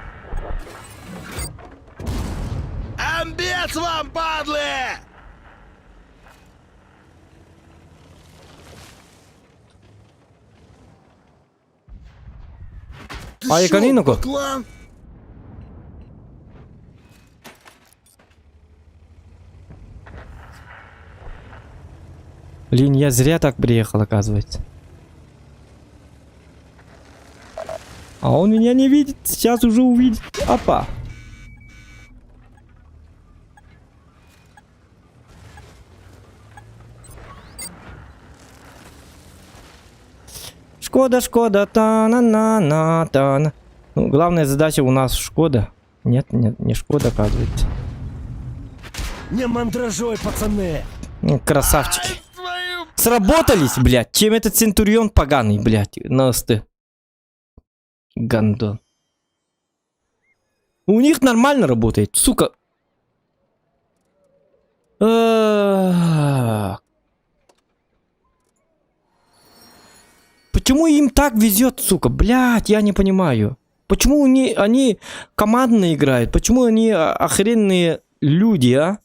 Амбец вам, падлы! Ты А, шо, Яконину-ка? баклан? Блин, я зря так приехал, оказывается. А он меня не видит. Сейчас уже увидит. Опа. Шкода, Шкода, та-на-на-на, та-на. Ну, главная задача у нас Шкода. Нет, нет, не Шкода, оказывается. Не мандражой, пацаны. Ну, красавчики. Ай, твою... Сработались, блядь. Чем этот Центурион поганый, блядь. На СТ. Гандон. У них нормально работает, сука. Почему им так везет, сука? Блядь, я не понимаю. Почему они командно играют? Почему они охрененные люди, а?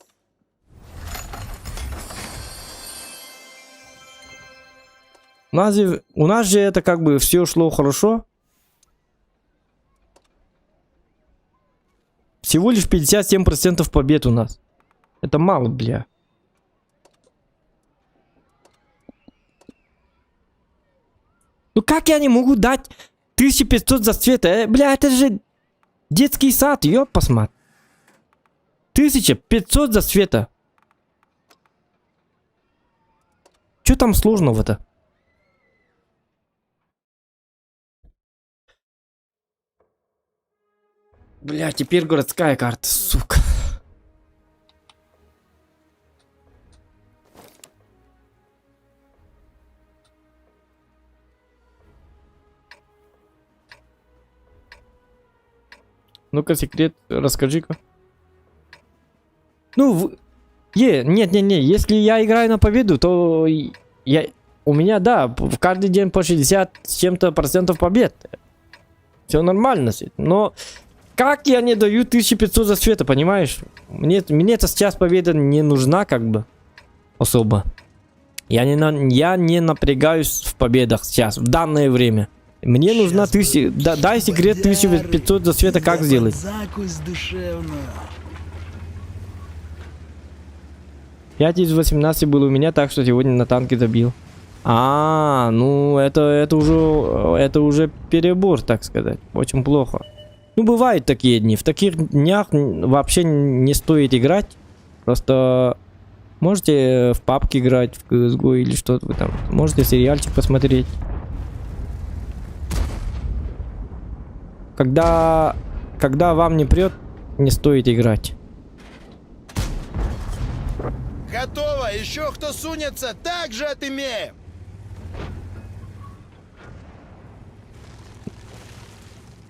У нас же это как бы все шло хорошо. Всего лишь 57% побед у нас. Это мало, бля. Ну как я не могу дать 1500 за цвета? Бля, это же детский сад, ёп, посмотри. 1500 за цвета. Чё там сложного-то? Бля, теперь городская карта, сука. Ну-ка, секрет, расскажи-ка. Ну, нет, если я играю на победу, то у меня, да, в каждый день по 60 с чем-то процентов побед. Все нормально, но как я не даю 1500 за света, понимаешь? Мне эта сейчас победа не нужна, как бы, особо. Я не напрягаюсь в победах сейчас, в данное время. Мне нужна 1000... дай секрет 1500 за света, как сделать? Закусь душевную. 5 из 18 было у меня, так что сегодня на танке забил. А, ну это уже перебор, так сказать. Очень плохо. Ну, бывают такие дни. В таких днях вообще не стоит играть. Просто можете в PUBG играть, в CSGO или что-то вы там. Можете сериальчик посмотреть. Когда вам не прет, не стоит играть. Готово! Еще кто сунется, так же отымеем!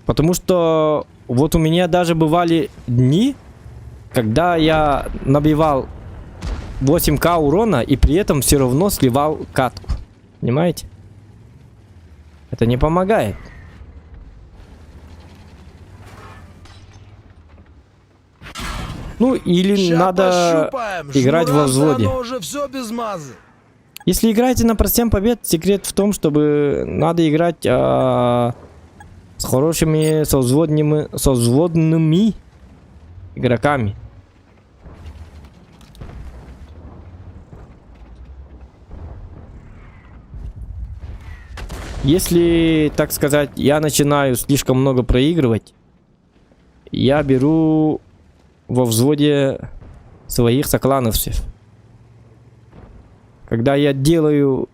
Потому что вот у меня даже бывали дни, когда я набивал 8к урона и при этом все равно сливал катку. Понимаете? Это не помогает. Ну, или Ща надо пощупаем. играть во Жмуранца, взводе. оно уже все без мазы. Если играете на простем побед, секрет в том, чтобы надо играть с хорошими совзводными игроками. Если, так сказать, я начинаю слишком много проигрывать, я беру во взводе своих соклановцев. Когда я делаю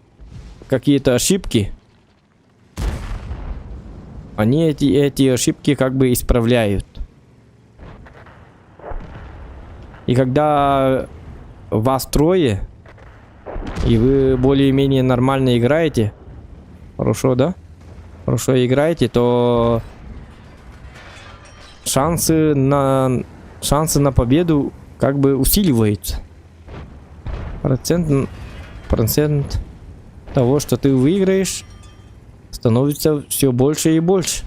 какие-то ошибки, они эти ошибки как бы исправляют. И когда вас трое, и вы более-менее нормально играете, хорошо, да? Хорошо играете, то шансы на победу как бы усиливаются. Процент того, что ты выиграешь, становится все больше и больше.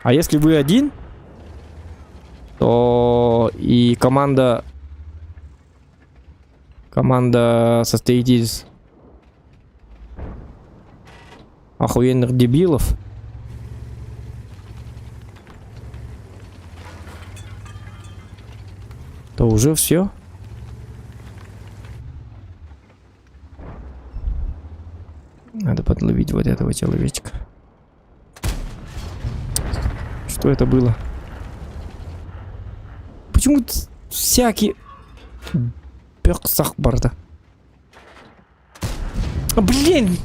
А если вы один, то и команда состоит из охуенных дебилов, то уже все. Надо подловить вот этого человечка. Что это было? Почему всякие персахбарда? Блин!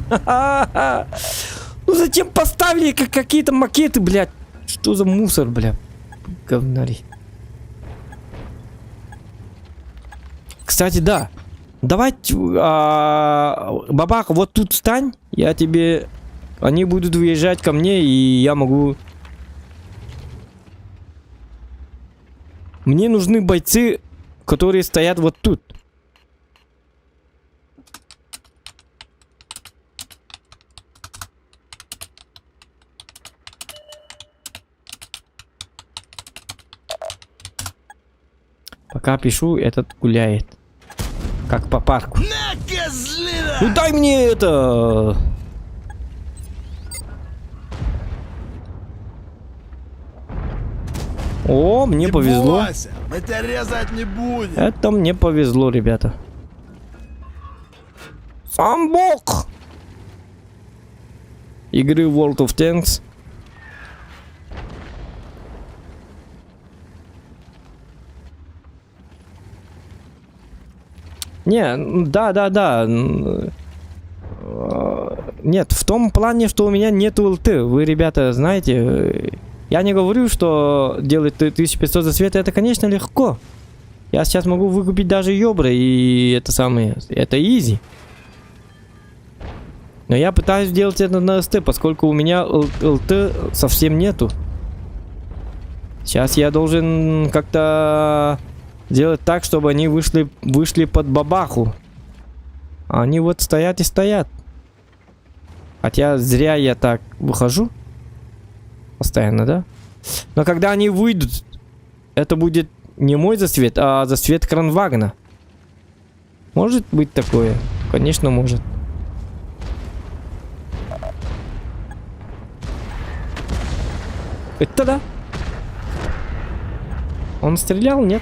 Ну зачем поставили какие-то макеты, блядь? Что за мусор, блядь? Говнари. Кстати, да. Давайте, бабах, вот тут встань, я тебе... Они будут выезжать ко мне, и я могу... Мне нужны бойцы, которые стоят вот тут. Пока пишу, этот гуляет. Как по парку. На, козлина! Ну дай мне это! О, мне Не повезло. бойся, мы тебя резать не будем. Это мне повезло, ребята. Сам бог игры World of Tanks. Не, да. Нет, в том плане, что у меня нету ЛТ. Вы, ребята, знаете, я не говорю, что делать 1500 за свет, это, конечно, легко. Я сейчас могу выкупить даже ёбры, и это самое, это изи. Но я пытаюсь сделать это на СТ, поскольку у меня ЛТ совсем нету. Сейчас я должен как-то делать так, чтобы они вышли под бабаху. А они вот стоят и стоят. Хотя зря я так выхожу. Постоянно, да? Но когда они выйдут, это будет не мой засвет, а засвет кранвагна. Может быть такое? Конечно, может. Это да. Он стрелял, нет?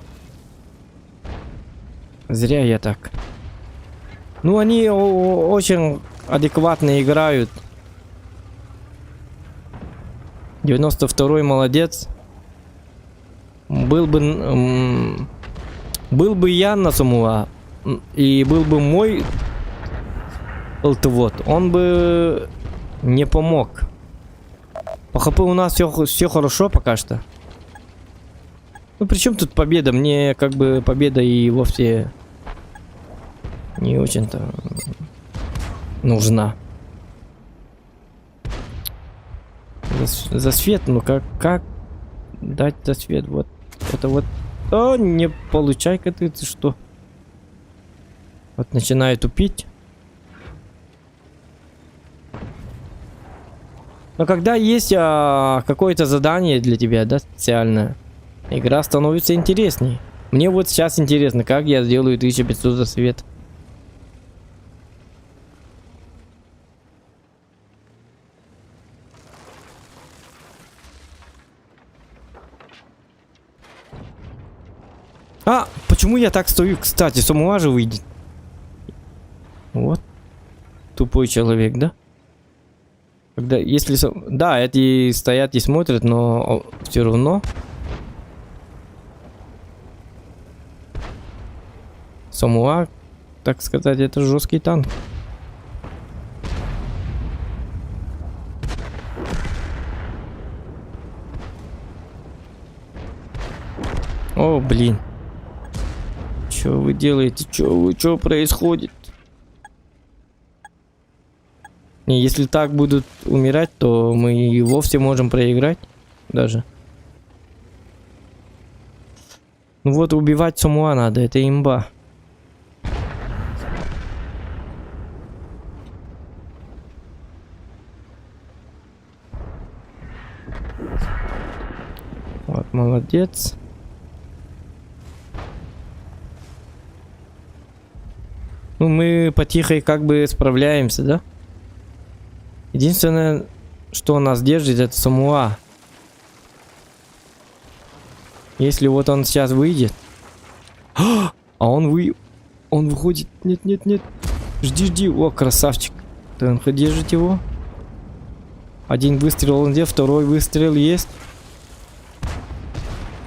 Зря я так. Ну, они очень адекватно играют. 92-й молодец. Был бы я на Самуа, и был бы мой ЛТВОД, он бы не помог. По ХП у нас все хорошо пока что. Ну, при чем тут победа? Мне как бы победа и вовсе не очень-то нужна. За свет, ну как дать за свет? Вот это вот. О, не получай-ка ты что? Вот начинаю тупить. Но когда есть какое-то задание для тебя, да, специальное, игра становится интересней. Мне вот сейчас интересно, как я сделаю 1500 за свет. А, почему я так стою? Кстати, Самуа же выйдет. Вот. Тупой человек, да? Когда, если... Да, эти стоят и смотрят, но все равно... Самуа, так сказать, это жесткий танк. О, блин. Что вы делаете? Что происходит? Не, если так будут умирать, то мы и вовсе можем проиграть. Даже. Ну вот, убивать Самуа надо, это имба. Вот, молодец. Ну, мы потихо как бы справляемся, да? Единственное, что нас держит, это Самуа. Если вот он сейчас выйдет... А он выходит... Нет. Жди. О, красавчик. ТНХ держит его. Один выстрел он делал, второй выстрел есть.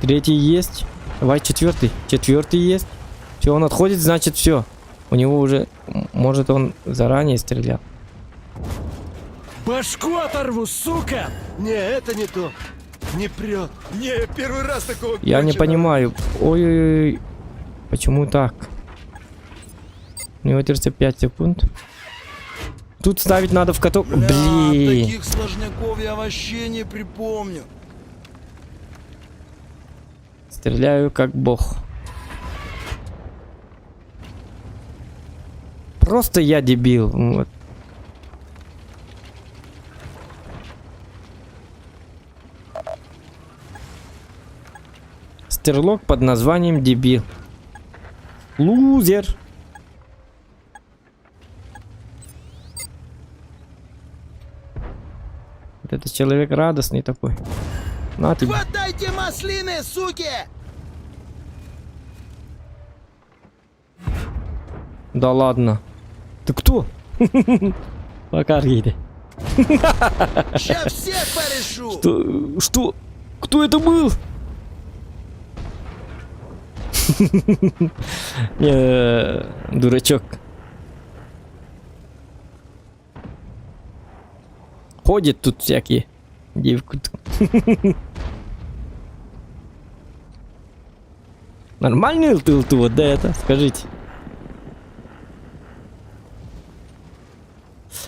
Третий есть. Давай четвертый. Четвертый есть. Все, он отходит, значит все. У него уже... Может, он заранее стрелял. Башку оторву, сука! Не, это не то. Не прет. Не, первый раз такого. Я не понимаю. Ой-ой-ой. Почему так? У него 35 секунд. Тут ставить надо в каток. Блин. Таких сложняков я вообще не припомню. Стреляю как бог. Просто я дебил. Вот. Стерлок под названием дебил. Лузер. Вот этот человек радостный такой. На тебе. Хватайте маслины, суки! Да ладно. Ты кто? Пока едет. Сейчас всех порешу! Что? Кто это был? Дурачок. Ходят тут всякие девки. Нормальный ЛТ вот, да, это? Скажите.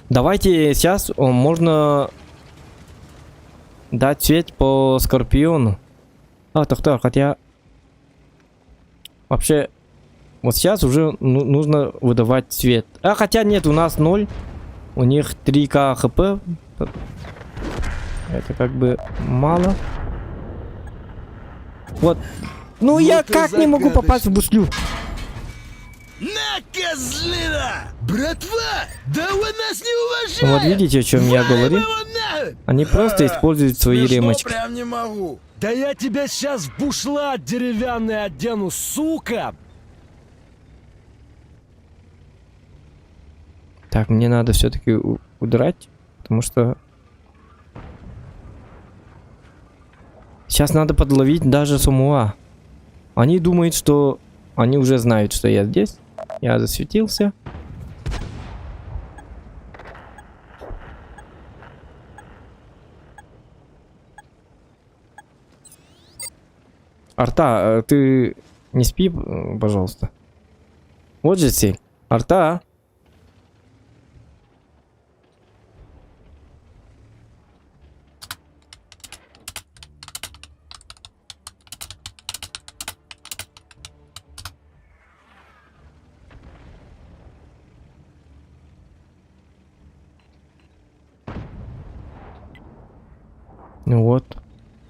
Давайте сейчас можно дать цвет по Скорпиону. Так, хотя... Вообще, вот сейчас уже нужно выдавать цвет. Хотя нет, у нас 0. У них 3К ХП. Это как бы мало. Вот. Ну я как не могу попасть в буслю? На, козлина! Братва! Да вы нас не уважаете! Вот видите, о чем я говорю? Они просто используют свои ремочки. Прям не могу. Да я тебя сейчас в бушлат деревянный одену, сука! Так, мне надо все-таки удрать, потому что... Сейчас надо подловить даже Самуа. Они думают, что... Они уже знают, что я здесь. Я засветился. Арта, ты не спи, пожалуйста. Вот же цель. Арта. Ну вот.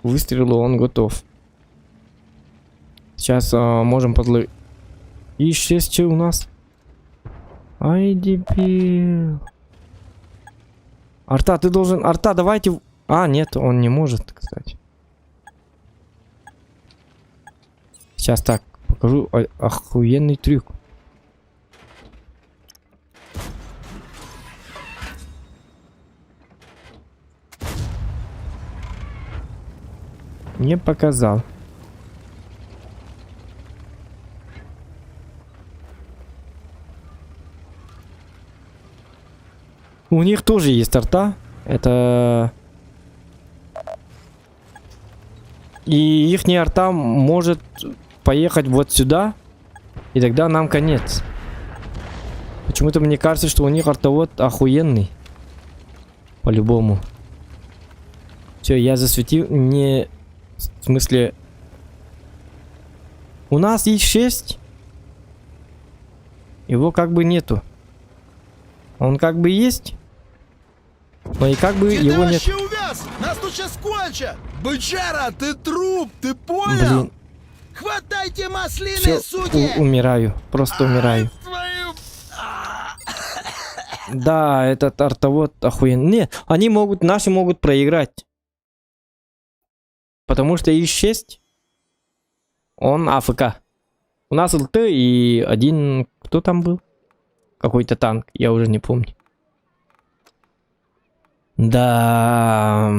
К выстрелу он готов. Сейчас можем подловить. И 6 че у нас? Ай, дебил. Арта, ты должен... Арта, давайте... А, нет, он не может, кстати. Сейчас так, покажу охуенный трюк. Не показал. У них тоже есть арта. Это... И ихняя арта может поехать вот сюда. И тогда нам конец. Почему-то мне кажется, что у них артовод охуенный. По-любому. Все, я засветил. Не... В смысле... У нас есть 6. Его как бы нету. Он как бы есть. Но и как бы Где его ты нет. вообще увяз? Нас тут сейчас кончат! Бычара, ты труп, ты понял? Блин, Хватайте маслины, все, суки! умираю. Просто умираю. Твою... Да, этот артовод охуенный. Не, они могут, наши могут проиграть. Потому что их 6. Он АФК. У нас ЛТ и один... Кто там был? Какой-то танк, я уже не помню. Да.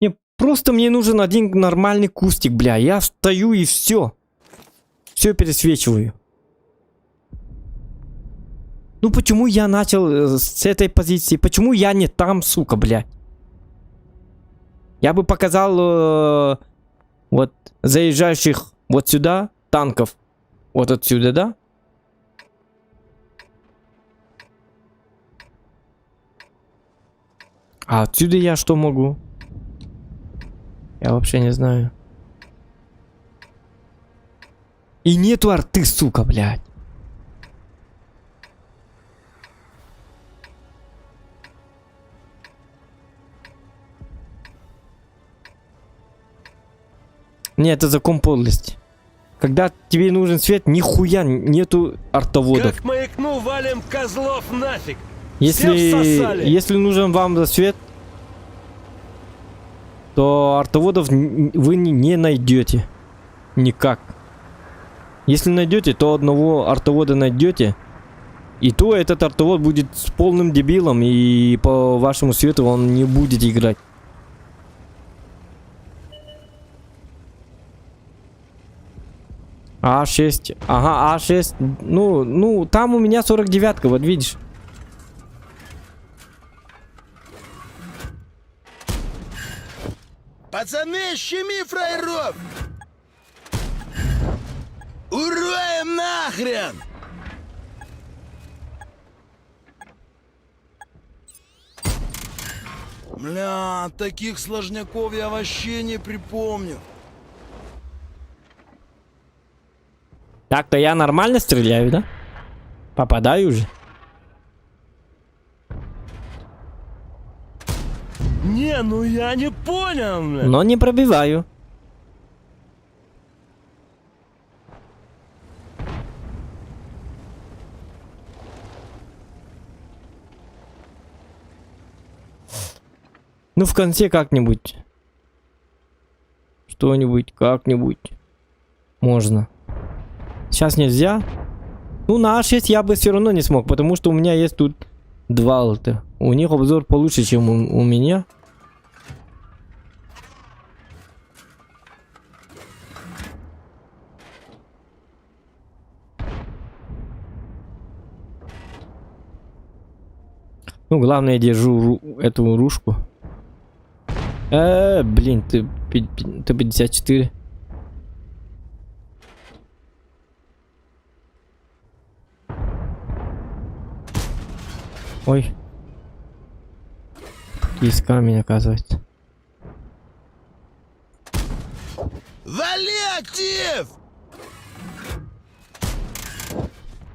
Не, просто мне нужен один нормальный кустик, бля. Я стою и все. Все пересвечиваю. Ну почему я начал с этой позиции? Почему я не там, сука, бля? Я бы показал вот заезжающих вот сюда танков. Вот отсюда, да? А отсюда я что могу? Я вообще не знаю. И нету арты, сука, блядь. Не, это закон подлости. Когда тебе нужен свет, нихуя нету артоводов. Как маякнул, валим козлов нафиг. Все всосали. Если нужен вам свет, то артоводов вы не найдете. Никак. Если найдете, то одного артовода найдете. И то этот артовод будет с полным дебилом, и по вашему свету он не будет играть. А6. Ага, А6. Ну, там у меня 49-ка, вот видишь. Пацаны, щеми фраеров! Уроем нахрен! Бля, таких сложняков я вообще не припомню. Так-то я нормально стреляю, да? Попадаю уже. Не, ну я не понял, бля. Но не пробиваю. Ну, в конце как-нибудь. что-нибудь, как-нибудь. Можно. Сейчас нельзя. Ну, на А6 я бы все равно не смог, потому что у меня есть тут 2 алта. У них обзор получше, чем у меня. Ну, главное, держу эту ружку. Блин, ты 54. Ой. Есть камень, оказывается. Вали актив!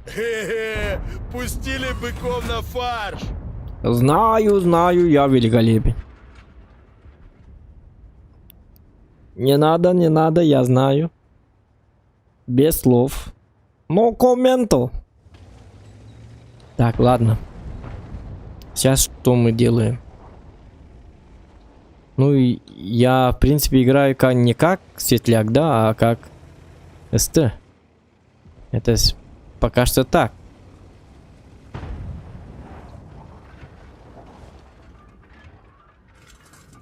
Хе-хе, пустили быков на фарш. Знаю, я великолепен. Не надо, я знаю. Без слов. No комментов. Так, ладно. Сейчас что мы делаем? Ну, и я, в принципе, играю не как светляк, да, а как СТ. Это пока что так.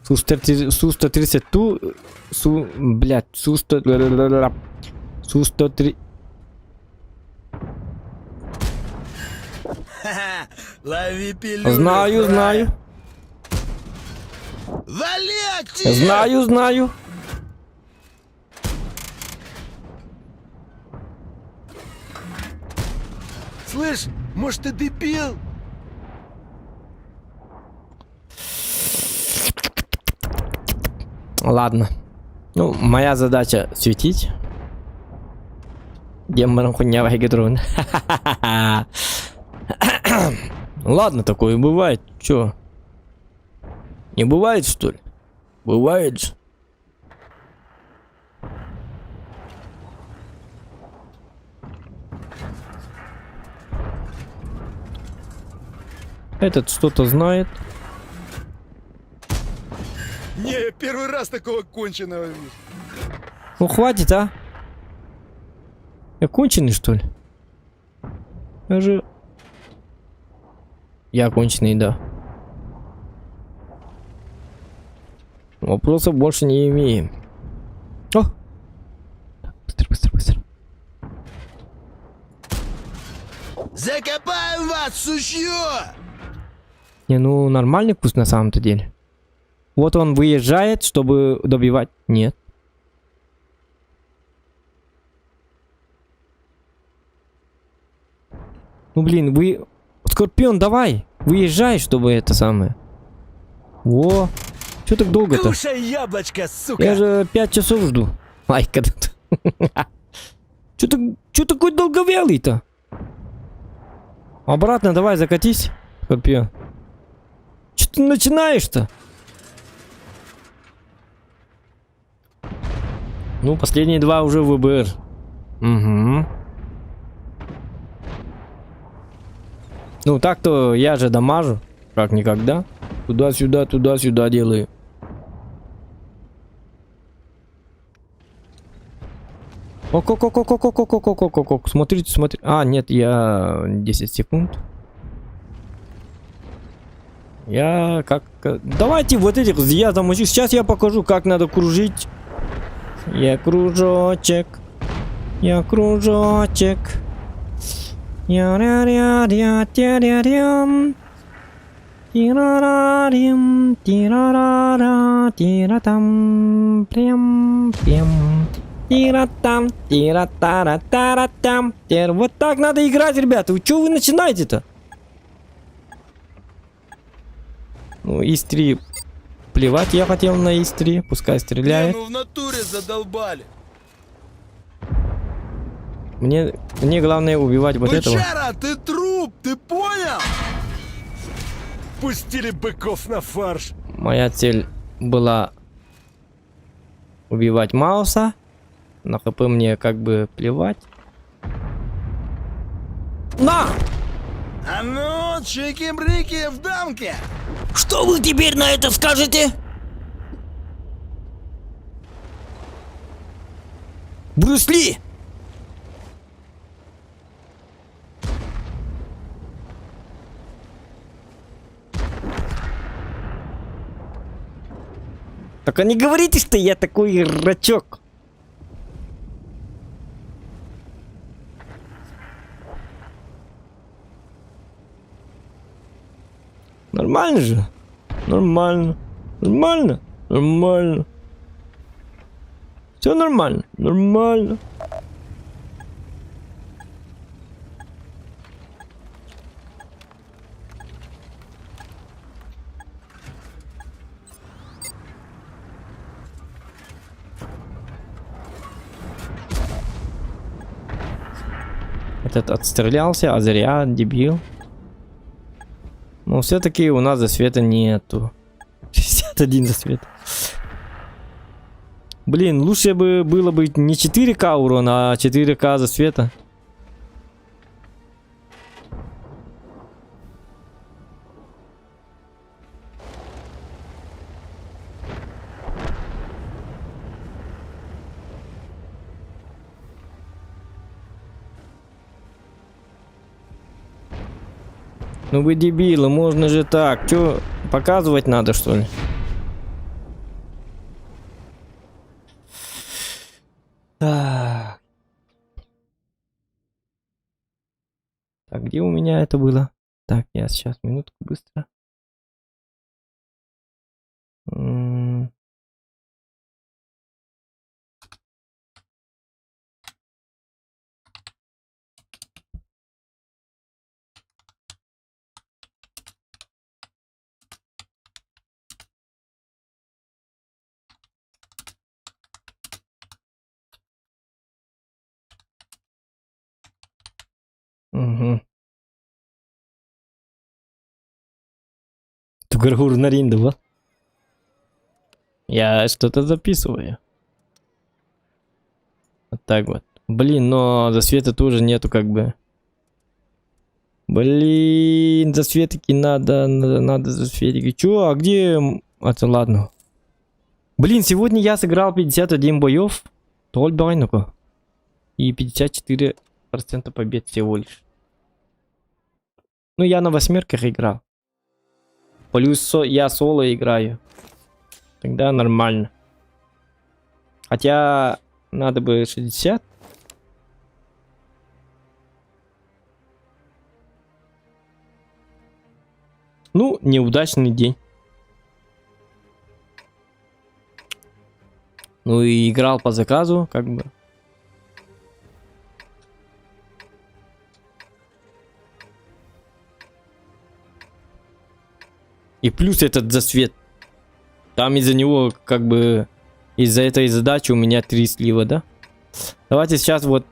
Су-130 ту... Блядь, Су-100... Су-103... Ха-ха, лови пилюлю. Знаю. Вали актив! Знаю. Слышь, может ты дебил? Ладно. Ну, моя задача светить. Демоном хуйня вагитрон. Ладно, такое бывает. Чё? Не бывает, что ли? Бывает же. Этот что-то знает. Не, я первый раз такого конченого вижу. Ну хватит, а? Я конченый, что ли? Я конченый, да. Вопросов больше не имеем. О! Быстро. Закопаем вас, сучье! Не, ну нормальный куст на самом-то деле. Вот он выезжает, чтобы добивать. Нет. Ну блин, Скорпион, давай! Выезжай, чтобы это самое. Во! Чё так долго-то? Кушай яблочко, сука! Я же 5 часов жду. Ай, когда-то. Чё такой долговелый-то? Обратно давай закатись, Скорпион. Чё ты начинаешь-то? Ну, последние 2 уже в ВБР. Угу. Ну, так-то я же дамажу. Как никогда. Туда-сюда делаю. Ок. Смотрите. А, нет, я 10 секунд. Я как... Давайте вот этих я замучу. Сейчас я покажу, как надо кружить. Я кружочек. Я-ря-ря-ря-тя-ря-рям. Тирарарим, тирарара, тиратам, прям. Тиратам, тиратара-таратам. Вот так надо играть, ребята. Чего вы начинаете-то? Ну, ИС-3. Плевать я хотел на ИС-3. Пускай стреляет. Ну в натуре задолбали. Мне главное убивать вот этого. Бычара, ты труп, ты понял? Пустили быков на фарш! Моя цель была убивать Мауса. На ХП мне как бы плевать. На! А ну, чики-брики в дамке! Что вы теперь на это скажете? Брюс Ли! Только не говорите, что я такой рачок. Нормально же. Нормально. Нормально. Нормально. Все нормально. Нормально. Этот отстрелялся, а зря, дебил. Но все-таки у нас засвета нету. 61 засвета. Блин, лучше бы было бы не 4К урона, а 4К засвета. Ну вы дебилы, можно же так. Чё, показывать надо, что ли? Так. Так, где у меня это было? Так, я сейчас, минутку, быстро. Угу. Тугаргур Наринда, вот. Я что-то записываю. Вот так вот. Блин, но засвета тоже нету, как бы. Блин, засветики надо засветики. Чё, а где... Это ладно. Блин, сегодня я сыграл 51 боев. Только. И 54% побед всего лишь. Ну, я на 8 играл. Плюс я соло играю. Тогда нормально. Хотя надо бы 60. Ну, неудачный день. Ну и играл по заказу, как бы. И плюс этот засвет. Там из-за него, как бы, из-за этой задачи у меня 3 слива, да? Давайте сейчас вот...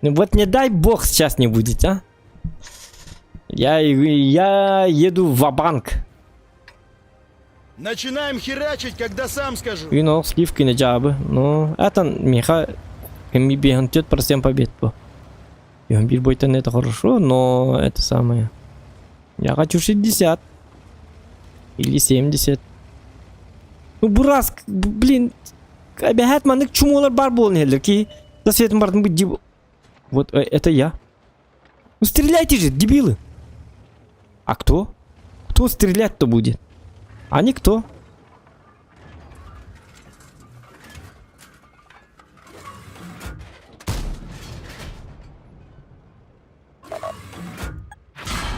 Ну вот не дай бог сейчас не будет, а? Я еду в ва-банк. Начинаем херачить, когда сам скажу. You know, сливки на джабы. Ну, это меха... Ми беган 5% побед по. Беган бирбойтан это хорошо, но это самое... Я хочу 60. Или 70. Ну, Бураск, блин. Обягает манык чумолар бар болнелер, ки за светом бартын быть дебил. Вот это я. Ну, стреляйте же, дебилы. А кто? Кто стрелять-то будет? А никто.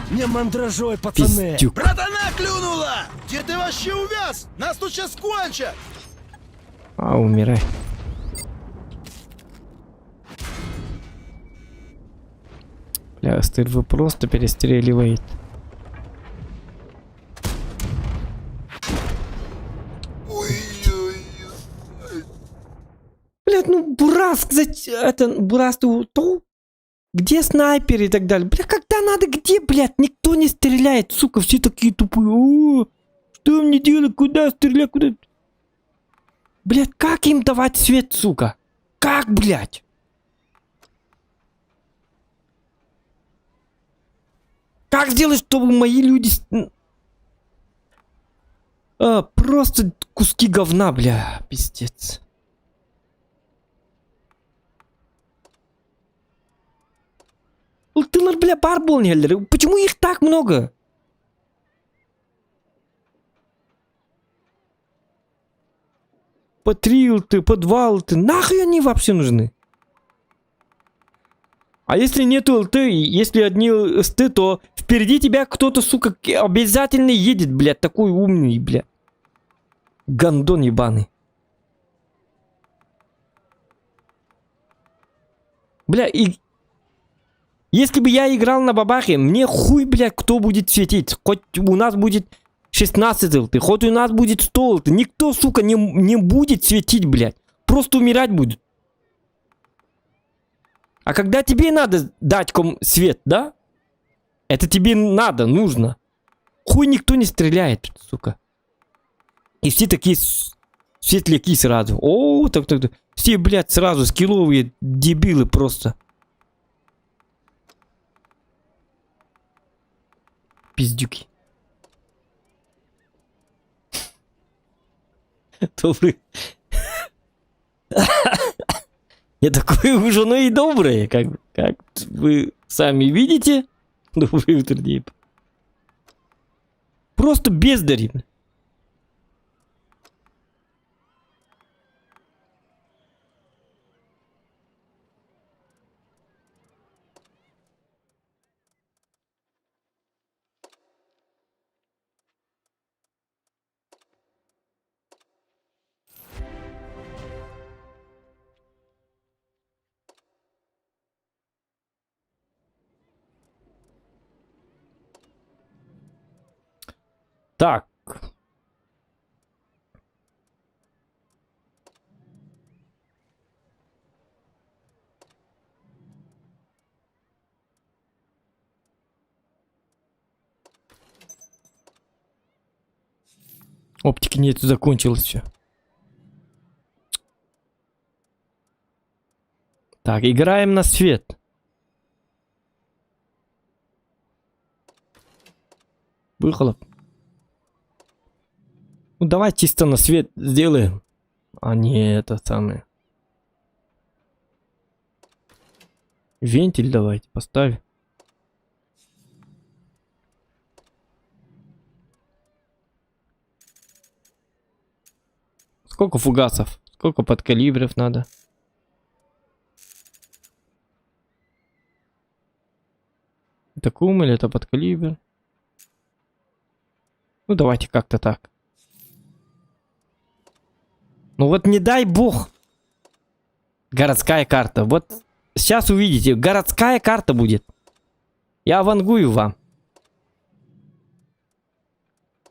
Не мандражой, пацаны. Пиздюк. Братана клюнула! Где ты вообще увяз? Нас тут сейчас кончат! А, умирай. Бля, Стырва просто перестреливает. Блядь, ну Бураск, это Бураск, то? Где снайперы и так далее? Бля, когда надо, где, блядь? Никто не стреляет, сука, все такие тупые. О, что мне делать, куда стрелять, куда? Блядь, как им давать свет, сука? Как, блядь? Как сделать, чтобы мои люди... просто куски говна, бля, пиздец. Ылтылар, бля, бар болнелер. Почему их так много? По 3 улты, по 2 улты. Нахуй они вообще нужны? А если нет улты, если одни сты, то впереди тебя кто-то, сука, обязательно едет, блядь, такой умный, блядь. Гандон ебаный. Бля, и... Если бы я играл на бабахе, мне хуй, блядь, кто будет светить. Хоть у нас будет 16 улты, хоть у нас будет 100 улты. Никто, сука, не будет светить, блядь. Просто умирать будет. А когда тебе надо дать свет, да? Это тебе надо, нужно. Хуй никто не стреляет, сука. И все такие светляки сразу. О, так. Все, блядь, сразу скилловые дебилы просто. Пиздюки. Добрый. Я такой уже, ну и добрый, как вы сами видите. Добрый утро, Дип. Просто бездари. Так. Оптики нет, закончилось все. Так, играем на свет. Выхлоп. Ну давай чисто на свет сделаем. А не это самое. Вентиль давайте поставим. Сколько фугасов? Сколько подкалибров надо? Это кум или это подкалибр? Ну давайте как-то так. Ну вот не дай бог. Городская карта. Вот сейчас увидите. Городская карта будет. Я вангую вам.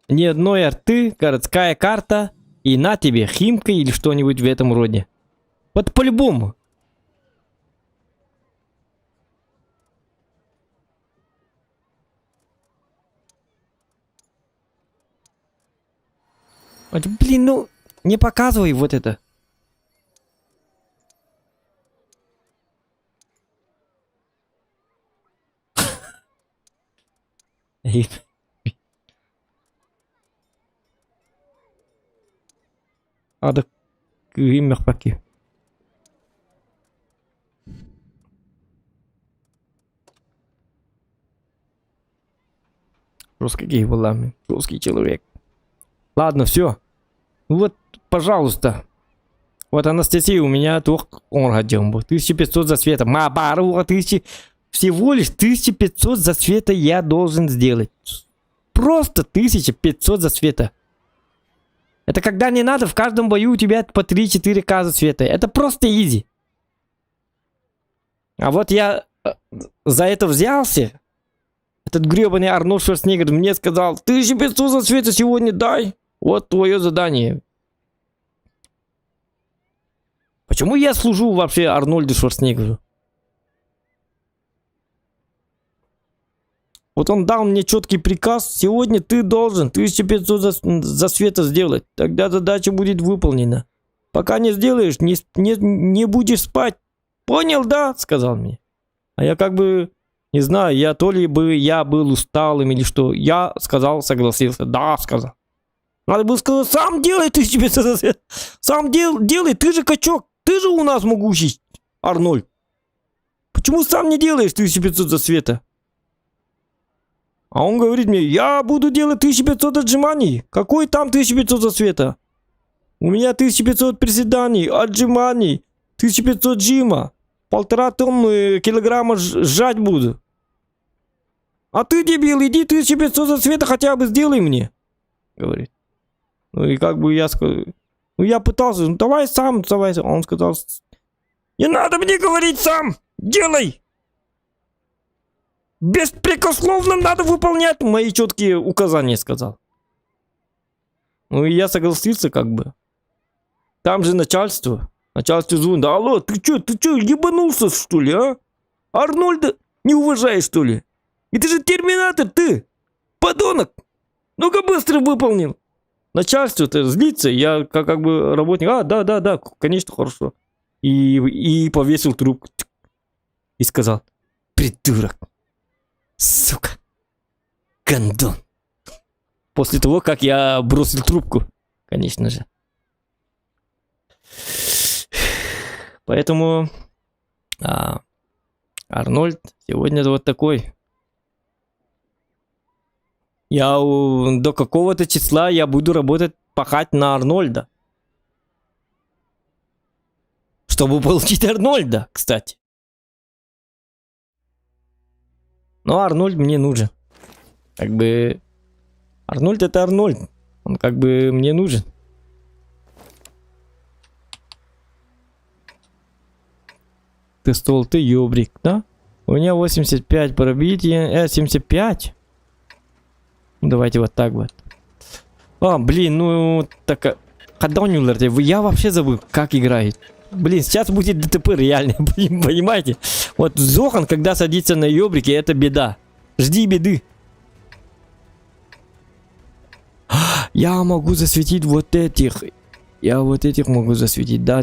Ни одной арты. Городская карта. И на тебе Химка или что-нибудь в этом роде. Вот по-любому. Вот, блин, ну... Не показывай вот это. Ada grimmer paquet. Русский гей волами. Русский человек. Ладно, все. Вот, пожалуйста. Вот Анастасия у меня только он хотел бы. 1500 за света. Мабару, 1000. Всего лишь 1500 за света я должен сделать. Просто 1500 за света. Это когда не надо, в каждом бою у тебя по 3-4к за света. Это просто изи. А вот я за это взялся. Этот гребаный Арнольд Шварценеггер мне сказал: 1500 за света сегодня дай. Вот твое задание. Почему я служу вообще Арнольду Шварценеггеру? Вот он дал мне четкий приказ. Сегодня ты должен 1500 за света сделать. Тогда задача будет выполнена. Пока не сделаешь, не будешь спать. Понял, да? Сказал мне. А я как бы... Не знаю, я то ли бы я был усталым или что. Я сказал, согласился. Да, сказал. Надо было сказать: сам делай 1500 за света. Сам делай, ты же качок. Ты же у нас могучий, Арнольд. Почему сам не делаешь 1500 засвета? А он говорит мне, я буду делать 1500 отжиманий. Какой там 1500 засвета? У меня 1500 приседаний, отжиманий, 1500 жима. 1,5 тонны килограмма сжать буду. А ты, дебил, иди 1500 засвета хотя бы сделай мне. Говорит. Ну и как бы я сказал, ну я пытался, ну давай сам, давай. А он сказал, не надо мне говорить сам, делай. Беспрекословно надо выполнять мои четкие указания, сказал. Ну и я согласился как бы. Там же начальство. Начальство звонит, алло, ты чё, ебанулся что ли, а? Арнольда не уважаешь что ли? И ты же терминатор, ты, подонок. Ну-ка быстро выполнил. Начальство-то злится, я как бы работник, да, конечно, хорошо. И повесил трубку. И сказал, придурок. Сука. Гондон. После того, как я бросил трубку, конечно же. Поэтому Арнольд сегодня вот такой. До какого-то числа я буду работать, пахать на Арнольда. Чтобы получить Арнольда, кстати. Но Арнольд мне нужен. Как бы... Арнольд это Арнольд. Он как бы мне нужен. Ты стол, ты ёбрик, да? У меня 85 пробития. 75. Давайте вот так вот. Блин, ну... Так... Я вообще забыл, как играет. Блин, сейчас будет ДТП реально, понимаете? Вот Зохан, когда садится на ёбрике, это беда. Жди беды. Я могу засветить вот этих. Я вот этих могу засветить. Да.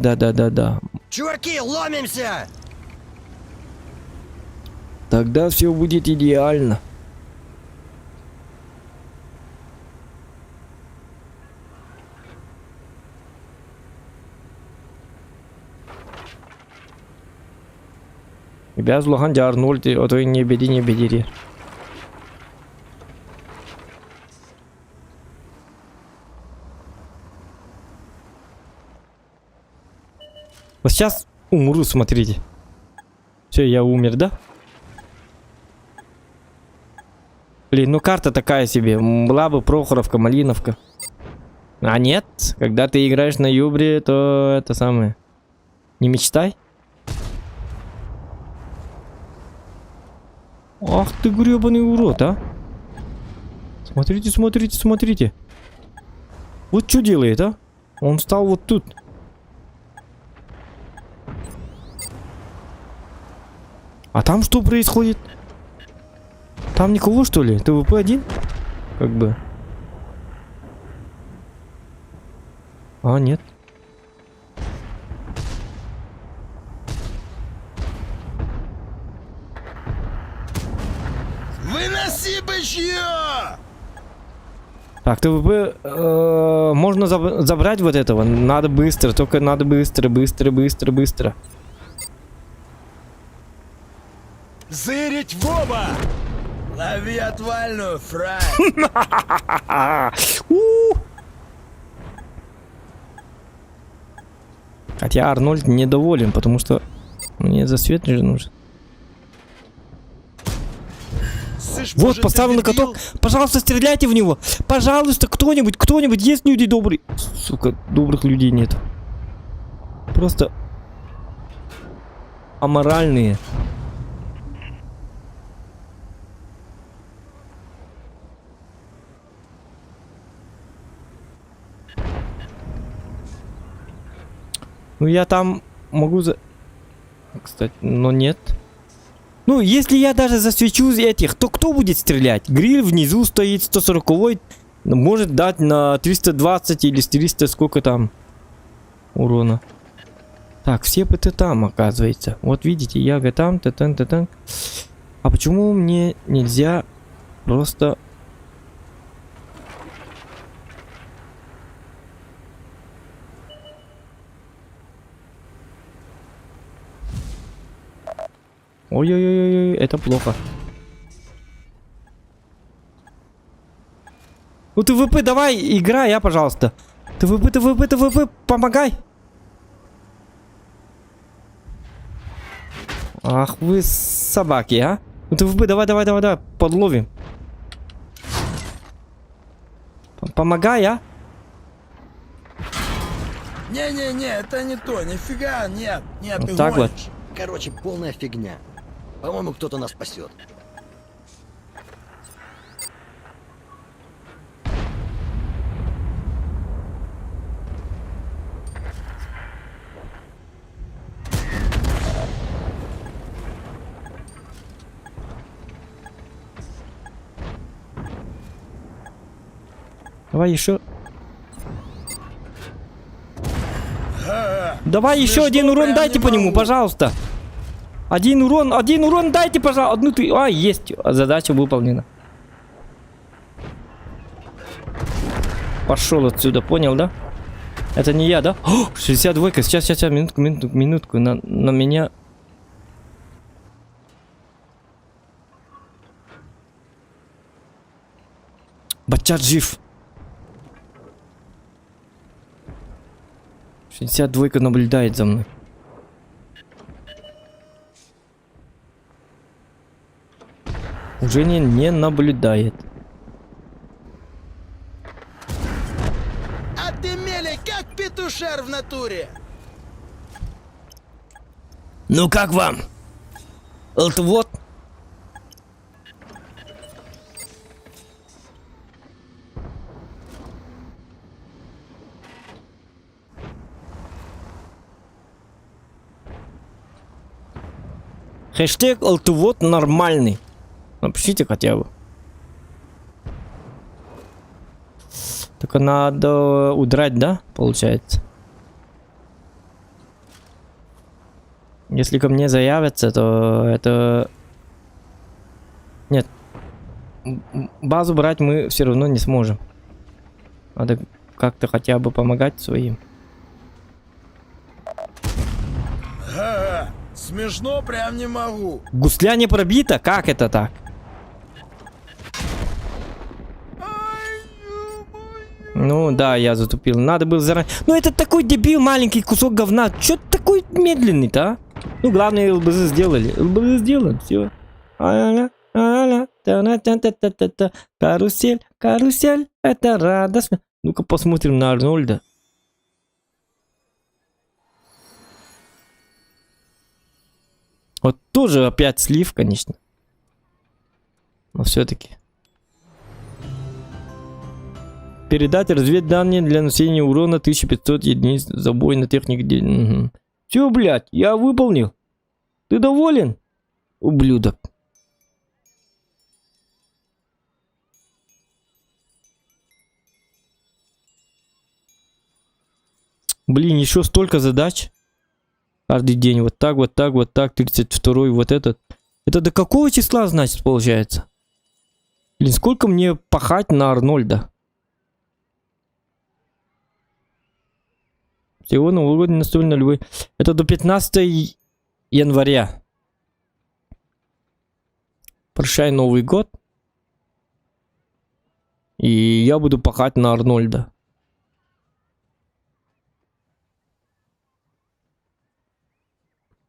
Чуваки, ломимся! Тогда все будет идеально. Biraz Lohan Arnold, а то не беди. Вот сейчас умру, смотрите. Все, я умер, да? Блин, ну карта такая себе. Была бы Прохоровка, Малиновка. А нет, когда ты играешь на Юбре, то это самое. Не мечтай. Ах ты гребаный урод, а. Смотрите. Вот что делает, а? Он встал вот тут. А там что происходит? Там никого, что ли? ТВП-1? Как бы. Нет. Выноси бычье! Так, ТВП можно забрать вот этого. Надо быстро, только надо быстро. Зырить в оба! Лови отвальную, фрай! Хотя Арнольд недоволен, потому что мне засвет же нужен. Слышь, Вот, может, поставил ты на каток. Пожалуйста, стреляйте в него. Пожалуйста, кто-нибудь. Есть люди добрые. Сука, добрых людей нет. Просто аморальные. Ну, я там могу Кстати, но нет. Ну, если я даже засвечу этих, то кто будет стрелять? Гриль внизу стоит, 140-й. Может дать на 320 или 300, сколько там урона. Так, все ПТ там, оказывается. Вот видите, яга там, т-тан. А почему мне нельзя просто... Ой-ой-ой, это плохо. Ну ТВП, давай, играй, а, пожалуйста. ТВП, помогай. Ах вы собаки, а. Ну ТВП, давай, подловим. Помогай, а. Не-не-не, это не то, нифига, нет, Вот ты так вот. гонишь. Короче, полная фигня. По-моему, кто-то нас спасет. Давай еще. Давай еще Смешно один урон прям дайте не по нему, могу. пожалуйста. Один урон дайте, пожалуйста. Одну ты. А, есть. Задача выполнена. Пошел отсюда, понял, да? Это не я, да? О, 62-ка. Сейчас, минутку. На меня. Бачат жив. 62-ка наблюдает за мной. Уже не наблюдает. А ты мелей, как петушар в натуре. Ну как вам? Это вот. Хэштег алтывод нормальный. Напишите хотя бы. Только надо удрать, да? Получается. Если ко мне заявятся, то это... Нет. Базу брать мы все равно не сможем. Надо как-то хотя бы помогать своим. Ага, смешно прям не могу. Гусля не пробита? Как это так? Ну да, я затупил. Надо было заранее. Ну это такой дебил, маленький кусок говна. Чё ты такой медленный-то, а? Ну главное ЛБЗ сделали. ЛБЗ сделан, все. Карусель, карусель, это радостно. Ну-ка посмотрим на Арнольда. Вот тоже опять слив, конечно. Но все-таки. Передать разведданные для нанесения урона 1500 единиц забойной техники. Угу. Все, блядь, я выполнил. Ты доволен? Ублюдок. Блин, еще столько задач. Каждый день вот так, 32-й, вот этот. Это до какого числа, значит, получается? Блин, сколько мне пахать на Арнольда? Всего новогодний настольный любой. Это до 15 января. Прощай Новый год. И я буду пахать на Арнольда.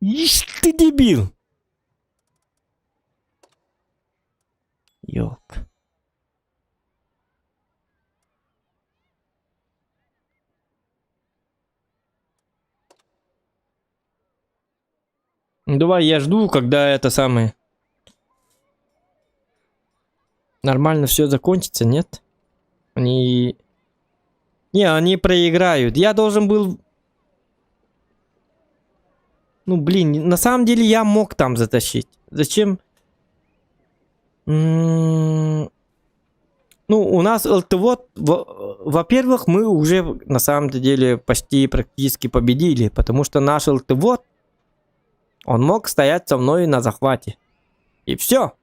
Ишь ты дебил. Ёлка. Ну, давай, я жду, когда это самое... Нормально все закончится, нет? Они... Не, они проиграют. Я должен был... Ну, блин, на самом деле я мог там затащить. Зачем? Ну, у нас ЛТВО... Во-первых, мы уже на самом деле почти практически победили. Потому что наш ЛТВО... Он мог стоять со мной на захвате. И все.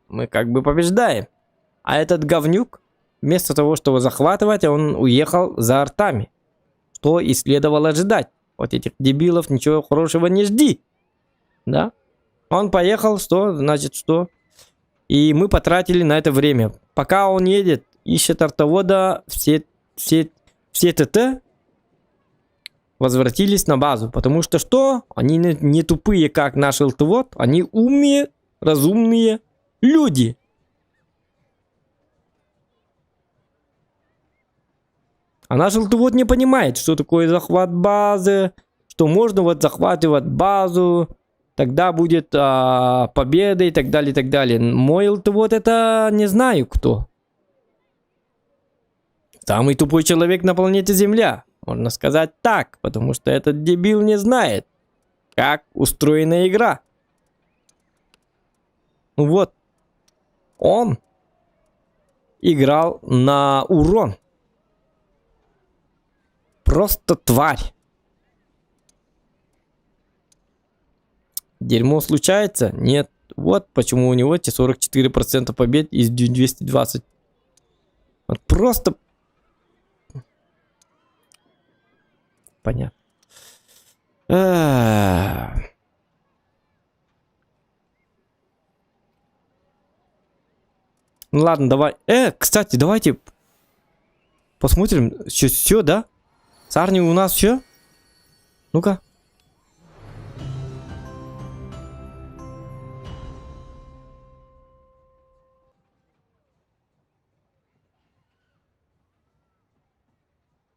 Мы как бы побеждаем. А этот говнюк, вместо того, чтобы захватывать, он уехал за артами. Что и следовало ожидать. Вот этих дебилов ничего хорошего не жди. Да? Он поехал, что? Значит, что? И мы потратили на это время. Пока он едет, ищет артовода, все ТТ возвратились на базу. Потому что что? Они не тупые, как наш артовод. Они умные, разумные люди. А наш артовод не понимает, что такое захват базы, что можно вот захватывать базу, тогда будет победа и так далее, и так далее. Мой артовод это не знаю кто. Самый тупой человек на планете Земля. Можно сказать так, потому что этот дебил не знает, как устроена игра. Ну вот. Он играл на урон. Просто тварь. Дерьмо случается? Нет. Вот почему у него эти 44% побед из 220. Вот просто... Понятно. Ну ладно, давай. Кстати, давайте посмотрим. Все, да? С Арни у нас все? Ну-ка.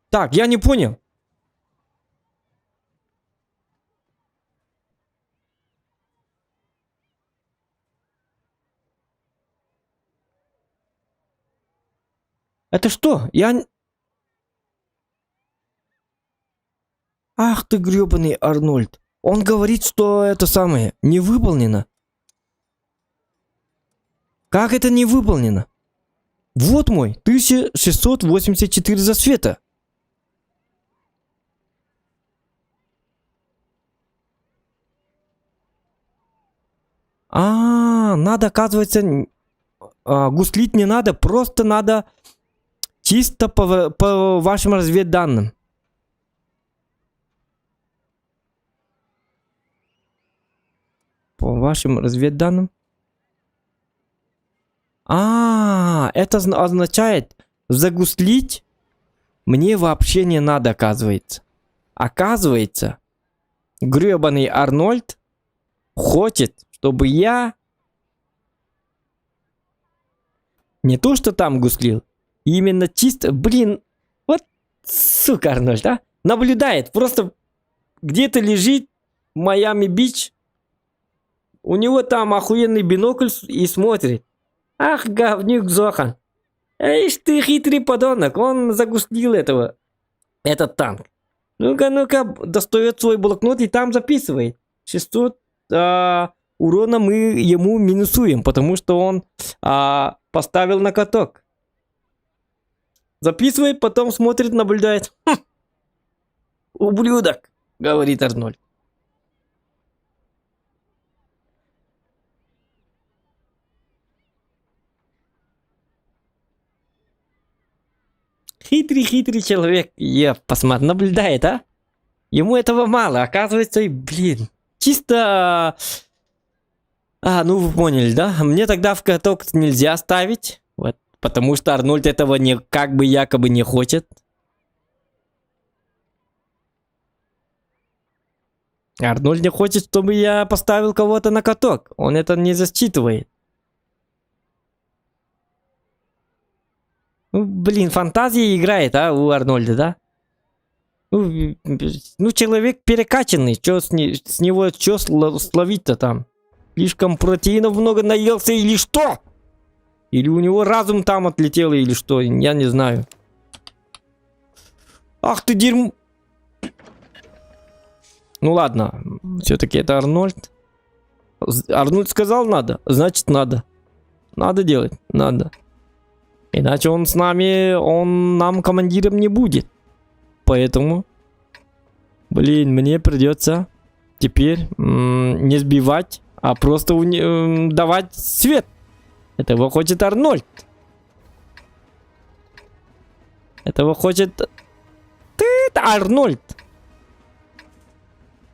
Так, я не понял. Это что? Ах ты гребаный Арнольд. Он говорит, что это самое не выполнено. Как это не выполнено? Вот мой 1684 засвета. Надо, оказывается, гуслить не надо, просто надо чисто по вашим разведданным. По вашим разведданным. Это означает, загуслить мне вообще не надо, оказывается. Оказывается, гребаный Арнольд хочет, чтобы я не то, что там гуслил, именно чисто, блин, вот сука Арнольд, а? Наблюдает, просто где-то лежит Майами-Бич, у него там охуенный бинокль и смотрит. Ах, говнюк Зохан. Ишь ты хитрый подонок, он загуслил этот танк. Ну-ка, достает свой блокнот и там записывает. 600 урона мы ему минусуем, потому что он поставил на каток. Записывает, потом смотрит, наблюдает. Ублюдок, говорит Арнольд. Хитрый человек. Посмотри, наблюдает, а? Ему этого мало. Оказывается, блин. Чисто... ну вы поняли, да? Мне тогда в каток нельзя ставить. Вот. Потому что Арнольд этого как бы якобы не хочет. Арнольд не хочет, чтобы я поставил кого-то на каток. Он это не засчитывает. Ну, блин, фантазия играет, у Арнольда, да? Ну, человек перекачанный, чё с него, чё словить-то там? Слишком протеинов много наелся или что? Или у него разум там отлетел, или что? Я не знаю. Ах ты дерьмо! Ну ладно, все-таки это Арнольд. Арнольд сказал надо, значит надо. Надо делать, надо. Иначе он с нами, он нам командиром не будет. Поэтому, блин, мне придется теперь не сбивать, а просто давать свет. Этого хочет Арнольд. Этого хочет... Ты-то Арнольд.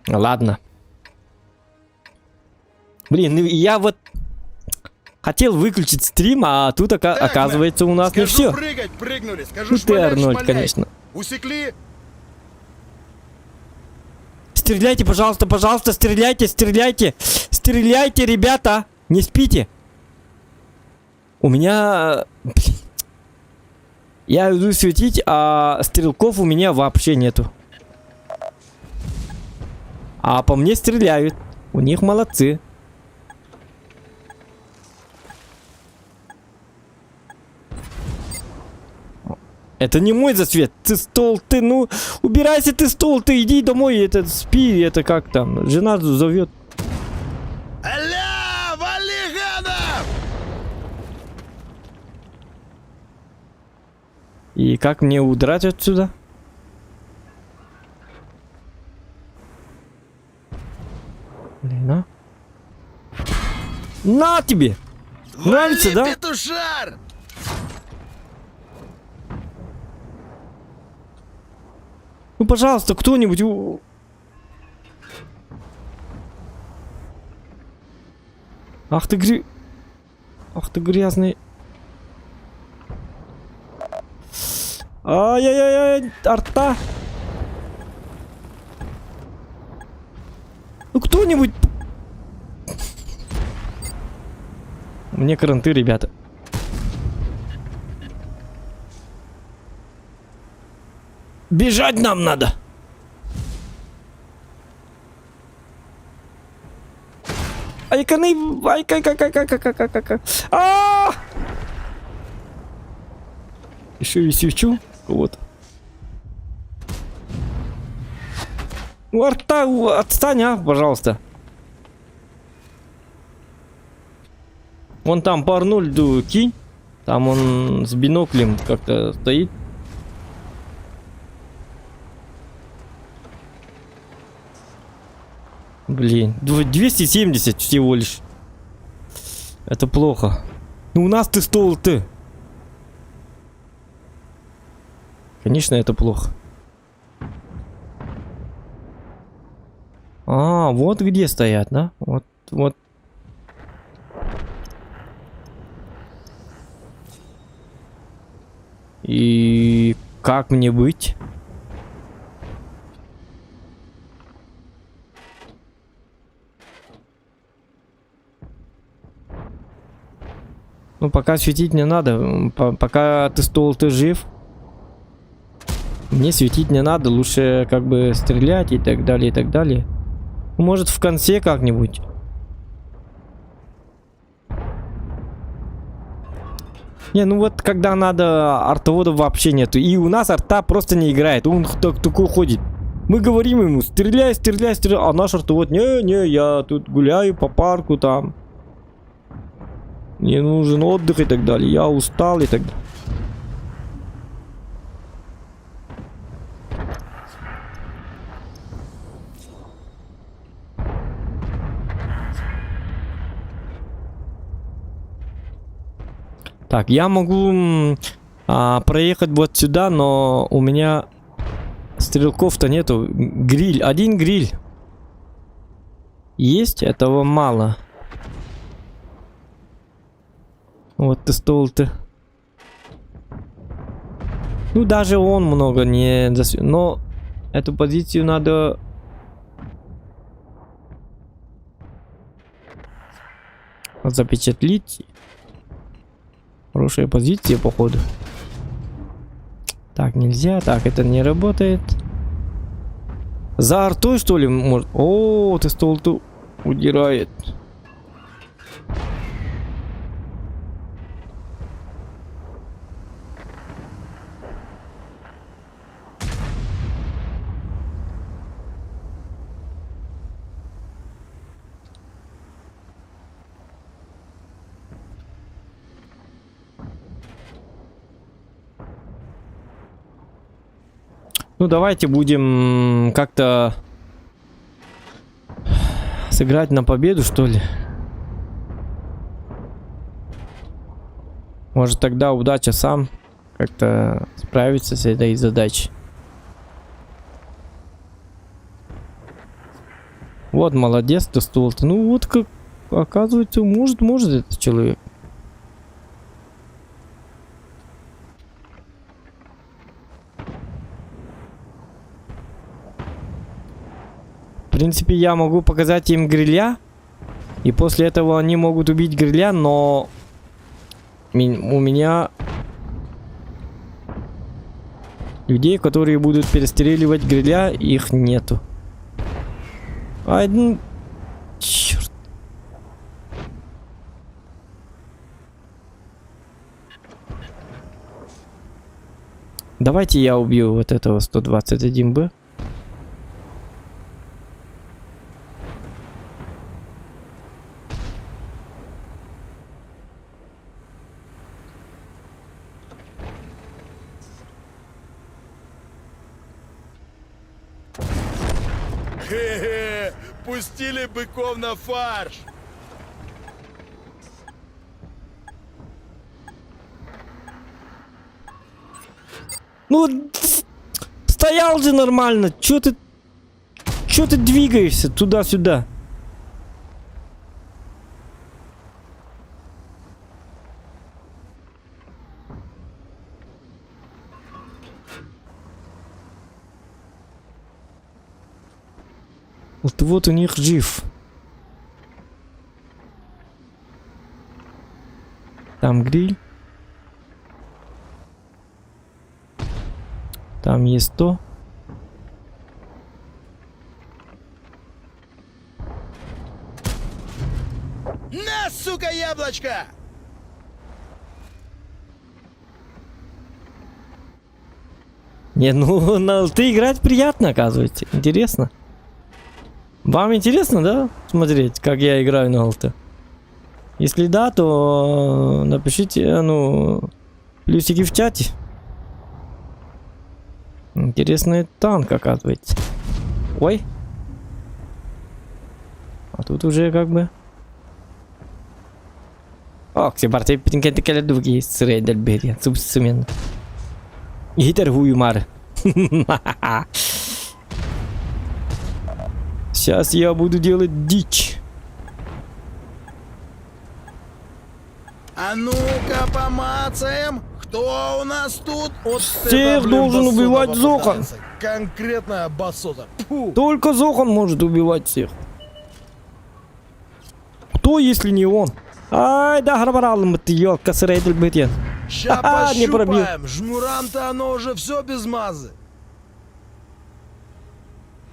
Ладно. Блин, ну я вот хотел выключить стрим, а тут оказывается у нас не Скажу все. прыгать, прыгнули. Скажу Ну ты, шмалять, Арнольд, шмаляй. конечно. Усекли? Стреляйте, пожалуйста, пожалуйста, стреляйте, стреляйте. Стреляйте, ребята. Не спите. У меня... блин. Я иду светить, а стрелков у меня вообще нету. А по мне стреляют. У них молодцы. Это не мой засвет. Ты стол, ты, ну, убирайся ты стол, ты иди домой, это спи, это как там, жена зовет. Аля, Валиганов! И как мне удрать отсюда? Блин, а? На тебе! Нравится, Вали, да? петушар! Ну, пожалуйста, кто-нибудь... Ах ты Ах ты грязный. Ай-яй-яй-яй, арта. Ну, кто-нибудь... Мне кранты, ребята. Бежать нам надо. Айканы, ай-ка-ка-ка-ка-ка-ка-ка-ка. А! Еще и свечу кого-то. Ну, арта, отстань, а, пожалуйста. Вон там по Арнольду кинь. Там он с биноклем как-то стоит. Блин, 270 всего лишь. Это плохо. Ну у нас ты стол ты. Конечно, это плохо. А, вот где стоят, да? Вот, вот. И как мне быть? Ну, пока светить не надо. Пока ты стол, ты жив. Мне светить не надо. Лучше как бы стрелять и так далее, и так далее. Может, в конце как-нибудь. Не, ну вот когда надо, артовода вообще нету. И у нас арта просто не играет. Он такой ходит. Мы говорим ему, стреляй, стреляй, стреляй. А наш артовод, не, я тут гуляю по парку там. Мне нужен отдых и так далее. Я устал и так далее. Так, я могу проехать вот сюда, но у меня стрелков-то нету. Гриль, один гриль. Есть, этого мало. Вот ты стол-то. Ну, даже он много не засвет. Но эту позицию надо... запечатлить. Хорошая позиция, походу. Так, нельзя. Так, это не работает. За артой, что ли? Может... О, ты стол-то удирает. Ну, давайте будем как-то сыграть на победу, что ли. Может, тогда удача сам как-то справится с этой задачей. Вот, молодец, ты стол. Ну, вот как Оказывается, может этот человек. В принципе, я могу показать им гриля. И после этого они могут убить гриля, но... у меня... людей, которые будут перестреливать гриля, их нету. Ай, ну... Черт. Давайте я убью вот этого 121Б. Хе-хе, пустили быков на фарш. Ну, стоял же нормально. Чё ты двигаешься туда-сюда? Вот у них жив. Там гриль. Там есть то. На, сука, яблочко! Не, ну на ЛТ играть приятно, оказывается. Интересно. Вам интересно, да, смотреть, как я играю на ЛТ? Если да, то напишите, ну, плюсики в чате. Интересный танк, оказывается. Ой. А тут уже как бы... Ох, все парти pinken другие с Рейдельберия, субсуменно. И торгую мар. Сейчас я буду делать дичь. А ну-ка помацаем. Кто у нас тут? Вот Всех должен убивать Зохан. Конкретно басота. Фу. Только Зохан может убивать всех. Кто, если не он? Ай, да, грабаралым ты, ёлка, с Рейдельберия. Ща Не пробил. пощупаем. Жмуранта оно уже все без мазы.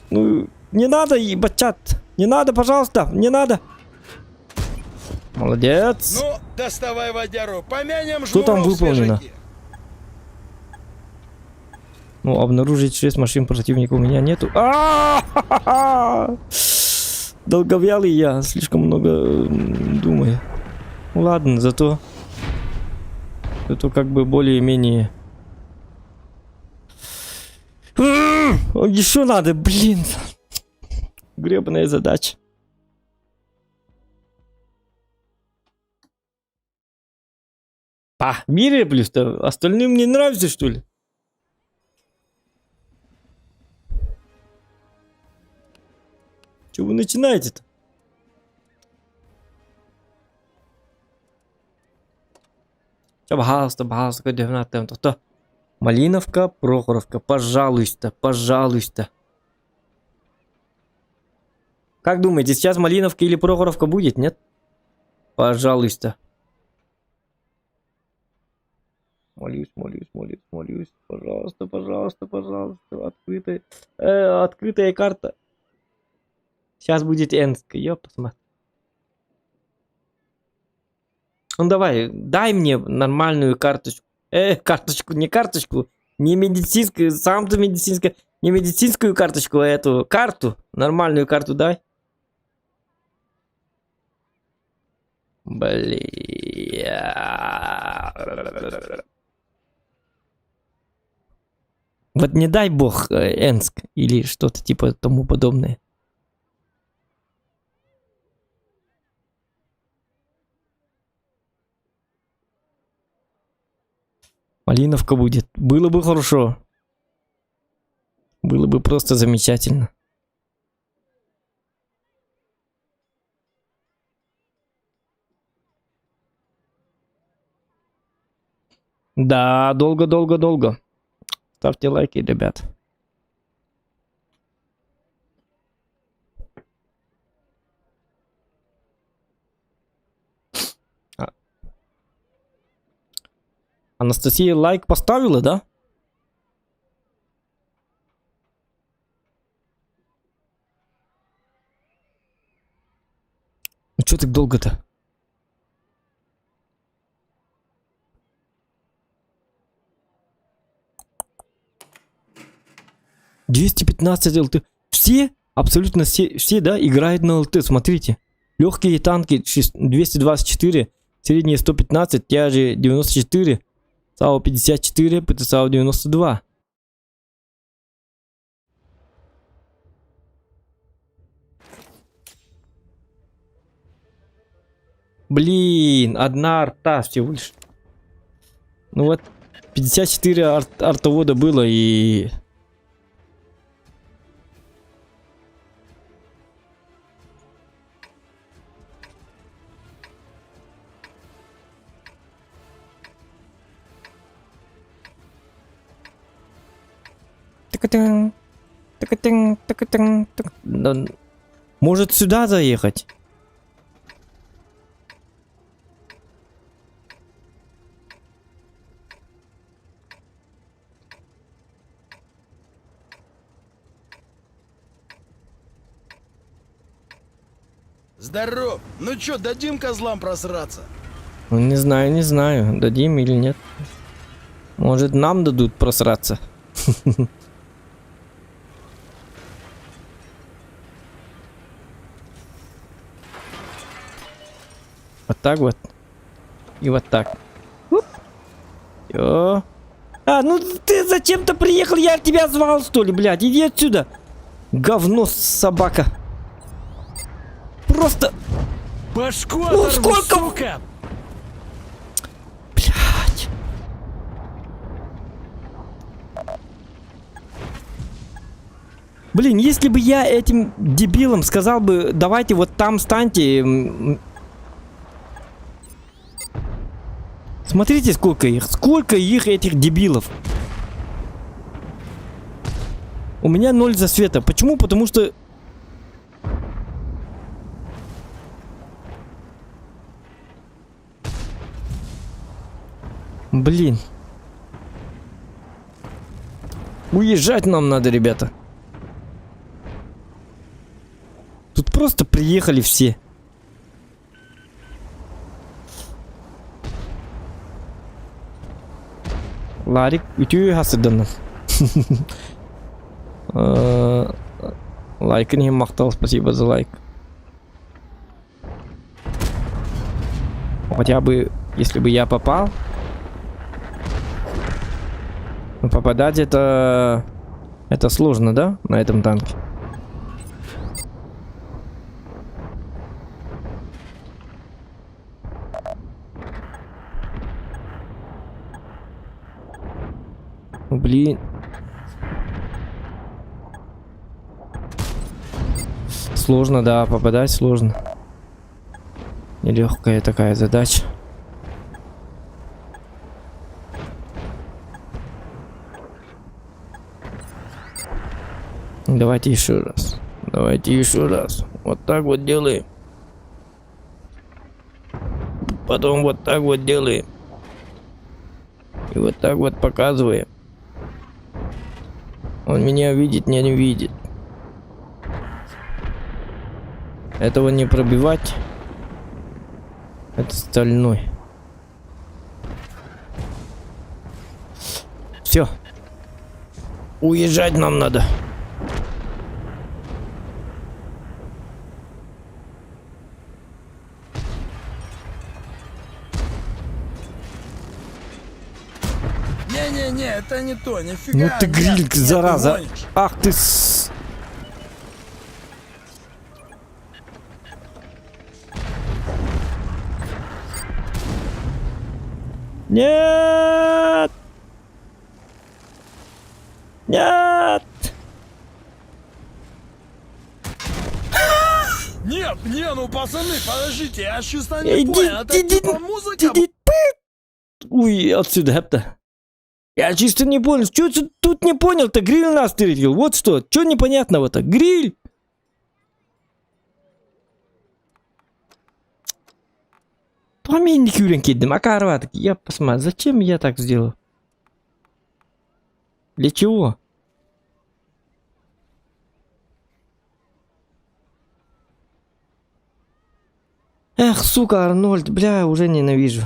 Ну, не надо, ебачат. Не надо, пожалуйста, не надо. Молодец. Ну, доставай водяру. Помянем Что там жмуров выполнено? свежаки. Ну, обнаружить 6 машин противника у меня нету. Долговялый я, слишком много думаю. Ну ладно, зато как бы более-менее. Еще надо, блин. Гребаная задача. Мире плюс-то остальным не нравится, что ли? Чего вы начинаете-то? Пожалуйста, пожалуйста, Малиновка, Прохоровка, пожалуйста. Как думаете, сейчас Малиновка или Прохоровка будет, нет? Пожалуйста. Молюсь. Пожалуйста. Открытая карта. Сейчас будет Энска, посмотри. Ну давай, дай мне нормальную карточку. Не карточку, не медицинскую, сам-то медицинская, не медицинскую карточку, а эту карту, нормальную карту дай. Бля. Вот не дай бог Энск или что-то типа тому подобное. Малиновка будет. Было бы хорошо. Было бы просто замечательно. Да, долго. Ставьте лайки, ребят. Анастасия лайк поставила, да? Ну чё так долго-то? $215 ЛТ. Все, абсолютно все, да, играют на ЛТ. Смотрите. Легкие танки 224, средние 115, тяжи 94, САУ 54, ПТСАУ 92. Блин, одна арта всего лишь. Ну вот, 54 артовода было и... Да, может сюда заехать? Здоров! Ну чё, дадим козлам просраться? Ну, не знаю, дадим или нет. Может нам дадут просраться? Вот так вот. И вот так. Всё. А, ну ты зачем-то приехал? Я тебя звал, что ли, блядь? Иди отсюда. Говно, собака. Просто... Башку Ну, оторву, сколько- сука! Блядь. Блин, если бы я этим дебилам сказал бы, давайте вот там станьте. Смотрите, сколько их, этих дебилов. У меня 0 засвета. Почему? Потому что... Блин. Уезжать нам надо, ребята. Тут просто приехали все. Ларик, ütüyü hasırdanın. Лайк не махтал, спасибо за лайк. Хотя бы, если бы я попал. Но попадать это сложно, да? На этом танке. Блин. Сложно, да, попадать сложно. Нелегкая такая задача. Давайте еще раз. Давайте еще раз. Вот так вот делаем. Потом вот так вот делаем. И вот так вот показываем. Он меня видит, не видит. Этого не пробивать. Это стальной. Все. Уезжать нам надо. Не-не-не, это не то, нифига. Ну ты гриль, нет, зараза. ты гонишь. Ах ты с... Нет! Нет! Нет, не, ну пацаны, подождите, я чувствую не Иди, понял, это иди, типа музыка? иди, Уй, отсюда, хепта. Я чисто не понял. Что тут не понял-то? Гриль нас встретил. Вот что. Что непонятного-то? Гриль! Пламенник Юрин кидем. А карваток. Я посмотрю. Зачем я так сделал? Для чего? Эх, сука, Арнольд, бля, уже ненавижу.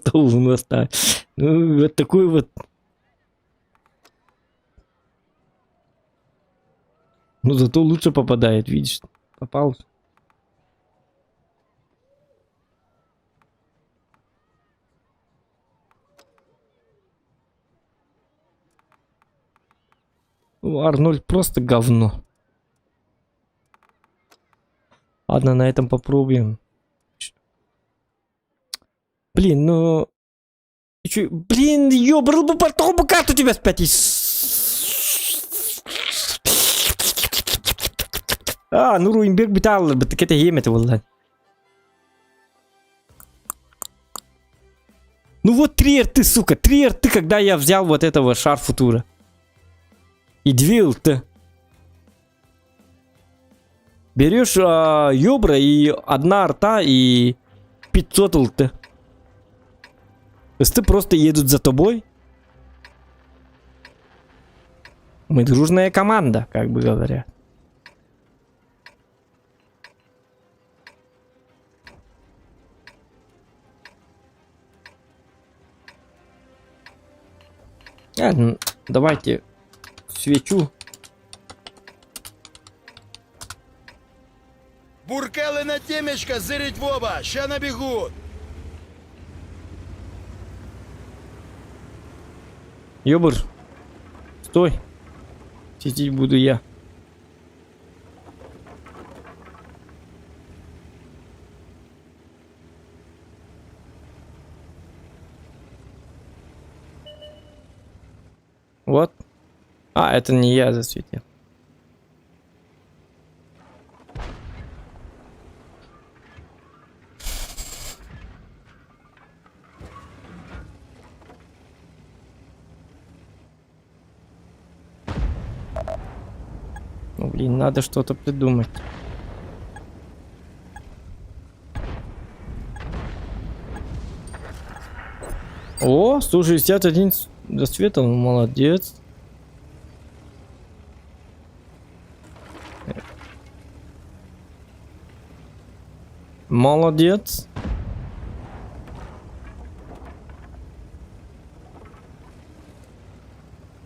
То у нас так. Ну, вот такой вот. Ну, зато лучше попадает, видишь. Попал. Ну, Арнольд просто говно. Ладно, на этом попробуем. Блин, ну... Блин, ёбрал бы потом, как у тебя спать? Ну Руинберг битал, так это емет, валлах. Ну вот 3 рты, сука, 3 рты, когда я взял вот этого шар-футура. И 2 рты. Берешь ёбра и 1 рта и 500 рты. То есть ты просто едут за тобой. Мы дружная команда, как бы говоря. Ладно, давайте свечу. Буркали на темечко, зырить в оба, ща набегут. Ёбр, стой. Сидеть буду я. Вот. Это не я засветил. Ну, блин, надо что-то придумать. О, 161 засветил, молодец. Молодец.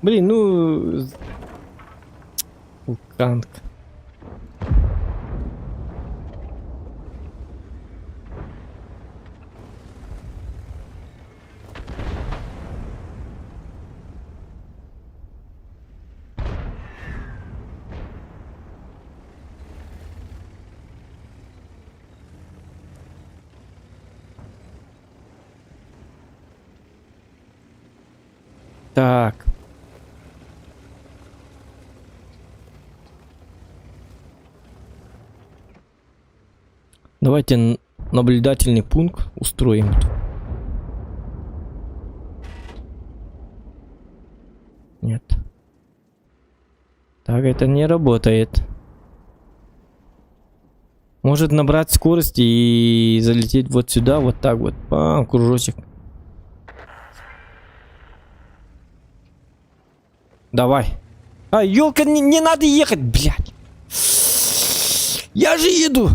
Блин, ну... Вулканка. Так. Давайте наблюдательный пункт устроим. Нет. Так, это не работает. Может набрать скорость и залететь вот сюда, вот так вот. Кружочек. Давай. Ёлка, не надо ехать, блядь. Я же еду.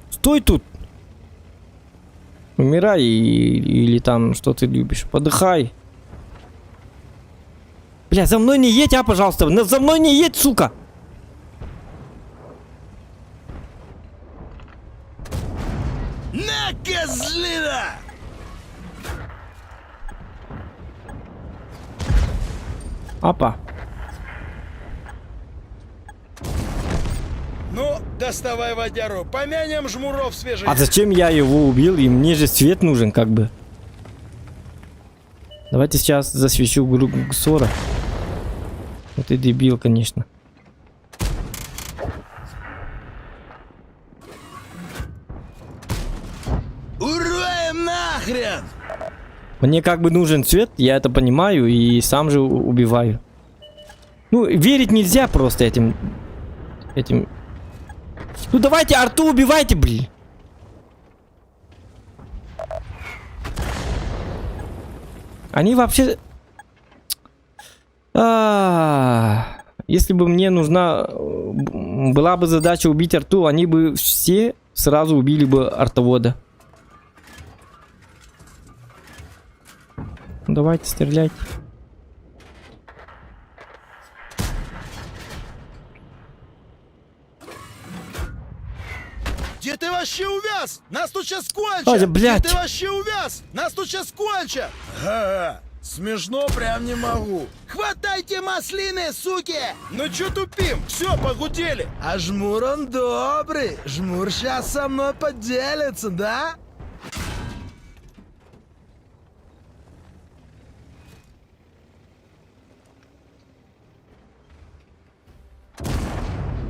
Стой тут. Умирай или там что ты любишь. Подыхай. Бля, за мной не едь, пожалуйста. За мной не едь, сука. На, козлина! Опа. Ну, доставай водяру, помянем жмуров свежих. А зачем я его убил? И мне же свет нужен, как бы. Давайте сейчас засвечу Гсора. Вот ты дебил, конечно. Урваем нахрен! Мне как бы нужен свет, я это понимаю, и сам же убиваю. Ну, верить нельзя просто этим... Ну давайте арту убивайте, блин. Они вообще... Если бы мне нужна была бы задача убить арту, они бы все сразу убили бы артовода. Давайте стрелять. Где ты вообще увяз? Нас тут сейчас кончат! Ай, блядь. Где ты вообще увяз? Нас тут сейчас кончат! Ага, смешно прям не могу. Хватайте маслины, суки! Ну чё тупим? Все, погудели. А жмур он добрый. Жмур сейчас со мной поделится, да?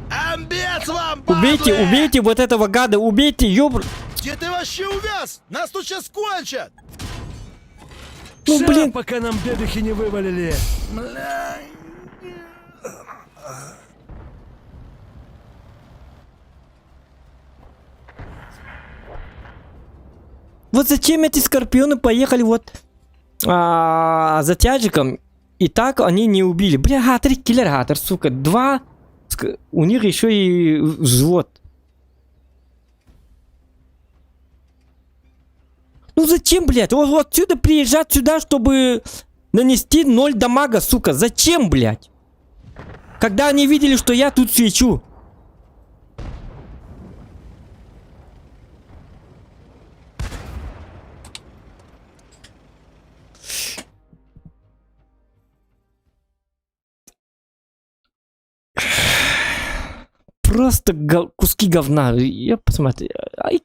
Амбец вам, Убейте, баблы! убейте вот этого гада, убейте, ёбр... Где ты вообще увяз? Нас тут сейчас кончат! Ну, Всё, блин. пока нам бедухи не вывалили. Бля. Вот зачем эти скорпионы поехали вот за тяжиком, и так они не убили. Бля, гатер, киллер гатер, сука. Два, у них еще и взвод. Ну зачем, блядь? Вот отсюда приезжать сюда, чтобы нанести 0 дамага, сука. Зачем, блядь? Когда они видели, что я тут свечу. Просто куски говна. Я посмотрю.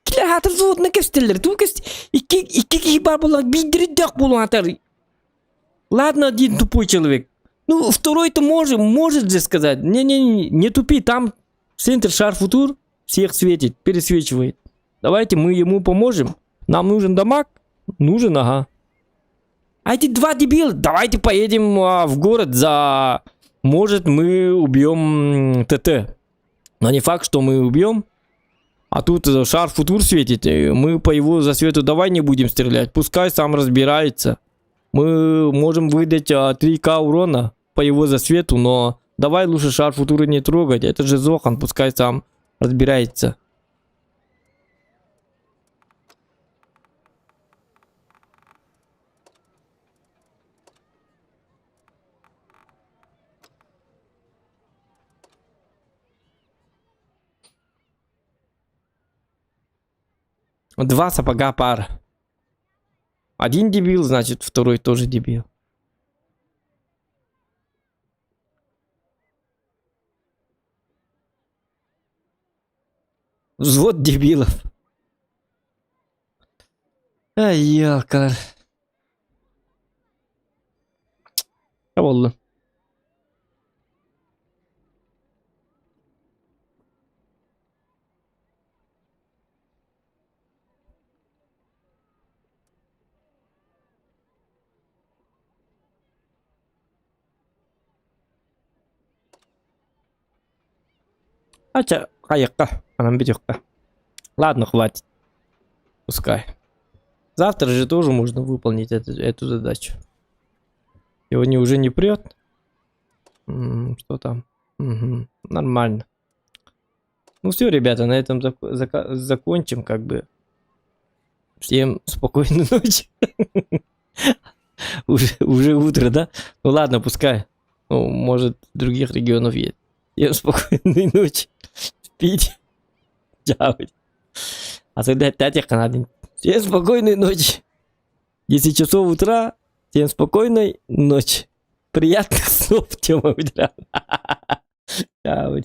Киллер зовут на костеллер. И хиба была бидредах булатар. Ладно, один тупой человек. Ну, второй-то может же сказать. Не тупи, там центр шар-футур всех светит, пересвечивает. Давайте мы ему поможем. Нам нужен дамаг? Нужен, ага. А эти два дебила, давайте поедем в город за... Может, мы убьем ТТ. Но не факт, что мы убьем. А тут шар-футур светит. Мы по его засвету давай не будем стрелять. Пускай сам разбирается. Мы можем выдать 3К урона по его засвету, но давай лучше шар-футура не трогать. Это же Зохан, пускай сам разбирается. Два сапога пара. Один дебил, значит, второй тоже дебил. Взвод дебилов. Ай, ёлка. Oldu. Хотя, каяка, она бедёкка. Ладно, хватит. Пускай. Завтра же тоже можно выполнить эту задачу. Сегодня уже не прет. Что там? Угу. Нормально. Ну все, ребята, на этом закончим, как бы. Всем спокойной ночи. Уже утро, да? Ну ладно, пускай. Ну, может, других регионов есть. Всем спокойной ночи. Спите. Чао. А тогда опять их надо. Всем спокойной ночи. 10 часов утра. Всем спокойной ночи. Приятных снов, Тёма. Чао.